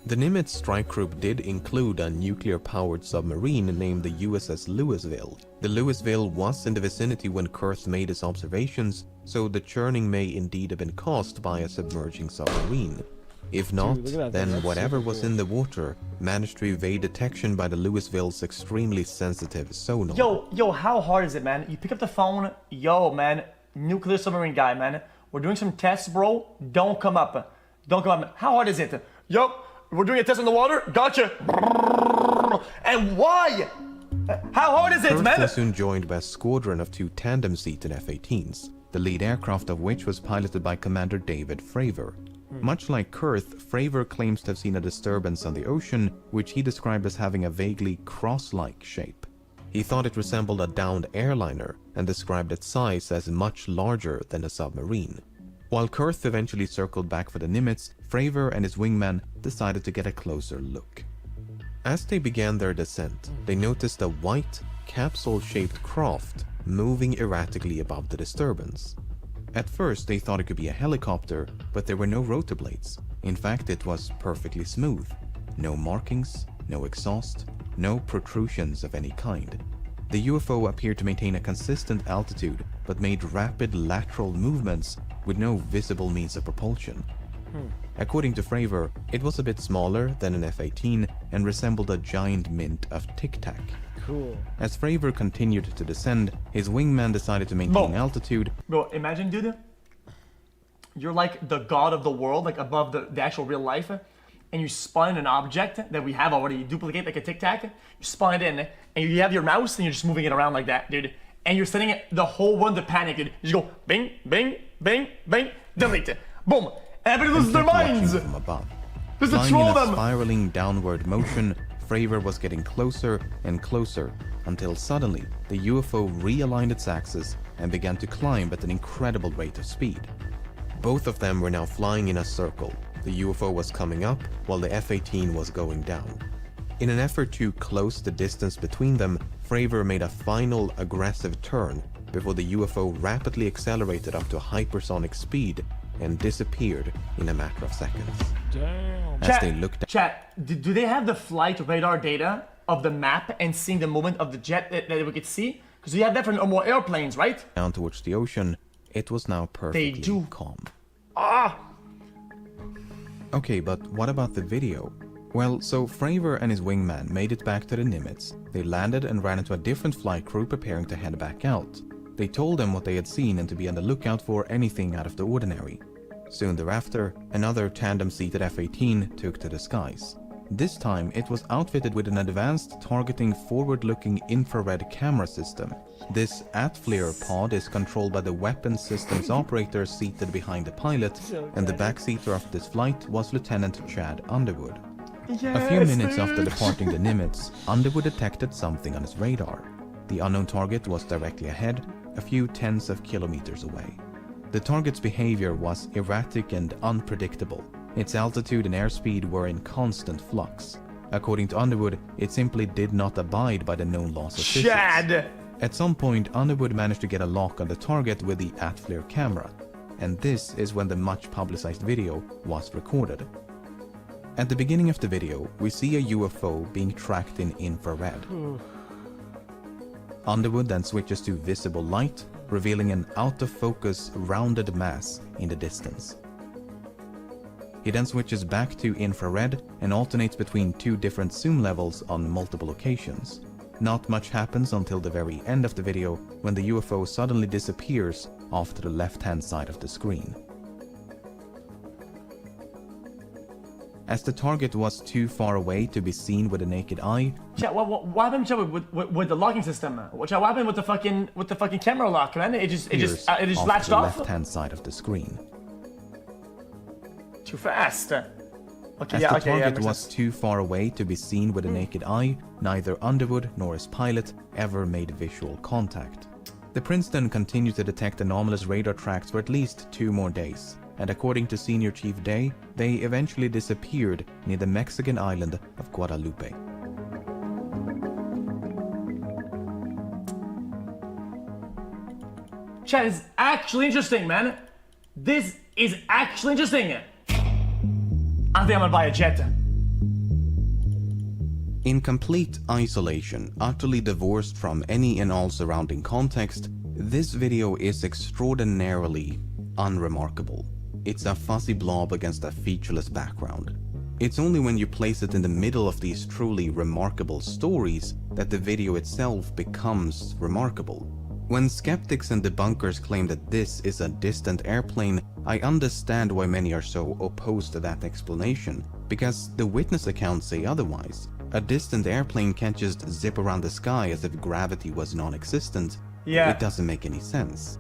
The Nimitz strike group did include a nuclear-powered submarine named the USS Louisville. The Louisville was in the vicinity when Kurth made his observations, so the churning may indeed have been caused by a submerging submarine. If not, then whatever was in the water managed to evade detection by the Louisville's extremely sensitive sonar. Yo, how hard is it, man? You pick up the phone, yo, man, nuclear submarine guy, man. We're doing some tests, bro. Don't come up. How hard is it? Yo, we're doing a test in the water. Gotcha. And why? How hard is it, Kurth man? was soon joined by a squadron of 2 tandem-seated F-18s, the lead aircraft of which was piloted by Commander David Fravor. Much like Kurth, Fravor claims to have seen a disturbance on the ocean, which he described as having a vaguely cross-like shape. He thought it resembled a downed airliner and described its size as much larger than a submarine. While Kurth eventually circled back for the Nimitz, Fravor and his wingman decided to get a closer look. As they began their descent, they noticed a white, capsule-shaped craft moving erratically above the disturbance. At first, they thought it could be a helicopter, but there were no rotor blades. In fact, it was perfectly smooth. No markings, no exhaust, no protrusions of any kind. The UFO appeared to maintain a consistent altitude, but made rapid lateral movements with no visible means of propulsion. According to Fravor, it was a bit smaller than an F-18 and resembled a giant mint of Tic Tac. Cool. As Fravor continued to descend, his wingman decided to maintain altitude. Bro, imagine, dude, you're like the god of the world, like above the actual real life, and you spawn an object that we have already, you duplicate like a Tic Tac, you spawn it in, and you have your mouse and you're just moving it around like that, dude. And you're setting the whole world to panic, dude. You just go bing, bing, bing, bing, delete, boom. Everybody loses their minds. From above. There's a Flying troll in a them. spiraling downward motion, Fravor was getting closer and closer until suddenly the UFO realigned its axis and began to climb at an incredible rate of speed. Both of them were now flying in a circle. The UFO was coming up while the F-18 was going down. In an effort to close the distance between them, Fravor made a final aggressive turn before the UFO rapidly accelerated up to hypersonic speed and disappeared in a matter of seconds. Damn. As they looked do they have the flight radar data of the map and seeing the movement of the jet that we could see? Because we have that for normal airplanes, right? Down towards the ocean, it was now perfectly calm. Okay, but what about the video? Well, so Fravor and his wingman made it back to the Nimitz. They landed and ran into a different flight crew preparing to head back out. They told them what they had seen and to be on the lookout for anything out of the ordinary. Soon thereafter, another tandem-seated F-18 took to the skies. This time it was outfitted with an advanced targeting forward-looking infrared camera system. This at-flare pod is controlled by the weapons systems operator seated behind the pilot, and the backseater of this flight was Lieutenant Chad Underwood. A few minutes after departing the Nimitz, Underwood detected something on his radar. The unknown target was directly ahead, a few tens of kilometers away. The target's behavior was erratic and unpredictable. Its altitude and airspeed were in constant flux. According to Underwood, it simply did not abide by the known laws of physics. Chad! At some point, Underwood managed to get a lock on the target with the at-flare camera, and this is when the much publicized video was recorded. At the beginning of the video, we see a UFO being tracked in infrared. Underwood then switches to visible light, revealing an out-of-focus rounded mass in the distance. He then switches back to infrared and alternates between two different zoom levels on multiple occasions. Not much happens until the very end of the video, when the UFO suddenly disappears off to the left-hand side of the screen. As the target was too far away to be seen with the naked eye. Chat, what happened with the locking system? What happened with the fucking camera lock, man? It just latched off. Left-hand side of the screen. Too fast. Okay, As the target was too far away to be seen with the naked eye, neither Underwood nor his pilot ever made visual contact. The Princeton continued to detect anomalous radar tracks for at least 2 more days, and according to Senior Chief Day, they eventually disappeared near the Mexican island of Guadalupe. Chat, is actually interesting, man. This is actually interesting. I think I'm gonna buy a jet. In complete isolation, utterly divorced from any and all surrounding context, this video is extraordinarily unremarkable. It's a fuzzy blob against a featureless background. It's only when you place it in the middle of these truly remarkable stories that the video itself becomes remarkable. When skeptics and debunkers claim that this is a distant airplane, I understand why many are so opposed to that explanation, because the witness accounts say otherwise. A distant airplane can't just zip around the sky as if gravity was non-existent. Yeah. It doesn't make any sense.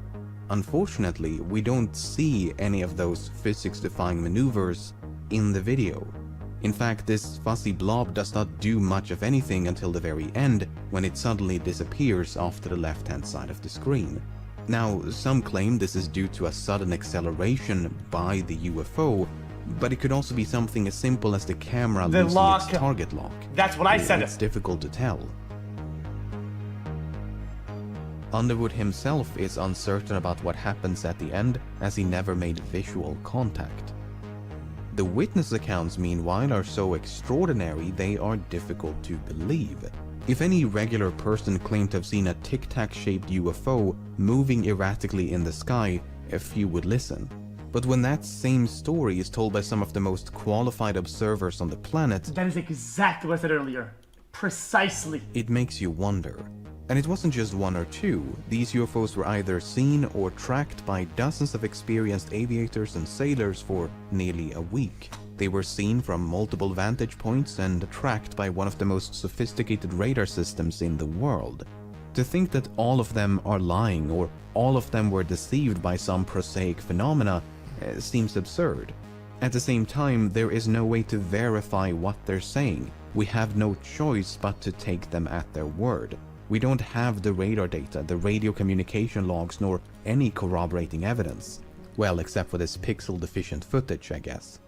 Unfortunately, we don't see any of those physics-defying maneuvers in the video. In fact, this fuzzy blob does not do much of anything until the very end, when it suddenly disappears off to the left-hand side of the screen. Now, some claim this is due to a sudden acceleration by the UFO, but it could also be something as simple as the camera losing its target lock. That's what I said. It's difficult to tell. Underwood himself is uncertain about what happens at the end, as he never made visual contact. The witness accounts, meanwhile, are so extraordinary they are difficult to believe. If any regular person claimed to have seen a tic-tac-shaped UFO moving erratically in the sky, a few would listen. But when that same story is told by some of the most qualified observers on the planet... That is exactly what I said earlier. Precisely. It makes you wonder. And it wasn't just 1 or 2. These UFOs were either seen or tracked by dozens of experienced aviators and sailors for nearly a week. They were seen from multiple vantage points and tracked by one of the most sophisticated radar systems in the world. To think that all of them are lying or all of them were deceived by some prosaic phenomena seems absurd. At the same time, there is no way to verify what they're saying. We have no choice but to take them at their word. We don't have the radar data, the radio communication logs, nor any corroborating evidence. Well, except for this pixel-deficient footage, I guess.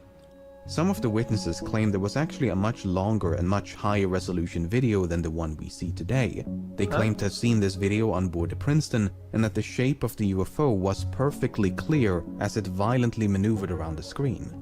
Some of the witnesses claim there was actually a much longer and much higher resolution video than the one we see today. They claim to have seen this video on board the Princeton, and that the shape of the UFO was perfectly clear as it violently maneuvered around the screen.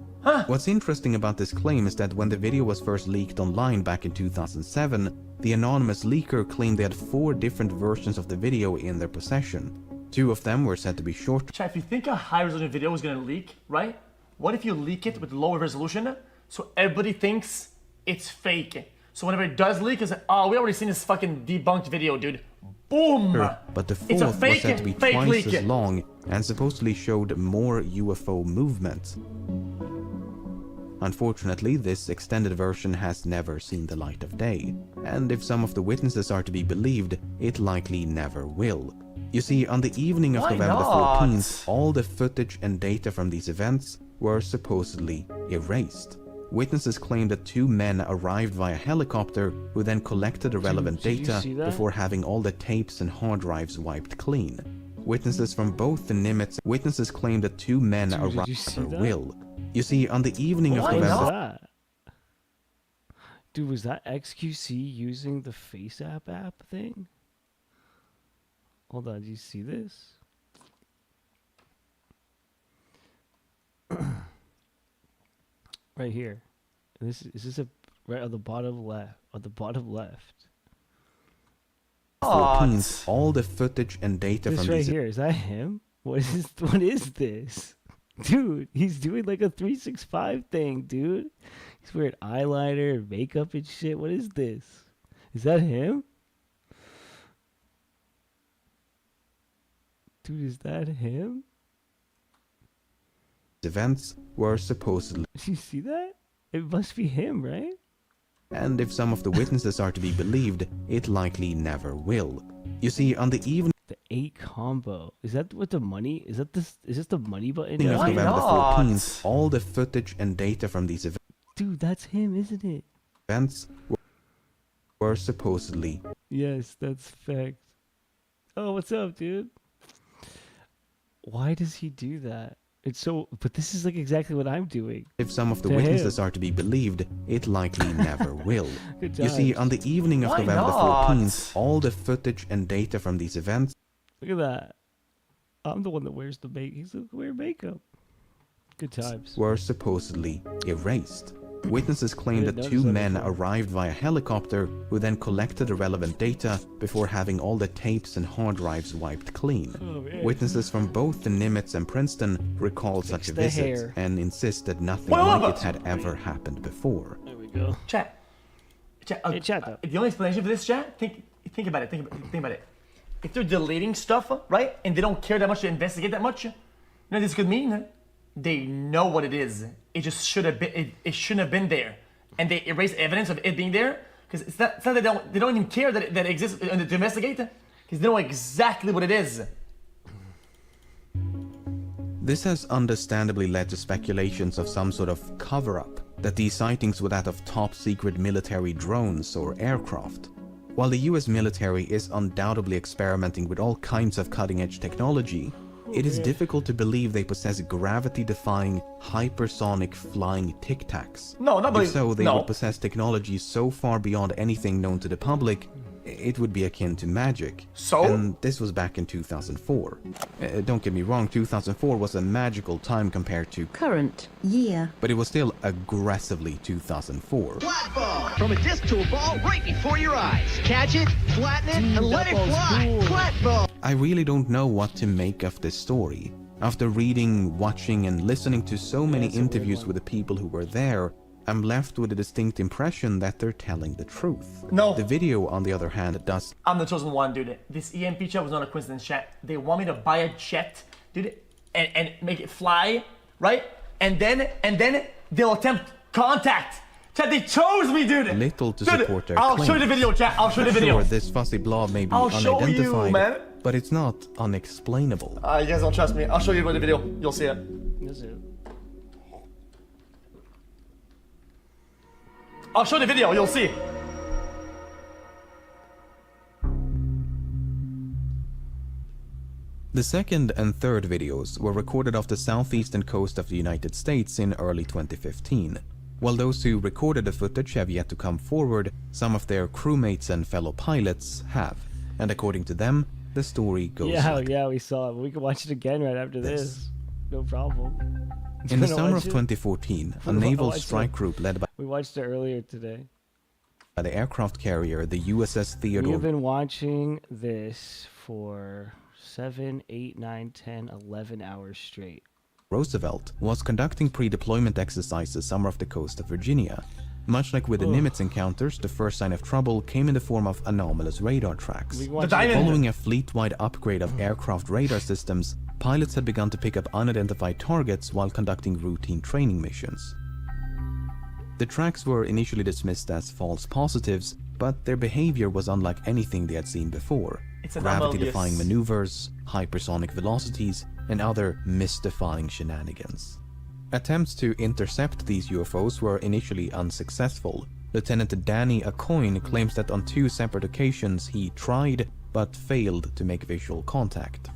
What's interesting about this claim is that when the video was first leaked online back in 2007, the anonymous leaker claimed they had 4 different versions of the video in their possession. 2 of them were said to be short. Chat, if you think a high resolution video is gonna leak, right? What if you leak it with lower resolution so everybody thinks it's fake? So whenever it does leak, it's like, oh, we already seen this fucking debunked video, dude. Boom! But the 4th was said to be twice as long and supposedly showed more UFO movement. Unfortunately, this extended version has never seen the light of day, and if some of the witnesses are to be believed, it likely never will. You see, on the evening of Why November not? 14th, all the footage and data from these events were supposedly erased. Witnesses claimed that 2 men arrived via helicopter who then collected the relevant did you data see that? before having all the tapes and hard drives wiped clean. Witnesses from both the Nimitz witnesses claimed that 2 men Dude, did you arrived see or that? will. You see, on the evening of What was November that? Dude, was that XQC using the Face app thing? Hold on, do you see this? Right here. This is this a right on the bottom left? On the bottom left. 14th, all the footage and data This from right these here, is that him? What is this? Dude, he's doing like a 365 thing, dude. He's wearing eyeliner and makeup and shit. What is this? Is that him? Dude, is that him? events were supposedly. You see that? It must be him, right? And if some of the witnesses are to be believed, it likely never will. You see, on the evening The 8 combo. Is that what the money? Is that this? Is this the money button? of November 14th, all the footage and data from these Dude, that's him, isn't it? events were supposedly. Yes, that's fact. Oh, what's up, dude? Why does he do that? It's so, but this is like exactly what I'm doing. If some of the To witnesses him. are to be believed, it likely never will. Good You see, times. on the evening of Why November not? 14th, all the footage and data from these events Look at that. I'm the one that wears the make. He's wearing makeup. Good times. were supposedly erased. Witnesses claimed didn't that notice 2 that men before. arrived via helicopter who then collected the relevant data before having all the tapes and hard drives wiped clean. Oh, man. Witnesses from both the Nimitz and Princeton recall such a the visit hair. and insist that nothing Wait, like wait, it had ever happened before. There we go. Chat. Hey, chat though. The only explanation for this, chat, think about it. Think about it. If they're deleting stuff, right, and they don't care that much to investigate that much, you know what this could mean? They know what it is. It just should have been. It shouldn't have been there, and they erase evidence of it being there because it's not that they don't even care that it exists to investigate, because they know exactly what it is. This has understandably led to speculations of some sort of cover-up, that these sightings were that of top-secret military drones or aircraft. While the US military is undoubtedly experimenting with all kinds of cutting-edge technology, it is difficult to believe they possess gravity-defying, hypersonic flying tic tacs. No, not If believe. so, they no. would possess technology so far beyond anything known to the public, it would be akin to magic. So? And this was back in 2004. Don't get me wrong, 2004 was a magical time compared to Current year. but it was still aggressively 2004. Flat ball! From a disc to a ball right before your eyes. Catch it, flatten it, and let it fly! Flat ball! I really don't know what to make of this story. After reading, watching, and listening to so many interviews with the people who were there, I'm left with a distinct impression that they're telling the truth. No. The video, on the other hand, does. I'm the chosen one, dude. This EMP chat was not a coincidence, chat. They want me to buy a jet, dude, and make it fly, right? And then they'll attempt contact. Chat, they chose me, dude. Little to Dude, support their I'll claims. show you the video, chat. I'll show you the video. Sure, this fuzzy blob may be I'll show you, unidentified, man. but it's not unexplainable. You guys don't trust me. I'll show you the video. You'll see it. That's it. I'll show you the video. You'll see. The second and third videos were recorded off the southeastern coast of the United States in early 2015. While those who recorded the footage have yet to come forward, some of their crewmates and fellow pilots have. And according to them, the story goes like Yeah, we saw it. We can watch it again right after this. No problem. In the Wanna summer watch of it? 2014, a Wanna naval watch it? strike group led We watched it earlier today. by the aircraft carrier, the USS We have Theodore been watching this for 7, 8, 9, 10, 11 hours straight. Roosevelt, was conducting pre-deployment exercises somewhere off the coast of Virginia. Much like with the Ugh. Nimitz encounters, the first sign of trouble came in the form of anomalous radar tracks. We can watch it again. Following a fleet-wide upgrade of aircraft radar systems, pilots had begun to pick up unidentified targets while conducting routine training missions. The tracks were initially dismissed as false positives, but their behavior was unlike anything they had seen before. Gravity-defying maneuvers, hypersonic velocities, and other mystifying shenanigans. Attempts to intercept these UFOs were initially unsuccessful. Lieutenant Danny Acoin claims that on 2 separate occasions he tried but failed to make visual contact.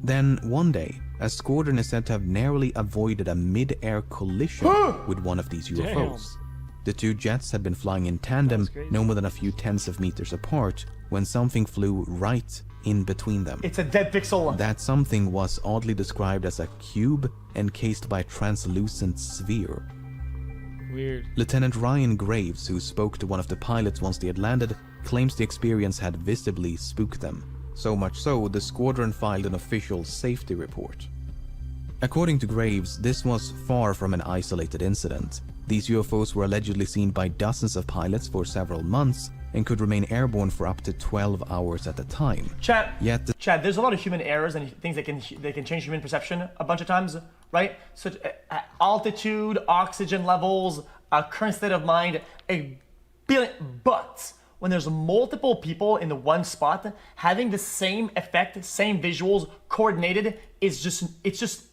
Then, one day, a squadron is said to have narrowly avoided a mid-air collision with one of these UFOs. The 2 jets had been flying in tandem, no more than a few tens of meters apart, when something flew right in between them. It's a dead pixel. That something was oddly described as a cube encased by a translucent sphere. Weird. Lieutenant Ryan Graves, who spoke to one of the pilots once they had landed, claims the experience had visibly spooked them. So much so, the squadron filed an official safety report. According to Graves, this was far from an isolated incident. These UFOs were allegedly seen by dozens of pilots for several months and could remain airborne for up to 12 hours at a time. Chad, there's a lot of human errors and things that can change human perception a bunch of times, right? So altitude, oxygen levels, current state of mind, a billion. But when there's multiple people in the one spot, having the same effect, same visuals, coordinated, it's just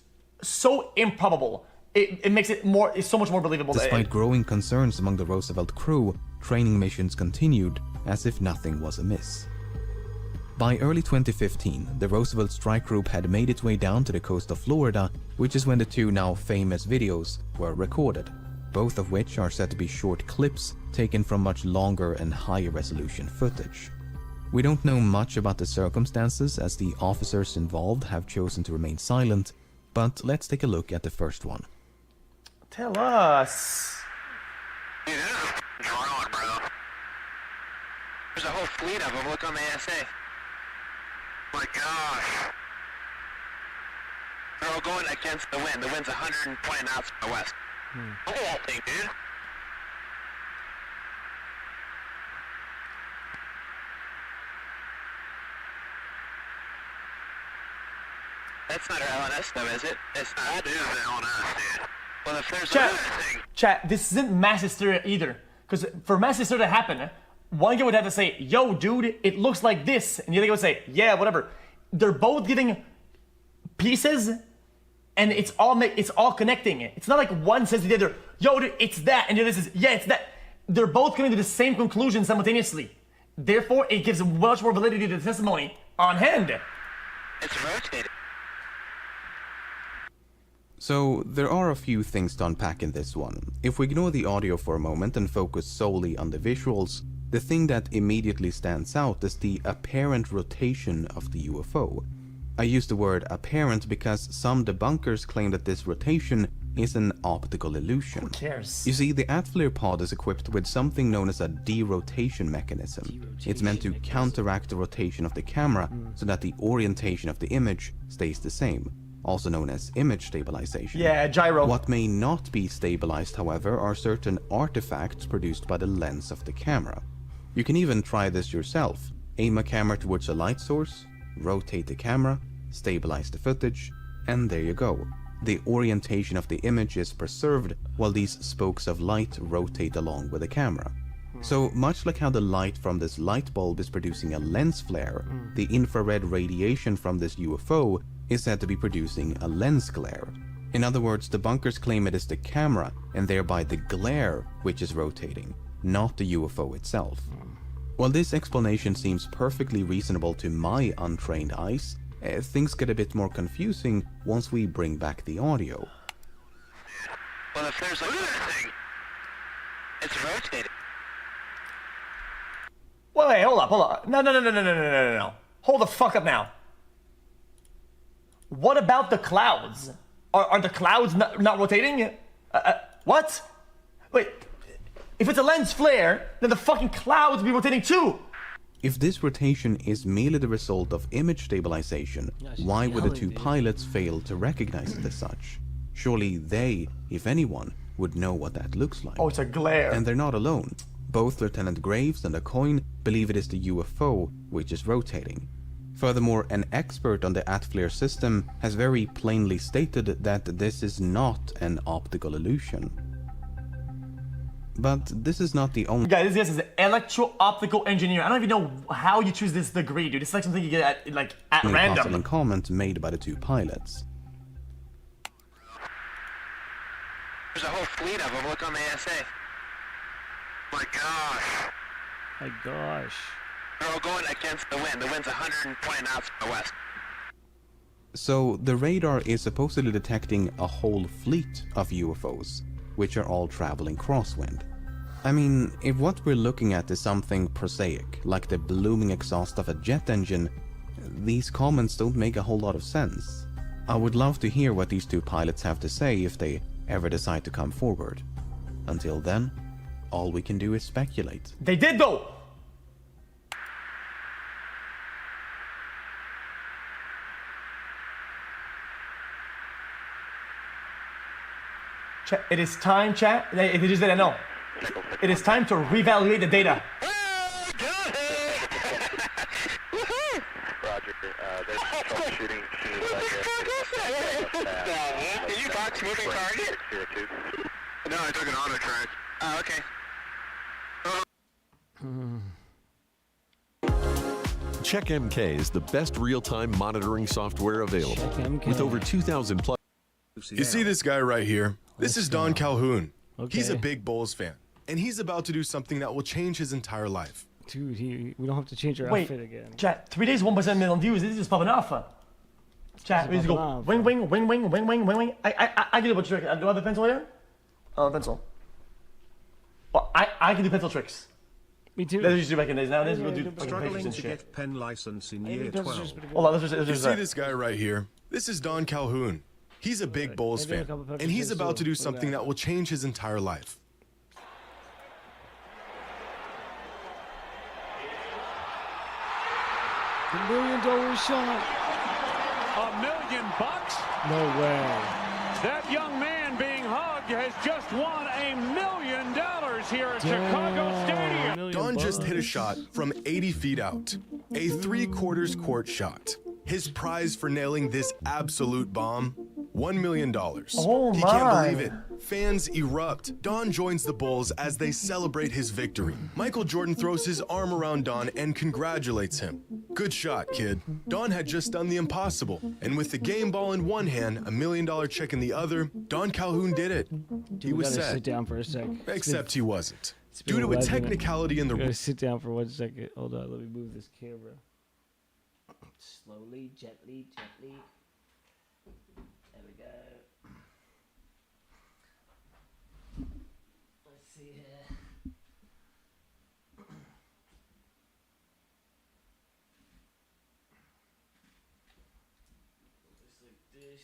so improbable. It makes it it's so much more believable. Despite growing concerns among the Roosevelt crew, training missions continued as if nothing was amiss. By early 2015, the Roosevelt strike group had made its way down to the coast of Florida, which is when the 2 now famous videos were recorded, both of which are said to be short clips taken from much longer and higher resolution footage. We don't know much about the circumstances as the officers involved have chosen to remain silent, but let's take a look at the first one. Tell us. Dude, there's a drone, bro. There's a whole fleet of them. Look on the ASA. Oh my gosh. They're all going against the wind. The wind's 120 knots from the west. Look at that thing, dude. That's not our LNS though, is it? It's not. That is the LNS, dude. Well, if there's another thing. Chat, this isn't mass hysteria either. Because for mass hysteria to happen, one guy would have to say, yo, dude, it looks like this. And the other guy would say, yeah, whatever. They're both giving pieces, and it's all connecting. It's not like one says to the other, yo, dude, it's that. And the other says, yeah, it's that. They're both coming to the same conclusion simultaneously. Therefore, it gives much more validity to the testimony on hand. It's rotated. So, there are a few things to unpack in this one. If we ignore the audio for a moment and focus solely on the visuals, the thing that immediately stands out is the apparent rotation of the UFO. I use the word apparent because some debunkers claim that this rotation is an optical illusion. Who cares? You see, the Atflare pod is equipped with something known as a derotation mechanism. It's meant to counteract the rotation of the camera so that the orientation of the image stays the same, also known as image stabilization. Yeah, gyro. What may not be stabilized, however, are certain artifacts produced by the lens of the camera. You can even try this yourself. Aim a camera towards a light source, rotate the camera, stabilize the footage, and there you go. The orientation of the image is preserved while these spokes of light rotate along with the camera. So much like how the light from this light bulb is producing a lens flare, the infrared radiation from this UFO is said to be producing a lens glare. In other words, the bunkers claim it is the camera and thereby the glare which is rotating, not the UFO itself. While this explanation seems perfectly reasonable to my untrained eyes, things get a bit more confusing once we bring back the audio. Well, if there's another thing, it's rotating. Wait, hold up. No. Hold the fuck up now. What about the clouds? Are the clouds not rotating? What? Wait, if it's a lens flare, then the fucking clouds be rotating too. If this rotation is merely the result of image stabilization, why would the two pilots fail to recognize it as such? Surely they, if anyone, would know what that looks like. Oh, it's a glare. And they're not alone. Both Lieutenant Graves and Acoin believe it is the UFO which is rotating. Furthermore, an expert on the Atflare system has very plainly stated that this is not an optical illusion. But this is not the only. Guys, this is an electro-optical engineer. I don't even know how you choose this degree, dude. It's like something you get at random. Possible comment made by the two pilots. There's a whole fleet of them. Look on the ASA. My gosh. My gosh. They're all going against the wind. The wind's 120 knots from the west. So the radar is supposedly detecting a whole fleet of UFOs, which are all traveling crosswind. I mean, if what we're looking at is something prosaic, like the blooming exhaust of a jet engine, these comments don't make a whole lot of sense. I would love to hear what these two pilots have to say if they ever decide to come forward. Until then, all we can do is speculate. They did though! Chat, it is time, chat. They just didn't know. It is time to reevaluate the data. Roger. There's troubleshooting. Did you box moving target? No, I took an auto track. Oh, okay. CheckMK is the best real-time monitoring software available. With over 2,000 plus. You see this guy right here? This is Don Calhoun. He's a big Bulls fan, and he's about to do something that will change his entire life. Dude, we don't have to change our outfit again. Chat, 3 days, 1% million views. This is just popping off. Chat, we just go wing, wing, wing, wing, wing, wing, wing, wing. I can do a bunch of tricks. Do I have a pencil here? Oh, a pencil. Well, I can do pencil tricks. Me too. Let's just do back in days. Nowadays, we'll do Struggling to get pen license in year 12. Hold on, let's You just see this guy right here? This is Don Calhoun. He's a big Bulls fan, and he's about to do something that will change his entire life. The $1 million shot. $1 million? No way. That young man being hugged has just won $1 million here at Chicago Stadium. Don just hit a shot from 80 feet out, a 3/4 court shot. His prize for nailing this absolute bomb, $1 million. Oh He my. can't believe it. Fans erupt. Don joins the Bulls as they celebrate his victory. Michael Jordan throws his arm around Don and congratulates him. Good shot, kid. Don had just done the impossible, and with the game ball in one hand, $1 million check in the other, Don Calhoun did it. Dude, He was we gotta set. sit down for a sec. Except he wasn't. been Due to a 11 technicality in the We gotta sit down for 1 second. Hold on, let me move this camera. Slowly, gently, gently. There we go. Let's see here. Just like this.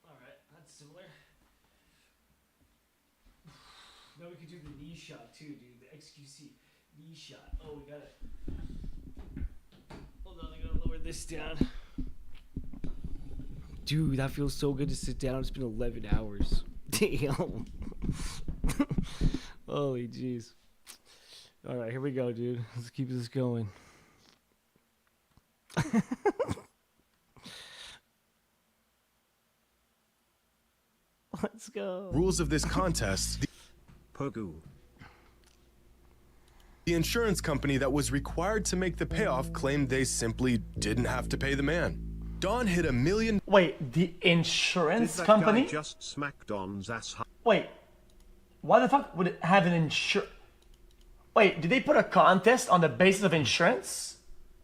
Alright, that's similar. Now we could do the knee shot too, dude. The XQC knee shot. Oh, we got it. Hold on, I gotta lower this down. Dude, that feels so good to sit down. It's been 11 hours. Damn. Holy jeez. Alright, here we go, dude. Let's keep this going. Let's go. Rules of this contest. The insurance company that was required to make the payoff claimed they simply didn't have to pay the man. Don hit $1 million. Wait, the insurance company? just smacked Don's ass. Wait, why the fuck would it have an insur? Wait, did they put a contest on the basis of insurance?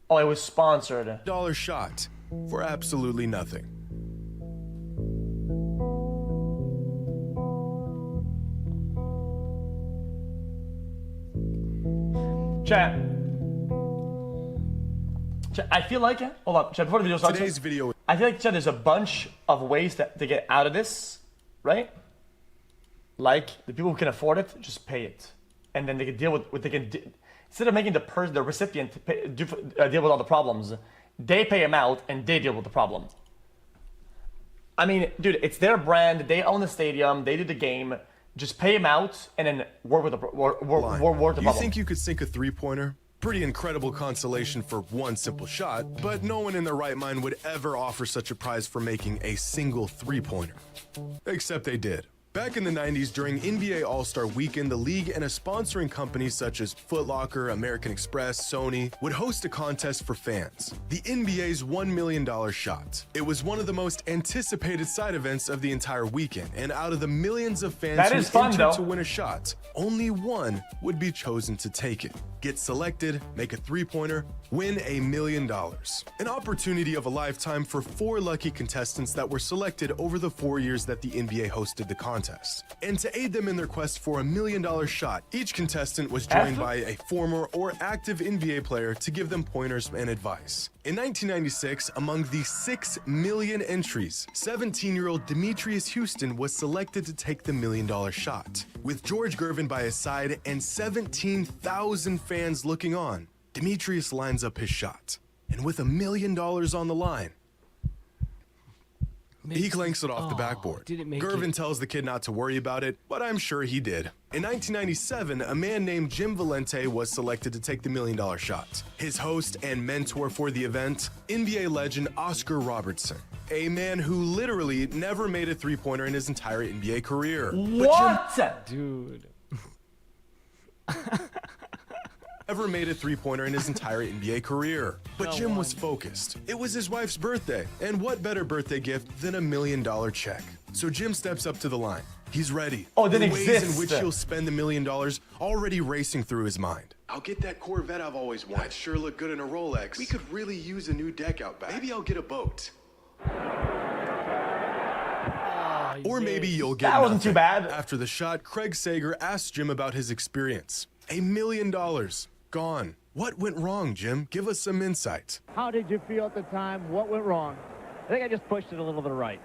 Oh, it was sponsored. Dollar shot for absolutely nothing. Chat. I feel like, hold up, chat, before the video starts. Today's video. I feel like, chat, there's a bunch of ways to get out of this, right? Like, the people who can afford it, just pay it. And then they can deal with instead of making the recipient deal with all the problems, they pay them out and they deal with the problem. I mean, dude, it's their brand, they own the stadium, they do the game. Just pay them out and then work with the problem. You think you could sink a three-pointer? Pretty incredible consolation for one simple shot, but no one in their right mind would ever offer such a prize for making a single three-pointer. Except they did. Back in the 90s, during NBA All-Star Weekend, the league and a sponsoring company such as Foot Locker, American Express, Sony would host a contest for fans, the NBA's $1 million shot. It was one of the most anticipated side events of the entire weekend, and out of the millions of fans who entered to win a shot, only one would be chosen to take it. Get selected, make a three-pointer, win $1 million. An opportunity of a lifetime for 4 lucky contestants that were selected over the 4 years that the NBA hosted the contest. And to aid them in their quest for $1 million shot, each contestant was joined by a former or active NBA player to give them pointers and advice. In 1996, among the 6 million entries, 17-year-old Demetrius Houston was selected to take the $1 million shot. With George Gervin by his side and 17,000 fans looking on, Demetrius lines up his shot. And with $1 million on the line, he clanks it off the backboard. Gervin tells the kid not to worry about it, but I'm sure he did. In 1997, a man named Jim Valente was selected to take the $1 million shot. His host and mentor for the event, NBA legend Oscar Robertson, a man who literally never made a three-pointer in his entire NBA career. What? Dude. Ever made a three-pointer in his entire NBA career. But Jim was focused. It was his wife's birthday, and what better birthday gift than $1 million check? So Jim steps up to the line. He's ready. Oh, it the didn't ways exist. in which he'll spend the $1 million already racing through his mind. I'll get that Corvette I've always wanted. That'd sure look good in a Rolex. We could really use a new deck out back. Maybe I'll get a boat. Or maybe you'll get That wasn't too bad. After the shot, Craig Sager asked Jim about his experience. $1 million. Gone. What went wrong, Jim? Give us some insight. How did you feel at the time? What went wrong? I think I just pushed it a little bit right.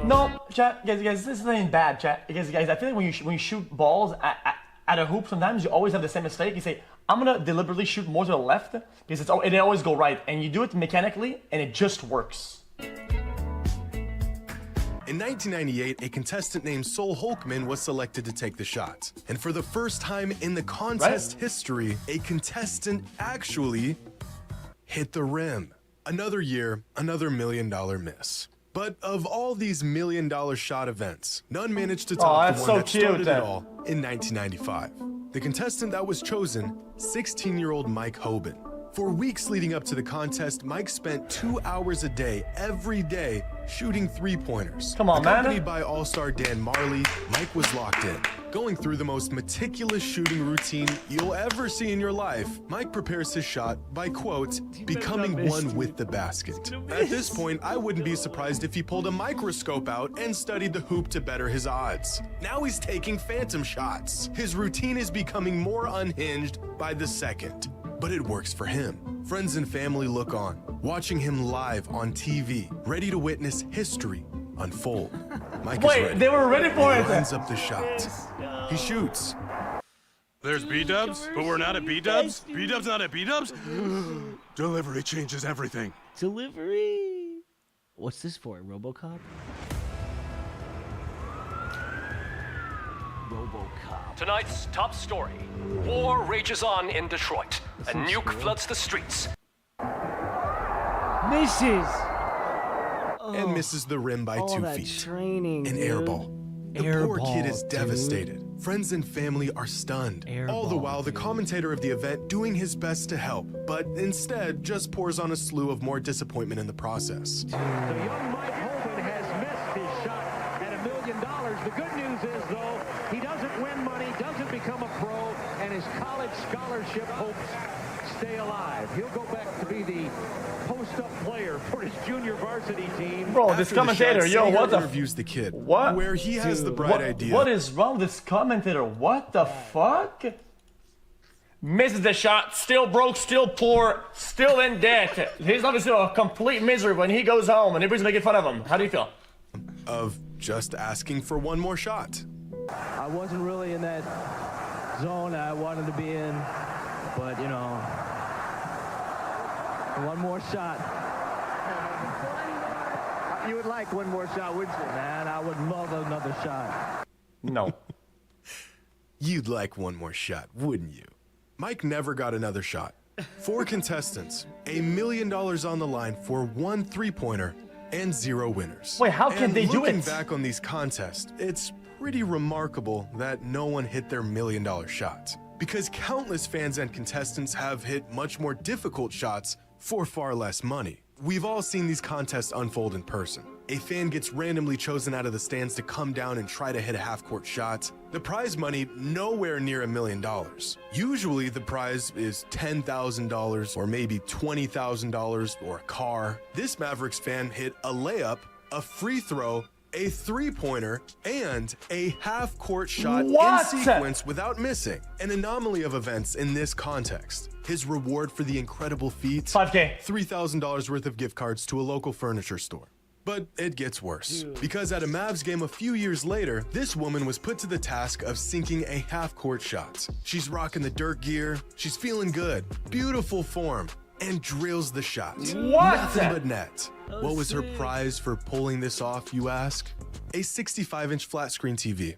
No, chat, guys, this isn't bad, chat. Guys, I feel like when you shoot balls at a hoop, sometimes you always have the same mistake. You say, I'm gonna deliberately shoot more to the left because it always go right, and you do it mechanically, and it just works. In 1998, a contestant named Sol Holkman was selected to take the shot. And for the first time in the contest history, a contestant actually hit the rim. Another year, another $1 million miss. But of all these $1 million shot events, none managed to top the one that started it all in 1995. The contestant that was chosen, 16-year-old Mike Hoban. For weeks leading up to the contest, Mike spent 2 hours a day, every day, shooting three-pointers. Come on, man. Accompanied by all-star Dan Marley, Mike was locked in. Going through the most meticulous shooting routine you'll ever see in your life, Mike prepares his shot by, quote, becoming one with the basket. At this point, I wouldn't be surprised if he pulled a microscope out and studied the hoop to better his odds. Now he's taking phantom shots. His routine is becoming more unhinged by the second. But it works for him. Friends and family look on, watching him live on TV, ready to witness history unfold. Mike is ready. They were ready for it. He lines up the shot. He shoots. There's B-dubs, but we're not at B-dubs? B-dubs not at B-dubs? Delivery changes everything. Delivery. What's this for? RoboCop? RoboCop. Tonight's top story. War rages on in Detroit. A nuke floods the streets. Misses. And misses the rim by 2 feet. Training, An air ball. The poor kid is devastated. Friends and family are stunned. All the while, the commentator of the event doing his best to help, but instead just pours on a slew of more disappointment in the process. So young Mike Hoban has missed his shot at $1 million. The good news is, though, he doesn't win money, doesn't become a pro, and his college scholarship hopes stay alive. He'll go back to be the post-up player for his junior varsity team. Bro, this commentator, yo, what the interviews the kid. What? Where he has the bright idea. What is wrong with this commentator? What the fuck? Misses the shot, still broke, still poor, still in debt. He's obviously a complete misery when he goes home and everybody's making fun of him. How do you feel? Of just asking for one more shot. I wasn't really in that zone I wanted to be in, but, you know, one more shot. You would like one more shot, wouldn't you? Man, I would love another shot. No. You'd like one more shot, wouldn't you? Mike never got another shot. 4 contestants, $1 million on the line for 1 3-pointer, and 0 winners. Wait, how can they do it? Looking back on these contests, it's pretty remarkable that no one hit their $1 million shot. Because countless fans and contestants have hit much more difficult shots for far less money. We've all seen these contests unfold in person. A fan gets randomly chosen out of the stands to come down and try to hit a half-court shot. The prize money nowhere near $1 million. Usually the prize is $10,000 or maybe $20,000 or a car. This Mavericks fan hit a layup, a free throw, a 3-pointer, and a half-court shot in sequence without missing. An anomaly of events in this context. His reward for the incredible feat, $5K. $3,000 worth of gift cards to a local furniture store. But it gets worse, because at a Mavs game a few years later, this woman was put to the task of sinking a half-court shot. She's rocking the dirt gear, she's feeling good, beautiful form, and drills the shot. Nothing but net. What was her prize for pulling this off, you ask? A 65-inch flat-screen TV.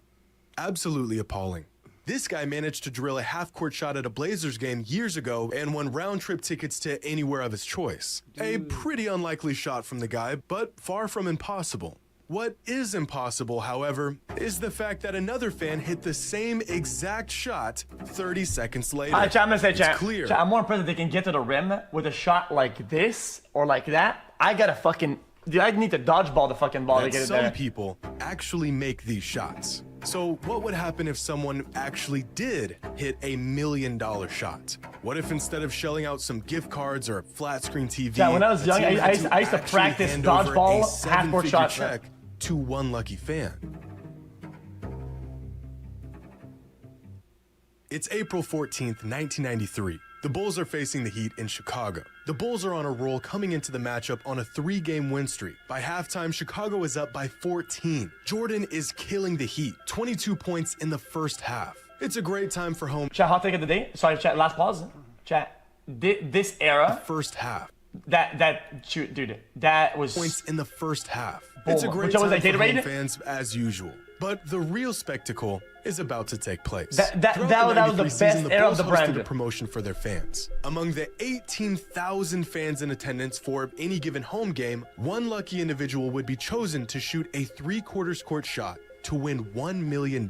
Absolutely appalling. This guy managed to drill a half-court shot at a Blazers game years ago and won round-trip tickets to anywhere of his choice. A pretty unlikely shot from the guy, but far from impossible. What is impossible, however, is the fact that another fan hit the same exact shot 30 seconds later. I'm gonna say, chat, clear. I'm more impressed that they can get to the rim with a shot like this or like that. I gotta fucking... Dude, I need to dodgeball the fucking ball to get it there. Some people actually make these shots. So what would happen if someone actually did hit $1 million shot? What if instead of shelling out some gift cards or a flat screen TV, yeah, when I was young, I used to practice dodgeball half-court shots. Check to one lucky fan. It's April 14th, 1993. The Bulls are facing the Heat in Chicago. The Bulls are on a roll coming into the matchup on a 3-game win streak. By halftime, Chicago is up by 14. Jordan is killing the Heat, 22 points in the first half. It's a great time for home. Chat, hot take of the day. Sorry, chat, last pause. Chat, this era. First half. Dude, that was... Points in the first half. Boom. It's a great Which was time like for home fans as usual. But the real spectacle is about to take place. That was the best era of the brand. A promotion for their fans. Among the 18,000 fans in attendance for any given home game, one lucky individual would be chosen to shoot a 3/4 court shot to win $1 million.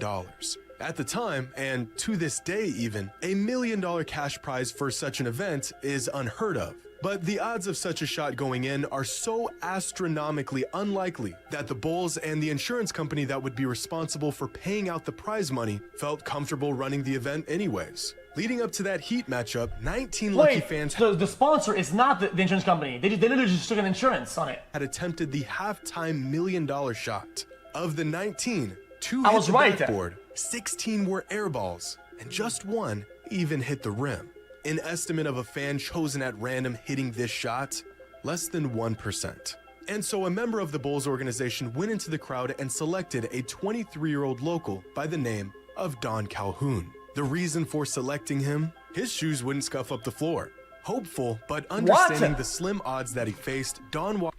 At the time, and to this day even, $1 million cash prize for such an event is unheard of. But the odds of such a shot going in are so astronomically unlikely that the Bulls and the insurance company that would be responsible for paying out the prize money felt comfortable running the event anyways. Leading up to that Heat matchup, 19 lucky fans... the sponsor is not the insurance company. They literally just took an insurance on it. ...had attempted the halftime $1 million shot. Of the 19, 2 I hit was the right. backboard, 16 were air balls, and just 1 even hit the rim. An estimate of a fan chosen at random hitting this shot, less than 1%. And so a member of the Bulls organization went into the crowd and selected a 23-year-old local by the name of Don Calhoun. The reason for selecting him? His shoes wouldn't scuff up the floor. Hopeful, but understanding the slim odds that he faced, Don walked...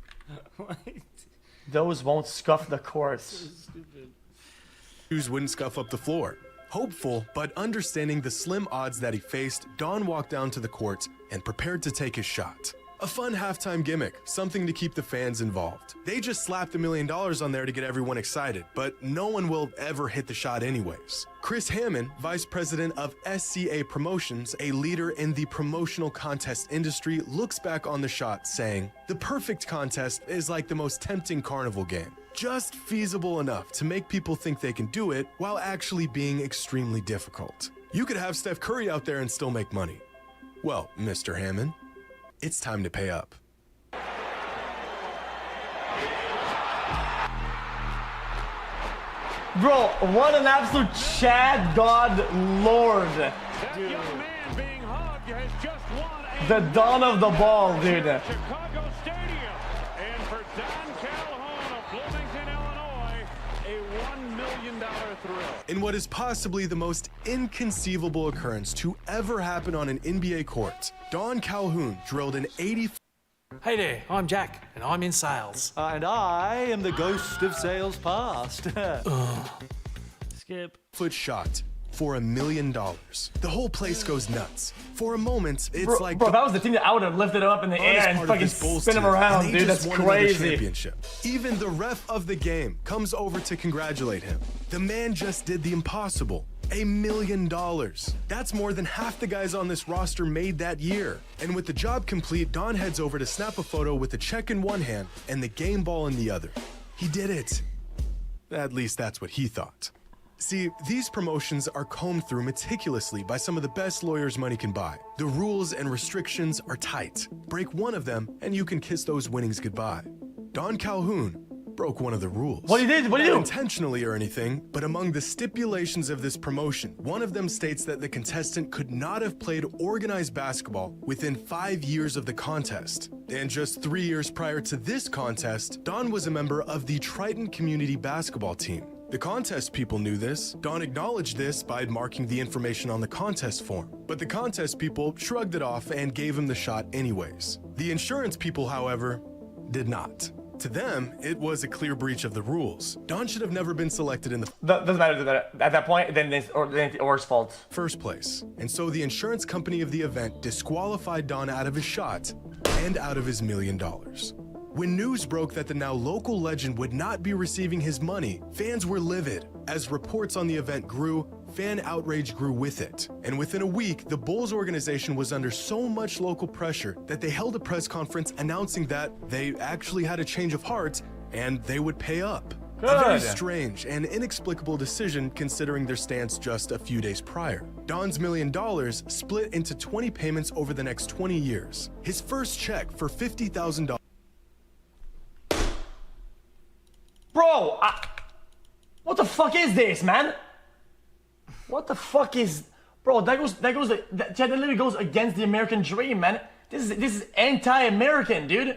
Those won't scuff the courts. Shoes wouldn't scuff up the floor. Hopeful, but understanding the slim odds that he faced, Don walked down to the court and prepared to take his shot. A fun halftime gimmick, something to keep the fans involved. They just slapped $1 million on there to get everyone excited, but no one will ever hit the shot anyways. Chris Hammond, vice president of SCA Promotions, a leader in the promotional contest industry, looks back on the shot saying, "The perfect contest is like the most tempting carnival game. Just feasible enough to make people think they can do it while actually being extremely difficult. You could have Steph Curry out there and still make money. Well, Mr. Hammond, it's time to pay up." Bro, what an absolute Chad God Lord. Dude. Young man being hugged has just won the dawn of the ball, dude. Chicago Stadium. And for Don Calhoun of Bloomington, Illinois, a $1 million thrill. In what is possibly the most inconceivable occurrence to ever happen on an NBA court, Don Calhoun drilled an 80 Hey there, I'm Jack, and I'm in sales. And I am the ghost of sales past. Skip. Foot shot for $1 million. The whole place goes nuts. For a moment, it's like... Bro, that was the team that I would have lifted him up in the air and fucking spin him around, dude. That's crazy. Even the ref of the game comes over to congratulate him. The man just did the impossible. $1 million. That's more than half the guys on this roster made that year. And with the job complete, Don heads over to snap a photo with the check in one hand and the game ball in the other. He did it. At least that's what he thought. See, these promotions are combed through meticulously by some of the best lawyers money can buy. The rules and restrictions are tight. Break one of them and you can kiss those winnings goodbye. Don Calhoun broke one of the rules. What he did? What did he do? Not intentionally or anything, but among the stipulations of this promotion, one of them states that the contestant could not have played organized basketball within 5 years of the contest. And just 3 years prior to this contest, Don was a member of the Triton community basketball team. The contest people knew this. Don acknowledged this by marking the information on the contest form. But the contest people shrugged it off and gave him the shot anyways. The insurance people, however, did not. To them, it was a clear breach of the rules. Don should have never been selected in the doesn't matter at that point. Then it's Or's fault. First place. And so the insurance company of the event disqualified Don out of his shot and out of his $1 million. When news broke that the now local legend would not be receiving his money, fans were livid. As reports on the event grew, fan outrage grew with it. And within a week, the Bulls organization was under so much local pressure that they held a press conference announcing that they actually had a change of heart and they would pay up. Good. A very strange and inexplicable decision considering their stance just a few days prior. Don's $1 million split into 20 payments over the next 20 years. His first check for $50,000. Bro, what the fuck is this, man? What the fuck is, bro? That literally goes against the American dream, man. This is anti-American, dude.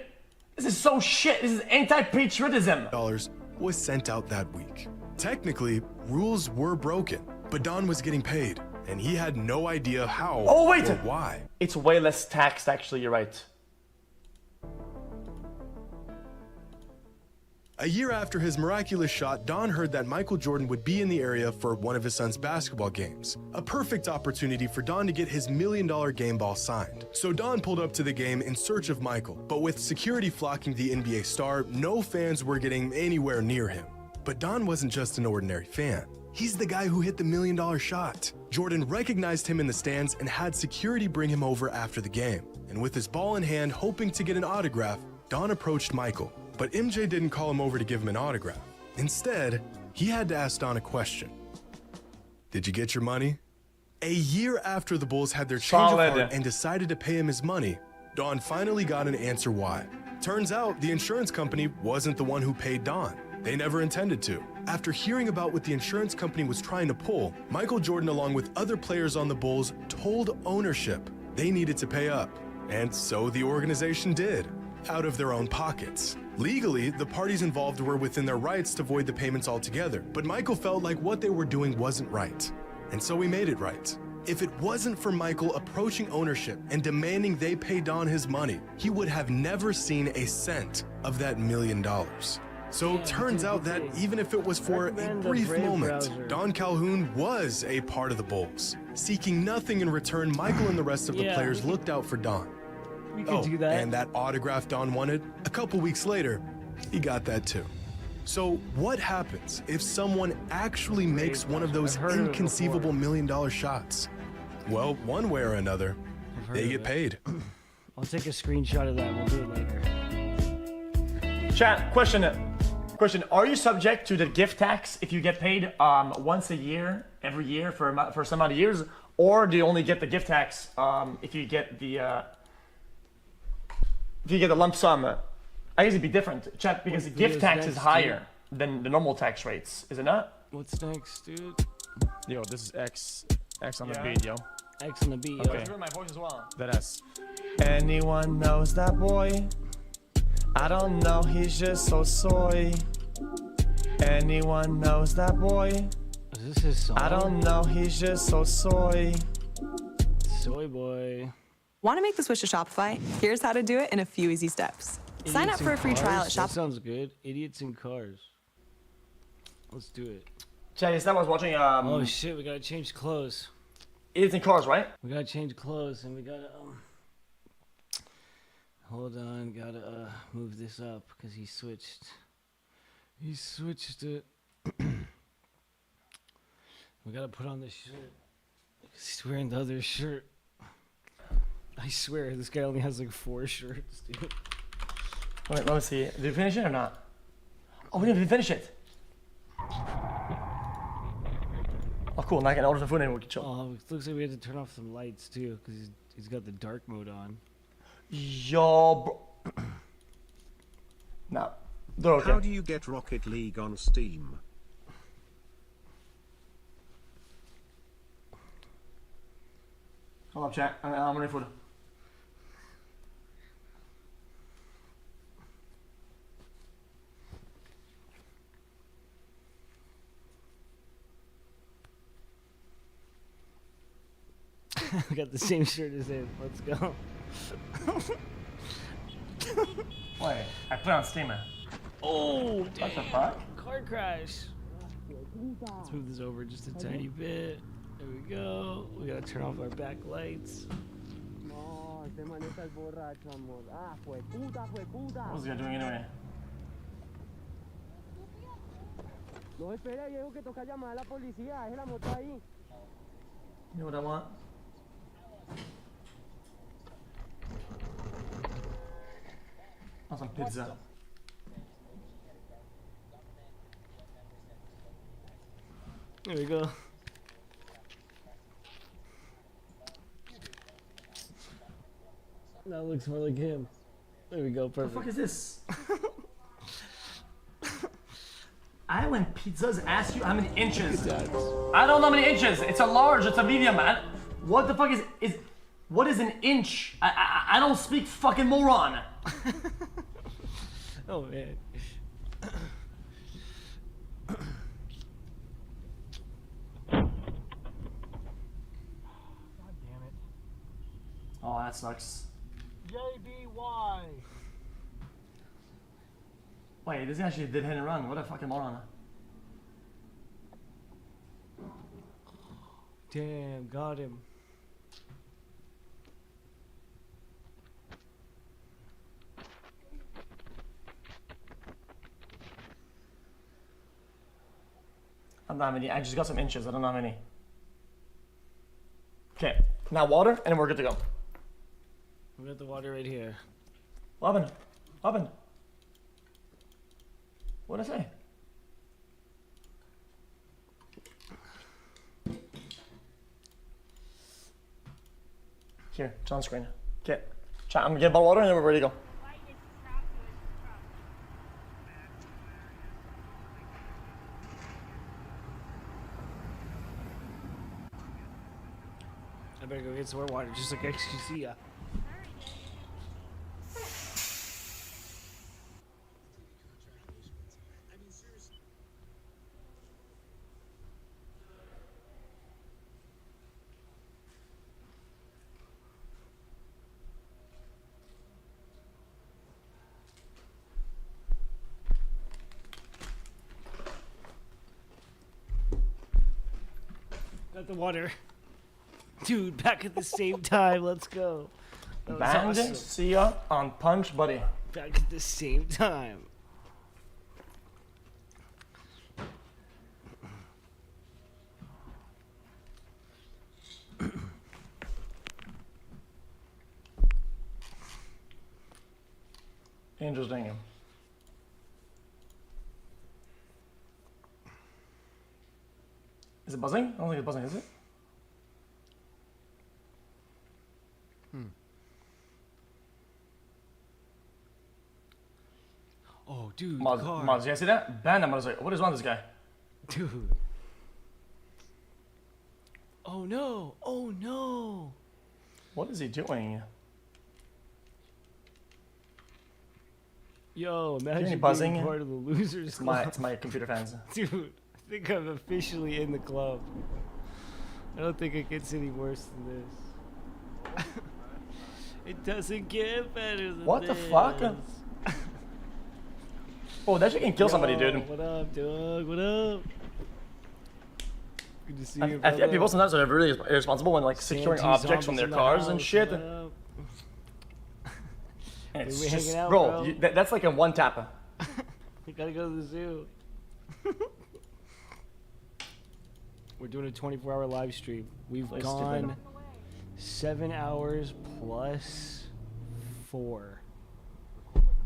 This is so shit. This is anti-patriotism. Was sent out that week. Technically, rules were broken, but Don was getting paid, and he had no idea how or why. It's way less taxed, actually. You're right. A year after his miraculous shot, Don heard that Michael Jordan would be in the area for one of his son's basketball games. A perfect opportunity for Don to get his $1 million game ball signed. So Don pulled up to the game in search of Michael, but with security flocking the NBA star, no fans were getting anywhere near him. But Don wasn't just an ordinary fan. He's the guy who hit the $1 million shot. Jordan recognized him in the stands and had security bring him over after the game. And with his ball in hand, hoping to get an autograph, Don approached Michael. But MJ didn't call him over to give him an autograph. Instead, he had to ask Don a question. Did you get your money? A year after the Bulls had their change of heart and decided to pay him his money, Don finally got an answer why. Turns out the insurance company wasn't the one who paid Don. They never intended to. After hearing about what the insurance company was trying to pull, Michael Jordan, along with other players on the Bulls, told ownership they needed to pay up. And so the organization did, out of their own pockets. Legally, the parties involved were within their rights to void the payments altogether, but Michael felt like what they were doing wasn't right. And so he made it right. If it wasn't for Michael approaching ownership and demanding they pay Don his money, he would have never seen a cent of that $1 million. So it turns out that even if it was for a brief moment, Don Calhoun was a part of the Bulls. Seeking nothing in return, Michael and the rest of the players looked out for Don. Do that. And that autograph Don wanted, a couple weeks later, he got that too. So what happens if someone actually makes one of those inconceivable $1 million shots? Well, one way or another, they get paid. I'll take a screenshot of that and we'll do it later. Chat, question. Are you subject to the gift tax if you get paid once a year, every year for some amount of years? Or do you only get the gift tax if you get the lump sum? I guess it'd be different, chat, because the gift tax is higher than the normal tax rates, is it not? What's next, dude? Yo, this is X on the beat, yo. X on the beat, yo. Okay. My voice as well. That S. Anyone knows that boy? I don't know, he's just so soy. Anyone knows that boy? Is this his song? I don't know, he's just so soy. Soy boy. Want to make the switch to Shopify? Here's how to do it in a few easy steps. Sign up for a free trial at That Shopify. sounds good. Idiots in cars. Let's do it. Chat, yesterday I was watching. Oh shit, we gotta change clothes. Idiots in Cars, right? We gotta change clothes and we gotta hold on, gotta move this up because he switched. He switched it. We gotta put on this shirt. He's wearing the other shirt. I swear, this guy only has like 4 shirts, dude. Wait, let me see. Did we finish it or not? Oh, we didn't finish it. Oh, cool. Now I can order some food and we can chill. Oh, it looks like we had to turn off some lights too, because he's got the dark mode on. Yo, bro. No. They're okay. How do you get Rocket League on Steam? Hold up, chat. I'm ready for it. We got the same shirt as him. Let's go. Wait, I put it on Steam. Oh, what damn. the fuck? Car crash. Let's move this over just a tiny bit. There we go. We gotta turn off our backlights. What was he doing anyway? No, espera, viejo, que toca llamar a la policía. Deje la moto ahí. You know what I want? I want some pizza. There we go. That looks more like him. There we go, perfect. What the fuck is this? I when pizzas ask you how many inches. I don't know how many inches. It's a large, it's a medium. What the fuck is what is an inch? I don't speak fucking moron. Oh man. Oh, that sucks. JBY. Wait, this guy actually did hit and run. What a fucking moron. Damn, got him. I don't know how many. I just got some inches. I don't know how many. Okay, now water, and we're good to go. We got the water right here. What happened? What happened? What did I say? Here, it's on screen. Okay, chat, I'm gonna get a bottle of water and then we're ready to go. I better go get some more water, just like XQC, yeah. Got the water. Dude, back at the same time. Let's go. That was Bandit, awesome. see ya on Punch, buddy. Back at the same time. Interesting. Is it buzzing? I don't think it's buzzing, is it? Oh, dude, Moz, you guys see that? Ban him. I was like, what is wrong with this guy? Dude. Oh no! Oh no! What is he doing? Yo, Hear imagine any buzzing? being part of the losers It's club. my computer fans. Dude, I think I'm officially in the club. I don't think it gets any worse than this. It doesn't get better than What the this. fuck? Oh, that shit can kill somebody, Yo, dude. What up, dog? What up? Good to see you, I feel brother. people sometimes are really irresponsible when like securing Santy objects from zombies their in the cars house, and shit. what up? And it's We just, hanging out, bro, bro. that's like a one tapper. We gotta go to the zoo. We're doing a 24-hour live stream. We've Play gone 7 hours plus 4.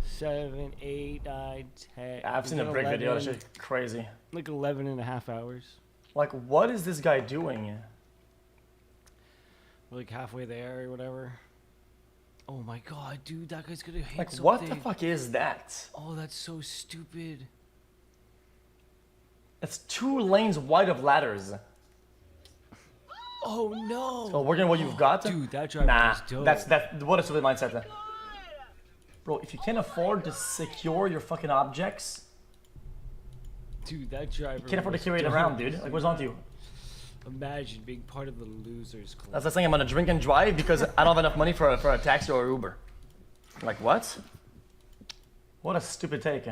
7, 8, 9, 10. I've We've seen a done brick video. That 11, shit's crazy. Like 11 and a half hours. Like, what is this guy doing? We're like halfway there or whatever. Oh my god, dude, that guy's gonna hit Like, something. what the fuck is that? Oh, that's so stupid. It's 2 lanes wide of ladders. Oh no! So working what you've got? Dude, that driver nah, is dope. that's what a stupid mindset. Bro, if you can't afford to secure your fucking objects, Dude, that driver. you can't afford to was carry it dope. around, dude. Like, what's wrong with you? Imagine being part of the losers club. That's the thing. I'm gonna drink and drive because I don't have enough money for a taxi or Uber. Like, what? What a stupid take.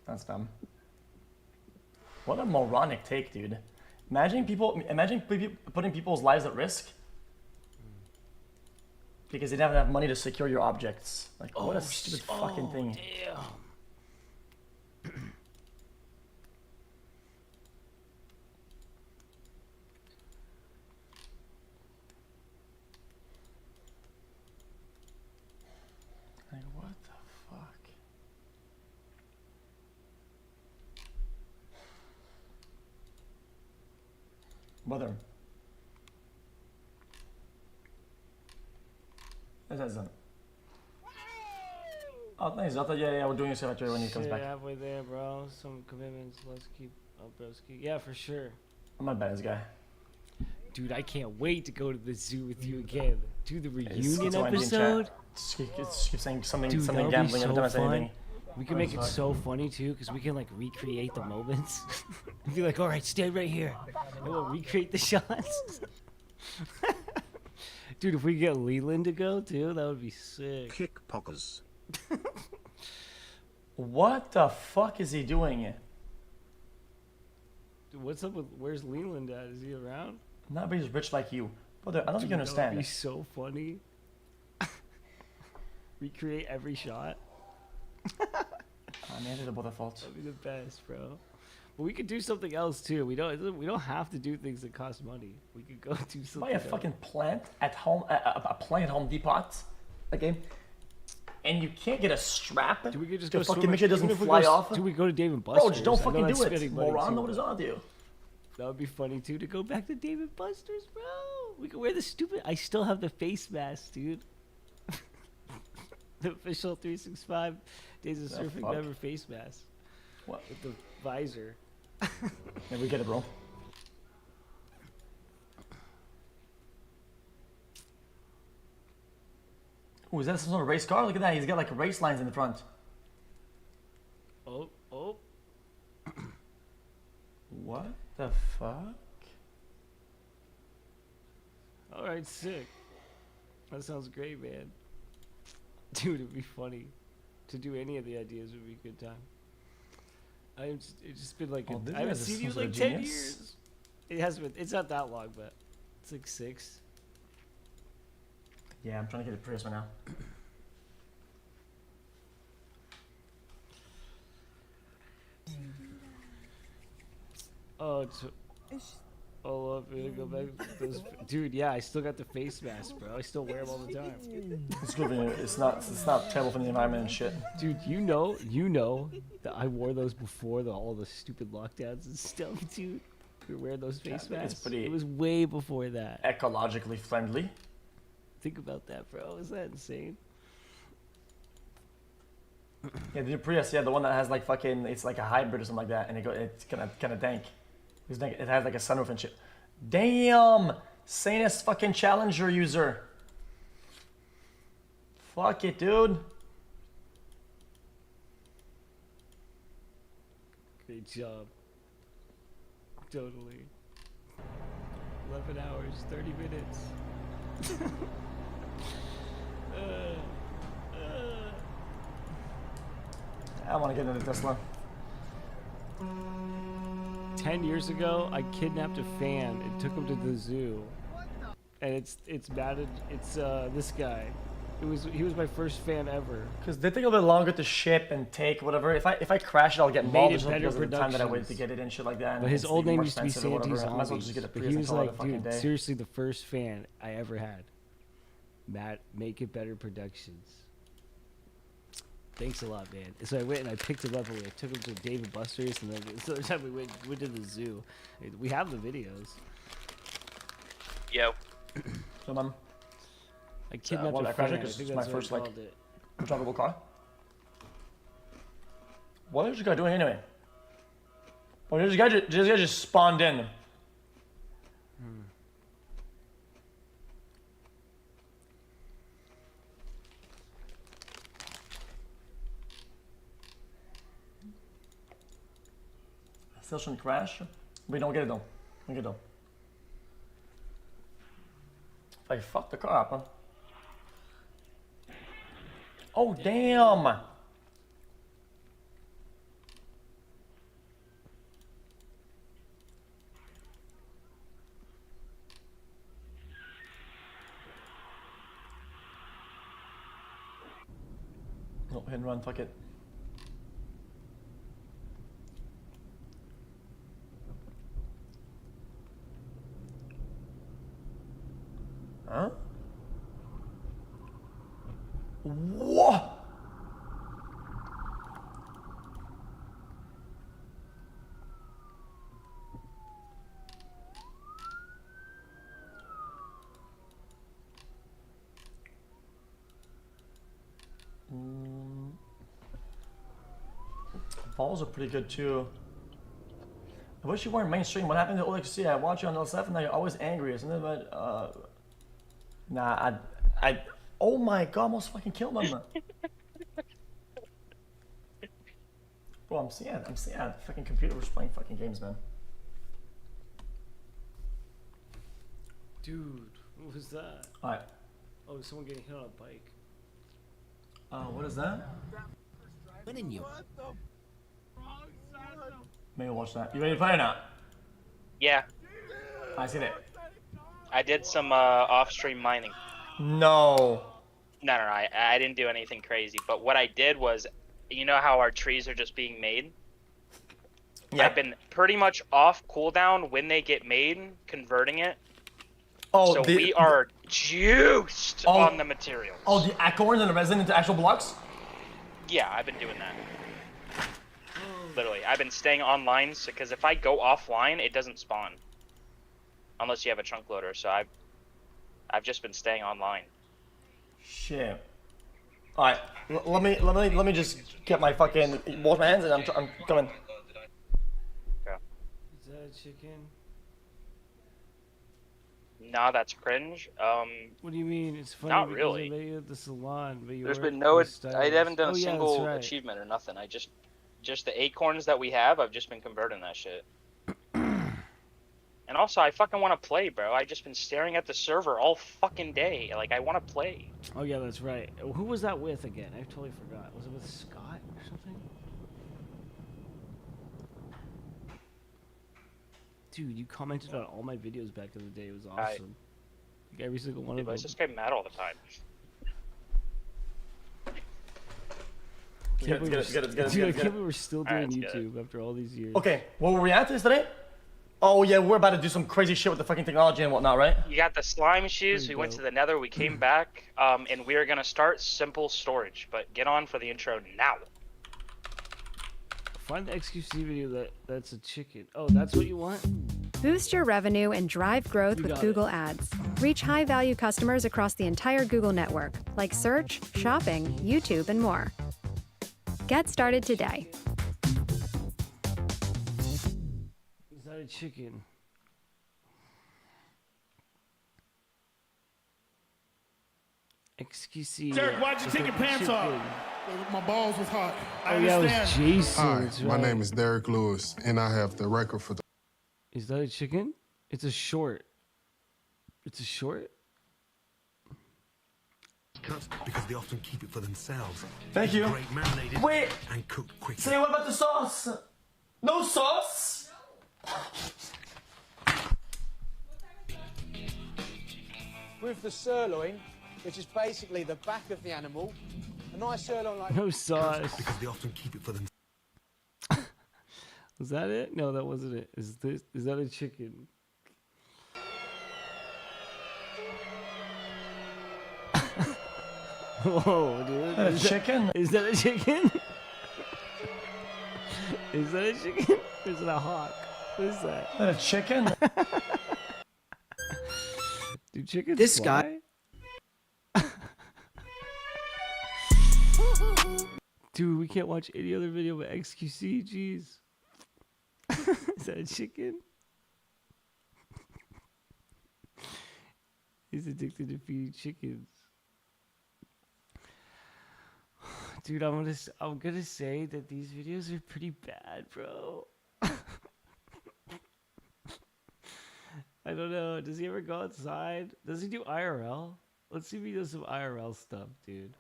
That's dumb. What a moronic take, dude. Imagine putting people's lives at risk because they didn't have enough money to secure your objects. Like, what a stupid fucking thing. Damn. Like, what the fuck? Brother. This isn't. Oh, thanks. I thought, yeah, we're doing a secretary when he comes Shit, back. halfway there, bro. Some commitments. Let's keep up, broski. Yeah, for sure. I'm not bad, this guy. Dude, I can't wait to go to the zoo with you again. Do the reunion It's only in episode. chat. Just keep saying something, Dude, something that would be gambling so every time I say fun. anything. We can make it so funny too, because we can like recreate the moments. And be like, all right, stay right here, and we'll recreate the shots. Dude, if we get Leland to go too, that would be sick. Kickpockers. What the fuck is he doing? Dude, what's up with where's Leland at? Is he around? Nobody's rich like you. Brother, I don't think you Dude, that would understand. be so funny. Recreate every shot. I made it about the fault. That'd be the best, bro. But we could do something else too. We don't have to do things that cost money. We could go do something. Buy a else. fucking plant at home, a plant at Home Depot, okay? And you can't get a strap Dude, we could just to go fucking swim make sure it even doesn't if we fly go, off. Do we go to Dave and Buster's? Bro, just don't I know fucking that's do it, spending money moron. too, Know what is bro. on you? That would be funny too to go back to Dave and Buster's, bro. We could wear the stupid. I still have the face mask, dude. The official 365 Days of The Surfing fuck? member face mask. What? With the visor. Yeah, we get it, bro. Ooh, is that some sort of race car? Look at that. He's got like race lines in the front. Oh, oh. What the fuck? All right, sick. That sounds great, man. Dude, it'd be funny. To do any of the ideas would be a good time. It's just been like, Oh, this I haven't guy's seen you in some like sort of 10 genius. years. It has been, it's not that long, but it's like 6. Yeah, I'm trying to get a Prius right now. Oh, oh, I'm gonna go back to those. Dude, yeah, I still got the face mask, bro. I still wear them all the time. It's good. It's not terrible for the environment and shit. Dude, you know that I wore those before all the stupid lockdowns and stuff, dude. We were wearing those face Yeah, it's masks. pretty It was way before that. Ecologically friendly. Think about that, bro. Is that insane? Yeah, the new Prius, yeah, the one that has like fucking, it's like a hybrid or something like that, and it's kind of dank. It has like a sunroof and shit. Damn, Sanus fucking Challenger user. Fuck it, dude. Great job. Totally. 11 hours, 30 minutes. I want to get into Tesla. 10 years ago, I kidnapped a fan and took him to the zoo. And it's matted. It's this guy. He was my first fan ever. Because they take a little bit longer to ship and take whatever. If I crash it, I'll get involved just because of the time that I waited to get it and shit like that. But his old name used to be Santi Zombies. I might as well just get a But Prius he and was call it a like, fucking dude, day. seriously, the first fan I ever had. Matt, Make It Better Productions. Thanks a lot, man. So I went and I picked him up and I took him to Dave & Buster's, and then this other time we went to the zoo. We have the videos. Yo. So, man. I kidnapped a fan. I think my that's first what I like called it. drivable car. What is this guy doing anyway? Oh, this guy just spawned in. Still shouldn't crash. We don't get it though. We get it though. If I fuck the car up, huh? Oh damn! No, hit and run, fuck it. Huh? What? Balls are pretty good too. I wish you weren't mainstream. What happened to OXC? I watch you on L7 now. You're always angry, isn't it? But nah, oh my god, almost fucking killed him. Bro, I'm seeing the fucking computer was playing fucking games, man. Dude, what was that? Alright. Oh, someone getting hit on a bike. What is that? Winning you. Maybe watch that. You ready to play or not? Yeah. I see it. I did some off-stream mining. No. No, I didn't do anything crazy. But what I did was, you know how our trees are just being made? Yeah. I've been pretty much off cooldown when they get made, converting it. Oh, so we are juiced on the materials. Oh, the acorns and the resin into actual blocks? Yeah, I've been doing that. Literally, I've been staying online because if I go offline, it doesn't spawn. Unless you have a chunk loader, so I've just been staying online. Shit. All right, let me just get my fucking wash my hands and I'm coming. Okay. Is that a chicken? Nah, that's cringe. What do you mean? It's funny. Not because really. I met you at the salon, but you There's weren't been no. with I haven't done a stylish. single that's right. achievement or nothing. I just the acorns that we have. I've just been converting that shit. And also, I fucking want to play, bro. I've just been staring at the server all fucking day. Like, I want to play. Oh yeah, that's right. Who was that with again? I totally forgot. Was it with Scott or something? Dude, you commented on all my videos back in the day. It was awesome. Like every single one of them. I just get mad all the time. I can't believe we're still doing YouTube after all these years. Okay, what were we at today? Oh yeah, we're about to do some crazy shit with the fucking technology and whatnot, right? You got the slime shoes. We went to the Nether. We came back, and we are gonna start simple storage. But get on for the intro now. Find the XQC video that's a chicken. Oh, that's what you want? Boost your revenue and drive growth with Google Ads. Reach high-value customers across the entire Google network, like search, shopping, YouTube, and more. Get started today. Is that a chicken? XQC. Derek, why'd you take your pants off? My balls was hot. Oh yeah, it was Jason. Hi, that's my right. name is Derek Lewis, and I have the record for the. Is that a chicken? It's a short. It's a short? Cut because they often keep it for themselves. Thank you. Great marinated Wait. and cooked quickly. Say what about the sauce? No sauce? With the sirloin, which is basically the back of the animal, a nice sirloin like No sauce. Because they often keep it for themselves. Was that it? No, that wasn't it. Is that a chicken? Whoa, dude. A chicken? Is that a chicken? Is that a chicken? Or is it a hawk? What is that? A chicken? Do chickens This fly? Dude, we can't watch any other video but XQC, jeez. Is that a chicken? He's addicted to feeding chickens. Dude, I'm gonna say that these videos are pretty bad, bro. I don't know. Does he ever go outside? Does he do IRL? Let's see if he does some IRL stuff, dude.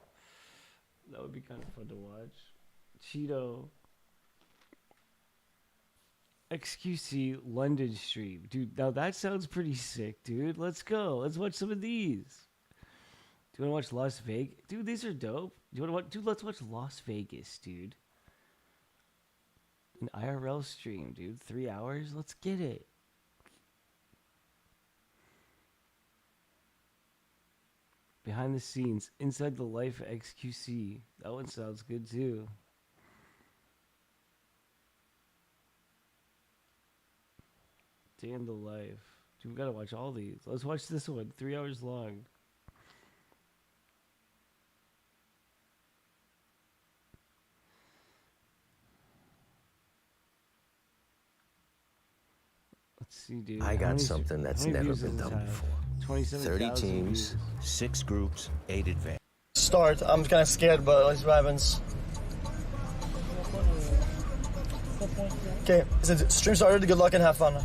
That would be kind of fun to watch. Cheeto. XQC London stream. Dude, now that sounds pretty sick, dude. Let's go. Let's watch some of these. Do you want to watch Las Vegas? Dude, these are dope. Do you want to watch? Dude, let's watch Las Vegas, dude. An IRL stream, dude. 3 hours? Let's get it. Behind the scenes, inside the life of XQC. That one sounds good too. Day in the life. Dude, we gotta watch all these. Let's watch this one. 3 hours long. Let's see, dude. I got something that's never been done before. 30 teams, 6 groups, 8 advances. Start. I'm kind of scared, but let's see what happens. Okay, since stream started, good luck and have fun.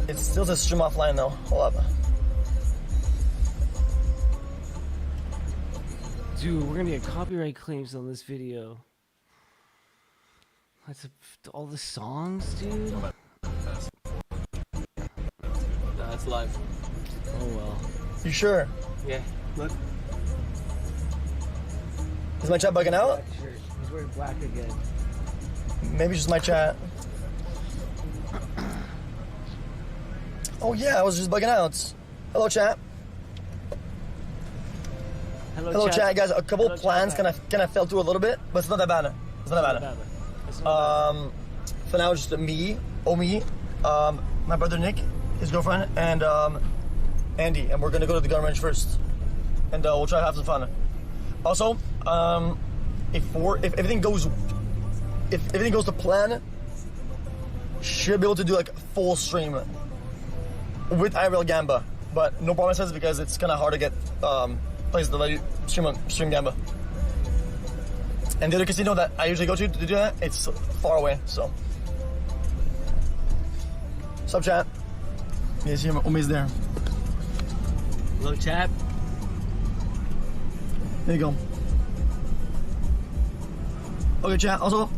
It still says stream offline though. Hold up. Dude, we're gonna get copyright claims on this video. That's all the songs, dude. No, it's live. Oh well. You sure? Yeah, look. Is my chat bugging out? He's wearing black again. Maybe just my chat. Oh yeah, I was just bugging out. Hello chat. Hello chat, guys. A couple plans kind of fell through a little bit, but it's not that bad. It's not that bad. For now, just me, my brother Nick, his girlfriend, and Andy, and we're gonna go to the gun range first, and we'll try to have some fun. Also, if everything goes to plan, should be able to do like full stream with IRL Gamba, but no promises because it's kind of hard to get places to let you stream Gamba. And the other casino that I usually go to do that, it's far away, so. Sup, chat? Yes, you're always there. Hello, chat. There you go. Okay, chat. Also,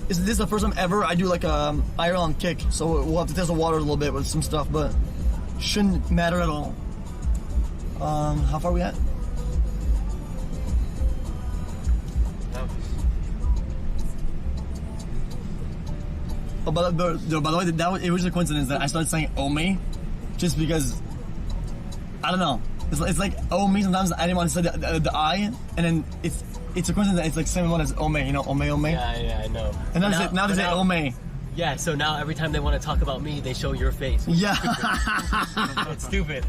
this is the first time ever I do like a IRL on kick, so we'll have to test the water a little bit with some stuff, but shouldn't matter at all. How far are we at? Oh, by the way, it was a coincidence that I started saying "Ome," just because I don't know. It's like "Ome." Sometimes I didn't want to say the I, and then it's a coincidence that it's like same one as "Ome." You know, "Ome." Yeah, I know. And now they say "Ome." Yeah, so now every time they want to talk about me, they show your face. Yeah. It's stupid.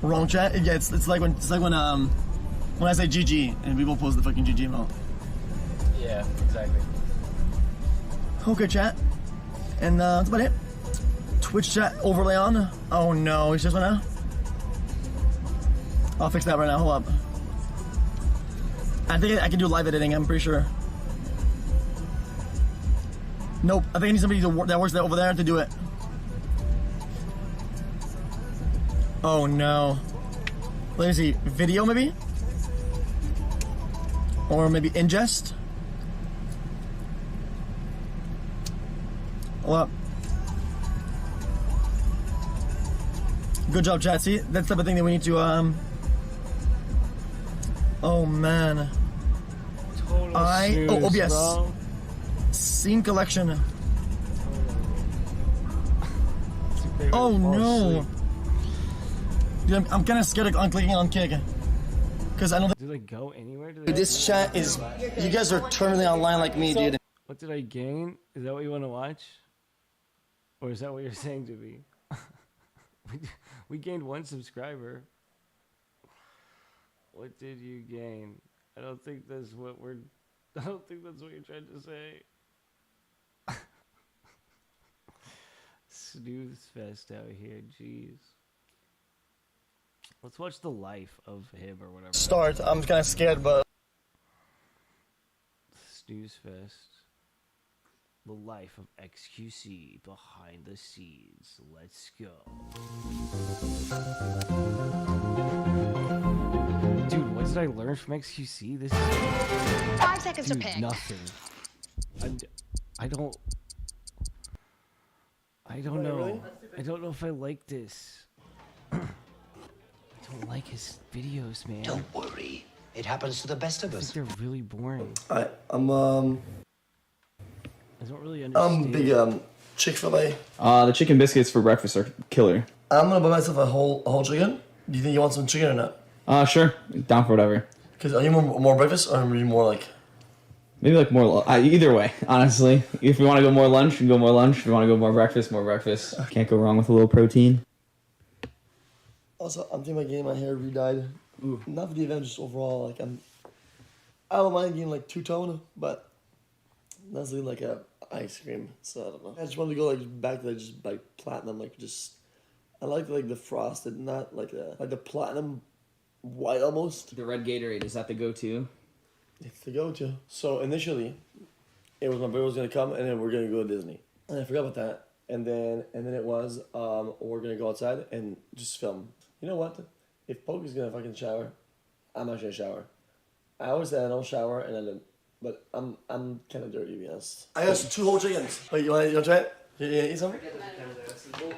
Wrong chat. Yeah, it's like when I say GG and people post the fucking GG emote. Yeah, exactly. Okay, chat. And that's about it. Twitch chat overlay on. Oh no, it's just one now. I'll fix that right now. Hold up. I think I can do live editing, I'm pretty sure. Nope, I think I need somebody that works over there to do it. Oh no. Let me see, video maybe? Or maybe ingest? Hold up. Good job, chat. See, that's the type of thing that we need to, oh man. Total OBS. bro. Scene collection. Oh no. Dude, I'm kind of scared of clicking on kick. Because I don't think. Do they go anywhere? Dude, this chat is. You guys are terminally online like me, dude. What did I gain? Is that what you want to watch? Or is that what you're saying to me? we gained 1 subscriber. What did you gain? I don't think that's what you're trying to say. Snooze fest out here, jeez. Let's watch the life of him or whatever. Start. I'm kind of scared, but. Snooze fest. The life of XQC behind the scenes. Let's go. Dude, what did I learn from XQC? This is 5 seconds dude, to pick. Nothing. I don't know. Really? I don't know if I like this. I don't like his videos, man. Don't worry. It happens to the best of I us. think they're really boring. I don't really understand. Big Chick-fil-A. The chicken biscuits for breakfast are killer. I'm gonna buy myself a whole chicken. Do you think you want some chicken or not? Sure. Down for whatever. Because are you more breakfast or are you more like? Maybe like more. Either way, honestly. If we want to go more lunch, we can go more lunch. If we want to go more breakfast, more breakfast. Can't go wrong with a little protein. Also, I'm thinking about getting my hair re-dyed. Not for the event, just overall. Like I don't mind getting like two-tone, but that's like a ice cream. So I don't know. I just wanted to go like back to like just like platinum, like just. I like the frosted, not like the platinum white almost. The red Gatorade, is that the go-to? It's the go-to. So initially, it was my brother was gonna come and then we're gonna go to Disney. And I forgot about that. And then it was we're gonna go outside and just film. You know what? If Poke's gonna fucking shower, I'm not gonna shower. I always say I don't shower and I don't, but I'm kind of dirty to be honest. I got 2 whole chickens. Wait, you wanna try it? You eat something? That's the goal.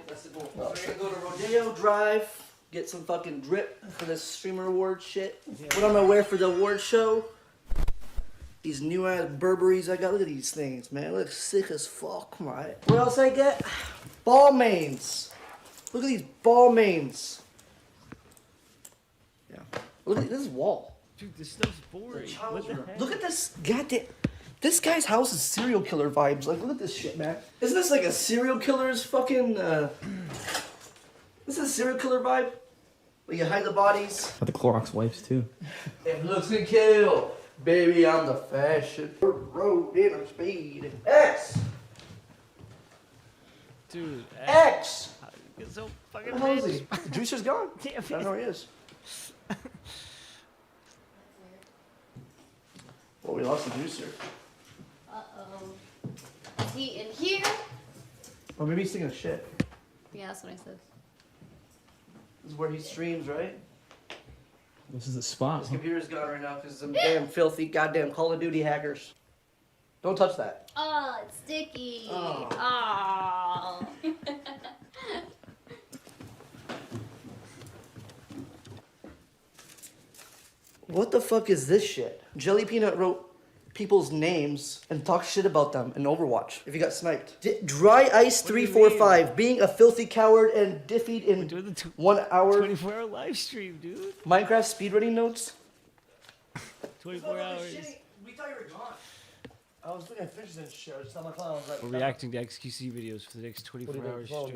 We're gonna go to Rodeo Drive, get some fucking drip for this streamer award shit. What I'm gonna wear for the award show? These new ass Burberries I got. Look at these things, man. Look sick as fuck, right? What else I get? Ball mains. Look at these ball mains. Yeah. Look at this wall. Dude, this stuff's boring. What the heck? Look at this goddamn. This guy's house is serial killer vibes. Like, look at this shit, man. Isn't this like a serial killer's fucking, This is a serial killer vibe? Where you hide the bodies? Got the Clorox wipes too. If looks can kill, baby, I'm the fashion. Road inner speed. X! Dude, X! Get so fucking Where the hell is rich. he? The juicer's gone? Damn I don't know where he is. Well, we lost the juicer. Is he in here? Or maybe he's thinking of shit. Yeah, that's what I said. This is where he streams, right? This is the spot. His computer's gone right now because some damn filthy goddamn Call of Duty hackers. Don't touch that. Oh, it's sticky. Oh. Oh. What the fuck is this shit? Jelly Peanut wrote people's names and talked shit about them in Overwatch if you got sniped. Dry Ice 345, being a filthy coward and defeat in 1 hour. 24-hour live stream, dude. Minecraft speedrunning notes. 24 hours. We thought you were gone. I was looking at fishes and shit. I was on my phone. I was like, We're reacting to XQC videos for the next 24 hours straight.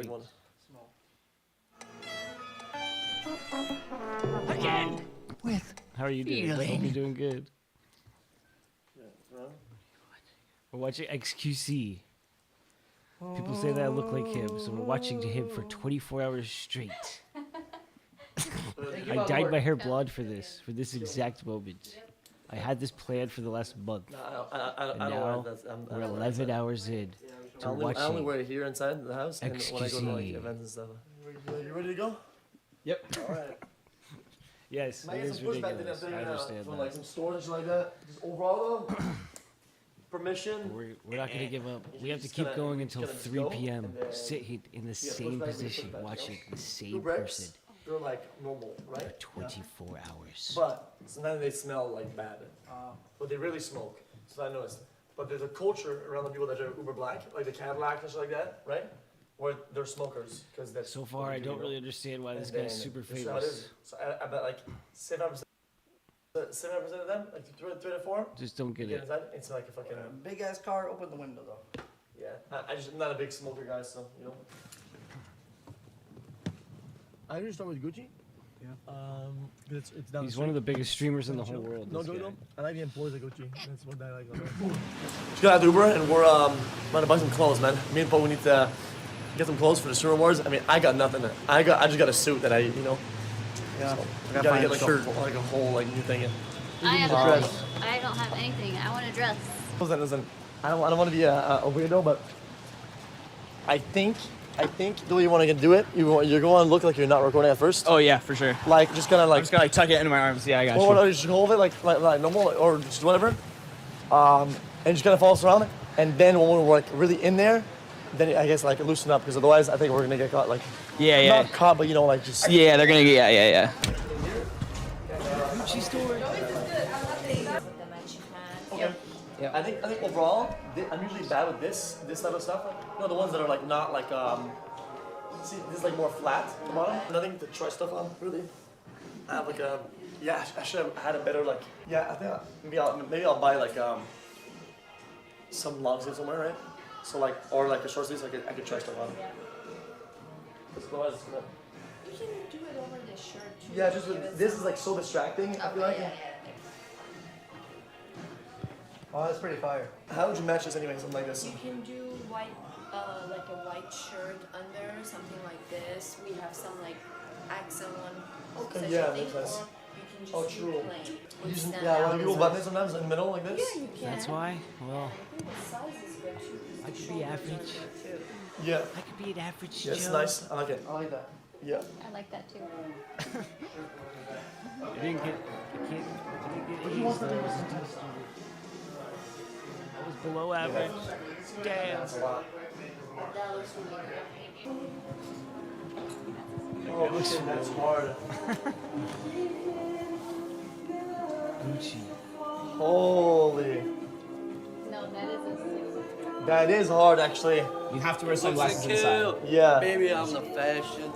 Again! With How are you doing? I hope you're doing good. We're watching XQC. People say that I look like him, so we're watching him for 24 hours straight. I dyed my hair blonde for this exact moment. I had this planned for the last month. I and don't now wear it. That's- I we're don't wear it 11 outside. hours in to I only watching wear it here inside the house and when I go to like XQC. events and stuff. You ready to go? Yep. All right. Yes, Might it get is some pushback ridiculous. then I understand from that. like some stores and shit like that. Just overall though, permission. We're not going to give up. We have to just keep gotta- going you until just gotta 3 go, p.m. and then Sit in the you get same pushback, you position, pushback, watching you know? the same Blue Rex, person they're like normal, right? 24 hours. But sometimes they smell like bad. But they really smoke. So I noticed. But there's a culture around the people that are uber black, like the Cadillac and shit like that, right? Where they're smokers because that's. So far, I don't really understand why this guy's super This is how it famous. is. So I bet like 700% of them, like 3 to 4. Just don't get it. Inside, it's like a fucking. Big ass car, open the window though. Yeah, I'm not a big smoker guy, so you know. I usually start with Gucci. Yeah. It's down He's the one of the street. biggest streamers in the whole world. No, this guy. I like the employees at Gucci. That's what I like. Just got out of Uber and we're about to buy some clothes, man. Me and Paul, we need to get some clothes for the streamer awards. I mean, I got nothing. I just got a suit that Yeah. So I gotta get like a whole like new thing. I have nothing. I don't have anything. I want to dress. Listen. I don't want to be a weirdo, but I think the way you want to do it, you're going to look like you're not recording at first. Oh yeah, for sure. Like just kind of like. I'm just gonna like tuck it into my arms. Yeah, I got you. Or just hold it like normal, or just whatever, and just kind of follow us around. And then when we're like really in there, then I guess like loosen up because otherwise I think we're gonna get caught. Like Yeah. not caught, but you know like just. Yeah, they're gonna get. Yeah. Gucci store. Okay. Yeah. I think overall I'm usually bad with this type of stuff. You know the ones that are like not like see this is like more flat at the bottom. Nothing to try stuff on really. I have like a I should have had a better like I think maybe I'll buy like some long sleeve somewhere, right? So like or like a short sleeve so I could try stuff on. Otherwise it's gonna. You can do it over the shirt too. Yeah, just this is like so distracting. I feel like. Oh, that's pretty fire. How would you match this anyway? Something like this. You can do white, like a white shirt under, something like this. We have some like accent one. Okay, such yeah, a thing, makes sense. or you can just do true. plain. Yeah, when people button it sometimes in the middle like this. Yeah, you can. That's why. Well, I think the size is good too. I could be average. Yeah. I could be an average Yeah, it's Joe. nice. I like it. I like that. Yeah. I like that too. I didn't get. I didn't get A's, though. I was below average. Damn. That's a lot. That looks really good. Oh, shit, that's hard. Gucci. Holy. No, that is a That is hard, actually. You have to wear sunglasses inside. Yeah. Baby, I'm the fashion.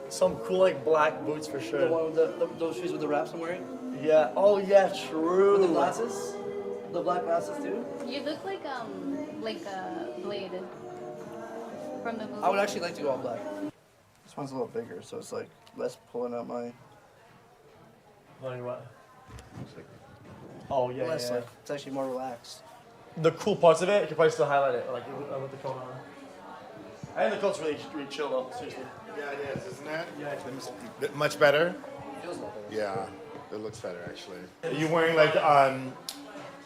Some cool like black boots for sure. The one with those shoes with the wraps I'm wearing. Yeah. Oh yeah, true. With the glasses. The black glasses too. You look like a Blade from the movie. I would actually like to go all black. This one's a little bigger, so it's like less pulling out my. What? Oh yeah, Less yeah. like it's actually more relaxed. The cool parts of it, you could probably still highlight it, like with the coat on. I think the coat's really chill though, seriously. Yeah, it is, isn't it? Yeah. Much better? Feels better. Yeah, it looks better actually. Are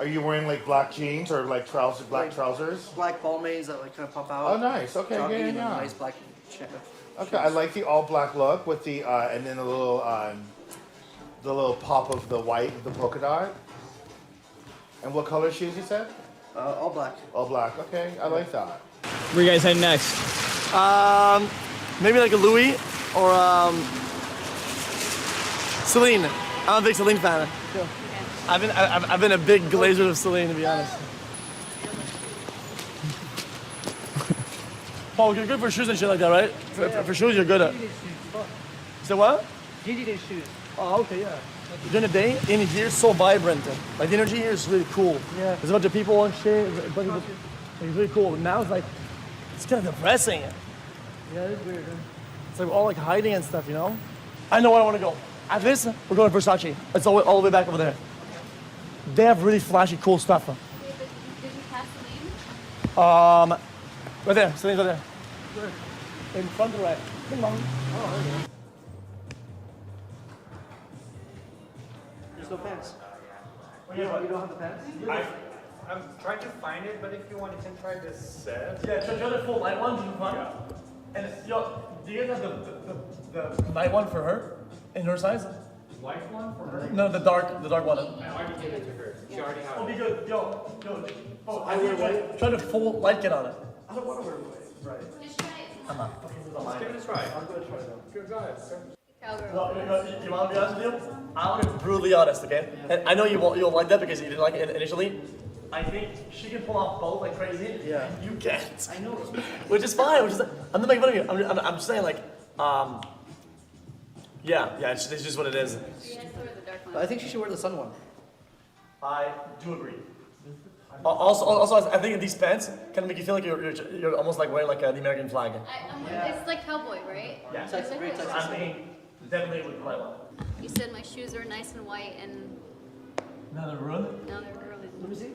you wearing like black jeans or like trousers, black trousers? Black Balmains that like kind of pop out. Oh, nice. Okay, Jogging yeah, in a yeah. Nice black. Okay, I like the all black look with the and then the little pop of the white, the polka dot. And what color shoes you said? All black. All black. Okay, I like that. Where you guys heading next? Maybe like a Louis or Celine. I'm a big Celine fan. I've been a big glazer of Celine, to be honest. Paul, you're good for shoes and shit like that, right? For shoes, you're good at. So what? GD shoes. Oh, okay, yeah. During the day, in here, it's so vibrant. Like the energy here is really cool. Yeah. There's a bunch of people and shit. It's really cool. Now it's like, it's kind of depressing. Yeah, it's weird. Huh? It's like all like hiding and stuff, you know? I know where I want to go. After this, we're going to Versace. It's all the way back over there. They have really flashy, cool stuff. Did you pass the name? Right there. Celine's right there. Where? In front of the right. Ding dong. There's no pants. You don't have the pants? I'm trying to find it, but if you want, you can try this set. Yeah, try the full light one. Do you want? Yeah. And yo, do you guys have the light one for her in her size? White one for her? No, the dark one. I already gave it to her. She already has it. Oh, be good. Yo. I wear white. Try the full light kit on it. I don't want to wear white. Right. I'm not. Let's give it a try. I'm going to try though. Go ahead. No, you want to be honest with you? I'm gonna be brutally honest, okay? And I know you'll like that because you didn't like it initially. I think she can pull off both like crazy. Yeah. You can't. I know. Which is fine. I'm not making fun of you. I'm just saying like, yeah. It's just what it is. But I think she should wear the sun one. I do agree. Also, I think these pants kind of make you feel like you're almost like wearing like the American flag. It's like cowboy, right? Yeah. Exactly. I mean, definitely would quite well. You said my shoes are nice and white, and Now they're ruined. now they're girly. Let me see.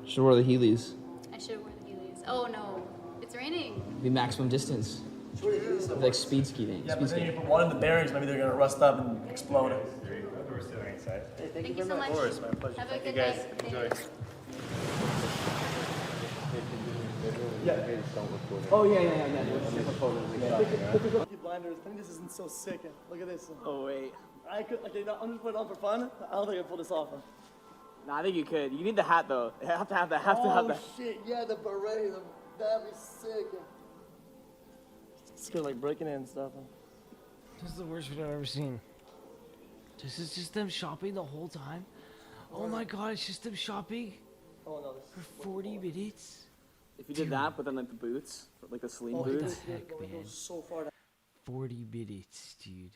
Should wear the Heelys. I should wear the Heelys. Oh no, it's raining. The maximum distance. Like speed skating. Yeah, but then you put one in the bearings, maybe they're gonna rust up and explode. We're still inside. Thank you so much. Of course, my pleasure. Have a Thank you good guys. night. Enjoy. Oh yeah. Blinders. I think this isn't so sick. Look at this. Oh wait. I'm just putting it on for fun. I don't think I can pull this off. Nah, I think you could. You need the hat though. You have to have that. Oh shit! Yeah, the beret. That'd be sick. It's good, like breaking in and stuff. This is the worst video I've ever seen. This is just them shopping the whole time. Oh my god, it's just them shopping for 40 minutes. If you did that, but then like the boots, like the sling What boots. the heck, man? So far. 40 minutes, dude.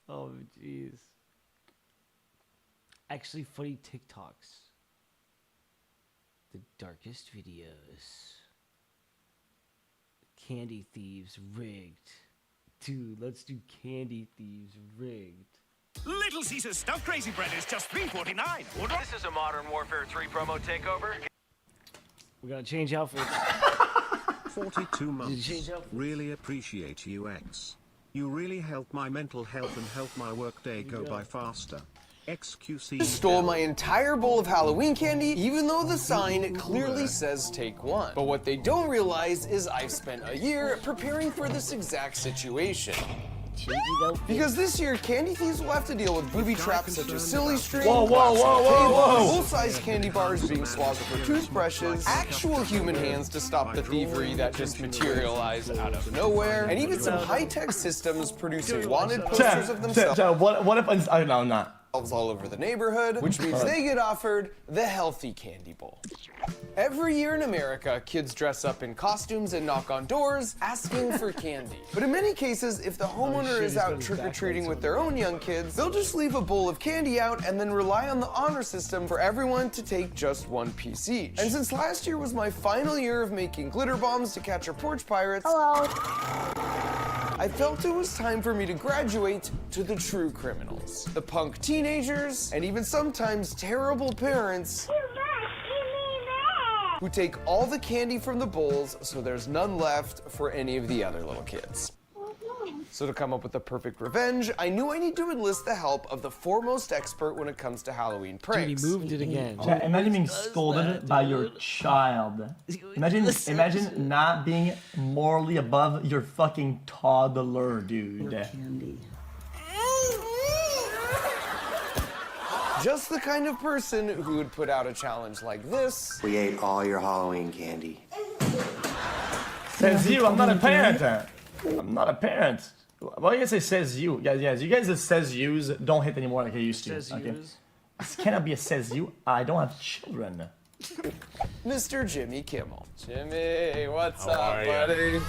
Oh, jeez. Actually, funny TikToks. The darkest videos. Candy thieves rigged. Dude, let's do candy thieves rigged. Little Caesar's stuffed crazy bread is just $3.49. This is a Modern Warfare 3 promo takeover. We gotta change outfits. 42 months. Really appreciate you, X. You really help my mental health and help my workday go by faster. XQC Stole my entire bowl of Halloween candy, even though the sign clearly says take one. But what they don't realize is I've spent a year preparing for this exact situation. Because this year, candy thieves will have to deal with booby traps such as silly string, full-size candy bars being swapped for toothbrushes, actual human hands to stop the thievery that just materialize out of nowhere, and even some high-tech systems producing wanted posters of themselves. What if I no, I'm not. All over the neighborhood, which means they get offered the healthy candy bowl. Every year in America, kids dress up in costumes and knock on doors asking for candy. But in many cases, if the homeowner is out trick-or-treating with their own young kids, they'll just leave a bowl of candy out and then rely on the honor system for everyone to take just one piece each. And since last year was my final year of making glitter bombs to catch our porch pirates, I felt it was time for me to graduate to the true criminals. The punk teenagers, and even sometimes terrible parents who take all the candy from the bowls so there's none left for any of the other little kids. So to come up with the perfect revenge, I knew I need to enlist the help of the foremost expert when it comes to Halloween pranks. Dude, he moved it again. Chat, imagine being scolded by your child. Imagine not being morally above your fucking toddler, dude. Just the kind of person who would put out a challenge like this. We ate all your Halloween candy. Says you, I'm not a parent. I'm not a parent. Why do you say says you? Yes, you guys that says yous don't hit anymore like I used to. Says yous. This cannot be a says you. I don't have children. Mr. Jimmy Kimmel. Jimmy, what's up, buddy?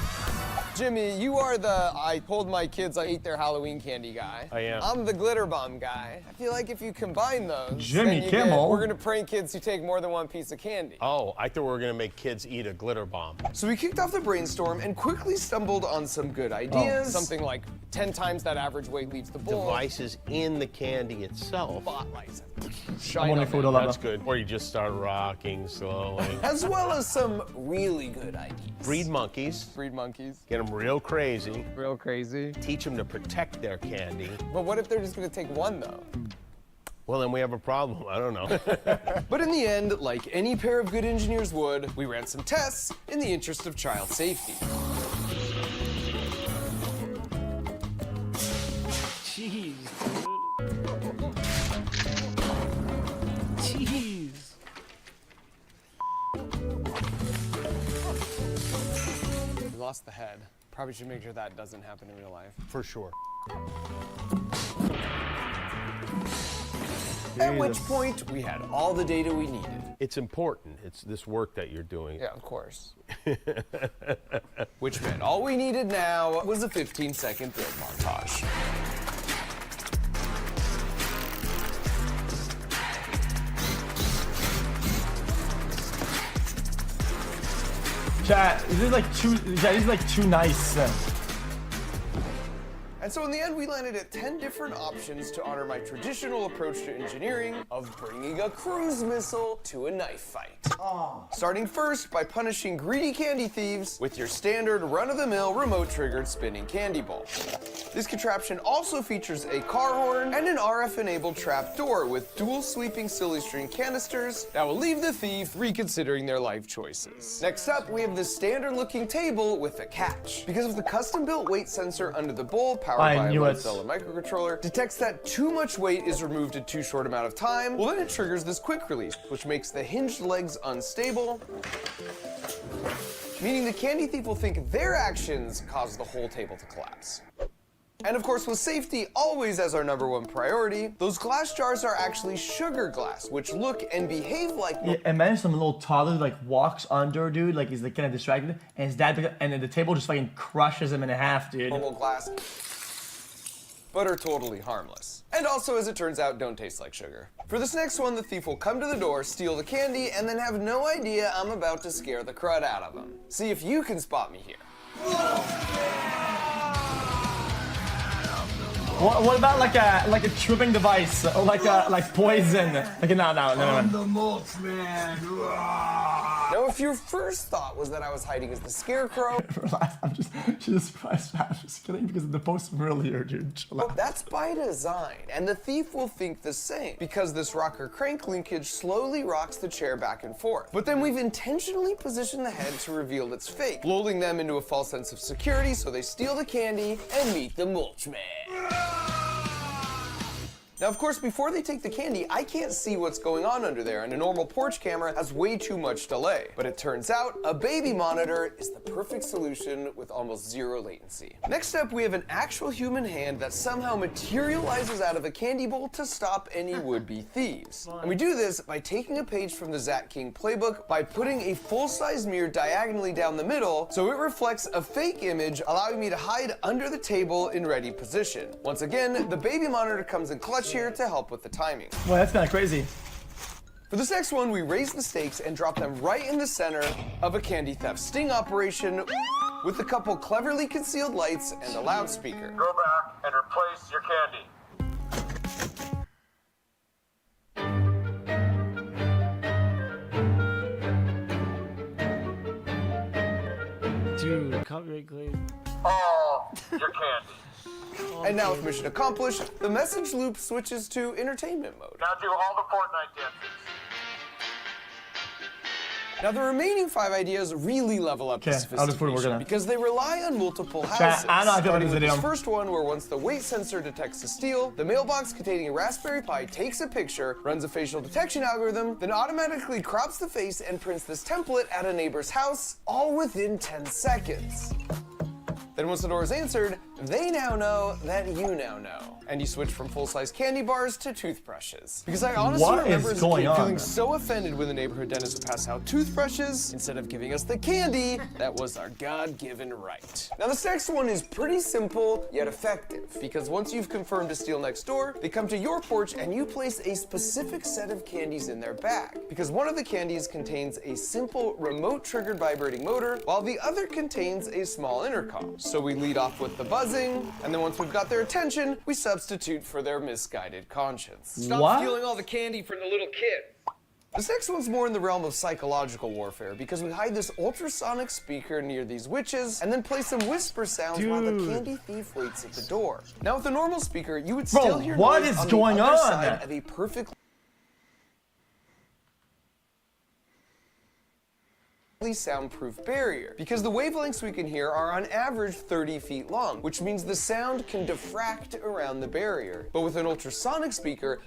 Jimmy, you are the I told my kids I ate their Halloween candy guy. I am. I'm the glitter bomb guy. I feel like if you combine those, Jimmy then you Kimmel? we're gonna prank kids who take more than one piece of candy. Oh, I thought we were gonna make kids eat a glitter bomb. So we kicked off the brainstorm and quickly stumbled on some good ideas. Oh. Something like 10 times that average weight leaves the bowl. Devices in the candy itself. Spotlights. That's good. Or you just start rocking slowly. As well as some really good ideas. Breed monkeys. Breed monkeys. Get them them real crazy. Real crazy. Teach them to protect their candy. But what if they're just gonna take one though? Well, then we have a problem. I don't know. But in the end, like any pair of good engineers would, we ran some tests in the interest of child safety. Jeez, dude. Jeez. We lost the head. Probably should make sure that doesn't happen in real life. For sure. At which point, we had all the data we needed. It's important. It's this work that you're doing. Yeah, of course. Which meant all we needed now was a 15-second build montage. Chat, this is like too nice. And so in the end, we landed at 10 different options to honor my traditional approach to engineering of bringing a cruise missile to a knife fight. Starting first by punishing greedy candy thieves with your standard run-of-the-mill remote-triggered spinning candy ball. This contraption also features a car horn and an RF-enabled trap door with dual sweeping silly string canisters that will leave the thief reconsidering their life choices. Next up, we have this standard-looking table with a catch. Because of the custom-built weight sensor under the bowl, powered by a Mozilla microcontroller, detects that too much weight is removed in too short amount of time, well then it triggers this quick release, which makes the hinged legs unstable, meaning the candy thief will think their actions caused the whole table to collapse. And of course, with safety always as our #1 priority, those glass jars are actually sugar glass, which look and behave like... Yeah, imagine some little toddler like walks under, dude, like he's like kind of distracted, and his dad, and then the table just fucking crushes him in half, dude. Normal glass, but are totally harmless. And also, as it turns out, don't taste like sugar. For this next one, the thief will come to the door, steal the candy, and then have no idea I'm about to scare the crud out of him. See if you can spot me here. What about like a tripping device, or like poison? Like no. I'm the mulch man. Now, if your first thought was that I was hiding as the scarecrow, Relax, she's just kidding because of the post from earlier, dude. Chill out. that's by design, and the thief will think the same because this rocker crank linkage slowly rocks the chair back and forth. But then we've intentionally positioned the head to reveal it's fake, lulling them into a false sense of security so they steal the candy and meet the mulch man. Now, of course, before they take the candy, I can't see what's going on under there, and a normal porch camera has way too much delay. But it turns out a baby monitor is the perfect solution with almost zero latency. Next up, we have an actual human hand that somehow materializes out of a candy bowl to stop any would-be thieves. And we do this by taking a page from the Zach King playbook by putting a full-size mirror diagonally down the middle so it reflects a fake image, allowing me to hide under the table in ready position. Once again, the baby monitor comes in clutch here to help with the timing. Well, that's kind of crazy. For this next one, we raise the stakes and drop them right in the center of a candy theft sting operation with a couple cleverly concealed lights and a loudspeaker. Go back and replace your candy. Dude, copyright claim. All your candy. And now with mission accomplished, the message loop switches to entertainment mode. Now do all the Fortnite dances. Now the remaining 5 ideas really level up the sophistication because they rely on multiple houses. I know I feel like Starting this with video. this first one where once the weight sensor detects a steal, the mailbox containing a Raspberry Pi takes a picture, runs a facial detection algorithm, then automatically crops the face and prints this template at a neighbor's house, all within 10 seconds. Then once the door is answered, they now know that you now know. And you switch from full-size candy bars to toothbrushes. Because I honestly remember as a kid feeling so offended when the neighborhood dentist would pass out toothbrushes instead of giving us the candy that was our God-given right. Now this next one is pretty simple, yet effective. Because once you've confirmed to steal next door, they come to your porch and you place a specific set of candies in their bag. Because one of the candies contains a simple remote-triggered vibrating motor, while the other contains a small intercom. So we lead off with the buzzing, and then once we've got their attention, we substitute for their misguided conscience. Stop stealing all the candy from the little kid. This next one's more in the realm of psychological warfare because we hide this ultrasonic speaker near these witches and then play some whisper sounds while the candy thief waits at the door. Now with a normal speaker, you would still hear what noise is on going the other on? side of a perfectly soundproof barrier because the wavelengths we can hear are on average 30 feet long, which means the sound can diffract around the barrier. But with an ultrasonic speaker,